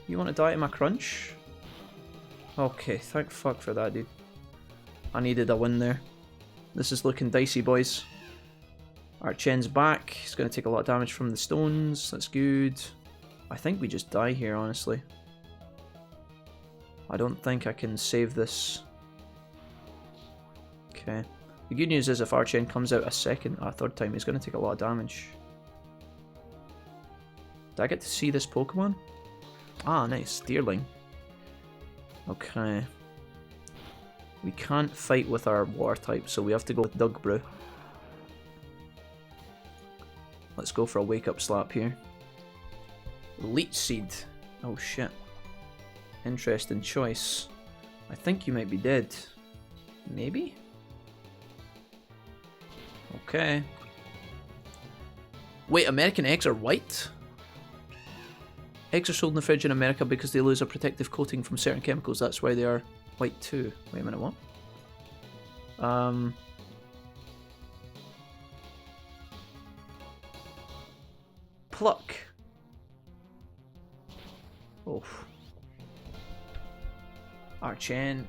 You want to die to my Crunch? Okay, thank fuck for that, dude. I needed a win there. This is looking dicey, boys. Archen's back. He's going to take a lot of damage from the stones. That's good. I think we just die here, honestly. I don't think I can save this. Okay. The good news is if Archen comes out a third time, he's going to take a lot of damage. Did I get to see this Pokemon? Ah, nice. Deerling. Okay. We can't fight with our water type, so we have to go with Dugbrew. Let's go for a wake up slap here. Leech Seed. Oh shit. Interesting choice. I think you might be dead. Maybe? Okay. Wait, American eggs are white? Eggs are sold in the fridge in America because they lose a protective coating from certain chemicals. That's why they are white too. Wait a minute, what? Pluck. Oh. Archen.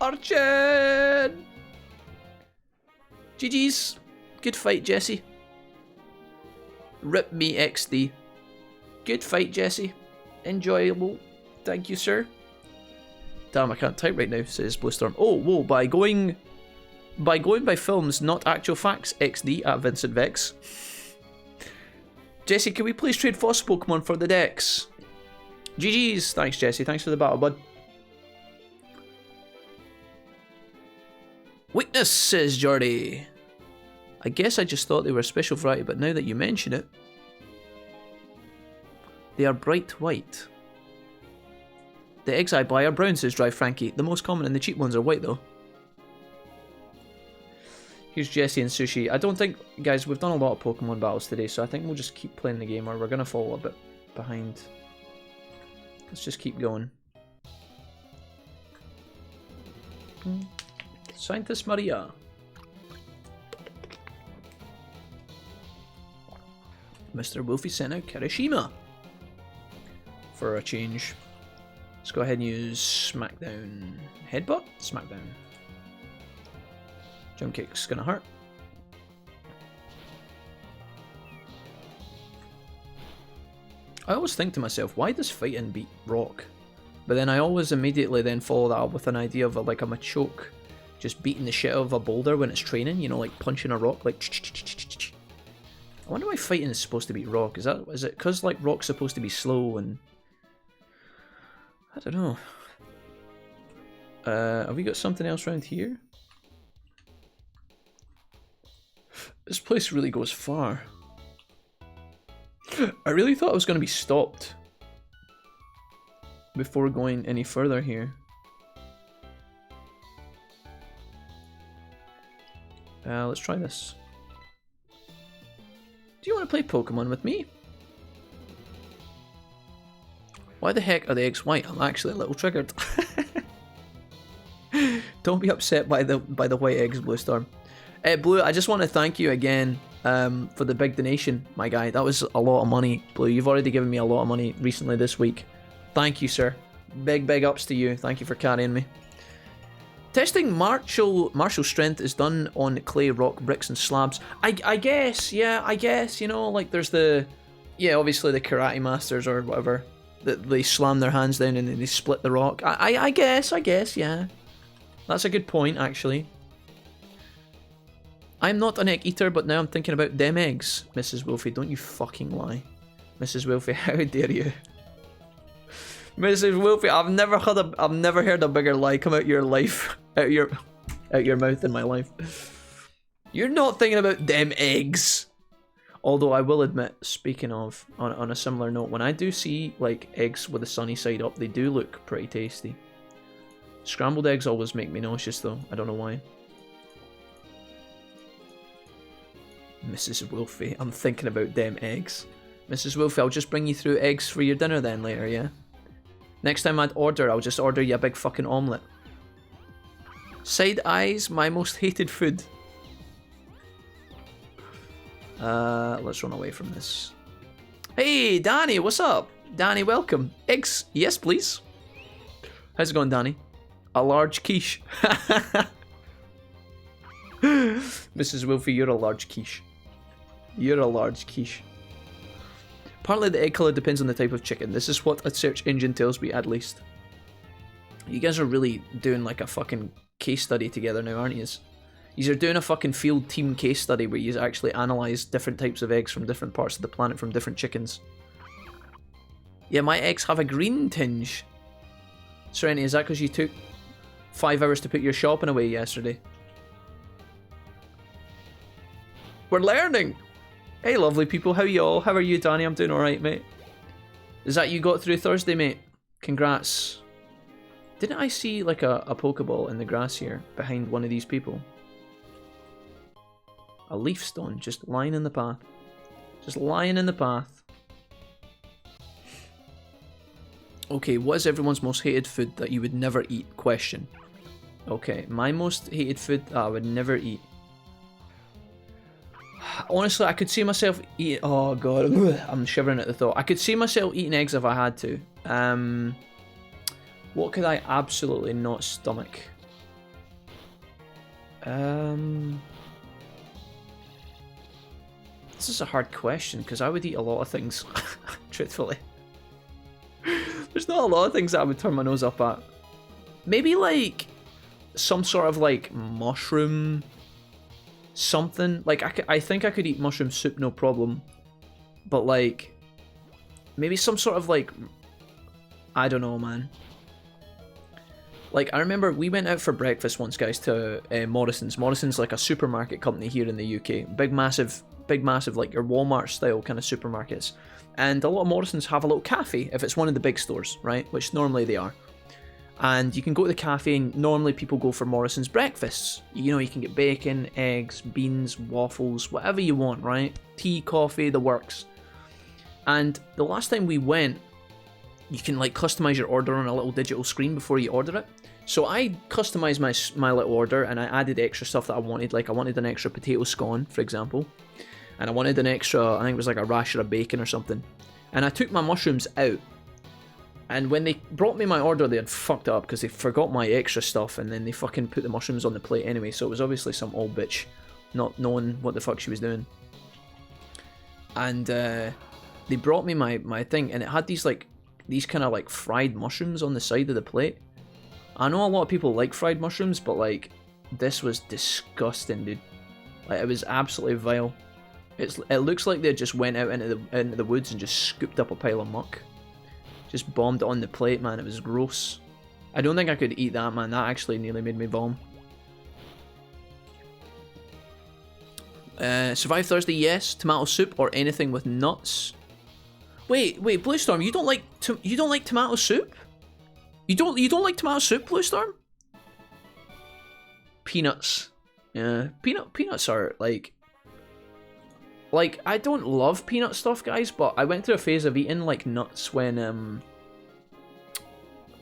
Archen! GG's. Good fight, Jesse. Rip me XD. Good fight, Jesse. Enjoyable. Thank you, sir. Damn, I can't type right now, says Bluestorm. Oh, whoa, by going by films, not actual facts, XD at Vincent Vex. Jesse, can we please trade fossil Pokemon for the Dex? GG's. Thanks, Jesse. Thanks for the battle, bud. Weakness, says Jordy. I guess I just thought they were a special variety, but now that you mention it, they are bright white. The eggs I buy are brown, says Dry Frankie. The most common and the cheap ones are white, though. Here's Jesse and Sushi. I don't think, guys, we've done a lot of Pokemon battles today, so I think we'll just keep playing the game, or we're going to fall a bit behind. Let's just keep going. Scientist Maria. Mr. Wolfie sent out Kirishima for a change. Let's go ahead and use Smackdown. Headbutt? Smackdown. Jump kick's gonna hurt. I always think to myself, why does fighting beat rock? But then I always immediately then follow that up with an idea of like a Machoke just beating the shit out of a boulder when it's training, you know, like punching a rock, like I wonder why fighting is supposed to beat rock. Is it because like rock's supposed to be slow and I don't know. Have we got something else around here? This place really goes far. I really thought I was going to be stopped before going any further here. Let's try this. Do you want to play Pokemon with me? Why the heck are the eggs white? I'm actually a little triggered. Don't be upset by the white eggs, Bluestorm. Blue, I just want to thank you again for the big donation, my guy. That was a lot of money, Blue. You've already given me a lot of money recently this week. Thank you, sir. Big ups to you. Thank you for carrying me. Testing martial strength is done on clay, rock, bricks, and slabs. I guess, yeah, I guess, you know, like there's the, yeah, obviously the karate masters or whatever, that they slam their hands down and then they split the rock. I guess, yeah. That's a good point, actually. I'm not an egg eater, but now I'm thinking about them eggs. Mrs. Wolfie, don't you fucking lie. Mrs. Wolfie, how dare you? Mrs. Wolfie, I've never heard a bigger lie come out your life, out your mouth in my life. You're not thinking about them eggs. Although I will admit, speaking of, on a similar note, when I do see like eggs with the sunny side up, they do look pretty tasty. Scrambled eggs always make me nauseous though. I don't know why. Mrs. Wolfie, I'm thinking about them eggs. Mrs. Wolfie, I'll just bring you through eggs for your dinner then later, yeah? Next time I'd order, I'll just order you a big fucking omelette. Side eyes, my most hated food. Let's run away from this. Hey, Danny, what's up? Danny, welcome. Eggs, yes please. How's it going, Danny? A large quiche. Mrs. Wolfie, you're a large quiche. You're a large quiche. Partly the egg colour depends on the type of chicken. This is what a search engine tells me, at least. You guys are really doing like a fucking case study together now, aren't you? You're doing a fucking field team case study where you actually analyze different types of eggs from different parts of the planet from different chickens. Yeah, my eggs have a green tinge. Serenity, is that because you took 5 hours to put your shopping away yesterday? We're learning! Hey, lovely people, how y'all? How are you, Danny? I'm doing alright, mate. Is that you got through Thursday, mate? Congrats. Didn't I see, like, a Pokeball in the grass here behind one of these people? A leaf stone just lying in the path. Just lying in the path. Okay, what is everyone's most hated food that you would never eat? Question. Okay, my most hated food that I would never eat. Honestly, I could see myself eating... Oh, God. I'm shivering at the thought. I could see myself eating eggs if I had to. What could I absolutely not stomach? This is a hard question, because I would eat a lot of things, truthfully. There's not a lot of things that I would turn my nose up at. Maybe, like, some sort of, like, mushroom... something. Like, I think I could eat mushroom soup, no problem. But, like, maybe some sort of, like... I don't know, man. Like, I remember we went out for breakfast once, guys, to Morrison's. Morrison's, like, a supermarket company here in the UK. Big, massive, like, your Walmart-style kind of supermarkets. And a lot of Morrison's have a little cafe, if it's one of the big stores, right? Which normally they are. And you can go to the cafe, and normally people go for Morrison's breakfasts. You know, you can get bacon, eggs, beans, waffles, whatever you want, right? Tea, coffee, the works. And the last time we went, you can, like, customize your order on a little digital screen before you order it. So I customized my little order, and I added extra stuff that I wanted. Like, I wanted an extra potato scone, for example. And I wanted an extra, I think it was like a rasher of bacon or something. And I took my mushrooms out. And when they brought me my order, they had fucked up because they forgot my extra stuff, and then they fucking put the mushrooms on the plate anyway. So it was obviously some old bitch not knowing what the fuck she was doing. And they brought me my thing, and it had these kind of like fried mushrooms on the side of the plate. I know a lot of people like fried mushrooms, but like this was disgusting, dude. Like, it was absolutely vile. It looks like they just went out into the woods and just scooped up a pile of muck. Just bombed it on the plate, man. It was gross. I don't think I could eat that, man. That actually nearly made me vom. Survive Thursday, yes. Tomato soup or anything with nuts. Wait, Bluestorm, you don't like tomato soup? You don't like tomato soup, Bluestorm? Peanuts. Yeah, peanuts are like I don't love peanut stuff, guys, but I went through a phase of eating like nuts when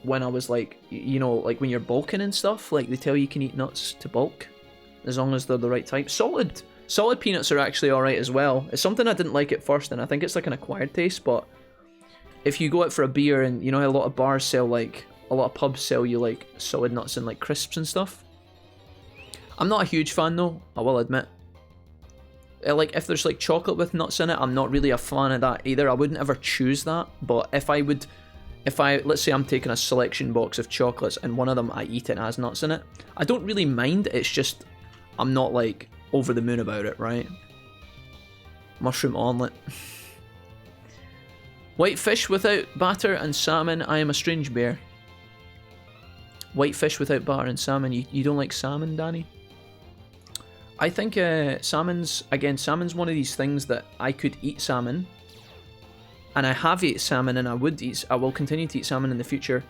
I was like, you know, like when you're bulking and stuff, like they tell you can eat nuts to bulk as long as they're the right type. Solid peanuts are actually alright as well. It's something I didn't like at first, and I think it's like an acquired taste, but if you go out for a beer, and you know a lot of bars sell, like a lot of pubs sell you like solid nuts and like crisps and stuff. I'm not a huge fan though, I will admit. Like, if there's like chocolate with nuts in it, I'm not really a fan of that either. I wouldn't ever choose that, but if let's say I'm taking a selection box of chocolates and one of them I eat it and has nuts in it, I don't really mind. It's just I'm not like over the moon about it, right? Mushroom omelette. White fish without batter and salmon. I am a strange bear. White fish without batter and salmon. You don't like salmon, Danny? I think salmon's one of these things that I could eat salmon, and I have eaten salmon, and I will continue to eat salmon in the future.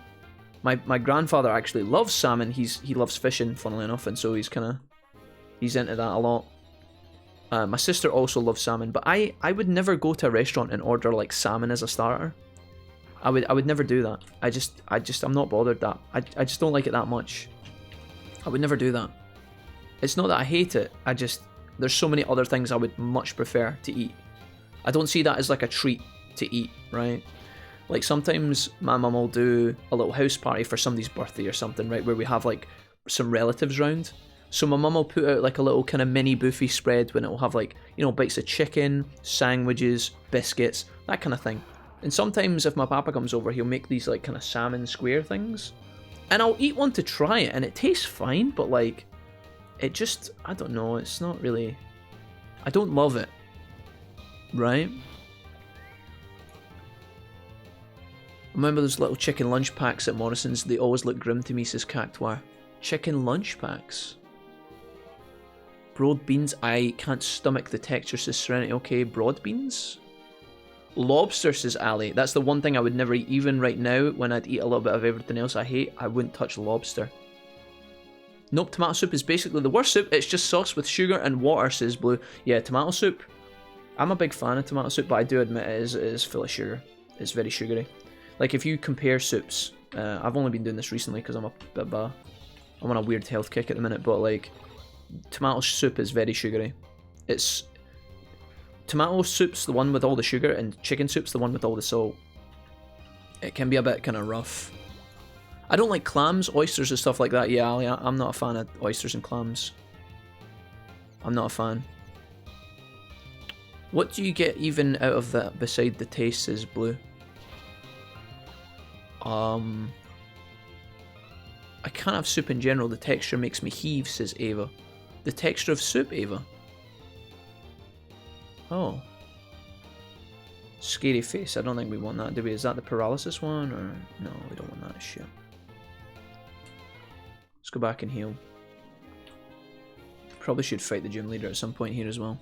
My grandfather actually loves salmon. He loves fishing, funnily enough, and so he's into that a lot. My sister also loves salmon, but I would never go to a restaurant and order like salmon as a starter. I would never do that. I'm not bothered that. I just don't like it that much. I would never do that. It's not that I hate it, there's so many other things I would much prefer to eat. I don't see that as like a treat to eat, right? Like sometimes my mum will do a little house party for somebody's birthday or something, right, where we have like some relatives round. So my mum will put out like a little kind of mini buffet spread when it will have like, you know, bites of chicken, sandwiches, biscuits, that kind of thing. And sometimes if my papa comes over, he'll make these like kind of salmon square things. And I'll eat one to try it, and it tastes fine, but like, it just, I don't know, it's not really, I don't love it, right? Remember those little chicken lunch packs at Morrison's? They always look grim to me, says Cactuar. Chicken lunch packs? Broad beans? I can't stomach the texture, says Serenity. Okay, broad beans? Lobster, says Ali. That's the one thing I would never eat. Even right now, when I'd eat a little bit of everything else I hate, I wouldn't touch lobster. Nope, tomato soup is basically the worst soup. It's just sauce with sugar and water, says Blue. Yeah, tomato soup. I'm a big fan of tomato soup, but I do admit it is full of sugar. It's very sugary. Like, if you compare soups, I've only been doing this recently because I'm a bit I'm on a weird health kick at the minute, but like, tomato soup is very sugary. It's tomato soup's the one with all the sugar, and chicken soup's the one with all the salt. It can be a bit kind of rough. I don't like clams, oysters and stuff like that. Yeah, Ali, I'm not a fan of oysters and clams. I'm not a fan. What do you get even out of that beside the taste, says Blue? I can't have soup in general. The texture makes me heave, says Ava. The texture of soup, Ava? Oh. Scary face. I don't think we want that, do we? Is that the paralysis one? Or no, we don't want that shit. Let's go back and heal. Probably should fight the gym leader at some point here as well.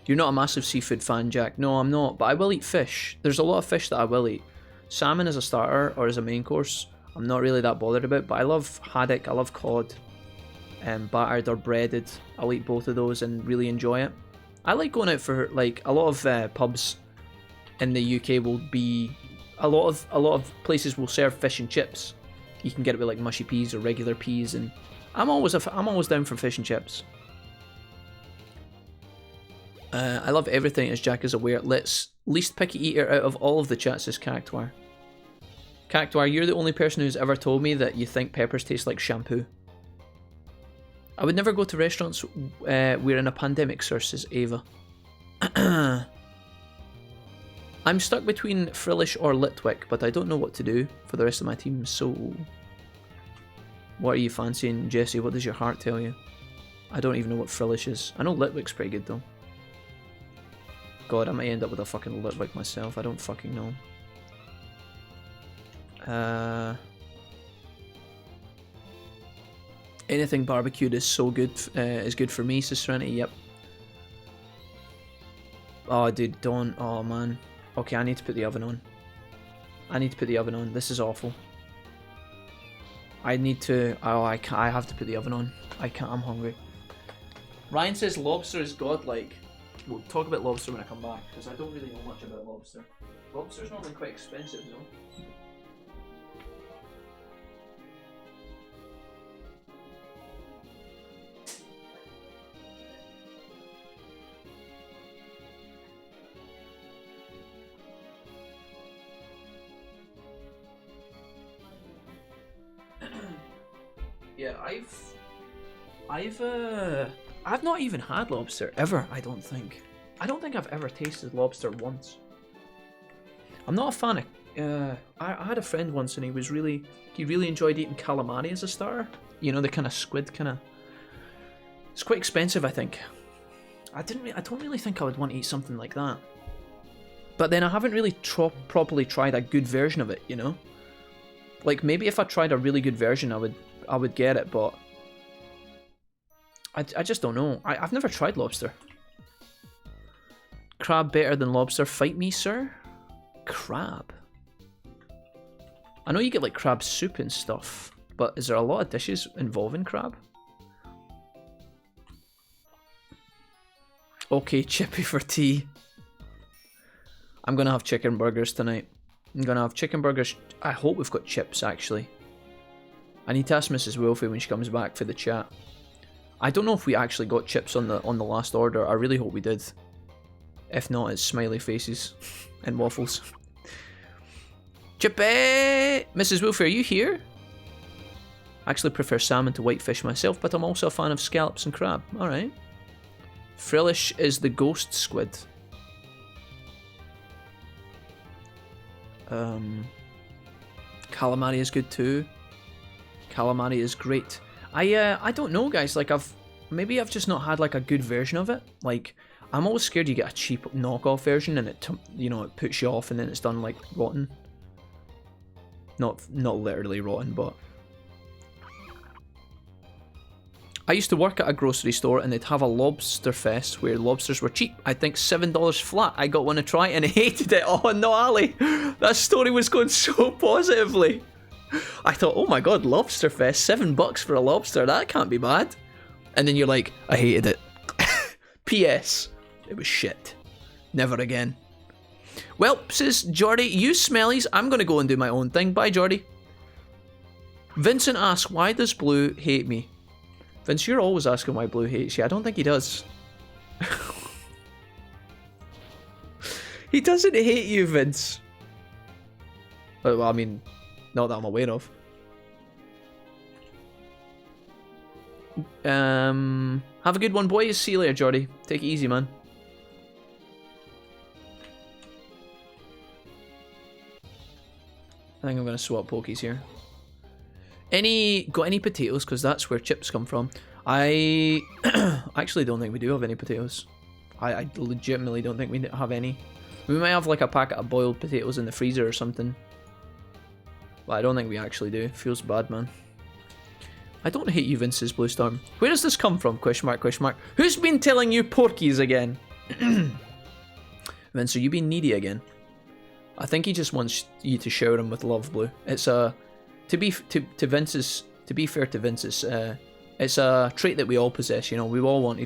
You're not a massive seafood fan, Jack. No, I'm not, but I will eat fish. There's a lot of fish that I will eat. Salmon as a starter or as a main course, I'm not really that bothered about, but I love haddock, I love cod, battered or breaded. I'll eat both of those and really enjoy it. I like going out for, like, a lot of pubs in the UK will be, a lot of places will serve fish and chips. You can get it with like mushy peas or regular peas, and I'm always down for fish and chips. I love everything, as Jack is aware. Least picky eater out of all of the chats is Cactuar. Cactuar, you're the only person who's ever told me that you think peppers taste like shampoo. I would never go to restaurants we're in a pandemic, sir, says Ava. I'm stuck between Frillish or Litwick, but I don't know what to do for the rest of my team, so... What are you fancying, Jesse? What does your heart tell you? I don't even know what Frillish is. I know Litwick's pretty good, though. God, I might end up with a fucking Litwick myself. I don't fucking know. Anything barbecued is so good. Is good for me, says Serenity. Yep. Oh, dude, don't. Oh, man. Okay, I need to put the oven on. I need to put the oven on. This is awful. I need to... Oh, I can't. I have to put the oven on. I can't. I'm hungry. Ryan says lobster is godlike. We'll talk about lobster when I come back, because I don't really know much about lobster. Lobster's normally quite expensive, though. Yeah, I've not even had lobster ever. I don't think I've ever tasted lobster once. I'm not a fan of. I had a friend once, and he really enjoyed eating calamari as a starter. You know, the kind of squid kind of. It's quite expensive, I think. I don't really think I would want to eat something like that. But then I haven't really properly tried a good version of it. You know, like maybe if I tried a really good version, I would get it, but I just don't know. I've never tried lobster. Crab better than lobster? Fight me, sir? Crab? I know you get like crab soup and stuff, but is there a lot of dishes involving crab? Okay, chippy for tea. I'm gonna have chicken burgers tonight. I'm gonna have chicken burgers. I hope we've got chips, actually. I need to ask Mrs. Wolfie when she comes back for the chat. I don't know if we actually got chips on the last order. I really hope we did. If not, it's smiley faces and waffles. Chippy! Mrs. Wolfie, are you here? I actually prefer salmon to whitefish myself, but I'm also a fan of scallops and crab. Alright. Frillish is the ghost squid. Calamari is good too. Calamari is great. I don't know, guys. Like maybe I've just not had like a good version of it. Like, I'm always scared you get a cheap knockoff version and it, you know, it puts you off and then it's done like rotten. Not literally rotten, but I used to work at a grocery store and they'd have a lobster fest where lobsters were cheap. I think $7 flat. I got one to try and I hated it. Oh no, Ali, that story was going so positively. I thought, oh my god, lobster fest, $7 for a lobster, that can't be bad. And then you're like, I hated it. P.S. It was shit. Never again. Well, says Jordy, you smellies, I'm going to go and do my own thing. Bye, Jordy. Vincent asks, why does Blue hate me? Vince, you're always asking why Blue hates you. I don't think he does. He doesn't hate you, Vince. Well, I mean, not that I'm aware of. Have a good one, boys. See you later, Jordy. Take it easy, man. I think I'm going to swap pokies here. Got any potatoes? Because that's where chips come from. I actually don't think we do have any potatoes. I legitimately don't think we have any. We might have like a packet of boiled potatoes in the freezer or something. But I don't think we actually do. Feels bad, man. I don't hate you, Vince's Blue Storm. Where does this come from? Question mark, question mark. Who's been telling you porkies again? Vince, are you being needy again? I think he just wants you to shower him with love, Blue. It's a... To be fair to Vince's, it's a trait that we all possess. You know, we all want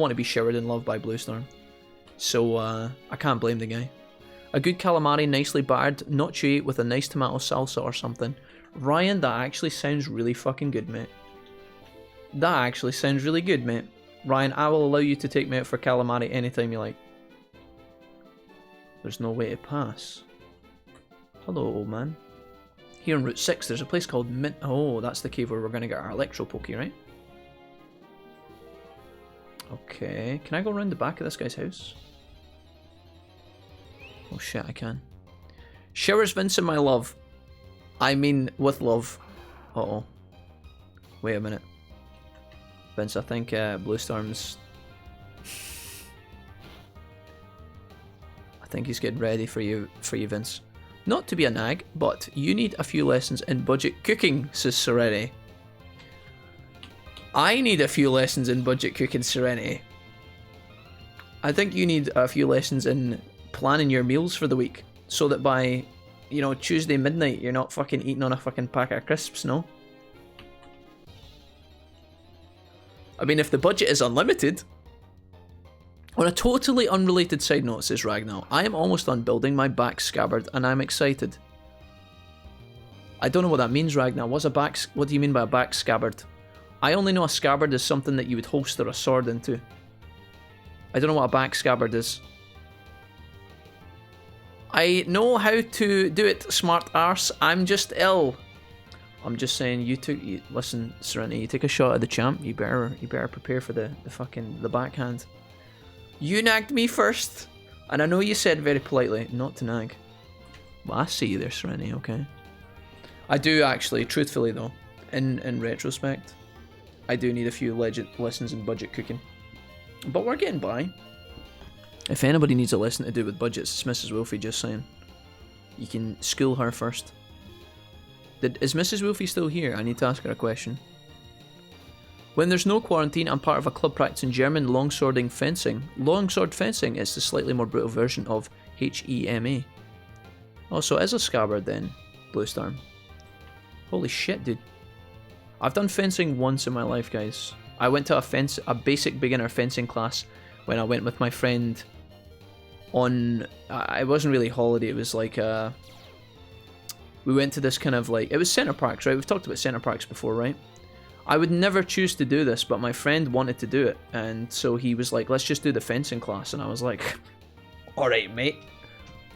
to be showered in love by Blue Storm. So I can't blame the guy. A good calamari, nicely battered, not chewy, with a nice tomato salsa or something. Ryan, that actually sounds really fucking good, mate. That actually sounds really good, mate. Ryan, I will allow you to take me out for calamari anytime you like. There's no way to pass. Hello, old man. Here on Route 6, there's a place called Mint... Oh, that's the cave where we're going to get our Electro Poke, right? Okay. Can I go around the back of this guy's house? Oh shit, I can. Showers Vincent, my love. I mean, with love. Uh-oh. Wait a minute. Vince, I think Blue Storm's... I think he's getting ready for you, Vince. Not to be a nag, but you need a few lessons in budget cooking, says Serenity. I need a few lessons in budget cooking, Serenity. I think you need a few lessons in planning your meals for the week, so that by, you know, Tuesday midnight, you're not fucking eating on a fucking packet of crisps, no? I mean, if the budget is unlimited... On a totally unrelated side note, says Ragnar, I am almost done building my back scabbard and I'm excited. I don't know what that means, Ragnar. What do you mean by a back scabbard? I only know a scabbard is something that you would holster a sword into. I don't know what a back scabbard is. I know how to do it, smart arse. I'm just ill. I'm just saying, listen, Serenity, you take a shot at the champ, you better prepare for the backhand. You nagged me first, and I know you said very politely not to nag. Well, I see you there, Serenity, okay. I do actually, truthfully though, in retrospect, I do need a few lessons in budget cooking. But we're getting by. If anybody needs a lesson to do with budgets, it's Mrs. Wolfie, just saying. You can school her first. Is Mrs. Wolfie still here? I need to ask her a question. When there's no quarantine, I'm part of a club practicing German longsword fencing. Longsword fencing is the slightly more brutal version of HEMA. Oh, so it is a scabbard then, Blue Storm. Holy shit, dude. I've done fencing once in my life, guys. I went to a basic beginner fencing class when I went with my friend on... it wasn't really holiday, it was like we went to this kind of like... It was Centre Parks, right? We've talked about Centre Parks before, right? I would never choose to do this, but my friend wanted to do it, and so he was like, let's just do the fencing class, and I was like, alright mate.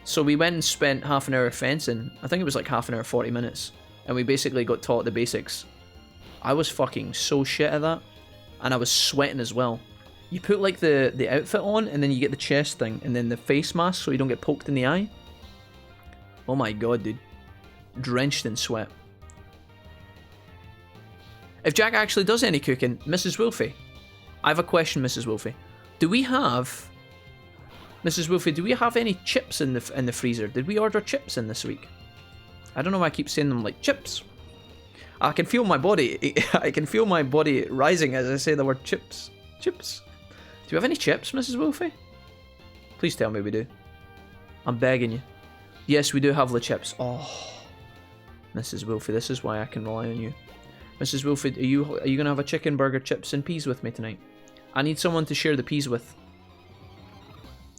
So we went and spent half an hour fencing. I think it was like half an hour, 40 minutes, and we basically got taught the basics. I was fucking so shit at that, and I was sweating as well. You put like the outfit on, and then you get the chest thing, and then the face mask so you don't get poked in the eye. Oh my god, dude. Drenched in sweat. If Jack actually does any cooking, Mrs. Wolfie, I have a question, Mrs. Wolfie. Do we have... Mrs. Wolfie, do we have any chips in the freezer? Did we order chips in this week? I don't know why I keep saying them like chips. I can feel my body. I can feel my body rising as I say the word chips. Chips. Do you have any chips, Mrs. Wolfie? Please tell me we do. I'm begging you. Yes, we do have the chips. Oh, Mrs. Wolfie, this is why I can rely on you. Mrs. Wolfie, are you gonna have a chicken burger, chips, and peas with me tonight? I need someone to share the peas with.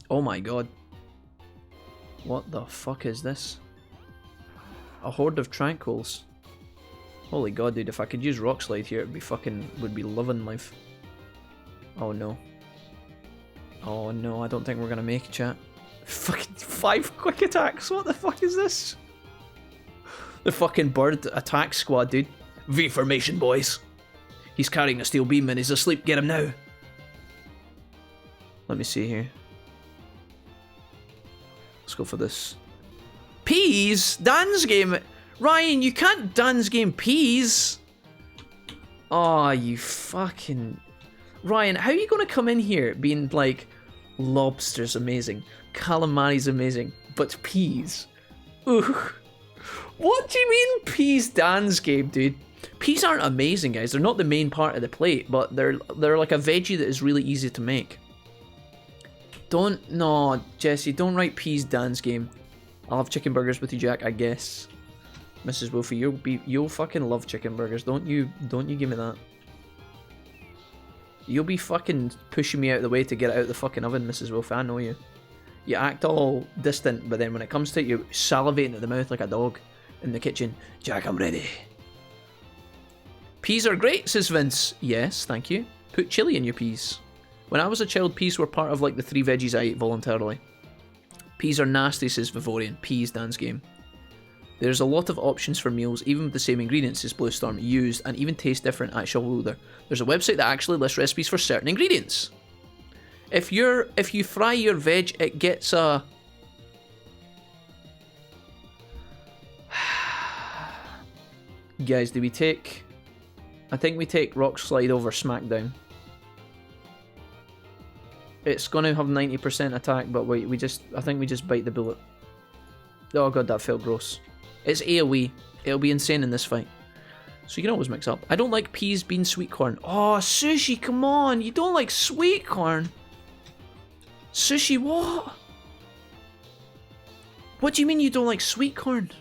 Oh my god. What the fuck is this? A horde of tranquils. Holy god, dude, if I could use rock slide here, would be loving life. Oh no. Oh no, I don't think we're gonna make it, chat. Fucking 5 quick attacks, what the fuck is this? The fucking bird attack squad, dude. V formation, boys. He's carrying a steel beam and he's asleep, get him now. Let me see here. Let's go for this. Peas? Dance game? Ryan, you can't dance game peas. Oh, you fucking... Ryan, how are you going to come in here being like, lobster's amazing, calamari's amazing, but peas? Ooh. What do you mean peas dance game, dude? Peas aren't amazing, guys. They're not the main part of the plate, but they're like a veggie that is really easy to make. No, Jesse, don't write peas dance game. I'll have chicken burgers with you, Jack, I guess. Mrs. Wolfie, you'll fucking love chicken burgers. Don't you give me that. You'll be fucking pushing me out of the way to get it out of the fucking oven, Mrs. Wolfie. I know you. You act all distant, but then when it comes to it, you're salivating at the mouth like a dog in the kitchen. Jack, I'm ready. Peas are great, says Vince. Yes, thank you. Put chili in your peas. When I was a child, peas were part of like the 3 veggies I ate voluntarily. Peas are nasty, says Vivorian. Peas dance game. There's a lot of options for meals, even with the same ingredients, says Bluestorm, used and even taste different at Shawooder. There's a website that actually lists recipes for certain ingredients. If you fry your veg, it gets a... Guys, do we take... I think we take Rock Slide over Smackdown. It's gonna have 90% attack, but I think we just bite the bullet. Oh god, that felt gross. It's AoE. It'll be insane in this fight. So you can always mix up. I don't like peas, beans, sweet corn. Oh, Sushi, come on. You don't like sweet corn? Sushi, what? What do you mean you don't like sweet corn?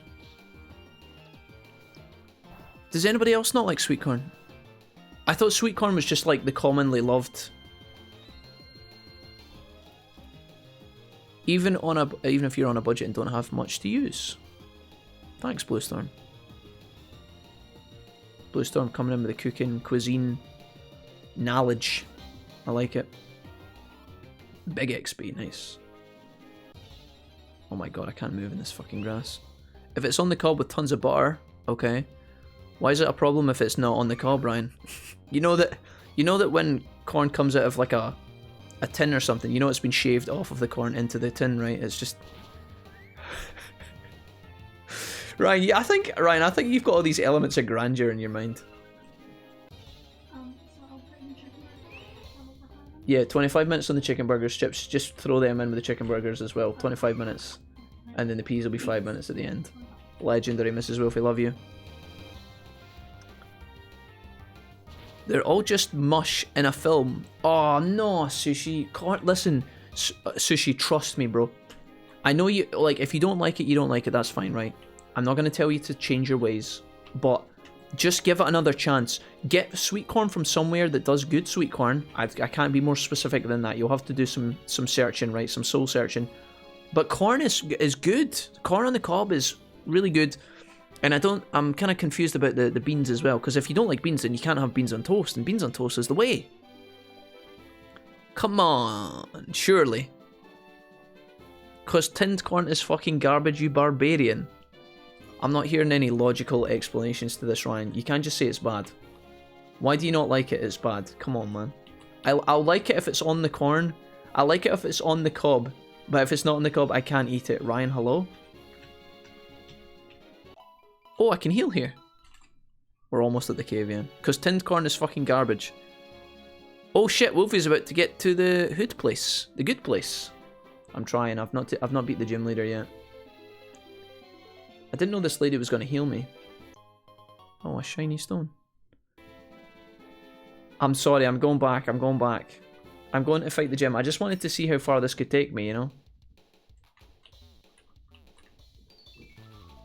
Does anybody else not like sweet corn? I thought sweet corn was just like the commonly loved. Even if you're on a budget and don't have much to use. Thanks, Bluestorm. Bluestorm coming in with the cooking, cuisine, knowledge. I like it. Big XP, nice. Oh my god, I can't move in this fucking grass. If it's on the cob with tons of butter, okay. Why is it a problem if it's not on the cob, Ryan? You know that when corn comes out of like a tin or something, you know it's been shaved off of the corn into the tin, right? It's just... Ryan, I think you've got all these elements of grandeur in your mind. Yeah, 25 minutes on the chicken burgers, chips. Just throw them in with the chicken burgers as well. 25 minutes. And then the peas will be 5 minutes at the end. Legendary, Mrs. Wolfie, love you. They're all just mush in a film. Oh no, Sushi. Listen, Sushi, trust me, bro. I know you, like, if you don't like it, you don't like it, that's fine, right? I'm not going to tell you to change your ways, but just give it another chance. Get sweet corn from somewhere that does good sweet corn. I can't be more specific than that. You'll have to do some searching, right? Some soul searching. But corn is good. Corn on the cob is really good. And I'm kind of confused about the beans as well, because if you don't like beans, then you can't have beans on toast, and beans on toast is the way. Come on, surely. Because tinned corn is fucking garbage, you barbarian. I'm not hearing any logical explanations to this, Ryan. You can't just say it's bad. Why do you not like it? It's bad. Come on, man. I'll like it if it's on the corn. I like it if it's on the cob. But if it's not on the cob, I can't eat it. Ryan, hello? Oh, I can heal here. We're almost at the cave, yeah. Because tinned corn is fucking garbage. Oh shit, Wolfie's about to get to the hood place. The good place. I'm trying. I've not beat the gym leader yet. I didn't know this lady was going to heal me. Oh, a shiny stone. I'm sorry, I'm going back. I'm going back. I'm going to fight the gym. I just wanted to see how far this could take me, you know?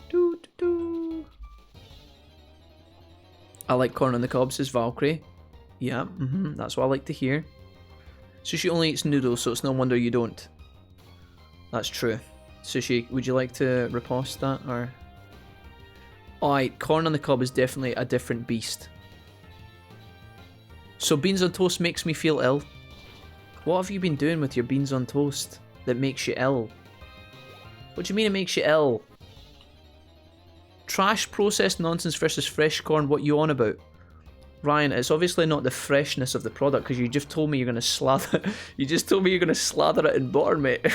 Doo, doo, doo. I like corn on the cob, says Valkyrie. Yeah, that's what I like to hear. Sushi only eats noodles, so it's no wonder you don't. That's true. Sushi, would you like to riposte that, or...? Alright, corn on the cob is definitely a different beast. So beans on toast makes me feel ill. What have you been doing with your beans on toast that makes you ill? What do you mean it makes you ill? Trash processed nonsense versus fresh corn, what you on about? Ryan, it's obviously not the freshness of the product, because you just told me you're gonna slather you just told me you're gonna slather it in butter, mate.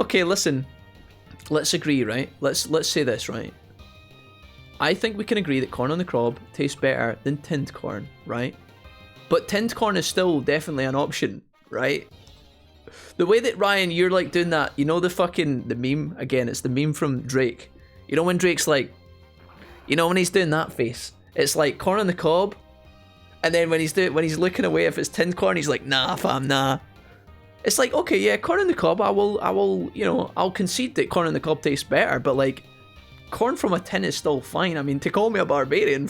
Okay, listen. Let's agree, right? Let's say this, right? I think we can agree that corn on the cob tastes better than tinned corn, right? But tinned corn is still definitely an option, right? The way that, Ryan, you're like doing that, you know the meme? Again, it's the meme from Drake. You know when Drake's like, you know when he's doing that face? It's like corn on the cob, and then when he's looking away, if it's tinned corn, he's like, nah fam, nah. It's like, okay, yeah, corn on the cob, I will, you know, I'll concede that corn on the cob tastes better, but like, corn from a tin is still fine. I mean, to call me a barbarian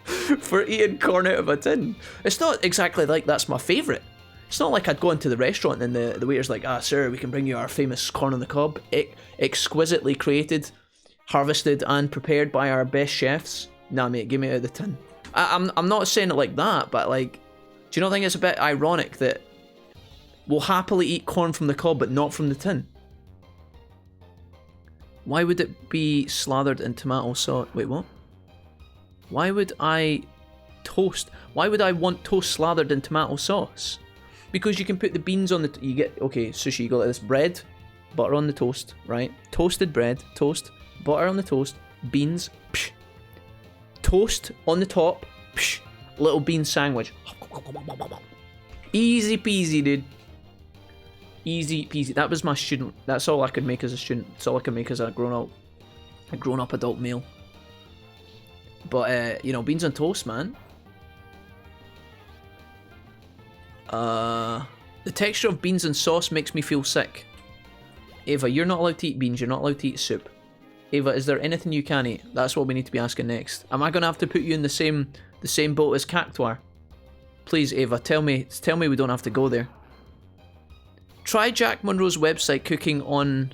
for eating corn out of a tin, it's not exactly like that's my favourite. It's not like I'd go into the restaurant and the waiter's like, ah, sir, we can bring you our famous corn on the cob, exquisitely created, harvested and prepared by our best chefs. Nah, mate, give me out of the tin. I'm not saying it like that, but like, do you not think it's a bit ironic that we'll happily eat corn from the cob but not from the tin? Why would it be slathered in tomato sauce? Wait, what? Why would I want toast slathered in tomato sauce? Because you can put the beans on the... You get... Okay, sushi, you got this bread, butter on the toast, right? Toasted bread, toast, butter on the toast, beans, psh. Toast on the top, psh. Little bean sandwich. Easy peasy, dude. Easy peasy. That was my student. That's all I could make as a student. That's all I could make as a grown-up adult meal. But, you know, beans on toast, man. The texture of beans and sauce makes me feel sick. Ava, you're not allowed to eat beans. You're not allowed to eat soup. Ava, is there anything you can eat? That's what we need to be asking next. Am I going to have to put you in the same boat as Cactuar? Please, Ava, tell me we don't have to go there. Try Jack Monroe's website cooking on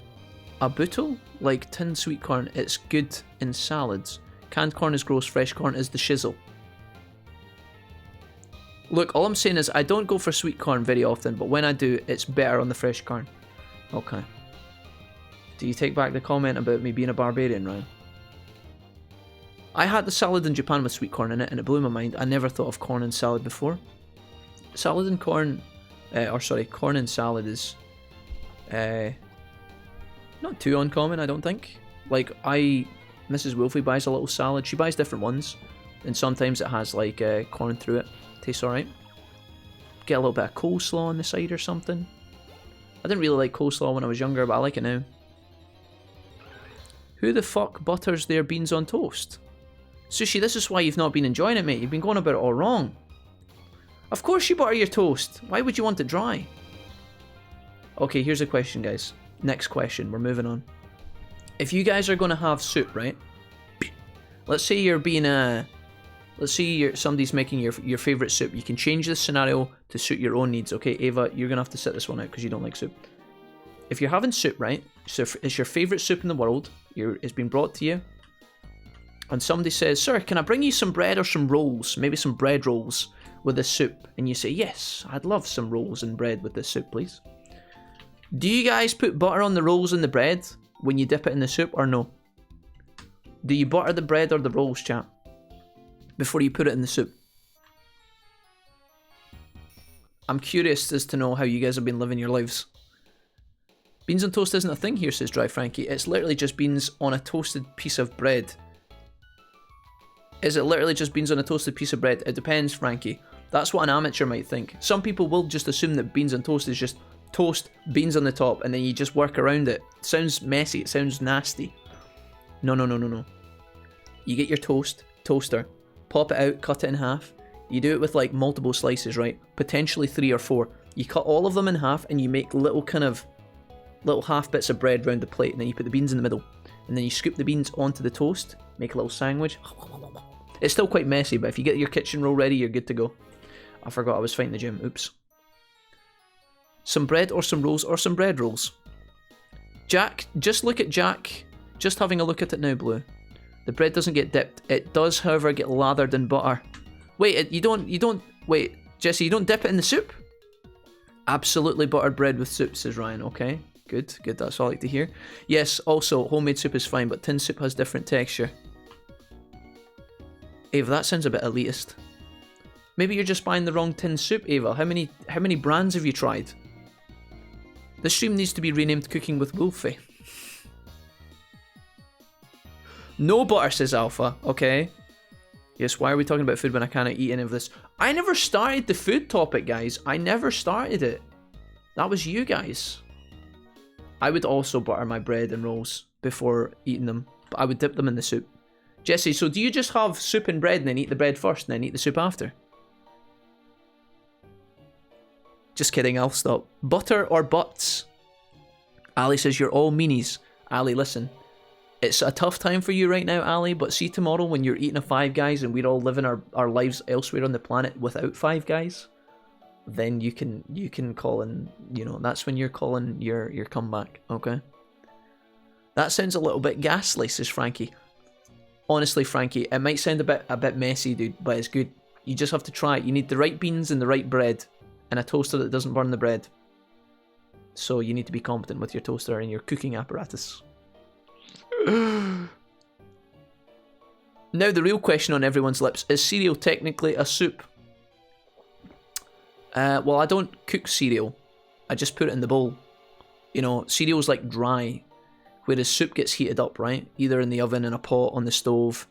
a bootle, like tinned sweet corn. It's good in salads. Canned corn is gross, fresh corn is the shizzle. Look, all I'm saying is I don't go for sweet corn very often, but when I do, it's better on the fresh corn. Okay. Do you take back the comment about me being a barbarian, Ryan? I had the salad in Japan with sweet corn in it, and it blew my mind. I never thought of corn and salad before. Salad and corn... corn and salad is... not too uncommon, I don't think. Like, Mrs. Wolfie buys a little salad. She buys different ones. And sometimes it has, like, corn through it. Tastes alright. Get a little bit of coleslaw on the side or something. I didn't really like coleslaw when I was younger, but I like it now. Who the fuck butters their beans on toast? Sushi, this is why you've not been enjoying it, mate. You've been going about it all wrong. Of course you butter your toast. Why would you want it dry? Okay, here's a question, guys. Next question. We're moving on. If you guys are going to have soup, right? Let's say you're being a... Let's say somebody's making your favourite soup. You can change the scenario to suit your own needs. Okay, Ava, you're going to have to sit this one out because you don't like soup. If you're having soup, right? So it's your favourite soup in the world. It's been brought to you. And somebody says, sir, can I bring you some bread or some rolls? Maybe some bread rolls with this soup. And you say, yes, I'd love some rolls and bread with this soup, please. Do you guys put butter on the rolls and the bread when you dip it in the soup or no? Do you butter the bread or the rolls, chat, before you put it in the soup? I'm curious as to know how you guys have been living your lives. Beans on toast isn't a thing here, says Dry Frankie. It's literally just beans on a toasted piece of bread. Is it literally just beans on a toasted piece of bread? It depends, Frankie. That's what an amateur might think. Some people will just assume that beans on toast is just toast, beans on the top, and then you just work around it. It sounds messy, it sounds nasty. No, no, no, no, no. You get your toaster, pop it out, cut it in half. You do it with like multiple slices, right? Potentially 3 or 4. You cut all of them in half and you make little half bits of bread round the plate, and then you put the beans in the middle. And then you scoop the beans onto the toast, make a little sandwich. It's still quite messy, but if you get your kitchen roll ready, you're good to go. I forgot I was fighting the gym, oops. Some bread or some rolls or some bread rolls? Jack, just look at Jack. Just having a look at it now, Blue. The bread doesn't get dipped. It does, however, get lathered in butter. Wait, wait, Jesse, you don't dip it in the soup? Absolutely buttered bread with soup, says Ryan, okay. Good, that's all I like to hear. Yes, also, homemade soup is fine, but tin soup has different texture. Ava, that sounds a bit elitist. Maybe you're just buying the wrong tin soup, Ava. How many brands have you tried? This stream needs to be renamed Cooking with Wolfie. No butter, says Alpha, okay. Yes, why are we talking about food when I cannot eat any of this? I never started the food topic, guys. I never started it. That was you guys. I would also butter my bread and rolls before eating them, but I would dip them in the soup. Jesse, so do you just have soup and bread and then eat the bread first and then eat the soup after? Just kidding, I'll stop. Butter or butts? Ali says you're all meanies. Ali, listen. It's a tough time for you right now, Ali, but see tomorrow when you're eating a Five Guys and we're all living our lives elsewhere on the planet without Five Guys, then you can call in, you know, that's when you're calling your comeback, okay? That sounds a little bit ghastly, says Frankie. Honestly, Frankie, it might sound a bit messy, dude, but it's good. You just have to try it. You need the right beans and the right bread and a toaster that doesn't burn the bread. So you need to be competent with your toaster and your cooking apparatus. Now the real question on everyone's lips, is cereal technically a soup? Well, I don't cook cereal. I just put it in the bowl. You know, cereal's like dry, whereas soup gets heated up, right? Either in the oven, in a pot, on the stove.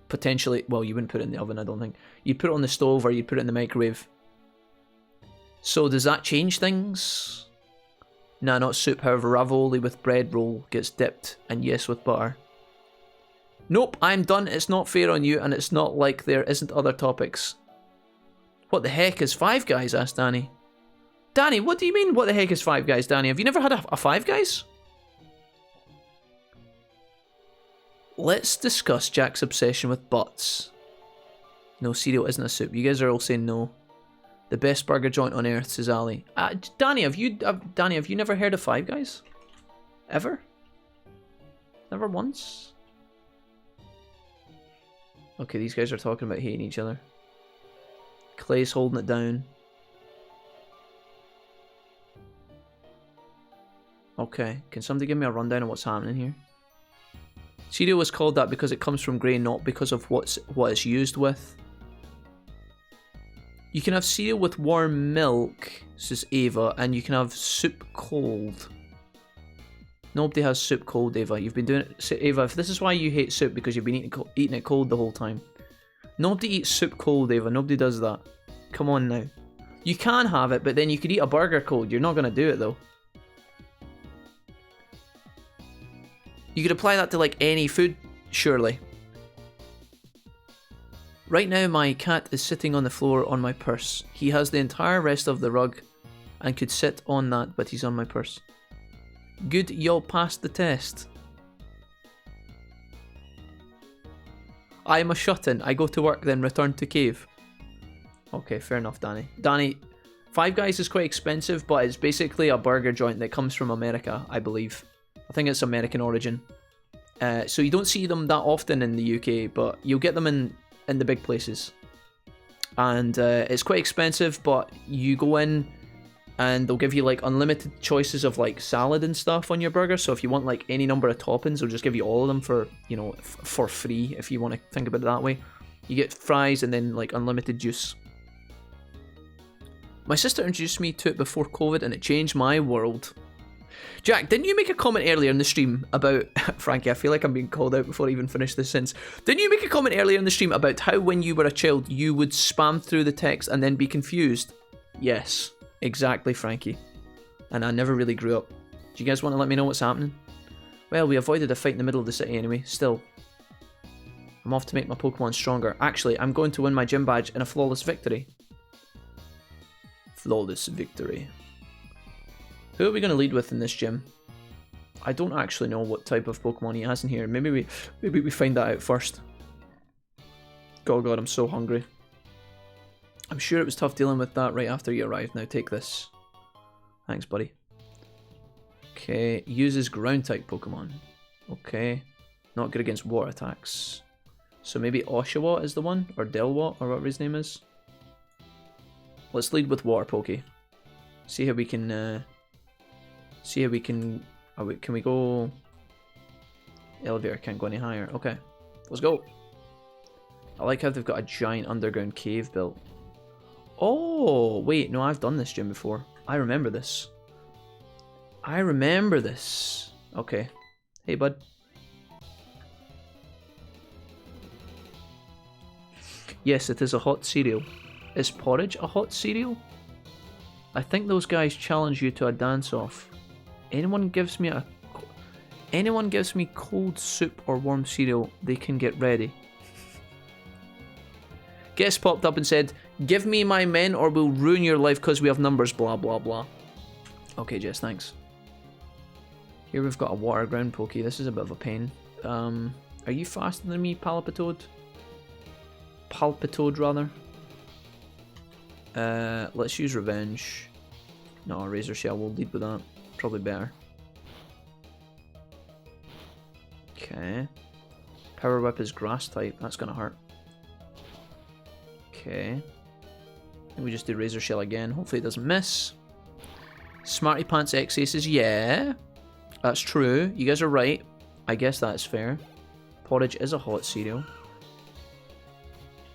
Potentially, well, you wouldn't put it in the oven, I don't think. You'd put it on the stove or you'd put it in the microwave. So does that change things? Nah, not soup, however, ravioli with bread roll gets dipped, and yes, with butter. Nope, I'm done. It's not fair on you, and it's not like there isn't other topics. What the heck is Five Guys? Asked Danny. Danny, what do you mean, what the heck is Five Guys, Danny? Have you never had a Five Guys? Let's discuss Jack's obsession with butts. No, cereal isn't a soup. You guys are all saying no. The best burger joint on earth, says Ali. Danny, have you never heard of Five Guys? Ever? Never once? Okay, these guys are talking about hating each other. Clay's holding it down. Okay, can somebody give me a rundown of what's happening here? Cereal is called that because it comes from grain, not because of what it's used with. You can have cereal with warm milk, says Ava, and you can have soup cold. Nobody has soup cold, Ava. You've been doing it. So, Ava, if this is why you hate soup, because you've been eating it cold the whole time. Nobody eats soup cold, Ava. Nobody does that. Come on now. You can have it, but then you could eat a burger cold. You're not going to do it, though. You could apply that to, like, any food, surely. Right now, my cat is sitting on the floor on my purse. He has the entire rest of the rug and could sit on that, but he's on my purse. Good, y'all passed the test. I am a shut-in. I go to work, then return to cave. Okay, fair enough, Danny. Danny, Five Guys is quite expensive, but it's basically a burger joint that comes from America, I believe. I think it's American origin. So you don't see them that often in the UK, but you'll get them in the big places. And it's quite expensive, but you go in and they'll give you like unlimited choices of like salad and stuff on your burger. So if you want like any number of toppings, they'll just give you all of them for, you know, for free, if you want to think about it that way. You get fries and then like unlimited juice. My sister introduced me to it before COVID and it changed my world. Jack, didn't you make a comment earlier in the stream about... Frankie, I feel like I'm being called out before I even finish this sentence. Didn't you make a comment earlier in the stream about how when you were a child, you would spam through the text and then be confused? Yes, exactly, Frankie. And I never really grew up. Do you guys want to let me know what's happening? Well, we avoided a fight in the middle of the city anyway. Still, I'm off to make my Pokemon stronger. Actually, I'm going to win my gym badge in a flawless victory. Flawless victory. Who are we going to lead with in this gym? I don't actually know what type of Pokemon he has in here. Maybe we find that out first. God, I'm so hungry. I'm sure it was tough dealing with that right after you arrived. Now take this. Thanks, buddy. Okay, uses ground type Pokemon. Okay, not good against water attacks. So maybe Oshawott is the one, or Delwatt, or whatever his name is. Let's lead with water Poke. See how we can. See how we can. Can we go? Elevator can't go any higher. Okay, let's go. I like how they've got a giant underground cave built. Oh wait, no, I've done this gym before. I remember this. I remember this. Okay. Hey, bud. Yes, it is a hot cereal. Is porridge a hot cereal? I think those guys challenge you to a dance-off. Anyone gives me cold soup or warm cereal, they can get ready. Guest popped up and said, "Give me my men or we'll ruin your life because we have numbers, blah blah blah." Okay, Jess, thanks. Here we've got a water ground Poke. This is a bit of a pain. Are you faster than me, Palpitoad? Palpitoad, rather. Let's use Revenge. No, Razor Shell, we'll lead with that. Probably better. Okay. Power Whip is Grass type. That's gonna hurt. Okay. We just do Razor Shell again. Hopefully it doesn't miss. Smarty Pants X Aces, yeah. That's true. You guys are right. I guess that's fair. Porridge is a hot cereal.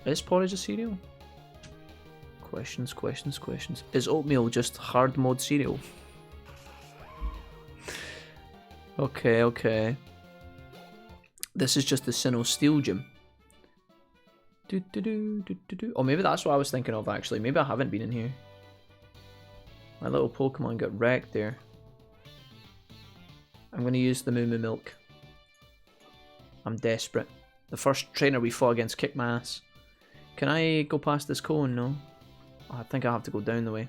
Is porridge a cereal? Questions, questions, questions. Is oatmeal just hard mode cereal? Okay, okay. This is just the Sinnoh Steel Gym. Oh, maybe that's what I was thinking of, actually. Maybe I haven't been in here. My little Pokemon got wrecked there. I'm going to use the Moo Moo Milk. I'm desperate. The first trainer we fought against kicked my ass. Can I go past this cone? No. Oh, I think I have to go down the way.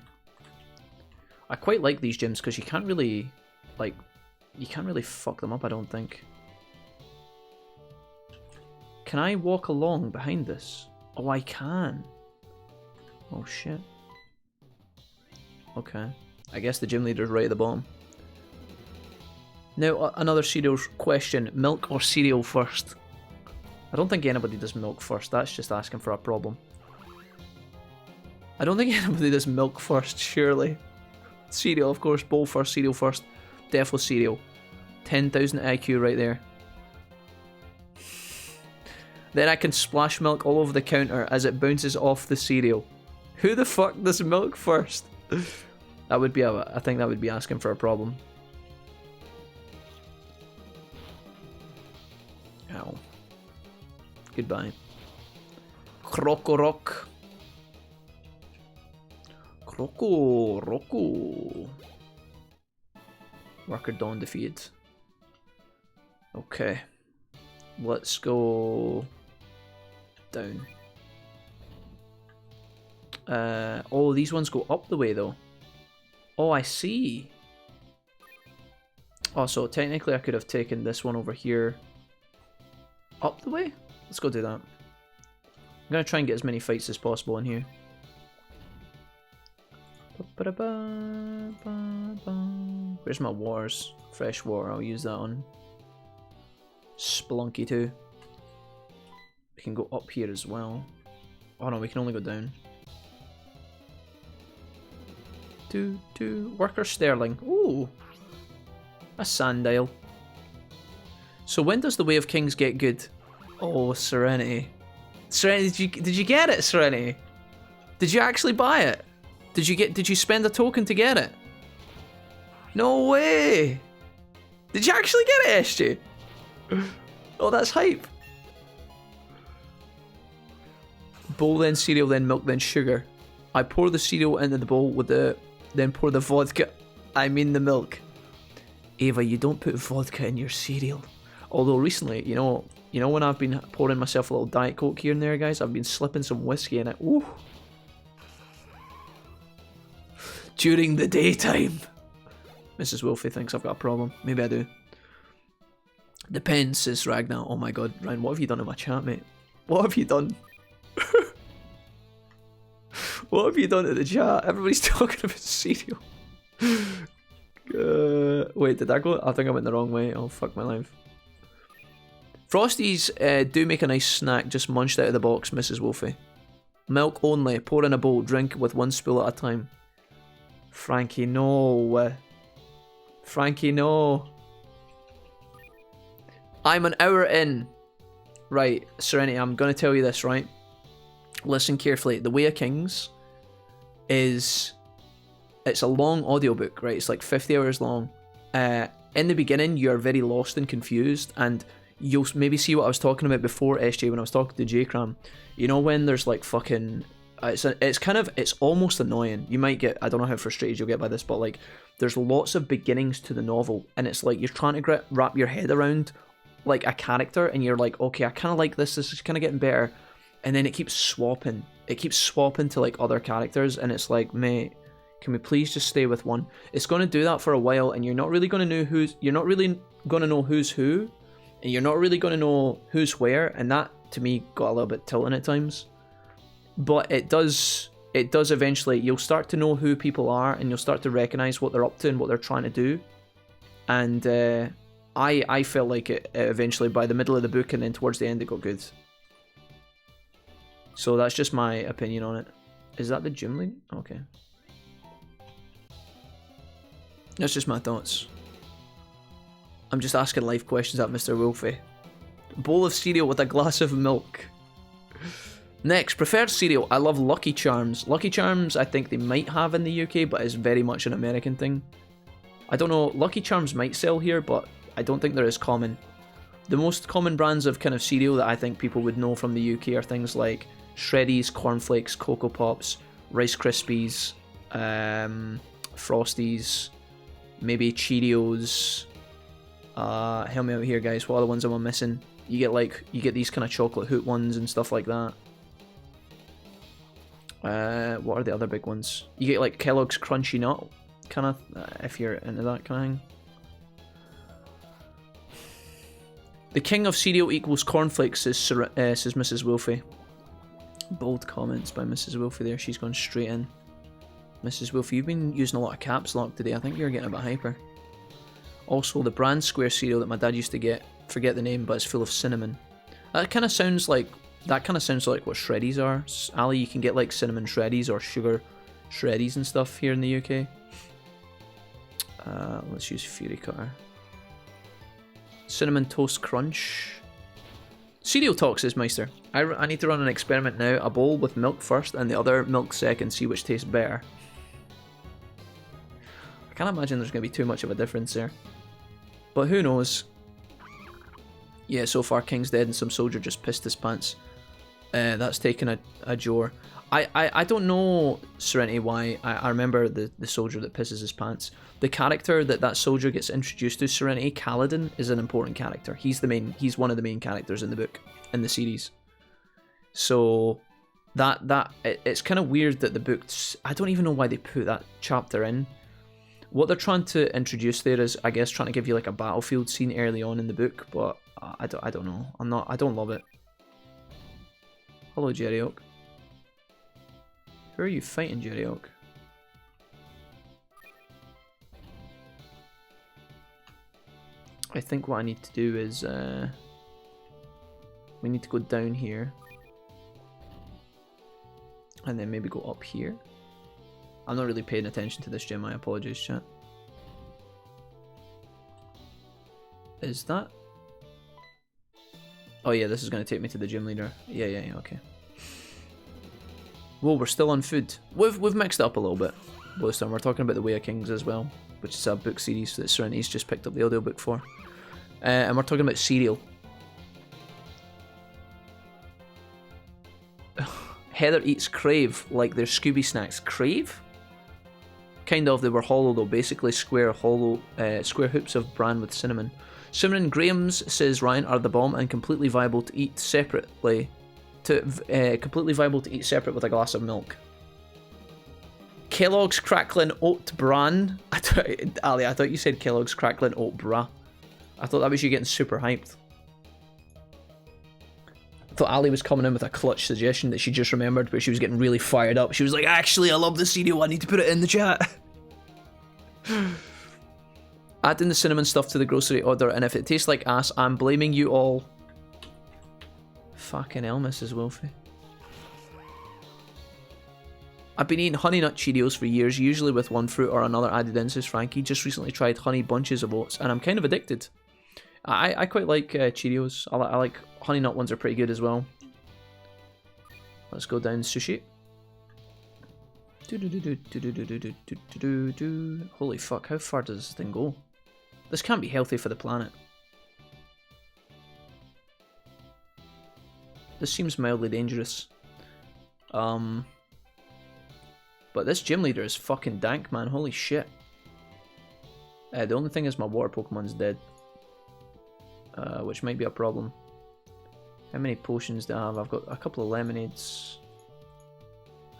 I quite like these gyms because you can't really, like, you can't really fuck them up, I don't think. Can I walk along behind this? Oh, I can. Oh, shit. Okay. I guess the gym leader's right at the bottom. Now, another cereal question. Milk or cereal first? I don't think anybody does milk first. That's just asking for a problem. I don't think anybody does milk first, surely. Cereal, of course. Bowl first, cereal first. Defo cereal. 10,000 IQ right there. Then I can splash milk all over the counter as it bounces off the cereal. Who the fuck does milk first? That would be I think that would be asking for a problem. Ow. Goodbye. Krokorok. Kroko. Worker Dawn defeated. Okay. Let's go down. Oh, these ones go up the way though. Oh, I see. Oh, so technically I could have taken this one over here up the way? Let's go do that. I'm going to try and get as many fights as possible in here. Where's my waters? Fresh water, I'll use that on Splunky too. We can go up here as well. Oh no, we can only go down. Worker Sterling. Ooh. A Sandile. So when does the Way of Kings get good? Oh, Serenity. Serenity, did you get it, Serenity? Did you actually buy it? Did you spend a token to get it? No way! Did you actually get it, SJ? Oh, that's hype. Bowl, then cereal, then milk, then sugar. I pour the cereal into the bowl with then pour the vodka. I mean the milk. Ava, you don't put vodka in your cereal. Although recently, you know when I've been pouring myself a little Diet Coke here and there, guys, I've been slipping some whiskey in it. Ooh. During the daytime. Mrs. Wolfie thinks I've got a problem. Maybe I do. Depends, says Ragnar. Oh my god, Ryan, what have you done in my chat, mate? What have you done? What have you done to the chat? Everybody's talking about cereal. Wait, did I go? I think I went the wrong way. Oh, fuck my life. Frosties do make a nice snack, just munched out of the box, Mrs. Wolfie. Milk only. Pour in a bowl. Drink with one spoon at a time. Frankie, no. Frankie, no. I'm an hour in. Right, Serenity, I'm going to tell you this, right? Listen carefully. The Way of Kings is... It's a long audiobook, right? It's like 50 hours long. In the beginning, you're very lost and confused, and you'll maybe see what I was talking about before, SJ, when I was talking to J-Cram. You know when there's like fucking... It's almost annoying. You might get... I don't know how frustrated you'll get by this, but like, there's lots of beginnings to the novel, and it's like you're trying to wrap your head around like a character, and you're like, okay, I kind of like this is kind of getting better, and then it keeps swapping to like other characters, and it's like, mate, can we please just stay with one? It's going to do that for a while, and you're not really going to know who's who, and you're not really going to know who's where, and that to me got a little bit tilting at times. But it does eventually, you'll start to know who people are, and you'll start to recognize what they're up to and what they're trying to do. And I felt like it eventually, by the middle of the book and then towards the end, it got good. So that's just my opinion on it. Is that the gym lead? Okay. That's just my thoughts. I'm just asking life questions at Mr. Wolfie. Bowl of cereal with a glass of milk. Next, preferred cereal. I love Lucky Charms. Lucky Charms I think they might have in the UK, but it's very much an American thing. I don't know, Lucky Charms might sell here, but I don't think they're as common. The most common brands of kind of cereal that I think people would know from the UK are things like Shreddies, Cornflakes, Cocoa Pops, Rice Krispies, Frosties, maybe Cheerios. Help me out here, guys. What are the ones am I missing? You get these kind of chocolate hoot ones and stuff like that. What are the other big ones? You get like Kellogg's Crunchy Nut, kind of, if you're into that kind of thing. The king of cereal equals cornflakes, says Mrs. Wolfie. Bold comments by Mrs. Wolfie there. She's gone straight in. Mrs. Wolfie, you've been using a lot of caps lock today. I think you're getting a bit hyper. Also, the brand square cereal that my dad used to get, forget the name, but it's full of cinnamon. That kind of sounds like what Shreddies are. Ali, you can get like cinnamon Shreddies or sugar Shreddies and stuff here in the UK. Let's use Fury Cutter. Cinnamon Toast Crunch. Cereal Talk, says Meister. I need to run an experiment now. A bowl with milk first and the other milk second. See which tastes better. I can't imagine there's going to be too much of a difference there. But who knows. Yeah, so far King's dead and some soldier just pissed his pants. That's taken a jor. I don't know, Serenity, why. I remember the soldier that pisses his pants. The character that soldier gets introduced to, Serenity, Kaladin, is an important character. He's one of the main characters in the book, in the series. So it's kind of weird that the book, I don't even know why they put that chapter in. What they're trying to introduce there is, I guess, trying to give you like a battlefield scene early on in the book, but I don't know. I don't love it. Hello, Jerry Oak. Who are you fighting, Jerry Oak? I think what I need to do is we need to go down here and then maybe go up here. I'm not really paying attention to this gym, I apologize, chat. Is that? Oh yeah, this is going to take me to the gym leader. Yeah, okay. Whoa, we're still on food. We've mixed it up a little bit. Bluestorm. We're talking about The Way of Kings as well, which is a book series that Serenity's just picked up the audiobook for. And we're talking about cereal. Heather eats Crave like they're Scooby snacks. Crave? Kind of. They were hollow though. Basically square hoops of bran with cinnamon. Cinnamon Grahams, says Ryan, are the bomb and completely viable to eat separately. Completely viable to eat separate with a glass of milk. Kellogg's Crackling Oat Bran. Ali, I thought you said Kellogg's Crackling Oat Bra. I thought that was you getting super hyped. I thought Ali was coming in with a clutch suggestion that she just remembered, but she was getting really fired up. She was like, actually, I love the cereal. I need to put it in the chat. Adding the cinnamon stuff to the grocery order, and if it tastes like ass, I'm blaming you all. Fucking hell, Mrs. Wolfie. I've been eating Honey Nut Cheerios for years, usually with one fruit or another added in, says Frankie. Just recently tried Honey Bunches of Oats, and I'm kind of addicted. I quite like Cheerios. I like Honey Nut ones are pretty good as well. Let's go down sushi. Holy fuck, how far does this thing go? This can't be healthy for the planet. This seems mildly dangerous. But this gym leader is fucking dank, man. Holy shit. The only thing is my water Pokemon's dead. Which might be a problem. How many potions do I have? I've got a couple of lemonades.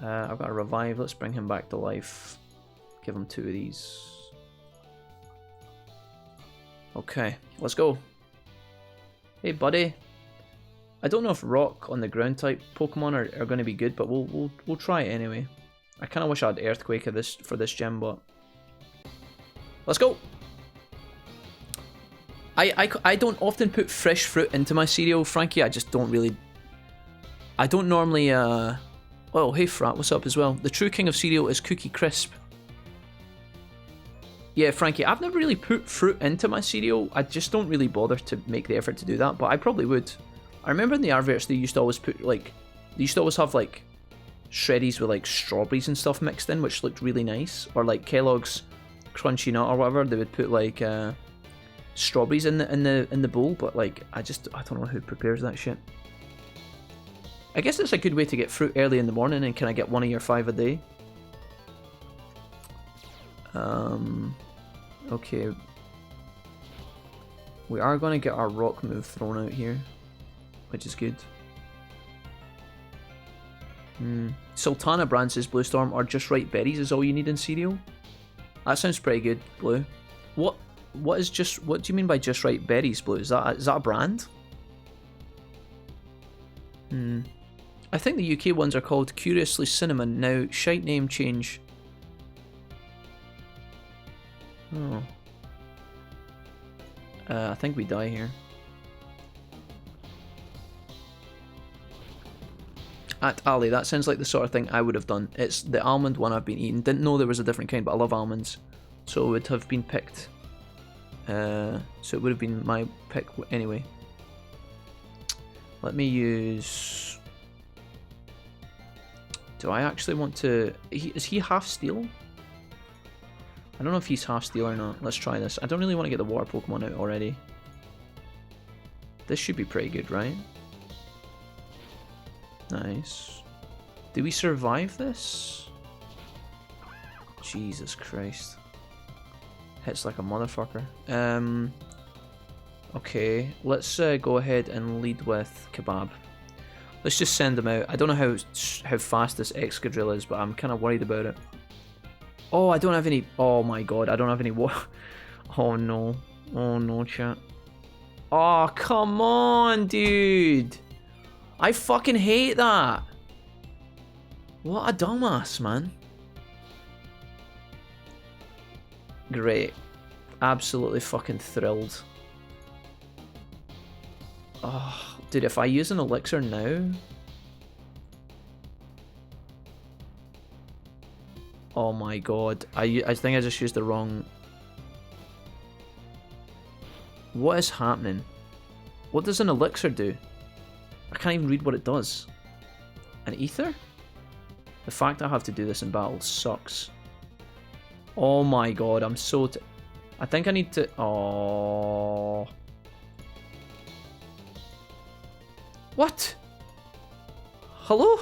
I've got a revive. Let's bring him back to life. Give him 2 of these. Okay, let's go. Hey, buddy. I don't know if rock on the ground type Pokemon are going to be good, but we'll try it anyway. I kind of wish I had Earthquake for this gym, but let's go. I don't often put fresh fruit into my cereal, Frankie. I just don't really. I don't normally. Oh, hey Frat, what's up as well? The true king of cereal is Cookie Crisp. Yeah, Frankie, I've never really put fruit into my cereal. I just don't really bother to make the effort to do that, but I probably would. I remember in the adverts they used to always put like, they used to always have like shreddies with like strawberries and stuff mixed in, which looked really nice. Or like Kellogg's Crunchy Nut or whatever, they would put like strawberries in the bowl. But like, I don't know who prepares that shit. I guess it's a good way to get fruit early in the morning, and can I get 1 of your 5 a day? Okay. We are going to get our rock move thrown out here, which is good. Sultana Brand says Bluestorm or just right berries is all you need in cereal. That sounds pretty good, Blue. What do you mean by just right berries, Blue? Is that a brand? I think the UK ones are called Curiously Cinnamon. Now, shite name change. Oh. I think we die here. At Ali, that sounds like the sort of thing I would have done. It's the almond one I've been eating. Didn't know there was a different kind, but I love almonds. So it would have been picked. So it would have been my pick anyway. Let me use... Do I actually want to... Is he half steel? I don't know if he's half steel or not. Let's try this. I don't really want to get the water Pokemon out already. This should be pretty good, right? Nice. Do we survive this? Jesus Christ. Hits like a motherfucker. Okay, let's go ahead and lead with Kebab. Let's just send him out. I don't know how fast this Excadrill is, but I'm kind of worried about it. Oh, I don't have any... Oh my god, I don't have any water. Oh no. Oh no, chat. Oh, come on, dude. I fucking hate that. What a dumbass, man. Great. Absolutely fucking thrilled. Oh, dude, if I use an elixir now... Oh my god. I think I just used the wrong... What is happening? What does an elixir do? I can't even read what it does. An ether? The fact I have to do this in battle sucks. Oh my god, I'm so... I think I need to... Oh. What? Hello?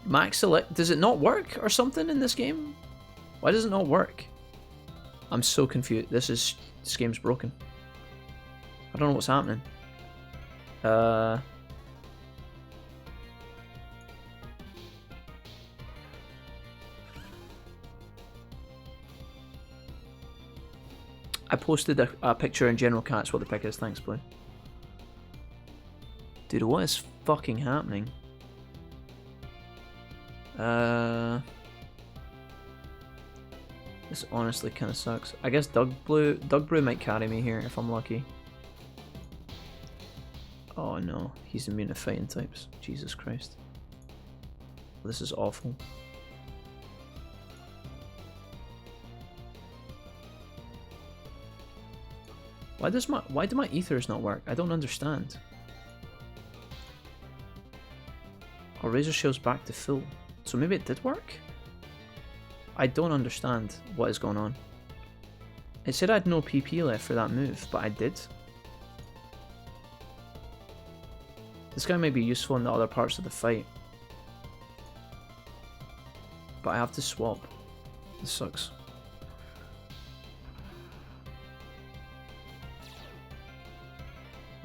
Max select... Does it not work or something in this game? Why does it not work? I'm so confused. This game's broken. I don't know what's happening. I posted a picture in General Cats what the pick is. Thanks, Blue. Dude, what is fucking happening? This honestly kind of sucks. I guess Doug Brew might carry me here if I'm lucky. Oh no, he's immune to fighting types. Jesus Christ. This is awful. Why do my ethers not work? I don't understand. Oh, Razor Shield's back to full. So maybe it did work? I don't understand what is going on. It said I had no PP left for that move, but I did. This guy may be useful in the other parts of the fight. But I have to swap. This sucks.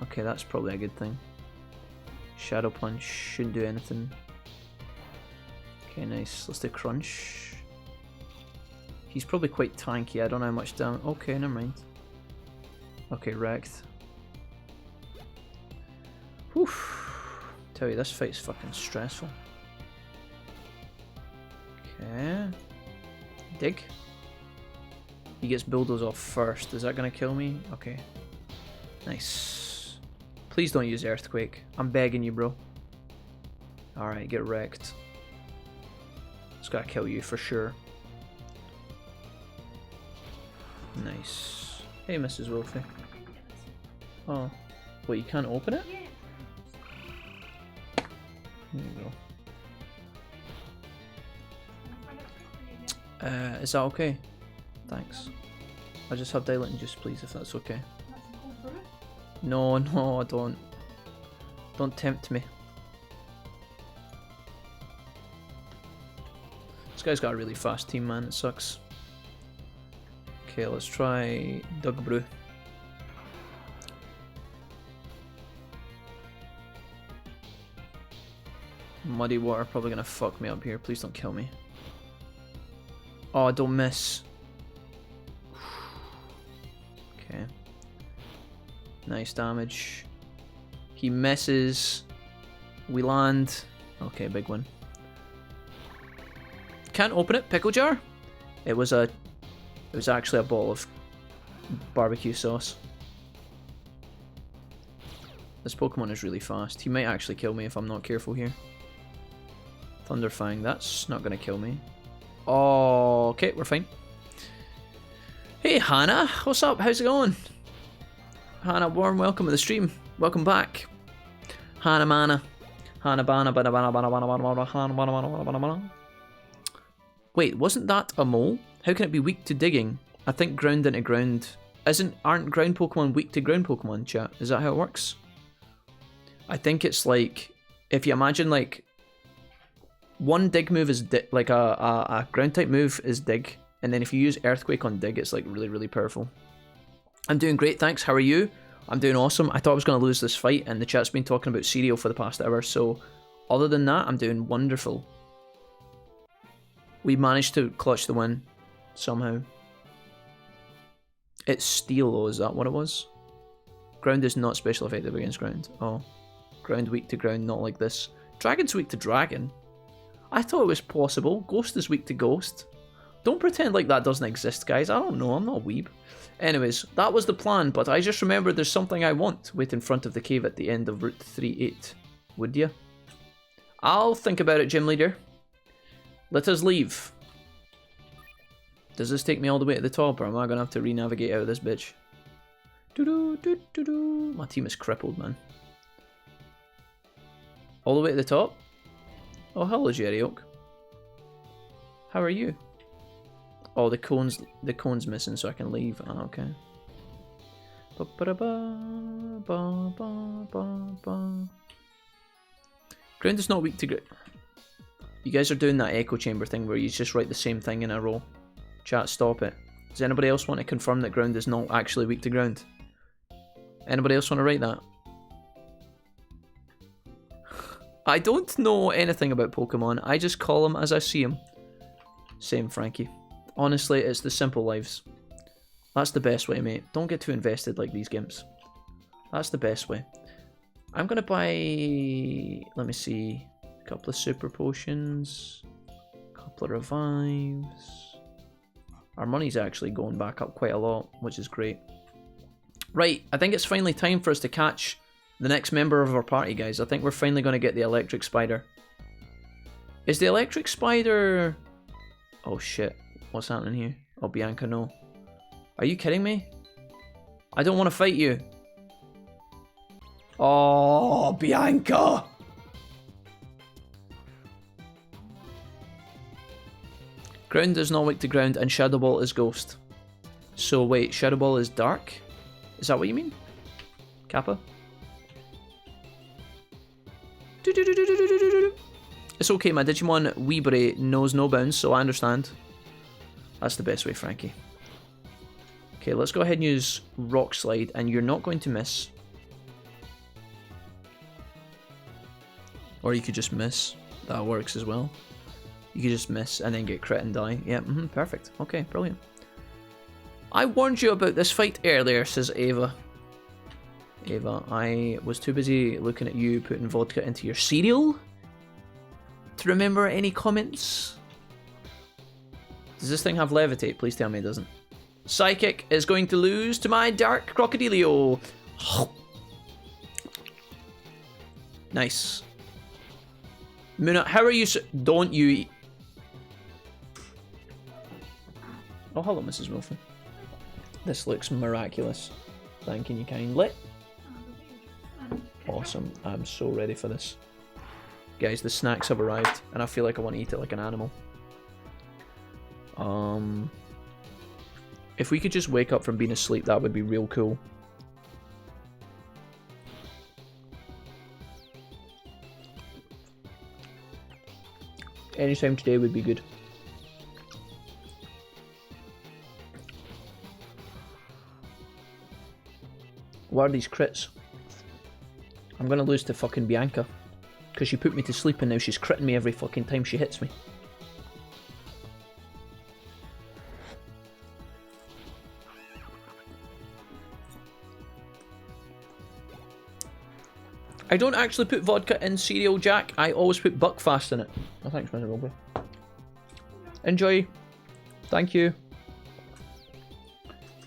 Okay, that's probably a good thing. Shadow Punch shouldn't do anything. Okay, nice. Let's do Crunch. He's probably quite tanky. I don't know how much damage. Okay, never mind. Okay, wrecked. Whew. Tell you, this fight's fucking stressful. Okay. Dig. He gets Bulldoze off first. Is that gonna kill me? Okay. Nice. Please don't use Earthquake. I'm begging you, bro. Alright, get wrecked. It's gotta kill you for sure. Nice. Hey, Mrs. Wolfie. Oh. Wait, you can't open it? There you go. Is that okay? Thanks. I just have Dilating Juice, please, if that's okay. No, no, don't. Don't tempt me. This guy's got a really fast team, man. It sucks. Okay, let's try Doug Brew. Muddy Water probably gonna fuck me up here. Please don't kill me. Oh, don't miss. Okay. Nice damage. He misses. We land. Okay, big one. Can't open it. Pickle jar. It was actually a bottle of barbecue sauce. This Pokemon is really fast. He might actually kill me if I'm not careful here. Thunderfang. That's not gonna kill me. Oh, okay, we're fine. Hey Hannah, what's up? How's it going? Hannah, warm welcome to the stream. Welcome back. Hannah Mana. Hannah Bana Bana Bana Bana Bana Bana Bana Hannah Bana Bana Bana Bana. Wait, wasn't that a mole? How can it be weak to digging? I think ground into ground. Aren't ground Pokemon weak to ground Pokemon, chat? Is that how it works? I think it's like, if you imagine like one dig move is like a ground type move is dig, and then if you use Earthquake on dig, it's like really, really powerful. I'm doing great, thanks. How are you? I'm doing awesome. I thought I was going to lose this fight, and the chat's been talking about cereal for the past hour, so other than that, I'm doing wonderful. We managed to clutch the win, somehow. It's steel though, is that what it was? Ground is not special effective against ground. Oh. Ground weak to ground, not like this. Dragon's weak to dragon? I thought it was possible. Ghost is weak to ghost. Don't pretend like that doesn't exist, guys. I don't know, I'm not a weeb. Anyways, that was the plan, but I just remembered there's something I want. Wait in front of the cave at the end of Route 38. Would ya? I'll think about it, gym leader. Let us leave. Does this take me all the way to the top, or am I going to have to re-navigate out of this bitch? Doo-doo-doo-doo-doo. My team is crippled, man. All the way to the top? Oh, hello, Jerry Oak. How are you? Oh, the cone's missing, so I can leave. Ah, okay. Ground is not weak to ground. You guys are doing that echo chamber thing where you just write the same thing in a row. Chat, stop it. Does anybody else want to confirm that ground is not actually weak to ground? Anybody else want to write that? I don't know anything about Pokemon. I just call them as I see them. Same, Frankie. Honestly, it's the simple lives. That's the best way, mate. Don't get too invested like these gimps. That's the best way. I'm going to buy... Let me see. A couple of super potions. A couple of revives. Our money's actually going back up quite a lot, which is great. Right, I think it's finally time for us to catch the next member of our party, guys. I think we're finally going to get the electric spider. Is the electric spider... Oh shit, what's happening here? Oh, Bianca, no. Are you kidding me? I don't want to fight you. Oh, Bianca! Ground is not weak to ground and Shadow Ball is ghost. So wait, Shadow Ball is dark? Is that what you mean? Kappa? It's okay, my Digimon Weebury knows no bounds, so I understand. That's the best way, Frankie. Okay, let's go ahead and use Rock Slide, and you're not going to miss. Or you could just miss. That works as well. You could just miss and then get crit and die. Yeah, perfect. Okay, brilliant. I warned you about this fight earlier, says Ava. Ava, I was too busy looking at you putting vodka into your cereal to remember any comments. Does this thing have levitate? Please tell me it doesn't. Psychic is going to lose to my Dark Crocodilio. Nice. Muna, how are you? Don't you eat? Oh, hello, Mrs. Wilson. This looks miraculous. Thanking you kindly. Awesome. I'm so ready for this. Guys, the snacks have arrived, and I feel like I want to eat it like an animal. If we could just wake up from being asleep, that would be real cool. Anytime today would be good. What are these crits? I'm gonna lose to fucking Bianca. Because she put me to sleep and now she's critting me every fucking time she hits me. I don't actually put vodka in cereal, Jack. I always put Buckfast in it. Oh, thanks, Mr. Wilbur. Enjoy. Thank you.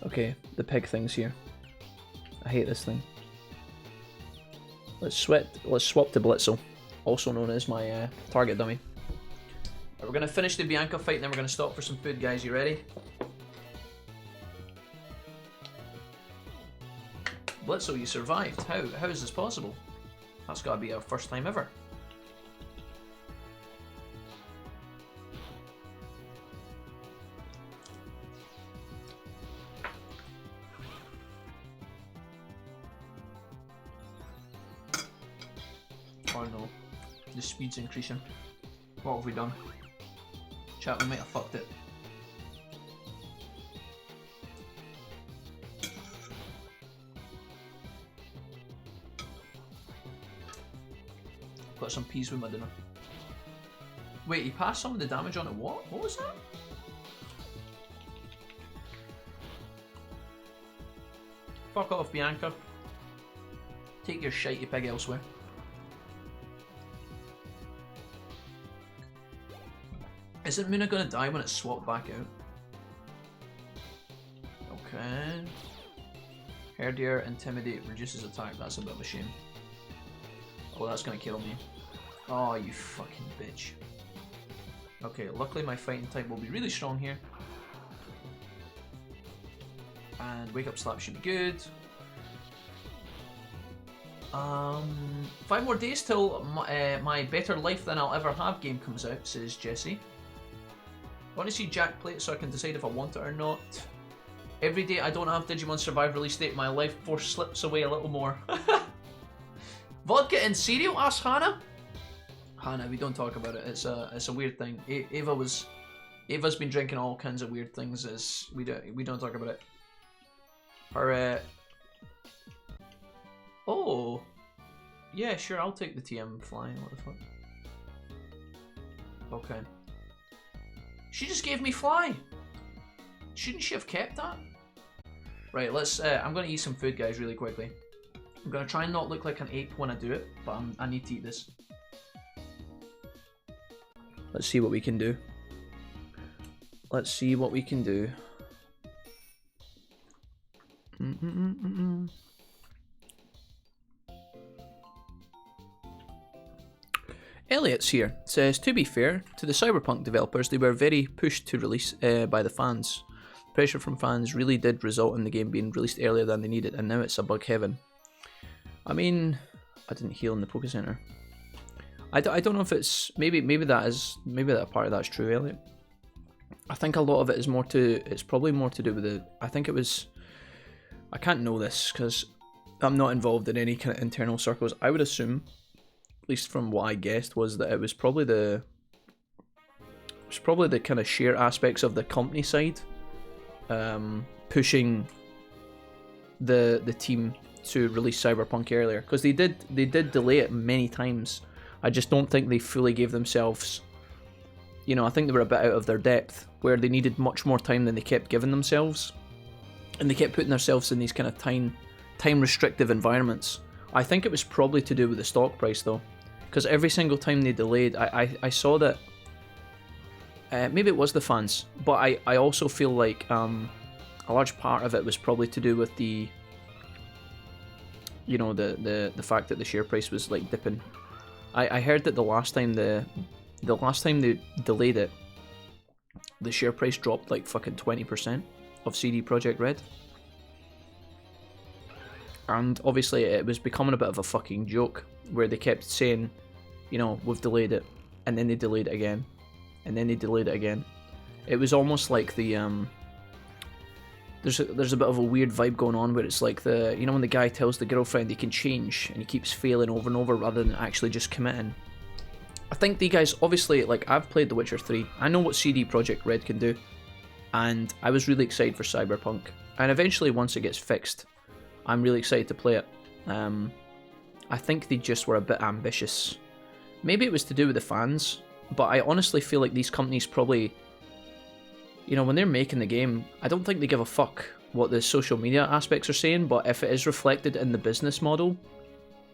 Okay, the pig thing's here. I hate this thing. Let's swap to Blitzel, also known as my target dummy. Right, we're gonna finish the Bianca fight and then we're gonna stop for some food, guys. You ready? Blitzel, you survived. How is this possible? That's gotta be our first time ever. Oh no, the speed's increasing. What have we done? Chat, we might have fucked it. Got some peas with my dinner. Wait, he passed some of the damage on it. What? What was that? Fuck off, Bianca. Take your shitey pig elsewhere. Isn't Muna gonna die when it's swapped back out? Okay. Herdier, Intimidate, reduces attack. That's a bit of a shame. Oh, that's gonna kill me. Oh, you fucking bitch. Okay, luckily my fighting type will be really strong here. And Wake Up Slap should be good. 5 more days till my Better Life Than I'll Ever Have game comes out, says Jesse. I want to see Jack play it so I can decide if I want it or not. Every day I don't have Digimon Survive release date, my life force slips away a little more. Vodka and cereal? Ask Hannah. Hannah, we don't talk about it. It's a weird thing. Ava's been drinking all kinds of weird things. We don't talk about it. Her oh yeah, sure, I'll take the TM flying. What the fuck? Okay. She just gave me fly. Shouldn't she have kept that? Right, let's. I'm gonna eat some food, guys, really quickly. I'm gonna try and not look like an ape when I do it, but I need to eat this. Let's see what we can do. Let's see what we can do. Elliot's here. Says, to be fair, to the Cyberpunk developers, they were very pushed to release by the fans. Pressure from fans really did result in the game being released earlier than they needed, and now it's a bug heaven. I mean, I didn't heal in the Poké Center. I don't know if it's maybe that part of that's true, Elliot. I think a lot of it is it's probably more to do with I can't know this because I'm not involved in any kind of internal circles. I would assume, at least from what I guessed, was that it was probably the kind of sheer aspects of the company side pushing the team to release Cyberpunk earlier, because they did delay it many times. I just don't think they fully gave themselves, I think they were a bit out of their depth, where they needed much more time than they kept giving themselves, and they kept putting themselves in these kind of time restrictive environments. I think it was probably to do with the stock price though, because every single time they delayed, I saw that maybe it was the fans, but I also feel like a large part of it was probably to do with the the fact that the share price was like dipping. I heard that the last time they delayed it, the share price dropped like fucking 20% of CD Projekt Red. And obviously it was becoming a bit of a fucking joke, where they kept saying, we've delayed it, and then they delayed it again, and then they delayed it again. It was almost like the there's a bit of a weird vibe going on, where it's like when the guy tells the girlfriend he can change, and he keeps failing over and over rather than actually just committing. I think the guys, obviously, like, I've played The Witcher 3. I know what CD Projekt Red can do, and I was really excited for Cyberpunk. And eventually, once it gets fixed, I'm really excited to play it. I think they just were a bit ambitious. Maybe it was to do with the fans, but I honestly feel like these companies probably, when they're making the game, I don't think they give a fuck what the social media aspects are saying, but if it is reflected in the business model,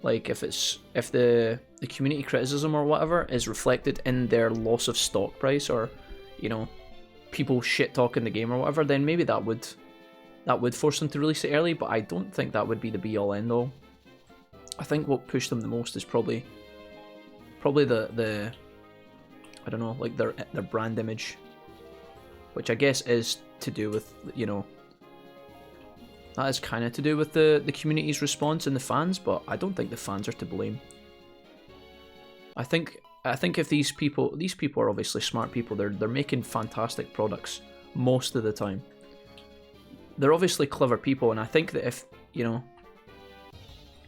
like if the community criticism or whatever is reflected in their loss of stock price, or people shit talking the game or whatever, then maybe that would force them to release it early. But I don't think that would be the be all end all. I think what pushed them the most is probably the I don't know, like their brand image, which I guess is to do with that is kind of to do with the community's response and the fans, but I don't think the fans are to blame. I think if these people are obviously smart people, they're making fantastic products most of the time. They're obviously clever people, and I think that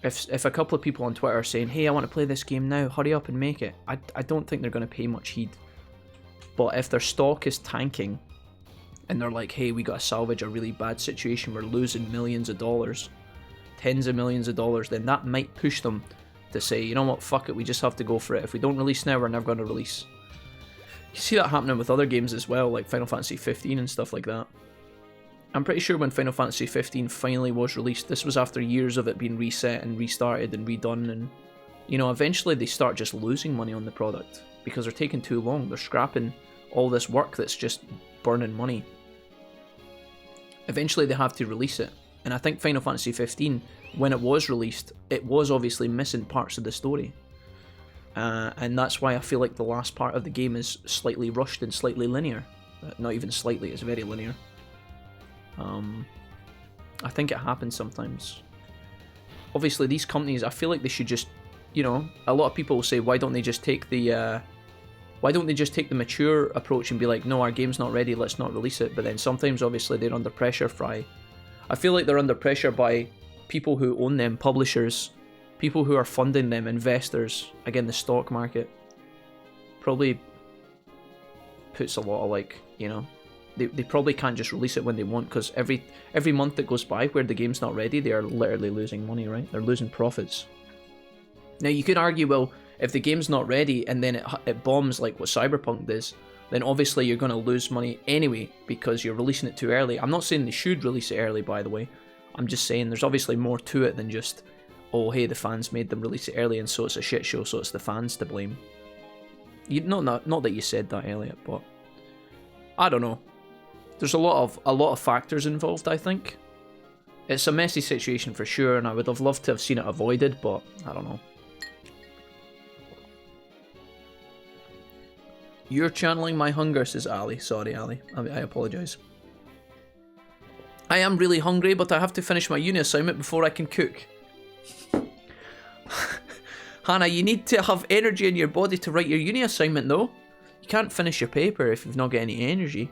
if a couple of people on Twitter are saying, hey, I want to play this game now, hurry up and make it, I don't think they're going to pay much heed. But if their stock is tanking, and they're like, hey, we got to salvage a really bad situation, we're losing millions of dollars, tens of millions of dollars, then that might push them to say, you know what, fuck it, we just have to go for it. If we don't release now, we're never going to release. You see that happening with other games as well, like Final Fantasy 15 and stuff like that. I'm pretty sure when Final Fantasy 15 finally was released, this was after years of it being reset and restarted and redone, and eventually they start just losing money on the product because they're taking too long. They're scrapping all this work that's just burning money. Eventually they have to release it, and I think Final Fantasy 15, when it was released, it was obviously missing parts of the story, and that's why I feel like the last part of the game is slightly rushed and slightly linear. Not even slightly, it's very linear. I think it happens sometimes. Obviously these companies, I feel like they should just, a lot of people will say, why don't they just take the Why don't they just take the mature approach and be like, no, our game's not ready, let's not release it? But then sometimes, obviously, they're under pressure I feel like they're under pressure by people who own them, publishers, people who are funding them, investors. Again, the stock market probably puts a lot of, like, you know, they probably can't just release it when they want, because every month that goes by where the game's not ready, they are literally losing money, right? They're losing profits. Now, you could argue, well, if the game's not ready and then it bombs like what Cyberpunk does, then obviously you're going to lose money anyway because you're releasing it too early. I'm not saying they should release it early, by the way. I'm just saying there's obviously more to it than just, oh, hey, the fans made them release it early and so it's a shit show, so it's the fans to blame. Not that you said that, Elliot, but I don't know. There's a lot of factors involved, I think. It's a messy situation for sure, and I would have loved to have seen it avoided, but I don't know. You're channeling my hunger, says Ali. Sorry, Ali. I apologise. I am really hungry, but I have to finish my uni assignment before I can cook. Hannah, you need to have energy in your body to write your uni assignment, though. You can't finish your paper if you've not got any energy.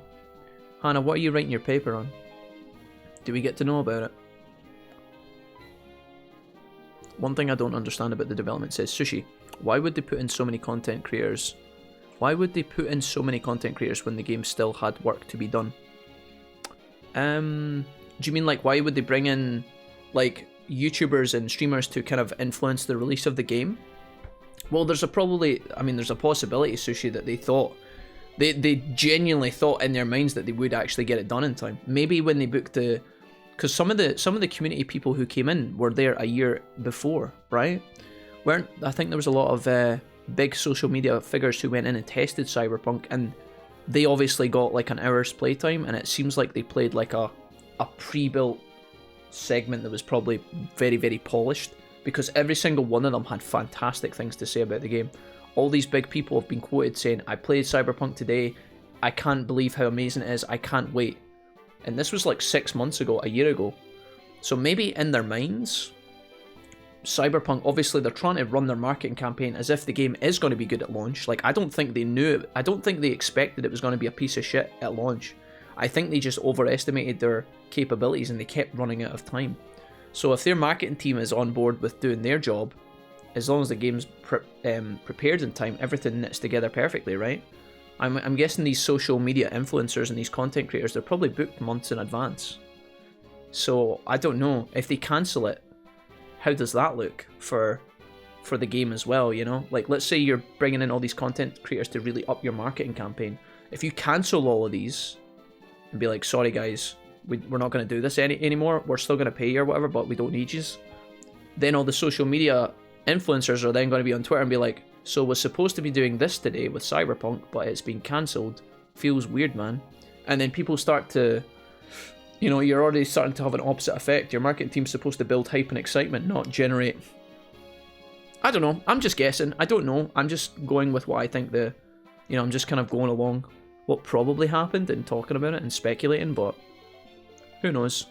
Hannah, what are you writing your paper on? Do we get to know about it? One thing I don't understand about the development, says Sushi. Why would they put in so many content creators? Why would they put in so many content creators when the game still had work to be done? Do you mean, like, why would they bring in, like, YouTubers and streamers to kind of influence the release of the game? Well, there's a possibility, Sushi, that they thought, they genuinely thought in their minds that they would actually get it done in time. Maybe when they booked because some of the community people who came in were there a year before, right? I think there was a lot of big social media figures who went in and tested Cyberpunk, and they obviously got like an hour's playtime, and it seems like they played like a pre-built segment that was probably very, very polished, because every single one of them had fantastic things to say about the game. All these big people have been quoted saying, I played Cyberpunk today, I can't believe how amazing it is, I can't wait. And this was like 6 months ago, a year ago. So maybe in their minds, Cyberpunk, obviously they're trying to run their marketing campaign as if the game is going to be good at launch. Like, I don't think they knew it. I don't think they expected it was going to be a piece of shit at launch. I think they just overestimated their capabilities and they kept running out of time. So if their marketing team is on board with doing their job, as long as the game's prepared in time, everything knits together perfectly, right? I'm guessing these social media influencers and these content creators, they're probably booked months in advance. So I don't know, if they cancel it, how does that look for the game as well, you know? Like, let's say you're bringing in all these content creators to really up your marketing campaign. If you cancel all of these and be like, sorry guys, we're not going to do this anymore, we're still going to pay you or whatever, but we don't need you, then all the social media influencers are then going to be on Twitter and be like, so we're supposed to be doing this today with Cyberpunk, but it's been cancelled. Feels weird, man. And then people start to, you know, you're already starting to have an opposite effect. Your marketing team's supposed to build hype and excitement, not generate. I don't know. I'm just guessing. I don't know. I'm just going with what I think I'm just kind of going along what probably happened and talking about it and speculating, but who knows?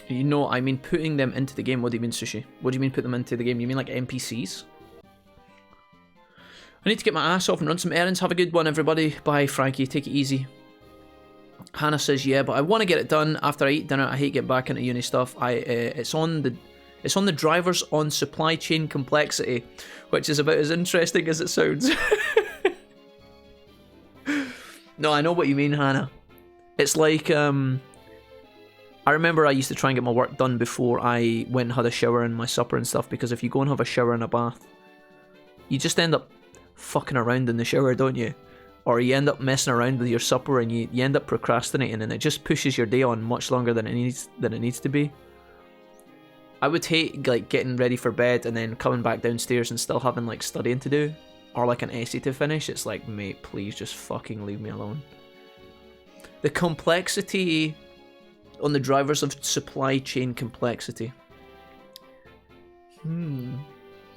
You know, I mean putting them into the game. What do you mean, Sushi? What do you mean put them into the game? You mean like NPCs? I need to get my ass off and run some errands. Have a good one, everybody. Bye, Frankie. Take it easy. Hannah says, yeah, but I want to get it done after I eat dinner. I hate getting back into uni stuff. It's on the drivers on supply chain complexity, which is about as interesting as it sounds. No, I know what you mean, Hannah. It's like, I remember I used to try and get my work done before I went and had a shower and my supper and stuff, because if you go and have a shower and a bath, you just end up fucking around in the shower, don't you? Or you end up messing around with your supper and you end up procrastinating, and it just pushes your day on much longer than it needs to be. I would hate like getting ready for bed and then coming back downstairs and still having like studying to do or like an essay to finish. It's like, mate, please just fucking leave me alone. The complexity on the drivers of supply chain complexity.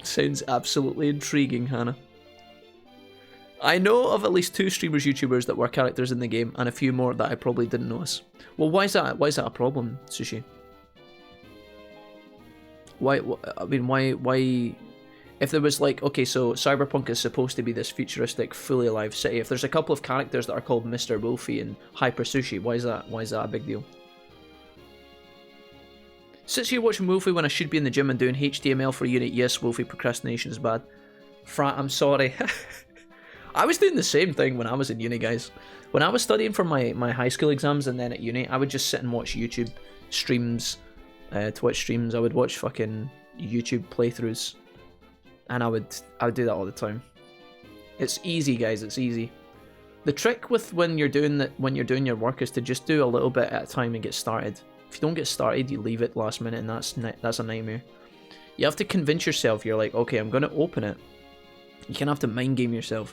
Sounds absolutely intriguing, Hannah. I know of at least 2 streamers, YouTubers that were characters in the game, and a few more that I probably didn't notice. Well, why is that a problem, Sushi? I mean, why? If there was like, okay, so Cyberpunk is supposed to be this futuristic, fully alive city. If there's a couple of characters that are called Mr. Wolfie and Hyper Sushi, why is that? Why is that a big deal? Sits here watching Wolfie when I should be in the gym and doing HTML for unit. Yes, Wolfie, procrastination is bad. Frat, I'm sorry. I was doing the same thing when I was in uni, guys. When I was studying for my high school exams and then at uni, I would just sit and watch YouTube streams, Twitch streams. I would watch fucking YouTube playthroughs. And I would do that all the time. It's easy, guys. It's easy. The trick with when you're doing your work is to just do a little bit at a time and get started. If you don't get started, you leave it last minute, and that's a nightmare. You have to convince yourself. You're like, okay, I'm gonna open it. You kind of have to mind game yourself.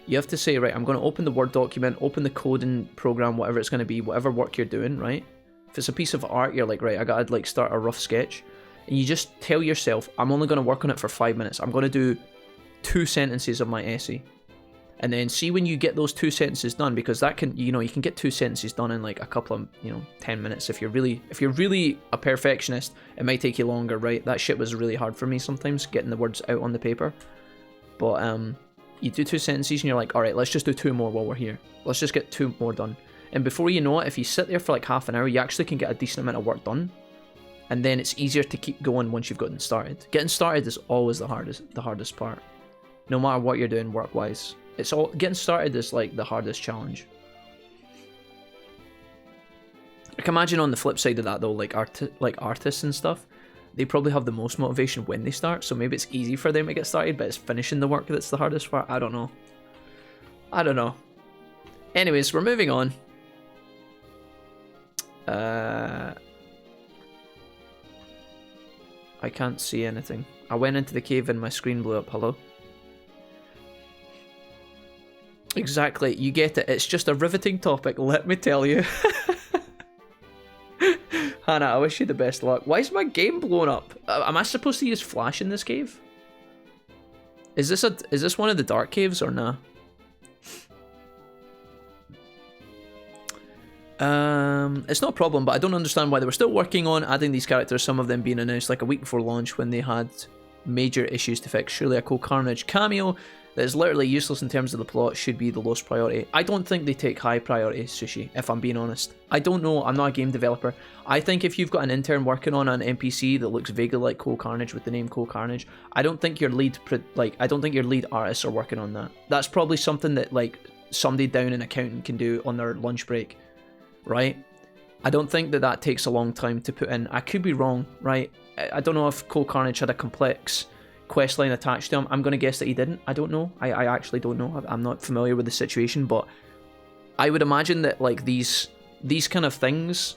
You have to say, right, I'm gonna open the Word document, open the coding program, whatever it's gonna be, whatever work you're doing, right? If it's a piece of art, you're like, right, I gotta like start a rough sketch. And you just tell yourself, I'm only going to work on it for 5 minutes. I'm going to do 2 sentences of my essay. And then see when you get those 2 sentences done, because that can, you can get 2 sentences done in like a couple of, 10 minutes. If you're really a perfectionist, it might take you longer, right? That shit was really hard for me sometimes, getting the words out on the paper. But you do 2 sentences and you're like, all right, let's just do 2 more while we're here. Let's just get 2 more done. And before you know it, if you sit there for like half an hour, you actually can get a decent amount of work done. And then it's easier to keep going once you've gotten started. Getting started is always the hardest part. No matter what you're doing work-wise. Getting started is like the hardest challenge. I can imagine on the flip side of that though, like artists and stuff, they probably have the most motivation when they start, so maybe it's easy for them to get started, but it's finishing the work that's the hardest part. I don't know. Anyways, we're moving on. I can't see anything. I went into the cave and my screen blew up. Hello? Exactly, you get it. It's just a riveting topic, let me tell you. Hannah, I wish you the best luck. Why is my game blown up? Am I supposed to use flash in this cave? Is this one of the dark caves or nah? It's not a problem, but I don't understand why they were still working on adding these characters, some of them being announced like a week before launch when they had major issues to fix. Surely a Cool Carnage cameo that is literally useless in terms of the plot should be the lowest priority. I don't think they take high priority, Sushi, if I'm being honest. I don't know, I'm not a game developer. I think if you've got an intern working on an NPC that looks vaguely like Cool Carnage with the name Cool Carnage, I don't think your lead artists are working on that. That's probably something that like somebody down in accounting can do on their lunch break, right? I don't think that takes a long time to put in. I could be wrong, right? I don't know if Cool Carnage had a complex questline attached to him. I'm going to guess that he didn't. I don't know. I actually don't know. I'm not familiar with the situation, but I would imagine that like these kind of things,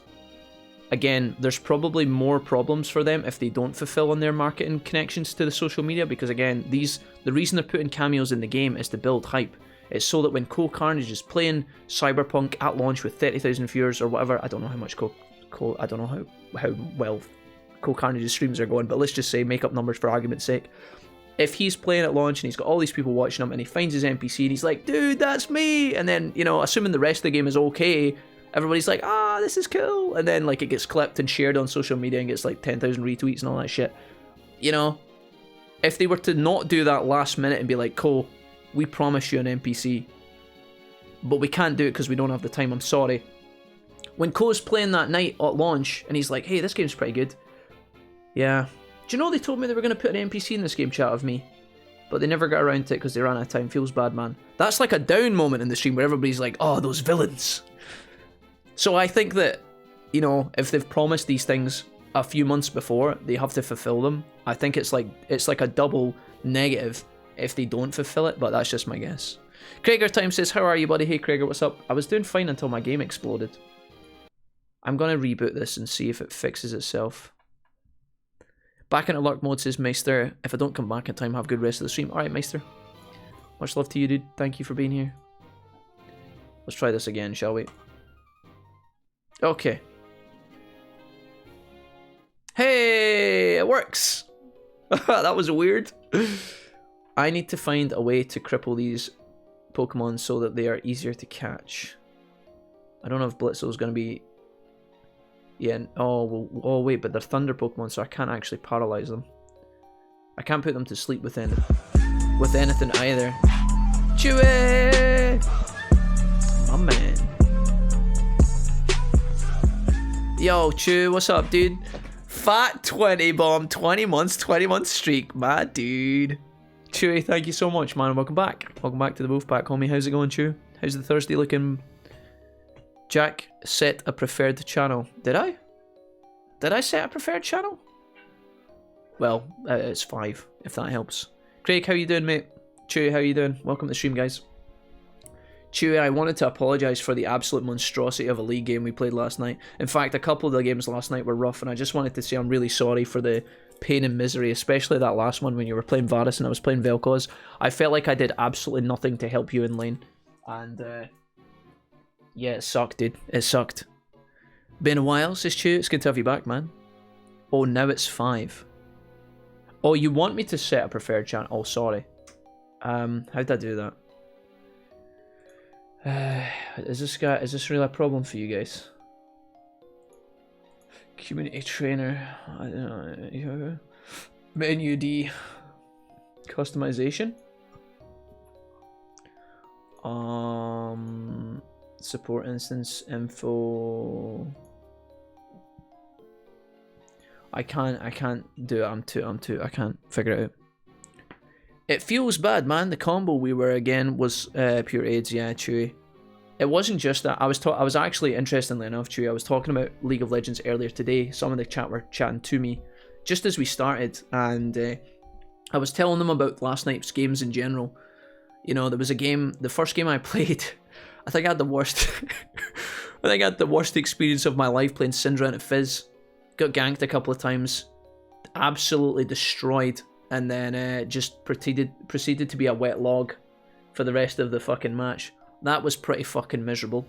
again, there's probably more problems for them if they don't fulfill on their marketing connections to the social media, because again, the reason they're putting cameos in the game is to build hype. It's so that when Cool Carnage is playing Cyberpunk at launch with 30,000 viewers or whatever, I don't know how much I don't know how well Cool Carnage's streams are going, but let's just say make up numbers for argument's sake. If he's playing at launch and he's got all these people watching him and he finds his NPC and he's like, dude, that's me, and then, assuming the rest of the game is okay, everybody's like, this is cool, and then like it gets clipped and shared on social media and gets like 10,000 retweets and all that shit. If they were to not do that last minute and be like, Cole, we promise you an NPC, but we can't do it because we don't have the time, I'm sorry. When Cole's playing that night at launch and he's like, hey, this game's pretty good. Yeah. Do you know they told me they were going to put an NPC in this game chat of me? But they never got around to it because they ran out of time. Feels bad, man. That's like a down moment in the stream where everybody's like, oh, those villains. So I think that, if they've promised these things a few months before, they have to fulfill them. I think it's like a double negative if they don't fulfill it, but that's just my guess. Krager Time says, how are you, buddy? Hey, Krager, what's up? I was doing fine until my game exploded. I'm going to reboot this and see if it fixes itself. Back in alert mode, says Meister. If I don't come back in time, have a good rest of the stream. Alright, Meister. Much love to you, dude. Thank you for being here. Let's try this again, shall we? Okay. Hey, it works. That was weird. I need to find a way to cripple these Pokemon so that they are easier to catch. I don't know if Blitzo is going to be Yeah, oh, well, oh wait, but they're thunder Pokemon, so I can't actually paralyze them. I can't put them to sleep with anything either. Chewy! My man. Yo, Chew, what's up, dude? Fat 20 bomb, 20 months, 20 month streak, my dude. Chewy, thank you so much, man. Welcome back. Welcome back to the Wolfpack, homie. How's it going, Chew? How's the Thursday looking? Jack set a preferred channel. Did I? Did I set a preferred channel? Well, it's 5, if that helps. Craig, how you doing, mate? Chewy, how you doing? Welcome to the stream, guys. Chewy, I wanted to apologise for the absolute monstrosity of a league game we played last night. In fact, a couple of the games last night were rough, and I just wanted to say I'm really sorry for the pain and misery, especially that last one when you were playing Varus and I was playing Vel'Koz. I felt like I did absolutely nothing to help you in lane. And, yeah, it sucked, dude. It sucked. Been a while, says Chew. It's good to have you back, man. Oh, now it's 5. Oh, you want me to set a preferred channel? Oh, sorry. How'd I do that? Is this really a problem for you guys? Community trainer. I don't know. Menu D. Customization. Support instance info. I can't do it. I can't figure it out. It feels bad, man. The combo we were again was pure AIDS. Yeah, Chewy. It wasn't just that. I was actually, interestingly enough, Chewy, I was talking about League of Legends earlier today. Some of the chat were chatting to me just as we started, and I was telling them about last night's games in general. You know, there was a game, the first game I played, I think I had the worst, I think I had the worst experience of my life playing Syndra and Fizz. Got ganked a couple of times, absolutely destroyed, and then just proceeded to be a wet log for the rest of the fucking match. That was pretty fucking miserable.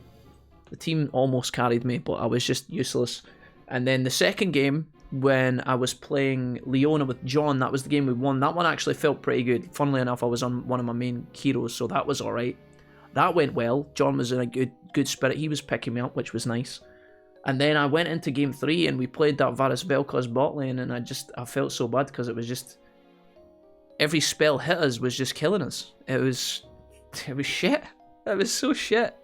The team almost carried me, but I was just useless. And then the second game, when I was playing Leona with John, that was the game we won. That one actually felt pretty good. Funnily enough, I was on one of my main heroes, so that was alright. That went well. John was in a good spirit. He was picking me up, which was nice. And then I went into game 3 and we played that Varus Vel'Koz bot lane, and I felt so bad because it was just, every spell hit us was just killing us. It was shit. It was so shit.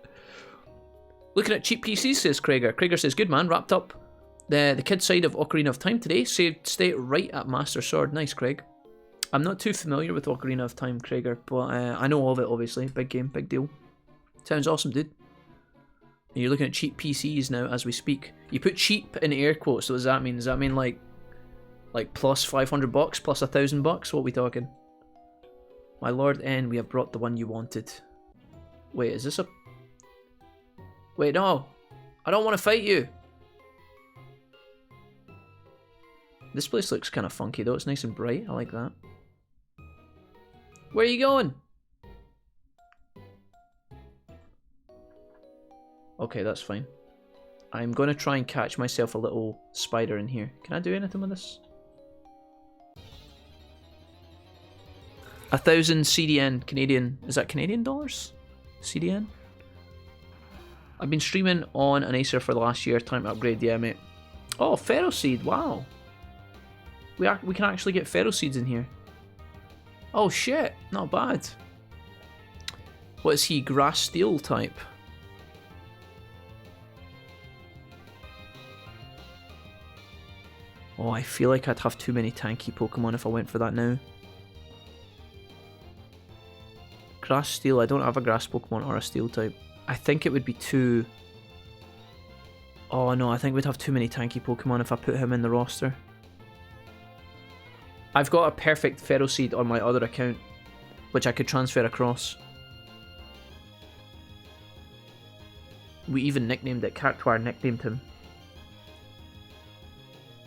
Looking at cheap PCs, says Krieger. Krieger says, good man, wrapped up the kid side of Ocarina of Time today. Saved state right at Master Sword. Nice, Craig. I'm not too familiar with Ocarina of Time, Krieger, but I know of it, obviously. Big game, big deal. Sounds awesome, dude. And you're looking at cheap PCs now as we speak. You put cheap in air quotes, so what does that mean? Does that mean like plus $500, plus $1,000? What are we talking? My Lord N, we have brought the one you wanted. Wait, is this a... Wait, no. I don't want to fight you. This place looks kind of funky though. It's nice and bright. I like that. Where are you going? Okay, that's fine. I'm going to try and catch myself a little spider in here. Can I do anything with this? 1,000 CDN Canadian. Is that Canadian dollars? CDN? I've been streaming on an Acer for the last year. Time to upgrade, yeah, mate. Oh, Ferro Seed. Wow. We can actually get Ferro Seeds in here. Oh shit, not bad. What is he? Grass Steel type. Oh, I feel like I'd have too many tanky Pokemon if I went for that now. Grass Steel, I don't have a Grass Pokemon or a Steel type. I think it would be too... Oh no, I think we'd have too many tanky Pokemon if I put him in the roster. I've got a perfect Ferro Seed on my other account, which I could transfer across. We even nicknamed it, Cactuar nicknamed him.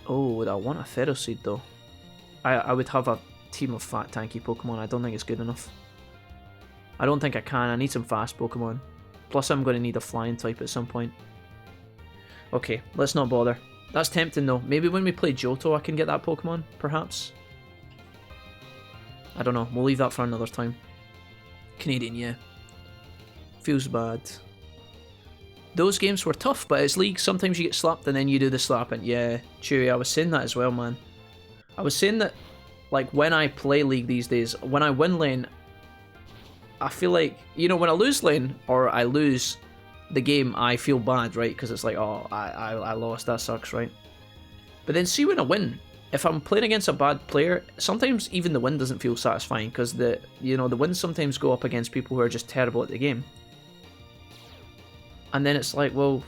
Oh, I want a Ferro Seed though. I would have a team of fat tanky Pokemon. I don't think it's good enough. I don't think I can. I need some fast Pokemon. Plus I'm going to need a flying type at some point. Okay, let's not bother. That's tempting though. Maybe when we play Johto I can get that Pokemon, perhaps? I don't know. We'll leave that for another time. Canadian, yeah. Feels bad. those games were tough, but it's League, sometimes you get slapped and then you do the slapping. Yeah, Chewy, I was saying that as well, man. I was saying that, like, when I play League these days, when I win lane, I feel like, you know, when I lose lane, or I lose the game, I feel bad, right? Because it's like, oh, I lost, that sucks, right? But then see when I win, if I'm playing against a bad player, sometimes even the win doesn't feel satisfying, because the wins sometimes go up against people who are just terrible at the game. And then it's like, well,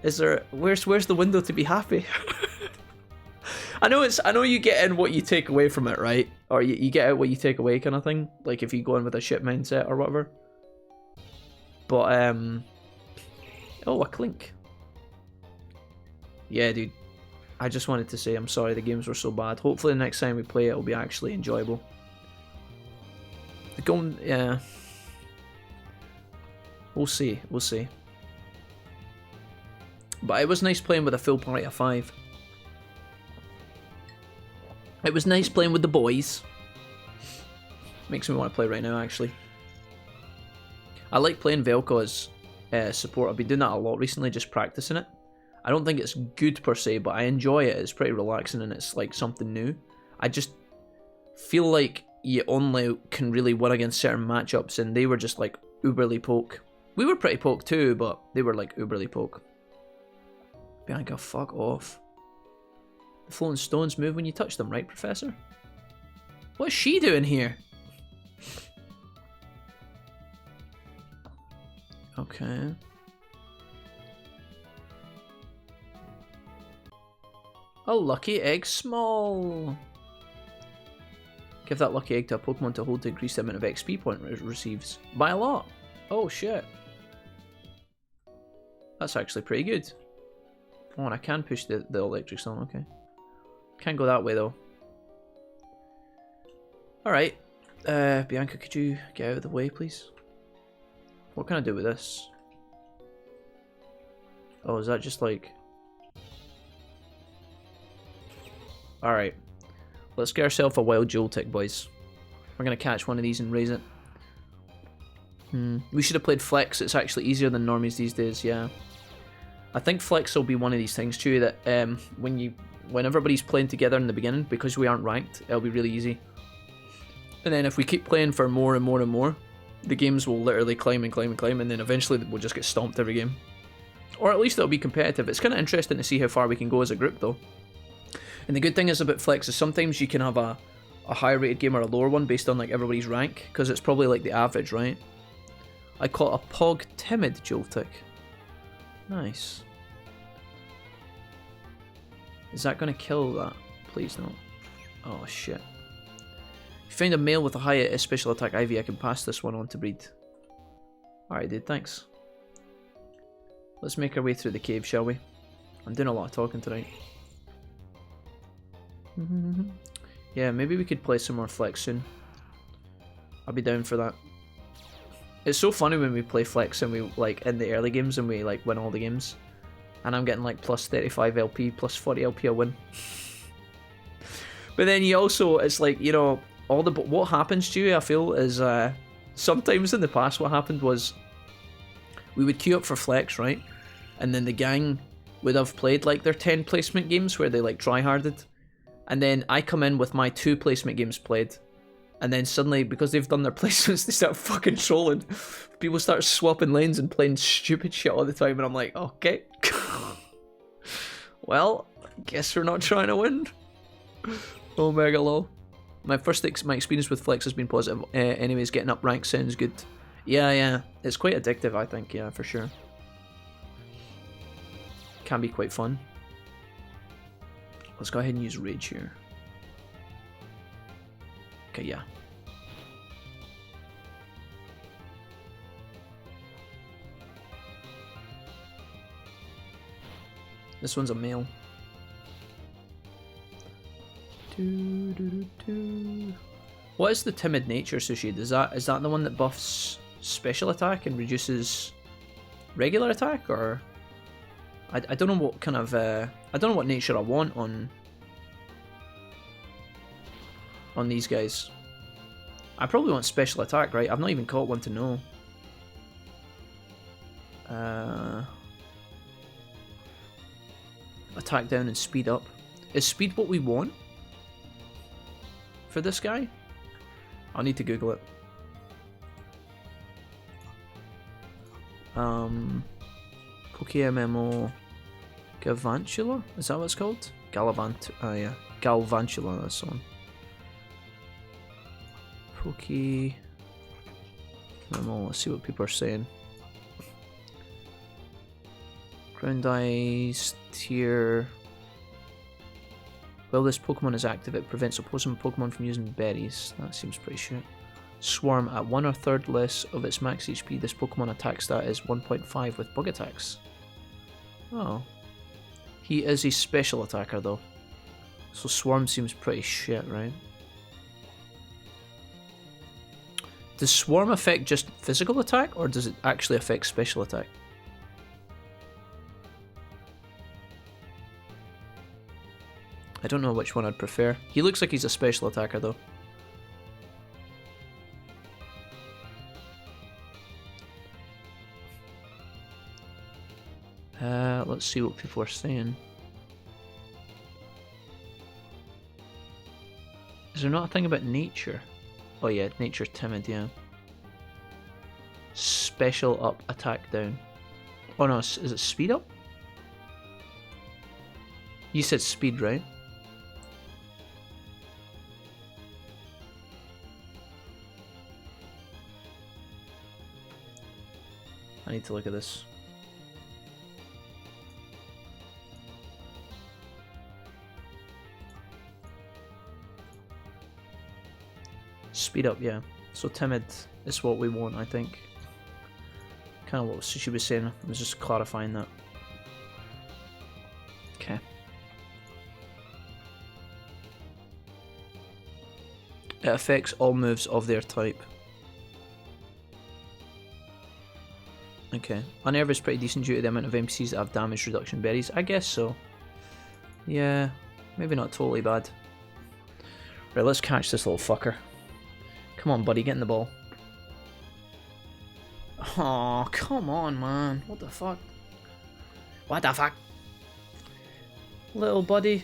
where's the window to be happy? I know you get in what you take away from it, right? Or you get out what you take away, kind of thing. Like if you go in with a shit mindset or whatever. But oh, a clink. Yeah, dude. I just wanted to say I'm sorry the games were so bad. Hopefully the next time we play it'll be actually enjoyable. Yeah. We'll see. But it was nice playing with a full party of 5. It was nice playing with the boys. Makes me want to play right now, actually. I like playing Vel'Koz support. I've been doing that a lot recently, just practicing it. I don't think it's good per se, but I enjoy it. It's pretty relaxing and it's like something new. I just feel like you only can really win against certain matchups, and they were just like uberly poke. We were pretty poke too, but they were like uberly poke. Bianca, fuck off. The floating stones move when you touch them, right, Professor? What's she doing here? Okay. A lucky egg small. Give that lucky egg to a Pokemon to hold to increase the amount of XP point it receives. By a lot. Oh shit. That's actually pretty good. Oh, and I can push the electric stone, okay. Can't go that way though. Alright. Bianca, could you get out of the way, please? What can I do with this? Oh, is that just like... Alright. Let's get ourselves a wild Joltik, boys. We're going to catch one of these and raise it. We should have played Flex. It's actually easier than normies these days, yeah. I think Flex will be one of these things too, that when everybody's playing together in the beginning, because we aren't ranked, it'll be really easy. And then if we keep playing for more and more and more, the games will literally climb and climb and climb, and then eventually we'll just get stomped every game. Or at least it'll be competitive. It's kind of interesting to see how far we can go as a group though. And the good thing is about Flex is sometimes you can have a higher rated game or a lower one based on like everybody's rank, because it's probably like the average, right? I caught a Pog Timid Joltik. Nice. Is that going to kill that? Please no. Oh shit. If you find a male with a high special attack IV, I can pass this one on to breed. Alright dude, thanks. Let's make our way through the cave, shall we? I'm doing a lot of talking tonight. Yeah, maybe we could play some more Flex soon. I'll be down for that. It's so funny when we play Flex and we like in the early games and we like win all the games. And I'm getting like plus 35 LP, plus 40 LP a win. But then you also, it's like, you know, what happens to you, I feel, is sometimes in the past what happened was we would queue up for Flex, right? And then the gang would have played like their 10 placement games where they like try-harded. And then I come in with my 2 placement games played. And then suddenly, because they've done their placements, they start fucking trolling. People start swapping lanes and playing stupid shit all the time. And I'm like, okay. Well, guess we're not trying to win. Omega lol. My experience with Flex has been positive. Anyways, getting up rank sounds good. Yeah. It's quite addictive, I think. Yeah, for sure. Can be quite fun. Let's go ahead and use Rage here. Okay, yeah. This one's a male. What is the timid nature associated? Is that the one that buffs special attack and reduces regular attack, or I don't know what kind of I don't know what nature I want on these guys. I probably want special attack, right? I've not even caught one to know. Attack down and speed up. Is speed what we want for this guy? I'll need to Google it. PokeMMO Galvantula? Is that what it's called? Galavant. Yeah. Galvantula, that's the one. PokeMMO. Let's see what people are saying. Ground Ice Tier. While this Pokemon is active, it prevents opposing Pokemon from using berries. That seems pretty shit. Swarm at 1 1/3 less of its max HP. This Pokemon attack stat is 1.5 with bug attacks. Oh. He is a special attacker though. So Swarm seems pretty shit, right? Does Swarm affect just physical attack or does it actually affect special attack? I don't know which one I'd prefer. He looks like he's a special attacker though. Let's see what people are saying. Is there not a thing about nature? Oh yeah, nature timid, yeah. Special up, attack down. Oh no, is it speed up? You said speed, right? I need to look at this. Speed up, yeah. So timid is what we want, I think. Kind of what she was saying. I was just clarifying that. Okay. It affects all moves of their type. Okay. Unnerve is pretty decent due to the amount of NPCs that have damage reduction berries. I guess so. Yeah. Maybe not totally bad. Right, let's catch this little fucker. Come on, buddy, get in the ball. Oh, come on, man. What the fuck? What the fuck? Little buddy.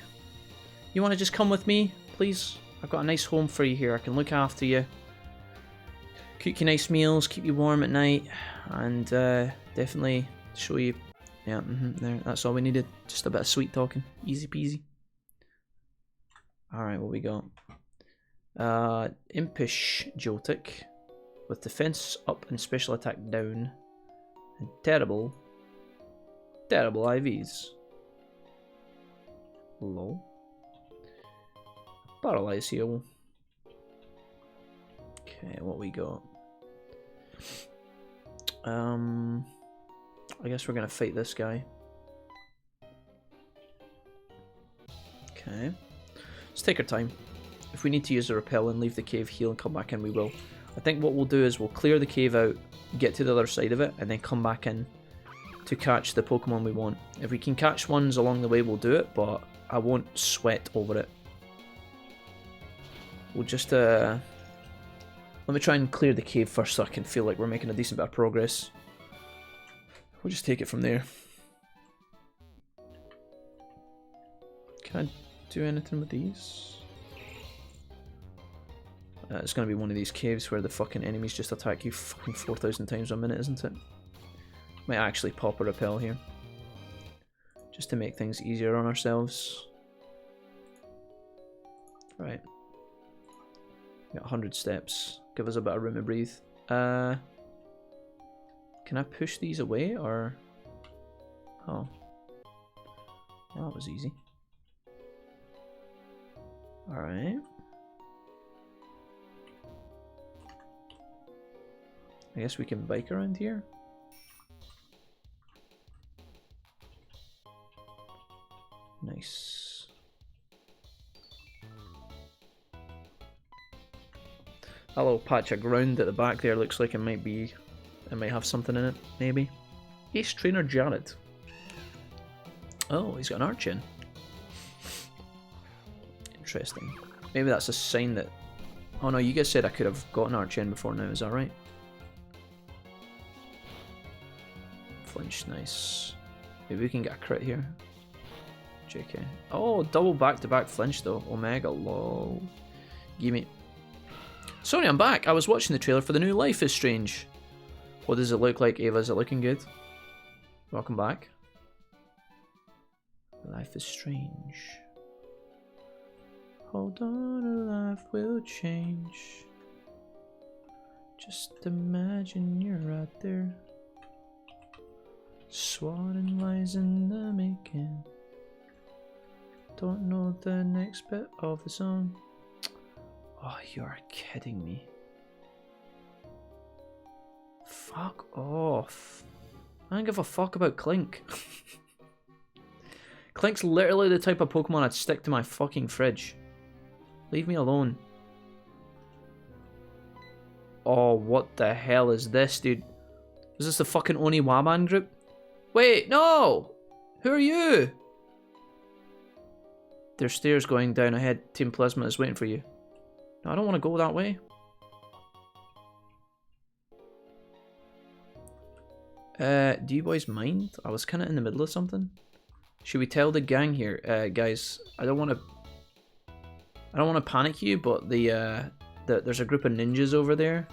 You want to just come with me, please? I've got a nice home for you here. I can look after you. Cook you nice meals, keep you warm at night. And definitely show you... Yeah, there. That's all we needed. Just a bit of sweet talking. Easy peasy. Alright, what we got? Impish Joltik with defense up and special attack down, and terrible IVs. Lol. Paralyze heal. Okay, what we got? I guess we're gonna fight this guy. Okay, let's take our time. If we need to use a repel and leave the cave, heal and come back in, we will. I think what we'll do is we'll clear the cave out, get to the other side of it, and then come back in to catch the Pokemon we want. If we can catch ones along the way, we'll do it, but I won't sweat over it. We'll just, let me try and clear the cave first so I can feel like we're making a decent bit of progress. We'll just take it from there. Can I do anything with these? It's going to be one of these caves where the fucking enemies just attack you fucking 4,000 times a minute, isn't it? Might actually pop a repel here. Just to make things easier on ourselves. Right. Got 100 steps. Give us a bit of room to breathe. Can I push these away, or... Oh. Well, that was easy. Alright. I guess we can bike around here. Nice. That little patch of ground at the back there looks like it might have something in it, maybe. Ace Trainer Jared. Oh, he's got an Archin. Interesting. Maybe that's a sign that... Oh no, you guys said I could have got an Archin before now, is that right? Flinch, nice. Maybe we can get a crit here. JK. Oh, double back-to-back flinch though. Omega, lol. Gimme. Sorry, I'm back. I was watching the trailer for the new Life is Strange. What does it look like, Ava? Is it looking good? Welcome back. Life is strange. Hold on, life will change. Just imagine you're out there. Swatting lies in the making. Don't know the next bit of the song. Oh, you're kidding me. Fuck off. I don't give a fuck about Clink. Clink's literally the type of Pokemon I'd stick to my fucking fridge. Leave me alone. Oh, what the hell is this, dude? Is this the fucking Oni Waban group? Wait, no! Who are you? There's stairs going down ahead. Team Plasma is waiting for you. No, I don't want to go that way. Do you boys mind? I was kind of in the middle of something. Should we tell the gang here, guys? I don't want to panic you, but there's a group of ninjas over there.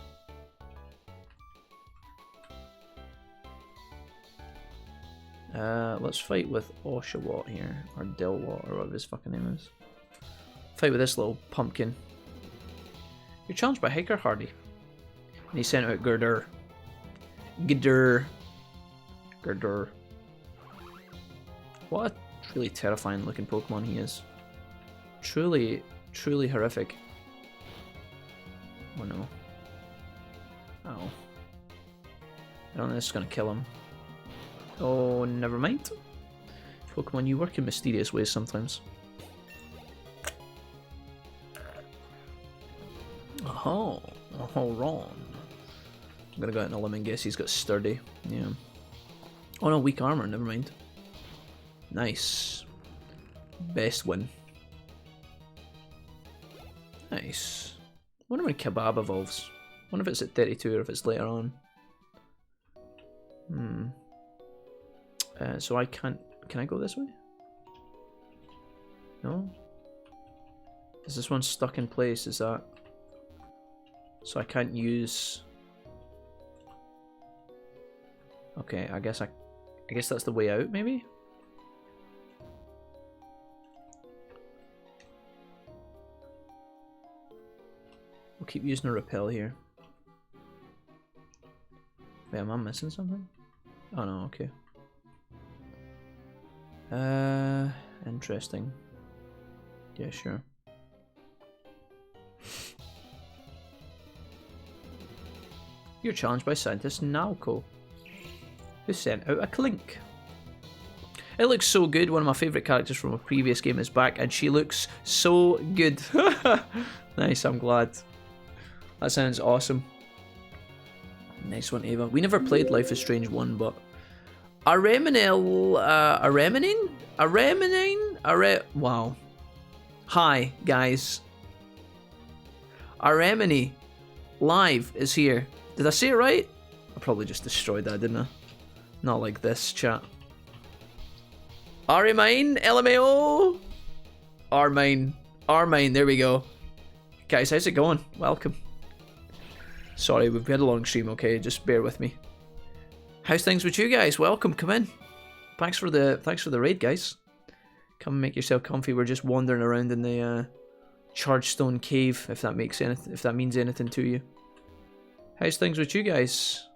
Let's fight with Oshawott here, or Dilwat, or whatever his fucking name is. Fight with this little pumpkin. You're challenged by Hiker Hardy. And he sent out Girder. Girder. Girder. What a truly terrifying looking Pokemon he is. Truly, truly horrific. Oh no. Oh. I don't think this is gonna kill him. Oh, never mind. Pokemon, you work in mysterious ways sometimes. Oh, wrong. I'm gonna go out on a limb and guess he's got sturdy. Yeah. Oh no, weak armor, never mind. Nice. Best win. Nice. Wonder when Kebab evolves. Wonder if it's at 32 or if it's later on. So I can't... Can I go this way? No? Is this one stuck in place? Is that... So I can't use... Okay, I guess that's the way out, maybe? We'll keep using a repel here. Wait, am I missing something? Oh no, okay. Interesting. Yeah, sure. You're challenged by scientist Naoko, who sent out a Clink. It looks so good. One of my favourite characters from a previous game is back, and she looks so good. Nice, I'm glad. That sounds awesome. Nice one, Ava. We never played Life is Strange 1, but... Wow. Hi, guys. Aremini Live is here. Did I say it right? I probably just destroyed that, didn't I? Not like this, chat. Arimine, LMAO! Armine, there we go. Guys, how's it going? Welcome. Sorry, we've had a long stream, okay? Just bear with me. How's things with you guys? Welcome, come in. Thanks for the raid, guys. Come and make yourself comfy. We're just wandering around in the Chargestone Cave, if that means anything to you. How's things with you guys?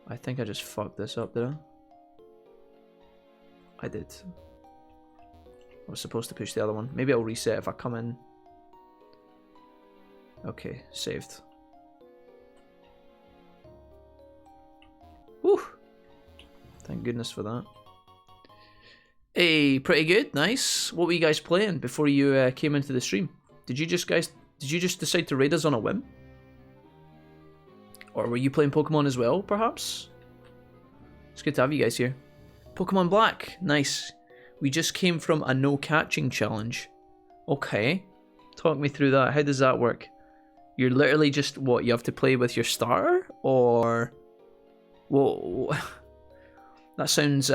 I think I just fucked this up, did I? I did. I was supposed to push the other one. Maybe I'll reset if I come in. Okay, saved. Whew. Thank goodness for that. Hey, pretty good, nice. What were you guys playing before you came into the stream? Did you just decide to raid us on a whim? Or were you playing Pokemon as well, perhaps? It's good to have you guys here. Pokemon Black, nice. We just came from a no catching challenge. Okay, talk me through that. How does that work? You're literally just, what, you have to play with your starter? Or... Whoa. That sounds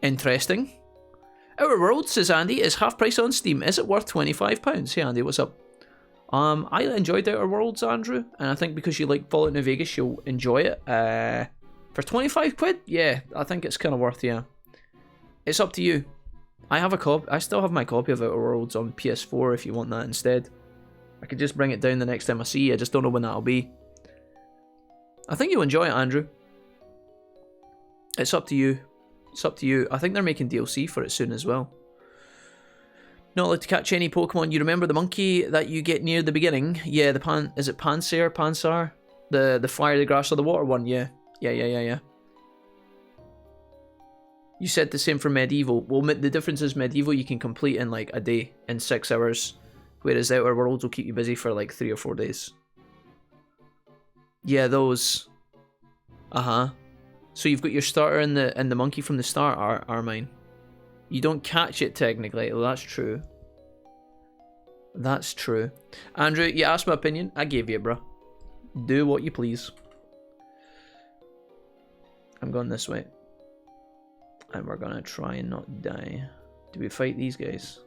interesting. Outer Worlds, says Andy, is half price on Steam. Is it worth £25? Hey Andy, what's up? I enjoyed Outer Worlds, Andrew, and I think because you like Fallout New Vegas, you'll enjoy it. For 25 quid? Yeah, I think it's kind of worth, yeah. It's up to you. I have a copy. I still have my copy of Outer Worlds on PS4 if you want that instead. I could just bring it down the next time I see you. I just don't know when that'll be. I think you'll enjoy it, Andrew. It's up to you. It's up to you. I think they're making DLC for it soon as well. Not allowed to catch any Pokemon. You remember the monkey that you get near the beginning? Yeah, the is it Pansar? The fire, the grass, or the water one? Yeah. Yeah. You said the same for Medieval. Well, the difference is Medieval you can complete in like a day, in 6 hours. Whereas Outer Worlds will keep you busy for like 3 or 4 days. Yeah, those. So you've got your starter and the monkey from the start are mine. You don't catch it technically. Well, that's true. That's true. Andrew, you asked my opinion. I gave you it, bro. Do what you please. I'm going this way. And we're gonna try and not die. Do we fight these guys?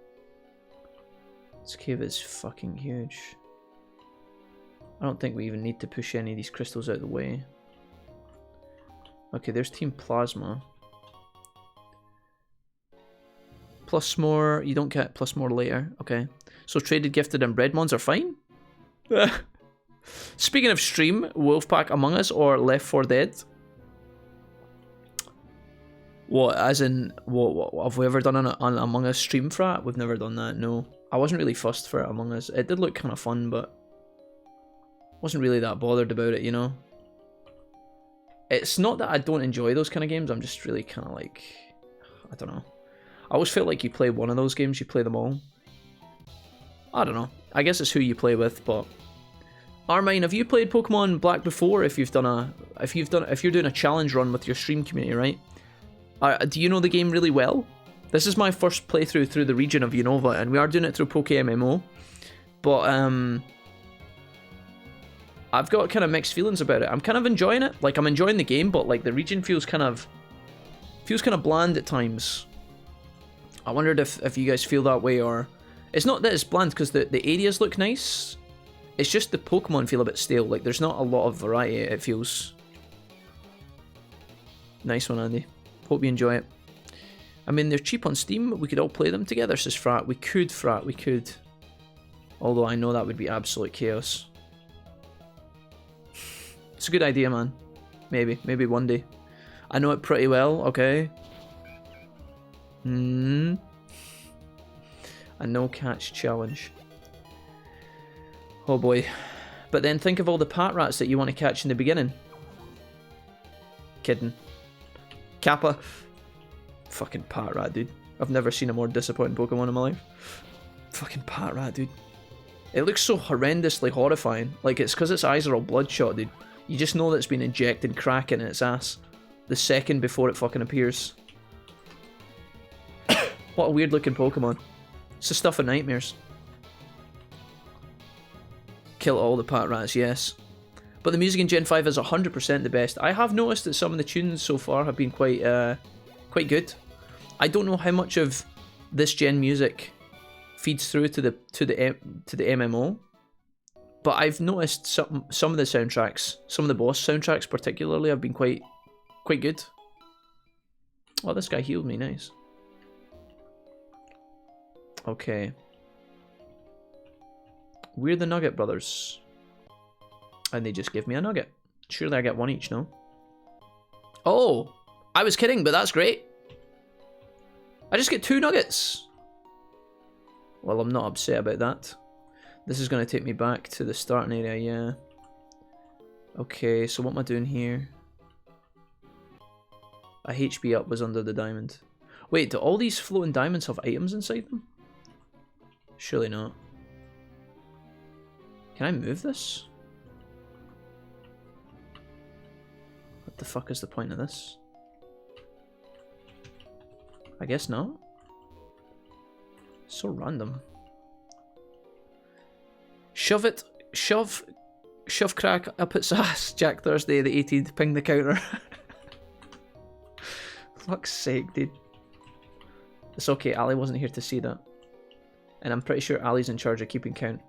This cave is fucking huge. I don't think we even need to push any of these crystals out of the way. Okay, there's Team Plasma. Plus more, you don't get plus more later. Okay. So traded, gifted, and bred mons are fine? Speaking of stream, Wolfpack Among Us or Left 4 Dead? What, as in, what have we ever done an Among Us stream frat? We've never done that, no. I wasn't really fussed for it Among Us. It did look kind of fun, but wasn't really that bothered about it, you know? It's not that I don't enjoy those kind of games, I'm just really kind of like, I don't know. I always feel like you play one of those games, you play them all. I don't know. I guess it's who you play with, but Armine, have you played Pokemon Black before? If you're doing a challenge run with your stream community, right? Do you know the game really well? This is my first playthrough through the region of Unova, and we are doing it through PokeMMO. But I've got kind of mixed feelings about it. I'm kind of enjoying it. Like, I'm enjoying the game, but like the region feels kind of bland at times. I wondered if you guys feel that way, or it's not that it's bland because the areas look nice. It's just the Pokemon feel a bit stale. Like, there's not a lot of variety. It feels nice one, Andy. Hope you enjoy it. I mean, they're cheap on Steam. We could all play them together, says Frat. We could, Frat. We could. Although I know that would be absolute chaos. It's a good idea, man. Maybe one day. I know it pretty well. Okay. A no catch challenge. Oh boy. But then think of all the pat rats that you want to catch in the beginning. Kidding. Kappa. Fucking pat rat, dude. I've never seen a more disappointing Pokemon in my life. Fucking pat rat, dude. It looks so horrendously horrifying. Like, it's because its eyes are all bloodshot, dude. You just know that it's been injecting crack in its ass the second before it fucking appears. What a weird looking Pokemon. It's the stuff of nightmares. Kill all the pat rats, yes. But the music in Gen 5 is 100% the best. I have noticed that some of the tunes so far have been quite good. I don't know how much of this gen music feeds through to the MMO, but I've noticed some of the soundtracks, some of the boss soundtracks particularly, have been quite good. Oh, this guy healed me, nice. Okay. We're the Nugget Brothers. And they just give me a nugget. Surely I get one each, no? Oh! I was kidding, but that's great. I just get 2 nuggets. Well, I'm not upset about that. This is going to take me back to the starting area, yeah. Okay, so what am I doing here? A HP up was under the diamond. Wait, do all these floating diamonds have items inside them? Surely not. Can I move this? What the fuck is the point of this? I guess not. So random. Shove crack up its ass. Jack Thursday the 18th, ping the counter. fuck's sake, dude. It's okay, Ali wasn't here to see that. And I'm pretty sure Ali's in charge of keeping count.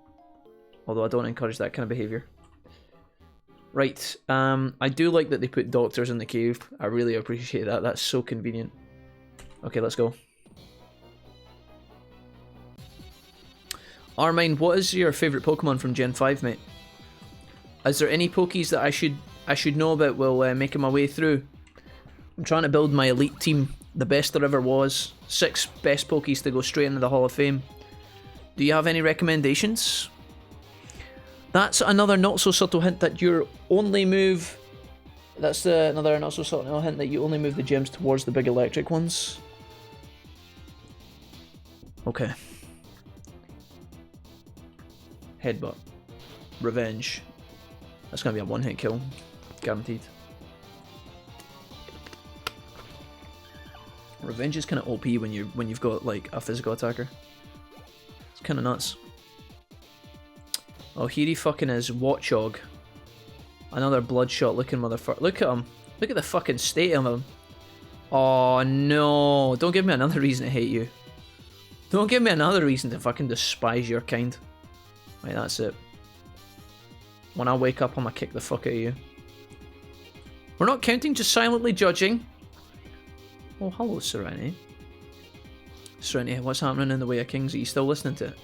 Although I don't encourage that kind of behaviour. Right, I do like that they put doctors in the cave. I really appreciate that, that's so convenient. Okay, let's go. Armine, what is your favourite Pokemon from Gen 5, mate? Is there any Pokies that I should know about while making my way through? I'm trying to build my elite team, the best there ever was. 6 best Pokies to go straight into the Hall of Fame. Do you have any recommendations? That's another not so subtle hint that you only move... That's another not so subtle hint that you only move the gems towards the big electric ones. Okay. Headbutt. Revenge. That's gonna be a one-hit kill. Guaranteed. Revenge is kind of OP when you've got like a physical attacker. It's kind of nuts. Oh, here he fucking is, Watchog. Another bloodshot looking motherfucker. Look at him. Look at the fucking state of him. Oh no, don't give me another reason to hate you. Don't give me another reason to fucking despise your kind. Right, that's it. When I wake up, I'm gonna kick the fuck out of you. We're not counting, just silently judging. Oh, hello, Serenity. Serenity, what's happening in the Way of Kings? Are you still listening to it?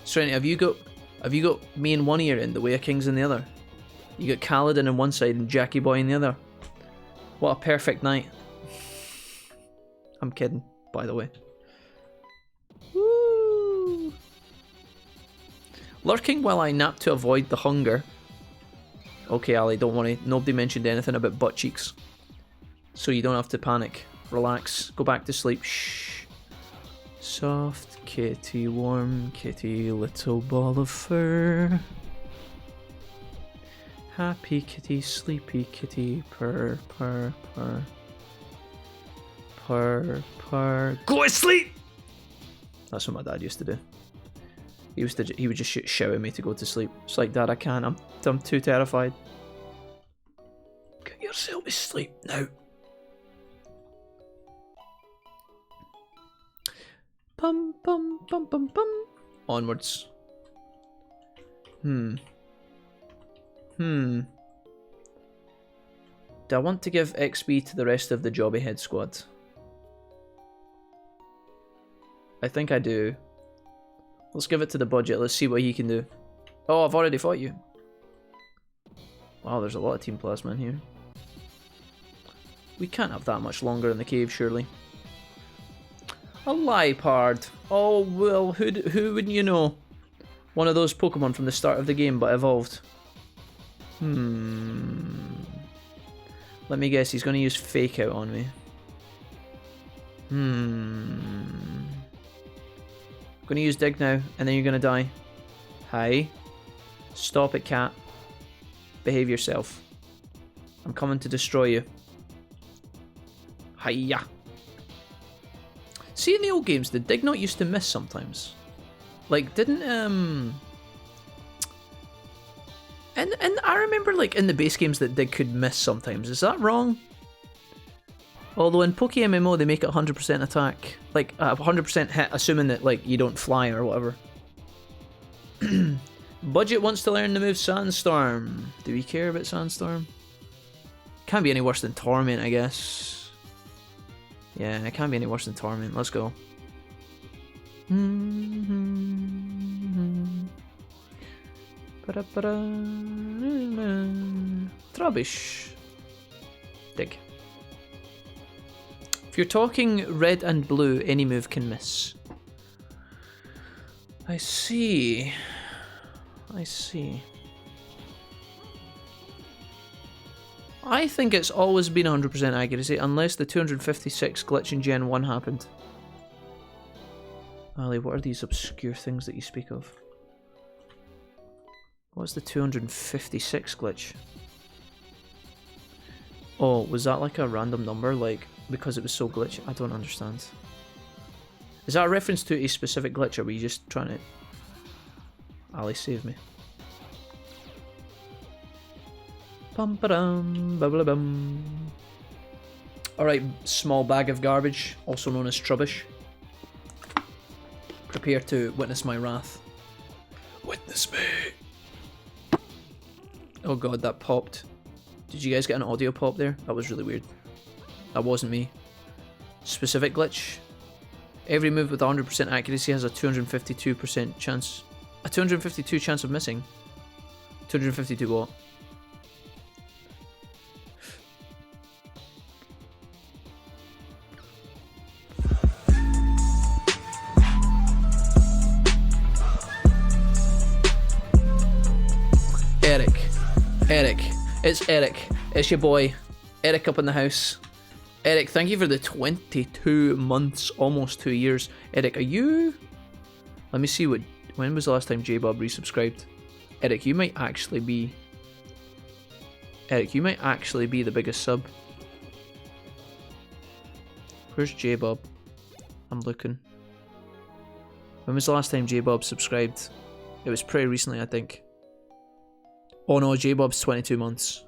Serenity, have you got me in one ear and the Way of Kings in the other? You got Kaladin on one side and Jackie Boy in the other. What a perfect night. I'm kidding, by the way. Woo! Lurking while I nap to avoid the hunger. Okay, Ali, don't worry. Nobody mentioned anything about butt cheeks. So you don't have to panic. Relax. Go back to sleep. Shh. Soft kitty, warm kitty, little ball of fur. Happy kitty, sleepy kitty, purr, purr, purr. Purr, purr. Go to sleep! That's what my dad used to do. He would just shout at me to go to sleep. It's like, Dad, I can't. I'm too terrified. Get yourself to sleep now. Pum pum pum pum pum. Onwards. Do I want to give XP to the rest of the Jobby Head squad? I think I do. Let's give it to the budget. Let's see what he can do. Oh, I've already fought you. Wow, there's a lot of Team Plasma in here. We can't have that much longer in the cave, surely. A Liepard. Oh, well, who wouldn't you know? One of those Pokemon from the start of the game, but evolved. Let me guess, he's going to use Fake Out on me. Going to use Dig now, and then you're going to die. Hi. Stop it, cat. Behave yourself. I'm coming to destroy you. Hiya. See, in the old games, did Dig not used to miss sometimes? Like, didn't, And I remember, like, in the base games that Dig could miss sometimes. Is that wrong? Although in PokeMMO, they make it 100% attack. Like, 100% hit, assuming that, like, you don't fly or whatever. Budget wants to learn the move Sandstorm. Do we care about Sandstorm? Can't be any worse than Torment, I guess. Yeah, it can't be any worse than Torment. Let's go. Trubbish. Dig. If you're talking red and blue, any move can miss. I see. I see. I think it's always been 100% accuracy, unless the 256 glitch in Gen 1 happened. Ali, what are these obscure things that you speak of? What's the 256 glitch? Oh, was that like a random number, like, because it was so glitchy? I don't understand. Is that a reference to a specific glitch, or were you just trying to... Ali, save me. Bum ba dum, ba ba bum. Alright, small bag of garbage, also known as trubbish. Prepare to witness my wrath. Witness me! Oh god, that popped. Did you guys get an audio pop there? That was really weird. That wasn't me. Specific glitch. Every move with 100% accuracy has a 252% chance. A 252 chance of missing. 252 what? Eric. It's Eric. It's your boy. Eric up in the house. Eric, thank you for the 22 months, almost 2 years. Eric, are you... Let me see what... When was the last time J-Bob resubscribed? Eric, you might actually be... Eric, you might actually be the biggest sub. Where's J-Bob? I'm looking. When was the last time J-Bob subscribed? It was pretty recently, I think. Oh no, J-Bob's 22 months.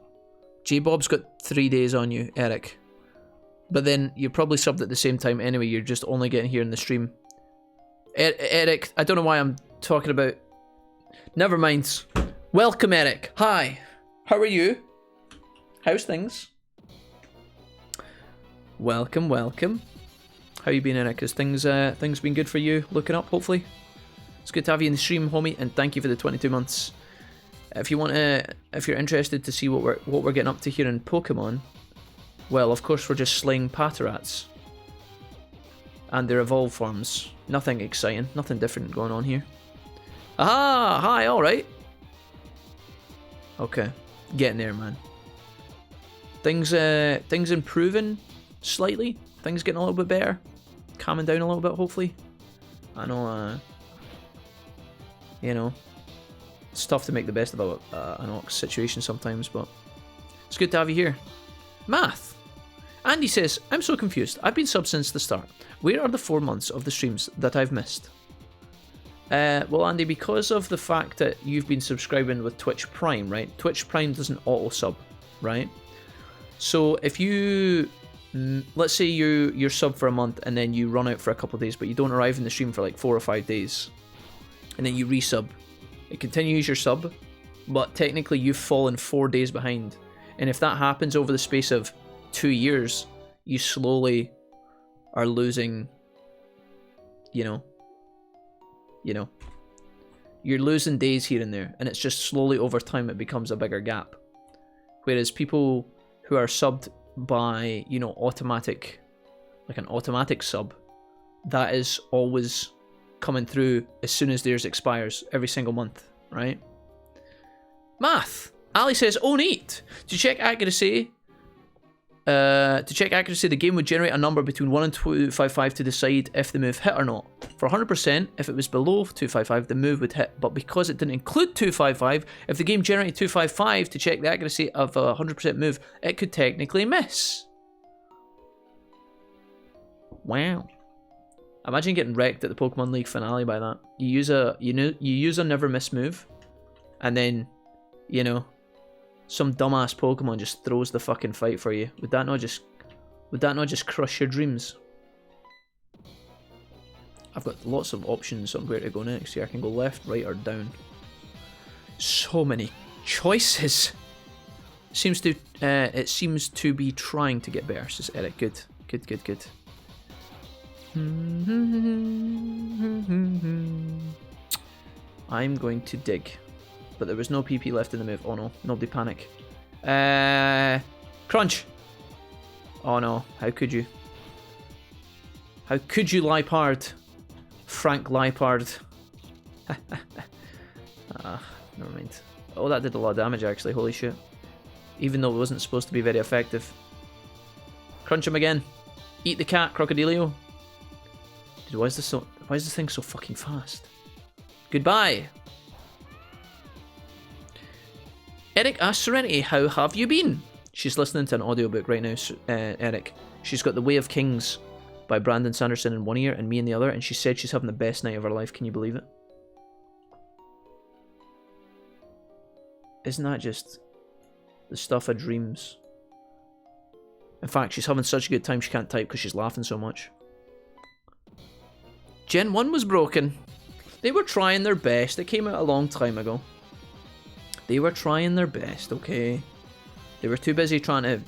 J-Bob's got 3 days on you, Eric. But then you're probably subbed at the same time anyway, you're just only getting here in the stream. Eric, I don't know why I'm talking about... Never mind. Welcome, Eric. Hi. How are you? How's things? Welcome, welcome. How you been, Eric? Has things been good for you? Looking up, hopefully? It's good to have you in the stream, homie, and thank you for the 22 months. If you want to, if you're interested to see what we're getting up to here in Pokemon, well, of course we're just slaying Patarats and their evolved forms. Nothing exciting, nothing different going on here. Aha! Hi, all right. Okay, getting there, man. Things improving slightly. Things getting a little bit better, calming down a little bit, hopefully. I know, you know. It's tough to make the best of an Ox situation sometimes, but it's good to have you here. Math. Andy says, I'm so confused. I've been sub since the start. Where are the 4 months of the streams that I've missed? Well, Andy, because of the fact that you've been subscribing with Twitch Prime, right? Twitch Prime doesn't auto-sub, right? So if you... Let's say you're sub for a month and then you run out for a couple of days, but you don't arrive in the stream for like 4 or 5 days. And then you resub. It continues your sub, but technically you've fallen 4 days behind. And if that happens over the space of 2 years, you slowly are losing, you know, you're losing days here and there, and it's just slowly over time it becomes a bigger gap. Whereas people who are subbed by, you know, automatic, like an automatic sub, that is always coming through as soon as theirs expires every single month, right? Math. Ali says, oh neat. To check accuracy, the game would generate a number between 1 and 255 to decide if the move hit or not. For 100%, if it was below 255, the move would hit. But because it didn't include 255, if the game generated 255 to check the accuracy of a 100% move, it could technically miss. Wow. Imagine getting wrecked at the Pokemon League finale by that. You use a never miss move, and then, you know, some dumbass Pokemon just throws the fucking fight for you. Would that not just crush your dreams? I've got lots of options on where to go next here. I can go left, right, or down. So many choices. It seems to be trying to get better, says Eric. Good. I'm going to dig. But there was no PP left in the move. Oh no, nobody panic. Crunch! Oh no, how could you? How could you, Lipard? Frank Lipard. Never mind. Oh, that did a lot of damage actually, holy shit. Even though it wasn't supposed to be very effective. Crunch him again. Eat the cat, Crocodilio. Dude, why is this thing so fucking fast? Goodbye! Eric asks Serenity, how have you been? She's listening to an audiobook right now, Eric. She's got The Way of Kings by Brandon Sanderson in one ear and me in the other, and she said she's having the best night of her life. Can you believe it? Isn't that just the stuff of dreams? In fact, she's having such a good time she can't type because she's laughing so much. Gen 1 was broken. They were trying their best. It came out a long time ago. They were trying their best, okay? They were too busy trying to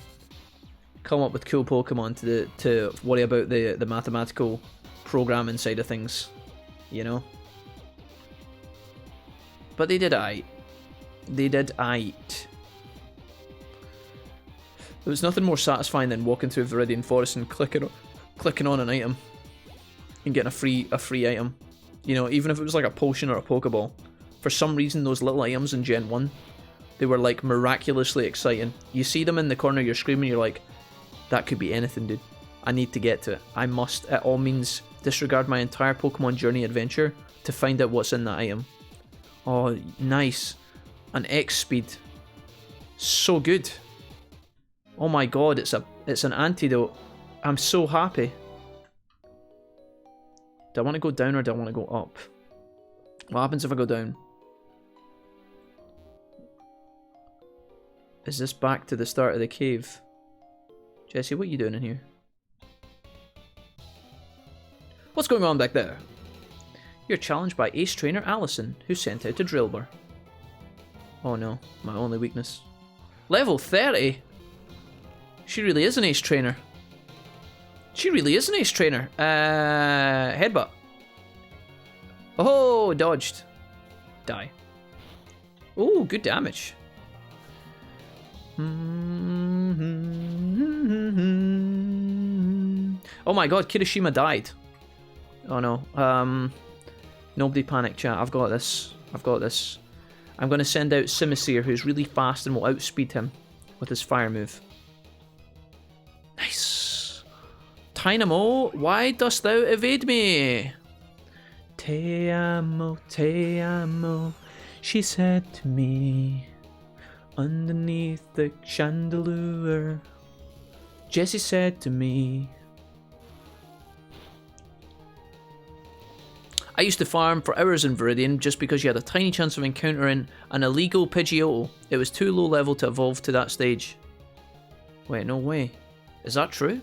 come up with cool Pokemon to worry about the mathematical programming side of things, you know? But they did aight. They did aight. There was nothing more satisfying than walking through Viridian Forest and clicking on an item and getting a free item. You know, even if it was like a potion or a Pokeball. For some reason, those little items in Gen 1, they were like miraculously exciting. You see them in the corner of your screen and you're like, that could be anything, dude. I need to get to it. I must, at all means, disregard my entire Pokemon journey adventure to find out what's in that item. Oh, nice. An X speed. So good. Oh my god, it's an antidote. I'm so happy. Do I want to go down or do I want to go up? What happens if I go down? Is this back to the start of the cave? Jesse, what are you doing in here? What's going on back there? You're challenged by Ace Trainer Allison, who sent out a Drillbur. Oh no, my only weakness. Level 30? She really is an Ace Trainer. She really is an Ace Trainer. Headbutt. Oh, dodged. Die. Oh, good damage. Oh my god, Kirishima died. Oh no. Nobody panic, chat. I've got this. I've got this. I'm going to send out Simisear, who's really fast and will outspeed him with his fire move. Nice. Dynamo, why dost thou evade me? Te amo, she said to me, underneath the chandelier. Jessie said to me, I used to farm for hours in Viridian just because you had a tiny chance of encountering an illegal Pidgeotto. It was too low level to evolve to that stage. Wait, no way. Is that true?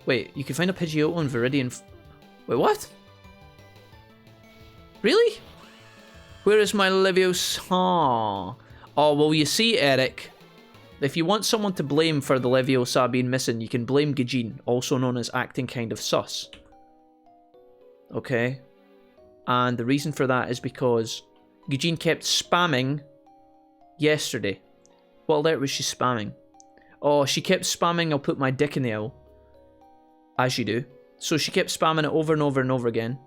Wait, you can find a Pidgeotto in Viridian... Wait, what? Really? Where is my Leviosa? Oh, well, you see, Eric, if you want someone to blame for the Leviosa being missing, you can blame Gijin, also known as acting kind of sus. Okay? And the reason for that is because Gijin kept spamming yesterday. What alert was she spamming? Oh, she kept spamming, I'll put my dick in the owl. As you do. So she kept spamming it over and over and over again.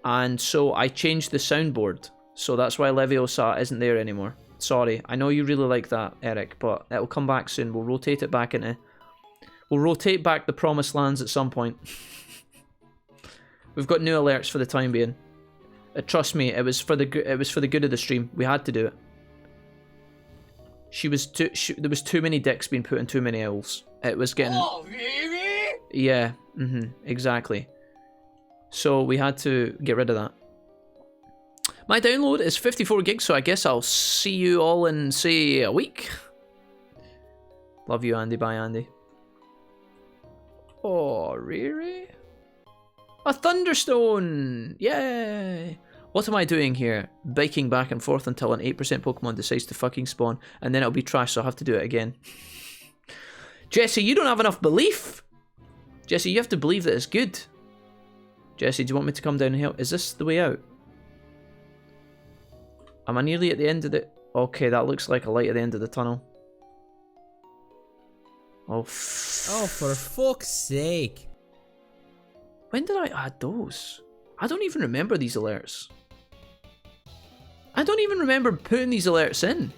And so I changed the soundboard. So that's why Leviosa isn't there anymore. Sorry. I know you really like that, Eric, but it'll come back soon. We'll rotate it back into... We'll rotate back the Promised Lands at some point. We've got new alerts for the time being. Trust me, it was for the good of the stream. We had to do it. There was too many dicks being put in too many owls. It was getting... Oh, really? Yeah, exactly. So we had to get rid of that. My download is 54 gigs, so I guess I'll see you all in, say, a week. Love you, Andy. Bye, Andy. Oh, really? A Thunderstone! Yay! What am I doing here? Biking back and forth until an 8% Pokemon decides to fucking spawn, and then it'll be trash, so I'll have to do it again. Jesse, you don't have enough belief! Jesse, you have to believe that it's good. Jesse, do you want me to come down and help? Is this the way out? Am I nearly at the end of the... Okay, that looks like a light at the end of the tunnel. Oh, for fuck's sake. When did I add those? I don't even remember these alerts. I don't even remember putting these alerts in.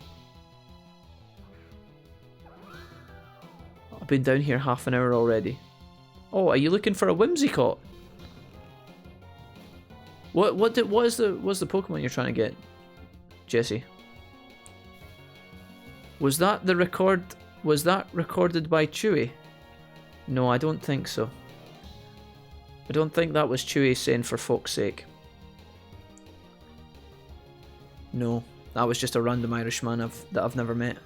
I've been down here half an hour already. Oh, are you looking for a Whimsicott? What is the Pokemon you're trying to get, Jesse? Was that the record? Was that recorded by Chewy? No, I don't think so. I don't think that was Chewy saying for fuck's sake. No. That was just a random Irishman that I've never met.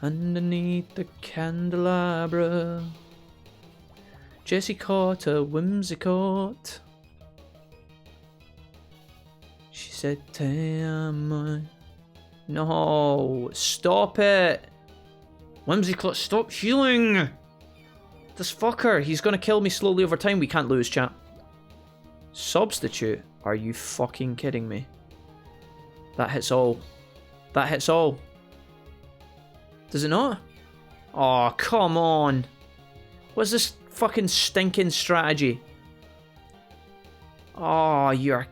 Underneath the candelabra, Jessie caught a whimsicott. She said, "Damn, no, stop it, whimsicott, stop healing. This fucker, he's gonna kill me slowly over time. We can't lose, chat. Substitute? Are you fucking kidding me? That hits all. That hits all. Does it not? Oh, come on. What's this fucking stinking strategy? Oh, you're...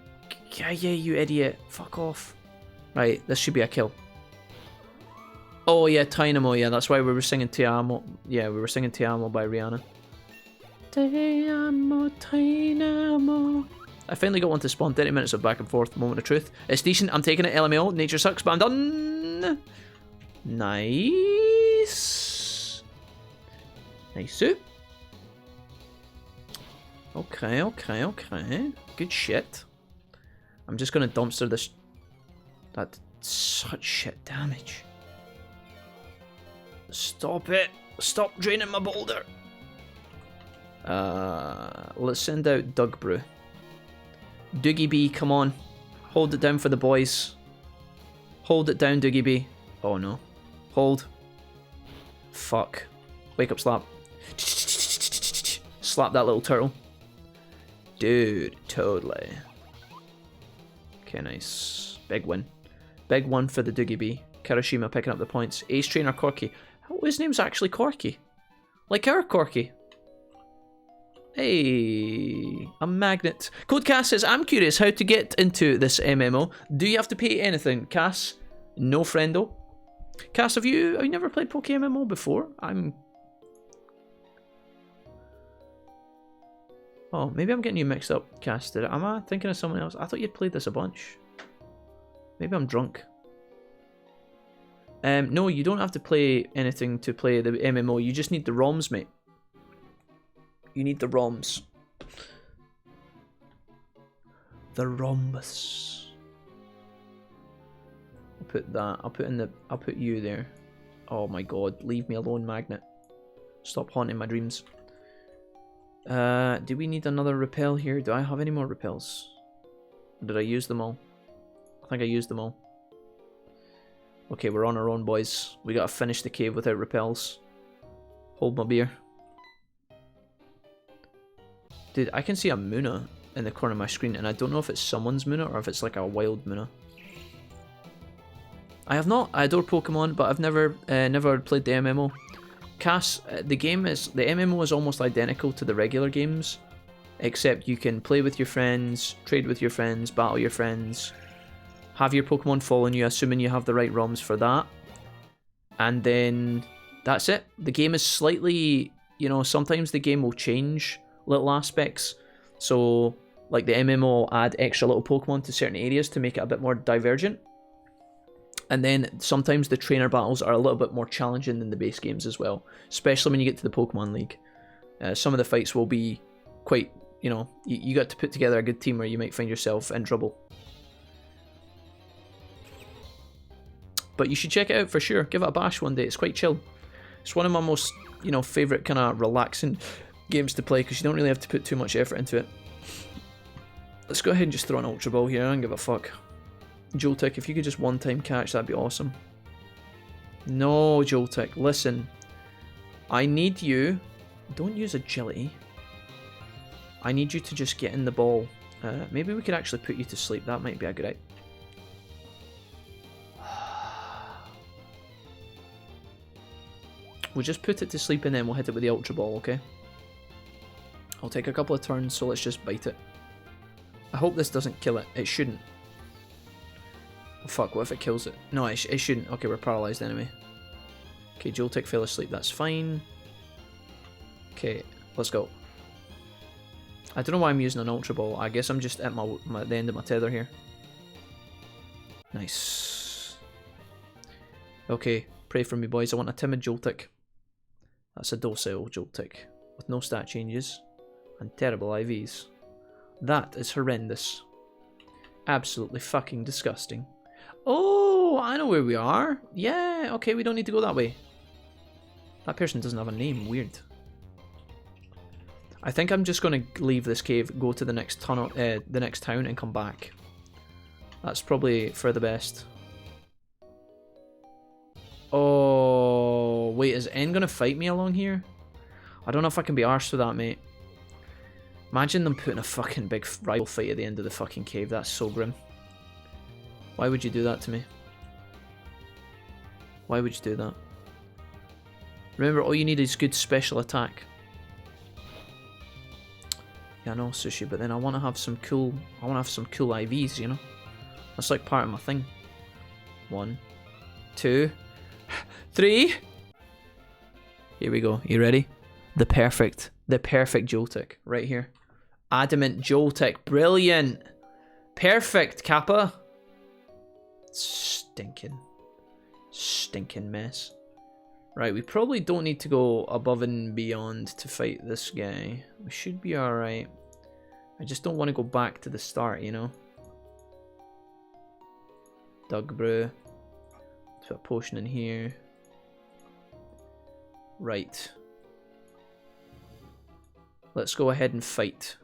Yeah, you idiot. Fuck off. Right, this should be a kill. Oh, yeah, Tynamo. Yeah, that's why we were singing Te Amo. Yeah, we were singing Te Amo by Rihanna. Te Amo, Tynamo. I finally got one to spawn. 30 minutes of back and forth. Moment of truth. It's decent. I'm taking it. LMAO. Nature sucks, but I'm done. Nice. Nice soup. Okay. Good shit. I'm just gonna dumpster this. That's such shit damage. Stop it. Stop draining my boulder. Let's send out Doug Brew. Doogie B, come on. Hold it down for the boys. Hold it down, Doogie B. Oh no. Hold. Fuck. Wake up, slap. Slap that little turtle. Dude, totally. Okay, nice. Big win. Big one for the Doogie B. Karashima picking up the points. Ace Trainer Corky. Oh, his name's actually Corky. Like our Corky. Hey, a magnet. Code Cass says, I'm curious how to get into this MMO. Do you have to pay anything? Cass, no friendo. Cass, have you never played PokeMMO before? Oh, maybe I'm getting you mixed up, Cass. Am I thinking of someone else? I thought you'd played this a bunch. Maybe I'm drunk. No, you don't have to play anything to play the MMO. You just need the ROMs, mate. You need the ROMs. The rhombus. I'll put that. I'll put you there. Oh my god, leave me alone, Magnet. Stop haunting my dreams. Do we need another repel here? Do I have any more repels? Or did I use them all? I think I used them all. Okay, we're on our own, boys. We gotta finish the cave without repels. Hold my beer. Dude, I can see a Muna in the corner of my screen, and I don't know if it's someone's Muna or if it's like a wild Muna. I adore Pokemon, but I've never played the MMO. Cass, the MMO is almost identical to the regular games, except you can play with your friends, trade with your friends, battle your friends, have your Pokemon following you, assuming you have the right ROMs for that, and then that's it. The game is slightly, sometimes the game will change little aspects, so like the MMO will add extra little Pokemon to certain areas to make it a bit more divergent, and then sometimes the trainer battles are a little bit more challenging than the base games as well, especially when you get to the Pokemon League. Some of the fights will be quite, you got to put together a good team or you might find yourself in trouble. But you should check it out for sure. Give it a bash one day. It's quite chill. It's one of my most, favourite kind of relaxing games to play because you don't really have to put too much effort into it. Let's go ahead and just throw an Ultra Ball here. I don't give a fuck. Joltik, if you could just one-time catch, that'd be awesome. No, Joltik, listen. I need you... Don't use Agility. I need you to just get in the ball. Maybe we could actually put you to sleep. That might be a good idea. We'll just put it to sleep and then we'll hit it with the Ultra Ball, okay? I'll take a couple of turns, so let's just bite it. I hope this doesn't kill it. It shouldn't. Oh, fuck, what if it kills it? No, it shouldn't. Okay, we're paralyzed anyway. Okay, Joltik fell asleep. That's fine. Okay, let's go. I don't know why I'm using an Ultra Ball. I guess I'm just at the end of my tether here. Nice. Okay, pray for me, boys. I want a timid Joltik. That's a docile Joltik with no stat changes and terrible IVs. That is horrendous. Absolutely fucking disgusting. Oh, I know where we are. Yeah, okay, we don't need to go that way. That person doesn't have a name. Weird. I think I'm just going to leave this cave, go to the next tunnel, the next town, and come back. That's probably for the best. Oh, wait, is N going to fight me along here? I don't know if I can be arsed with that, mate. Imagine them putting a fucking big rival fight at the end of the fucking cave. That's so grim. Why would you do that to me? Why would you do that? Remember, all you need is good special attack. Yeah, I know, Sushi, but then I want to have some cool... I want to have some cool IVs, you know? That's like part of my thing. 1, 2, 3. Here we go. You ready? The perfect Joltik right here. Adamant Joltik. Brilliant. Perfect, Kappa. Stinking mess. Right, we probably don't need to go above and beyond to fight this guy. We should be alright. I just don't want to go back to the start, you know? Dug brew. Put a potion in here. Right. Let's go ahead and fight.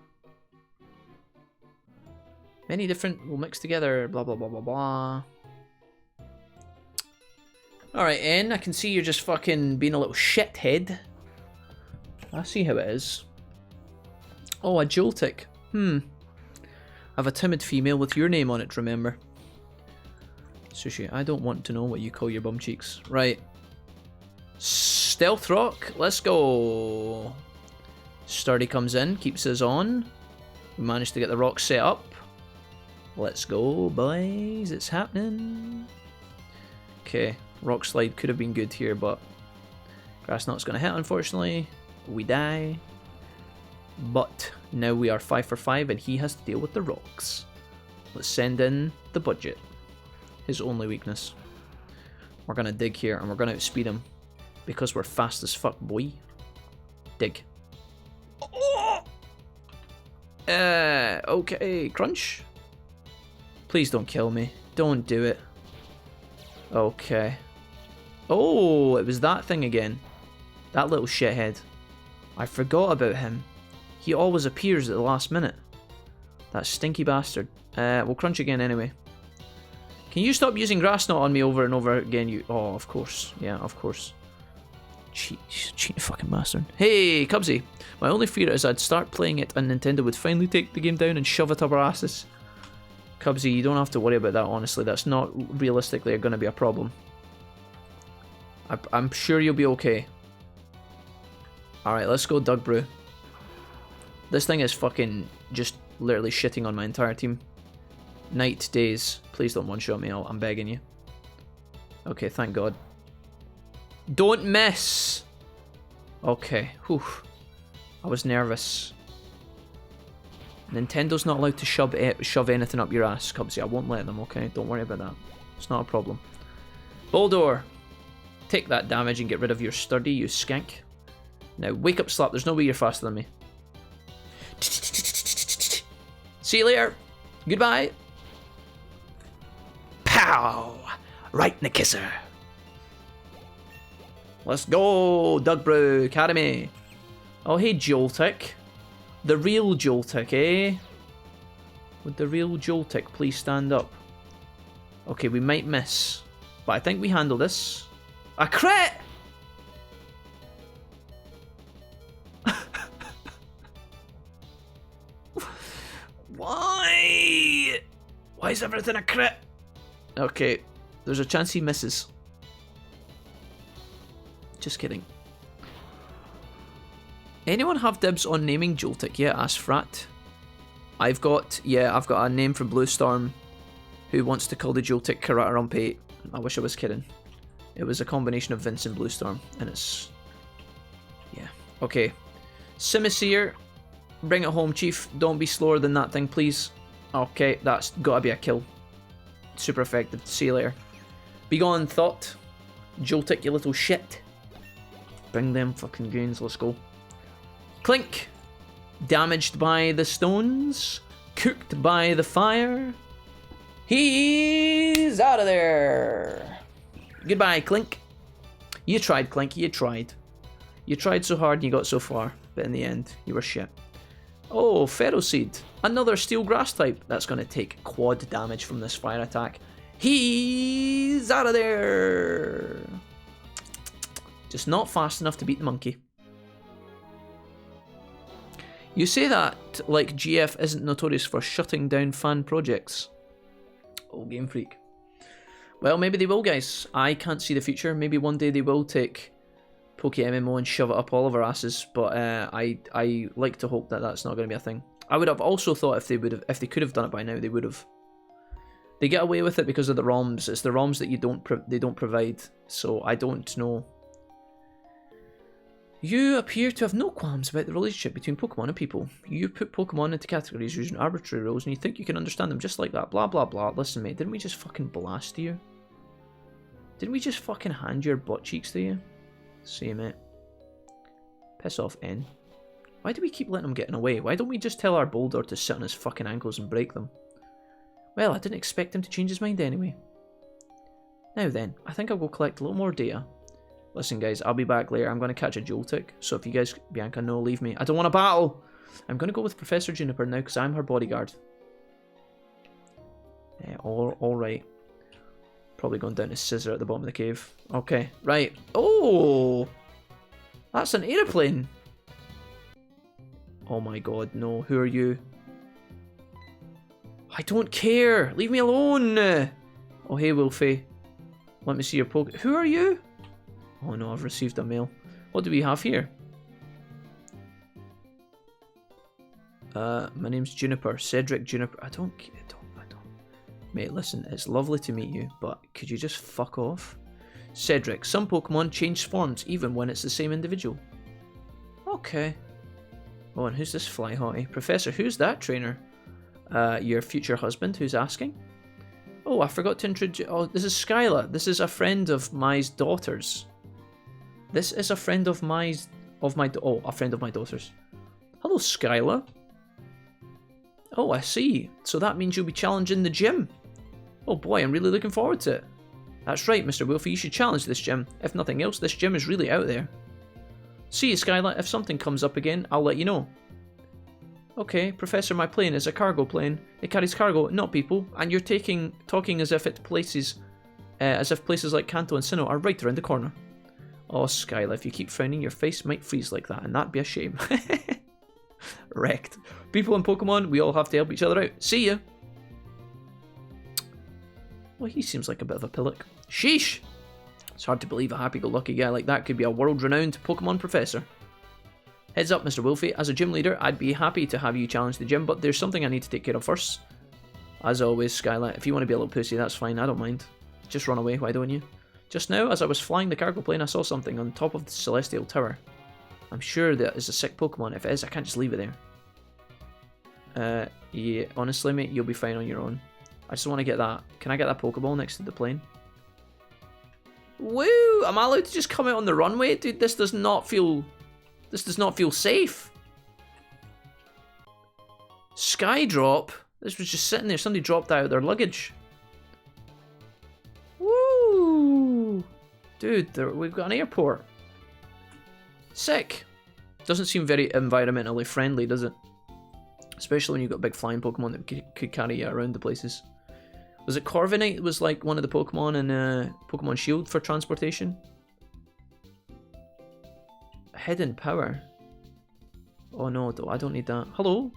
Many different will mix together, blah blah blah blah blah. Alright, N, I can see you're just fucking being a little shithead. I see how it is. Oh, a Joltik. I have a timid female with your name on it, remember? Sushi, I don't want to know what you call your bum cheeks. Right. Stealth Rock, let's go. Sturdy comes in, keeps us on. We managed to get the rock set up. Let's go, boys. It's happening. Okay, rock slide could have been good here, but grass knot's going to hit, unfortunately. We die. But now we are 5 for 5, and he has to deal with the rocks. Let's send in the budget. His only weakness. We're going to dig here, and we're going to outspeed him. Because we're fast as fuck, boy. Dig. Oh! Okay, crunch. Please don't kill me. Don't do it. Okay. Oh, it was that thing again. That little shithead. I forgot about him. He always appears at the last minute. That stinky bastard. We'll crunch again anyway. Can you stop using grass knot on me over and over again? You. Oh, of course. Yeah, of course. Cheating fucking bastard. Hey, Cubsy. My only fear is I'd start playing it and Nintendo would finally take the game down and shove it up our asses. Cubsy, you don't have to worry about that, honestly. That's not realistically going to be a problem. I'm sure you'll be okay. Alright, let's go Dug Brew. This thing is fucking just literally shitting on my entire team. Night, days. Please don't one-shot me, I'm begging you. Okay, thank God. Don't miss! Okay, whew. I was nervous. Nintendo's not allowed to shove anything up your ass, Cubsy. I won't let them, okay? Don't worry about that. It's not a problem. Boldor! Take that damage and get rid of your sturdy, you skank. Now, wake up, Slap. There's no way you're faster than me. See you later. Goodbye. Pow! Right in the kisser. Let's go, Dugbrew Academy. Oh, hey, Joltik. The real Joltik, eh? Would the real Joltik please stand up? Okay, we might miss. But I think we handle this. A crit! Why? Why is everything a crit? Okay, there's a chance he misses. Just kidding. Anyone have dibs on naming Joltik? Yeah, ask Frat. I've got a name from Blue Storm who wants to call the Joltik Karate Rumpy. I wish I was kidding. It was a combination of Vince and Blue Storm, and it's... yeah. Okay. Simisear, bring it home, Chief. Don't be slower than that thing, please. Okay, that's gotta be a kill. Super effective. See you later. Be gone, Thought. Joltik, you little shit. Bring them fucking goons, let's go. Clink. Damaged by the stones. Cooked by the fire. He's out of there. Goodbye, Clink. You tried, Clink. You tried. You tried so hard and you got so far. But in the end, you were shit. Oh, Ferroseed. Another steel grass type. That's going to take quad damage from this fire attack. He's out of there. Just not fast enough to beat the monkey. You say that like GF isn't notorious for shutting down fan projects. Oh, Game Freak. Well, maybe they will, guys. I can't see the future. Maybe one day they will take PokeMMO and shove it up all of our asses. But I like to hope that that's not going to be a thing. I would have also thought if they could have done it by now, they would have. They get away with it because of the ROMs. It's the ROMs that they don't provide. So I don't know. You appear to have no qualms about the relationship between Pokemon and people. You put Pokemon into categories using arbitrary rules and you think you can understand them just like that. Blah, blah, blah. Listen, mate, didn't we just fucking blast you? Didn't we just fucking hand your butt cheeks to you? See, mate. Piss off, N. Why do we keep letting him get in the way? Why don't we just tell our Boulder to sit on his fucking ankles and break them? Well, I didn't expect him to change his mind anyway. Now then, I think I'll go collect a little more data. Listen, guys, I'll be back later. I'm going to catch a Joltik. So if you guys, Bianca, no, leave me. I don't want to battle. I'm going to go with Professor Juniper now because I'm her bodyguard. Yeah, all right. Probably going down to Scissor at the bottom of the cave. Okay, right. Oh! That's an aeroplane. Oh my god, no. Who are you? I don't care. Leave me alone. Oh, hey, Wolfie. Let me see your poke. Who are you? Oh no, I've received a mail. What do we have here? My name's Juniper. Cedric Juniper. I don't. Mate, listen, it's lovely to meet you, but could you just fuck off? Cedric, some Pokemon change forms even when it's the same individual. Okay. Oh, and who's this fly hottie? Professor, who's that trainer? Your future husband, who's asking? Oh, I forgot to introduce... Oh, this is Skyla. This is a friend of my daughter's. This is a friend of my... a friend of my daughter's. Hello, Skyla. Oh, I see. So that means you'll be challenging the gym. Oh boy, I'm really looking forward to it. That's right, Mr. Wolfie, you should challenge this gym. If nothing else, this gym is really out there. See you, Skyla. If something comes up again, I'll let you know. Okay, Professor, my plane is a cargo plane. It carries cargo, not people, and you're talking as if places like Kanto and Sinnoh are right around the corner. Oh, Skyla, if you keep frowning, your face might freeze like that, and that'd be a shame. Wrecked. People in Pokemon, we all have to help each other out. See ya! Well, he seems like a bit of a pillock. Sheesh! It's hard to believe a happy-go-lucky guy like that could be a world-renowned Pokemon professor. Heads up, Mr. Wolfie. As a gym leader, I'd be happy to have you challenge the gym, but there's something I need to take care of first. As always, Skyla, if you want to be a little pussy, that's fine. I don't mind. Just run away, why don't you? Just now, as I was flying the cargo plane, I saw something on top of the Celestial Tower. I'm sure that is a sick Pokemon. If it is, I can't just leave it there. Yeah, honestly, mate, you'll be fine on your own. I just want to get that. Can I get that Pokeball next to the plane? Woo! Am I allowed to just come out on the runway? Dude, this does not feel safe. Skydrop? This was just sitting there. Somebody dropped out their luggage. Woo! Dude, we've got an airport. Sick. Doesn't seem very environmentally friendly, does it? Especially when you've got big flying Pokemon that could carry you around the places. Was it Corviknight was like one of the Pokemon in Pokemon Shield for transportation? Hidden power. Oh no, I don't need that. Hello?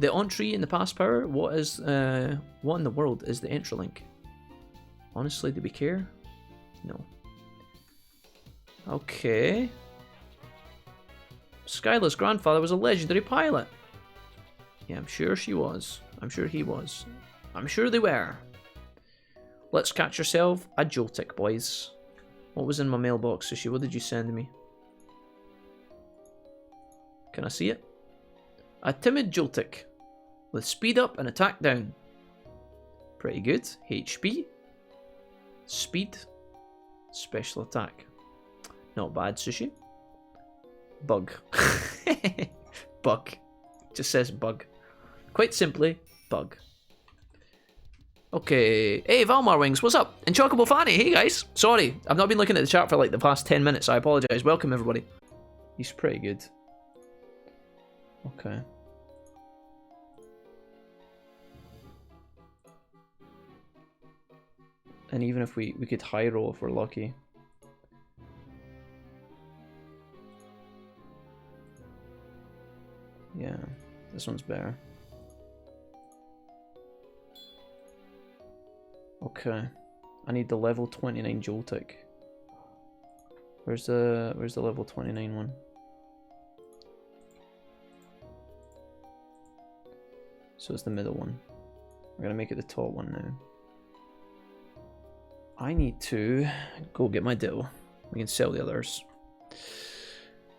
The Entry in the past power? What in the world is the Entralink? Honestly, do we care? No. Okay. Skyla's grandfather was a legendary pilot. Yeah, I'm sure she was. I'm sure he was. I'm sure they were. Let's catch yourself a Joltik, boys. What was in my mailbox, Sushi? What did you send me? Can I see it? A timid Joltik with speed up and attack down. Pretty good. HP. Speed. Special attack. Not bad, Sushi. Bug. Bug. Just says bug. Quite simply, bug. Okay. Hey, Valmar Wings, what's up? And Chocobo Fanny, hey guys. Sorry, I've not been looking at the chat for like the past 10 minutes. I apologise. Welcome, everybody. He's pretty good. Okay. And even if we could high roll if we're lucky. Yeah, this one's better. Okay. I need the level 29 Joltik. Where's the level 29 one? So it's the middle one. We're gonna make it the top one now. I need to go get my Ditto. We can sell the others.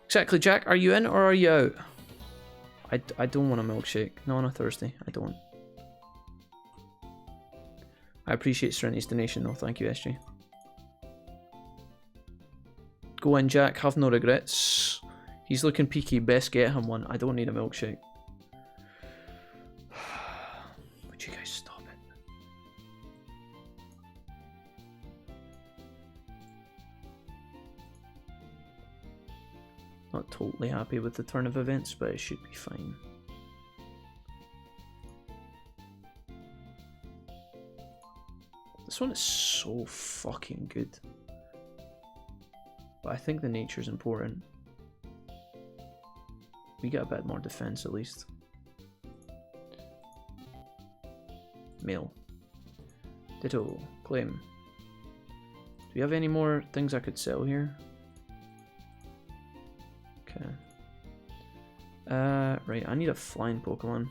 Exactly, Jack. Are you in or are you out? I don't want a milkshake. Not on a Thursday. I don't. I appreciate Serenity's donation though. Thank you, SG. Go in, Jack. Have no regrets. He's looking peaky. Best get him one. I don't need a milkshake. Would you guys stop it? Not totally happy with the turn of events, but it should be fine. This one is so fucking good. But I think the nature's important. We get a bit more defense at least. Mail. Ditto. Claim. Do we have any more things I could sell here? Okay. Right, I need a flying Pokemon.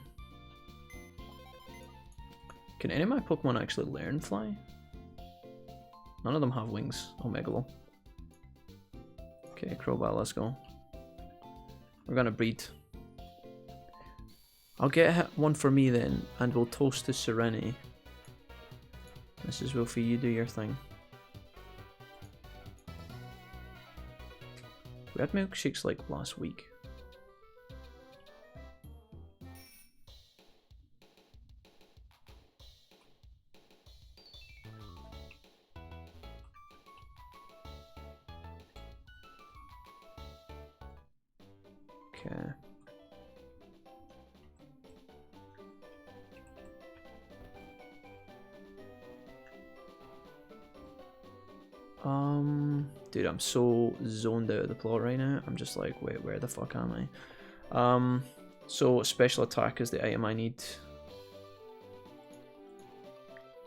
Can any of my Pokemon actually learn fly? None of them have wings. Oh, Megalo. Okay, Crowbat, let's go. We're gonna breed. I'll get one for me then, and we'll toast to Serenity. Mrs. Wolfie, you do your thing. We had milkshakes like last week. Okay. Dude, I'm so zoned out of the plot right now. I'm just like, wait, where the fuck am I? So special attack is the item I need.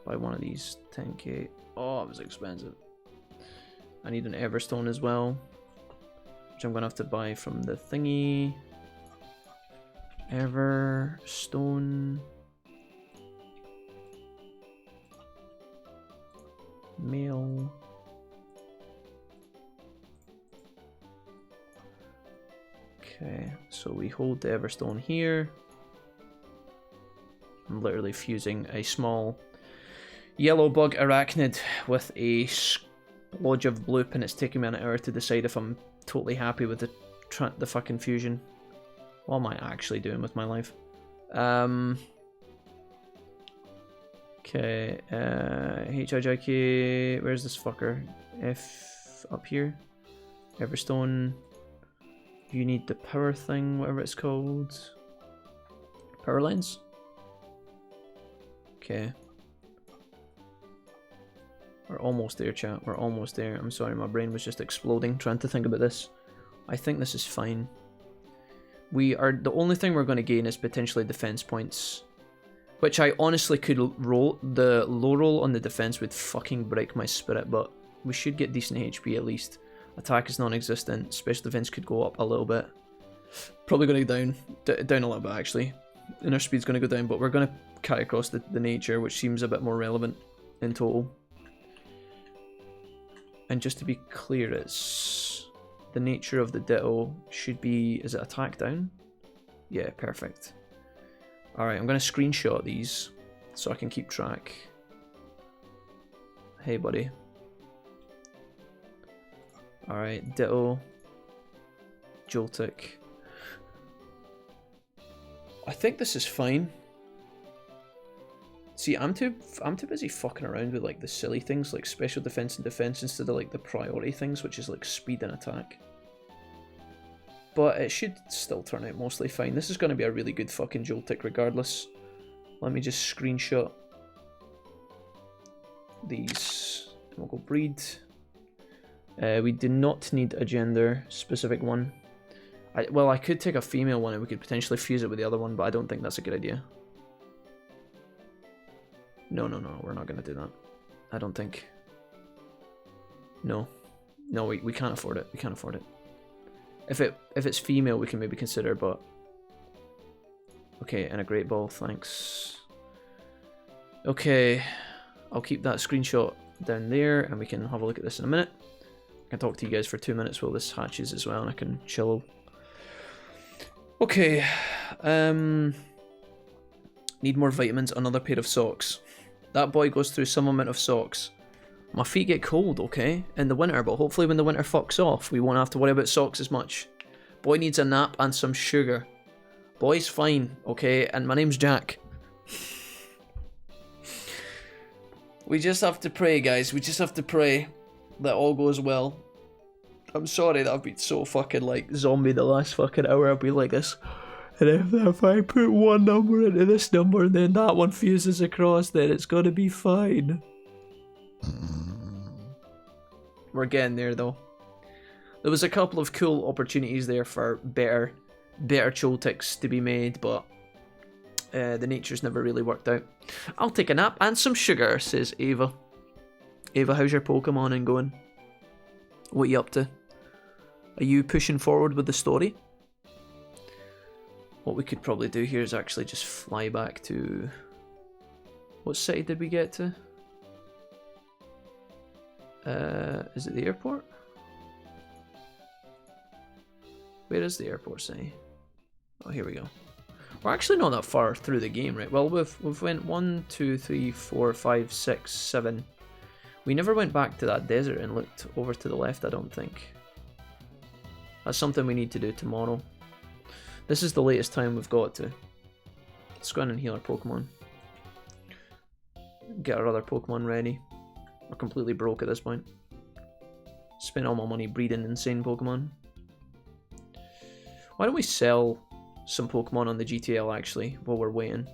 Buy one of these, 10k. Oh, it was expensive. I need an Everstone as well, which I'm gonna have to buy from the thingy. Everstone. Mail. Okay, so we hold the Everstone here. I'm literally fusing a small yellow bug arachnid with a splodge of bloop, and it's taking me an hour to decide if I'm totally happy with the fucking fusion. What am I actually doing with my life? Okay, HIJK, where's this fucker? F up here. Everstone. You need the power thing, whatever it's called. Power lens? Okay. We're almost there, chat. We're almost there. I'm sorry, my brain was just exploding trying to think about this. I think this is fine. The only thing we're going to gain is potentially defense points. Which I honestly could roll. The low roll on the defense would fucking break my spirit, but we should get decent HP at least. Attack is non-existent. Special defense could go up a little bit. Probably going to go down a little bit actually. Inner speed's going to go down, but we're going to carry across the nature, which seems a bit more relevant in total. And just to be clear, it's the nature of the Ditto should be, is it attack down? Yeah, perfect. Alright, I'm going to screenshot these so I can keep track. Hey buddy. Alright, Ditto. Joltik. I think this is fine. See, I'm too busy fucking around with like the silly things like special defense and defense instead of like the priority things, which is like speed and attack. But it should still turn out mostly fine. This is going to be a really good fucking Joltik regardless. Let me just screenshot these. We'll go breed. We do not need a gender specific one. Well, I could take a female one and we could potentially fuse it with the other one, but I don't think that's a good idea. No, we're not going to do that. I don't think. No, we can't afford it. We can't afford it. If it's female, we can maybe consider, but okay, and a great ball, thanks. Okay, I'll keep that screenshot down there, and we can have a look at this in a minute. I can talk to you guys for 2 minutes while this hatches as well, and I can chill. Okay, need more vitamins, another pair of socks. That boy goes through some amount of socks. My feet get cold, okay, in the winter, but hopefully when the winter fucks off, we won't have to worry about socks as much. Boy needs a nap and some sugar. Boy's fine, okay, and my name's Jack. We just have to pray, guys, we just have to pray that all goes well. I'm sorry that I've been so fucking, like, zombie the last fucking hour. I've been like this. And if I put one number into this number and then that one fuses across, then it's gonna be fine. We're getting there though. There was a couple of cool opportunities there for better Joltiks to be made, but the nature's never really worked out. I'll take a nap and some sugar, says Ava. Ava, how's your Pokemon going? What are you up to? Are you pushing forward with the story? What we could probably do here is actually just fly back to... What city did we get to? Is it the airport? Where is the airport city? Oh, here we go. We're actually not that far through the game, right? Well, we've went 1, 2, 3, 4, 5, 6, 7. We never went back to that desert and looked over to the left, I don't think. That's something we need to do tomorrow. This is the latest time we've got to. Let's go in and heal our Pokemon. Get our other Pokemon ready. We're completely broke at this point. Spent all my money breeding insane Pokemon. Why don't we sell some Pokemon on the GTL actually while we're waiting?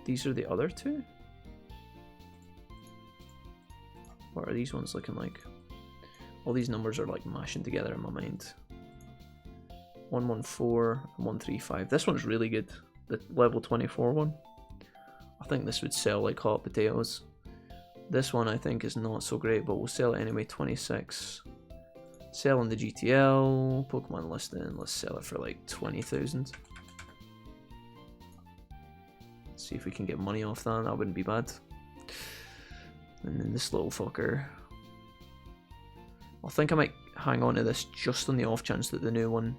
These are the other two? What are these ones looking like? All these numbers are like mashing together in my mind. 114 and 135. This one's really good. The level 24 one. I think this would sell like hot potatoes. This one I think is not so great, but we'll sell it anyway. 26. Sell on the GTL. Pokemon listing. Let's sell it for like 20,000. See if we can get money off that. That wouldn't be bad. And then this little fucker. I think I might hang on to this just on the off chance that the new one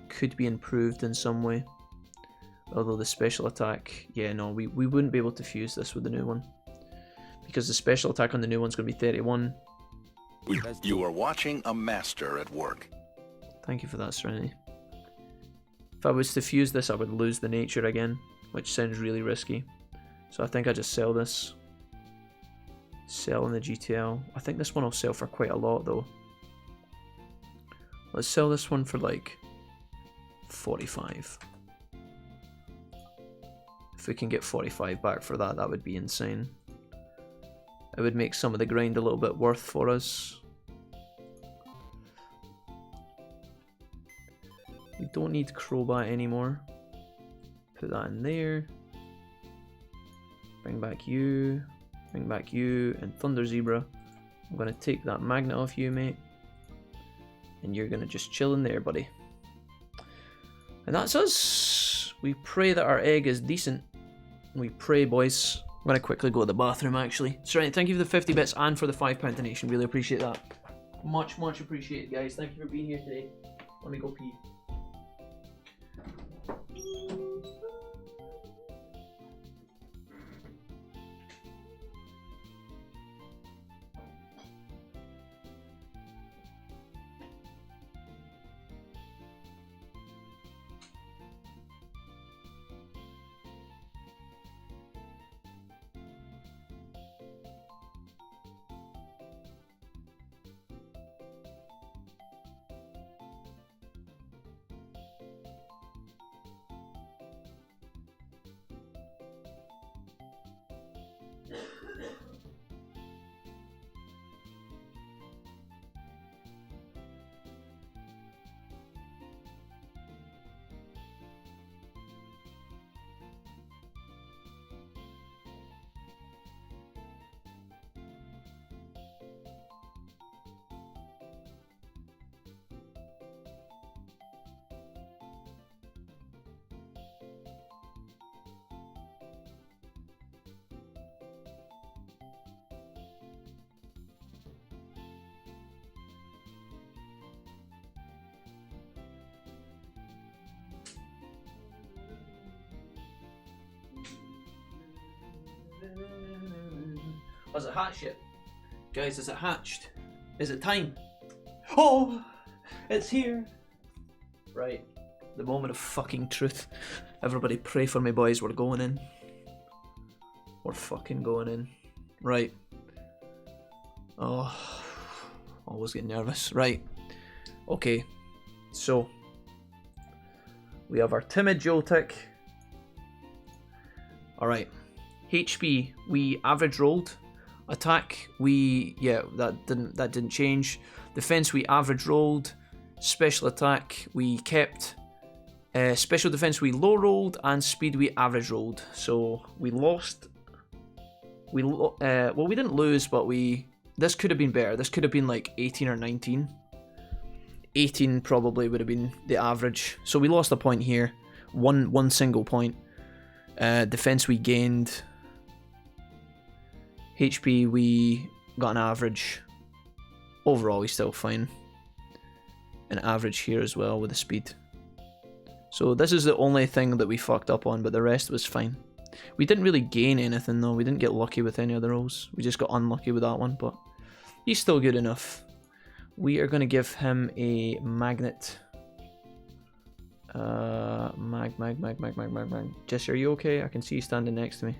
could be improved in some way. Although the special attack, yeah, no, we wouldn't be able to fuse this with the new one. Because the special attack on the new one's going to be 31. You are watching a master at work. Thank you for that, Serenity. If I was to fuse this, I would lose the nature again, which sounds really risky. So I think I just sell this. Sell in the GTL. I think this one will sell for quite a lot though. Let's sell this one for like 45. If we can get 45 back for that, that would be insane. It would make some of the grind a little bit worth for us. We don't need Crobat anymore. Put that in there. Bring back you. Bring back you and Thunder Zebra. I'm going to take that magnet off you, mate. And you're going to just chill in there, buddy. And that's us. We pray that our egg is decent. We pray, boys. I'm going to quickly go to the bathroom, actually. Sorry, thank you for the 50 bits and for the £5 donation. Really appreciate that. Much, much appreciated, guys. Thank you for being here today. Let me go pee. Has it hatched yet? Guys, is it hatched? Is it time? Oh! It's here! Right. The moment of fucking truth. Everybody pray for me, boys. We're going in. We're fucking going in. Right. Oh. Always get nervous. Right. Okay. So. We have our timid Joltik. Alright. HP, we average rolled. Attack, that didn't change. Defense, we average rolled. Special attack, we kept. Special defense, we low rolled, and speed, we average rolled. So we lost. Well, we didn't lose, but this could have been better. This could have been like 18 or 19. 18 probably would have been the average. So we lost a point here. One single point. Defense, we gained. HP, we got an average. Overall, we're still fine. An average here as well with the speed. So this is the only thing that we fucked up on, but the rest was fine. We didn't really gain anything though. We didn't get lucky with any of the rolls. We just got unlucky with that one, but he's still good enough. We are going to give him a magnet. Mag. Jesse, are you okay? I can see you standing next to me.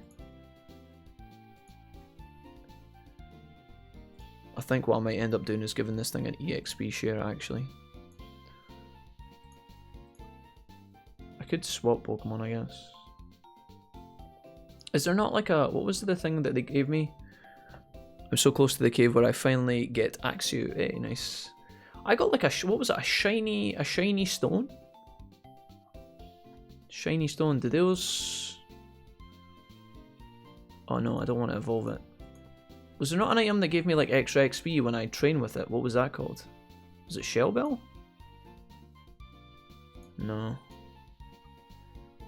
I think what I might end up doing is giving this thing an EXP share, actually. I could swap Pokemon, I guess. Is there not like a... What was the thing that they gave me? I'm so close to the cave where I finally get Axew. Hey, nice. I got like a... What was it? A shiny stone? Shiny stone. Did those... Oh no, I don't want to evolve it. Was there not an item that gave me like extra XP when I train with it? What was that called? Was it Shell Bell? No.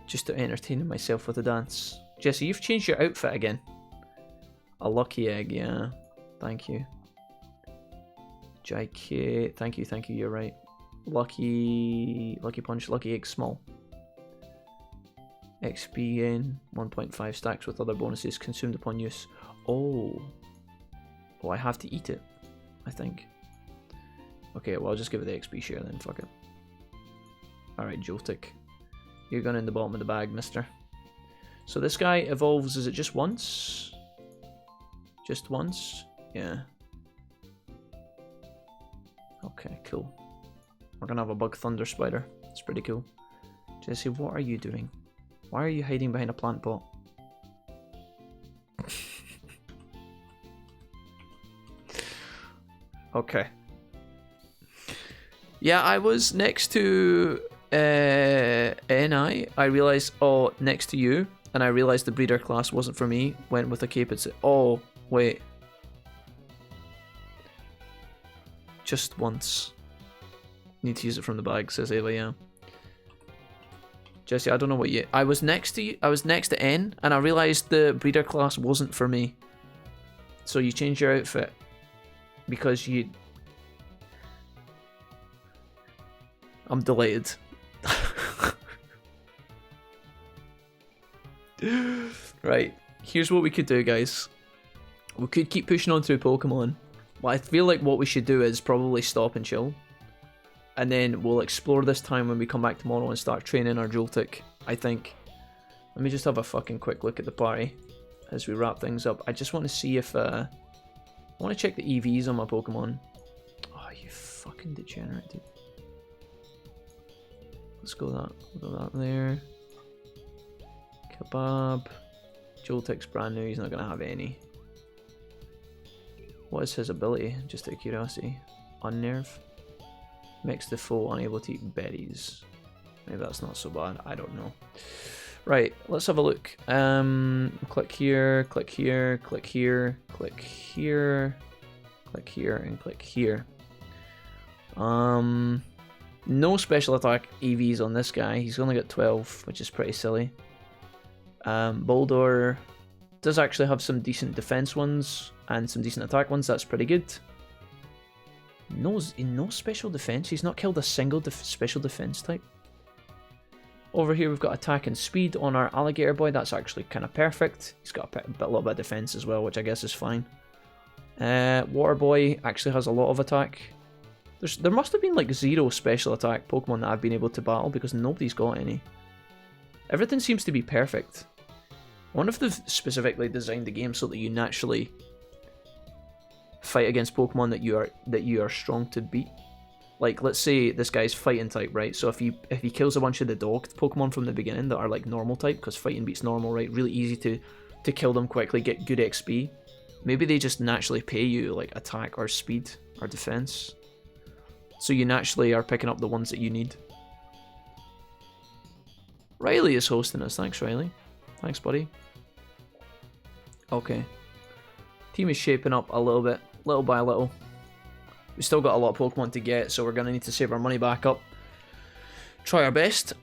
Just to entertain myself with a dance. Jesse, you've changed your outfit again. A lucky egg, yeah. Thank you. JK, thank you, you're right. Lucky punch, lucky egg small. XP in 1.5 stacks with other bonuses consumed upon use. Oh, I have to eat it, I think. Okay, well, I'll just give it the XP share then, fuck it. Alright, Joltik. You're going in the bottom of the bag, mister. So this guy evolves, is it just once? Just once? Yeah. Okay, cool. We're gonna have a bug thunder spider. It's pretty cool. Jesse, what are you doing? Why are you hiding behind a plant pot? Okay. Yeah, I was next to NI. I realized, oh, next to you, and I realized the breeder class wasn't for me. Went with a cape. It's oh wait, just once. Need to use it from the bag, says Ava. Yeah. Jesse, I don't know what you. I was next to you. I was next to N, and I realized the breeder class wasn't for me. So you changed your outfit because you. I'm delighted. Right, here's what we could do, guys. We could keep pushing on through Pokemon. Well, I feel like what we should do is probably stop and chill. And then we'll explore this time when we come back tomorrow and start training our Joltik, I think. Let me just have a fucking quick look at the party as we wrap things up. I just want to see if... I want to check the EVs on my Pokemon. Oh, you fucking degenerate, dude. Let's go that. We'll go that there. Kebab. Joltik's brand new. He's not going to have any. What is his ability? Just out of curiosity. Unnerve. Makes the foe unable to eat berries. Maybe that's not so bad. I don't know. Right, let's have a look. Click here, click here, click here, click here, click here, and click here. No special attack EVs on this guy. He's only got 12, which is pretty silly. Boulder does actually have some decent defense ones and some decent attack ones. That's pretty good. No special defense. He's not killed a single special defense type. Over here we've got attack and speed on our alligator boy. That's actually kind of perfect. He's got a little bit of defense as well, which I guess is fine. Water boy actually has a lot of attack. There must have been like 0 special attack Pokemon that I've been able to battle because nobody's got any. Everything seems to be perfect. I wonder if they've specifically designed the game so that you naturally fight against Pokemon that you are strong to beat. Like, let's say this guy's fighting type, right? So if he kills a bunch of the dog Pokemon from the beginning that are like normal type, because fighting beats normal, right? Really easy to kill them quickly, get good XP. Maybe they just naturally pay you like attack or speed or defense. So you naturally are picking up the ones that you need. Riley is hosting us. Thanks, Riley. Thanks, buddy. Okay. Team is shaping up a little bit, little by little. We've still got a lot of Pokemon to get, so we're going to need to save our money back up. Try our best.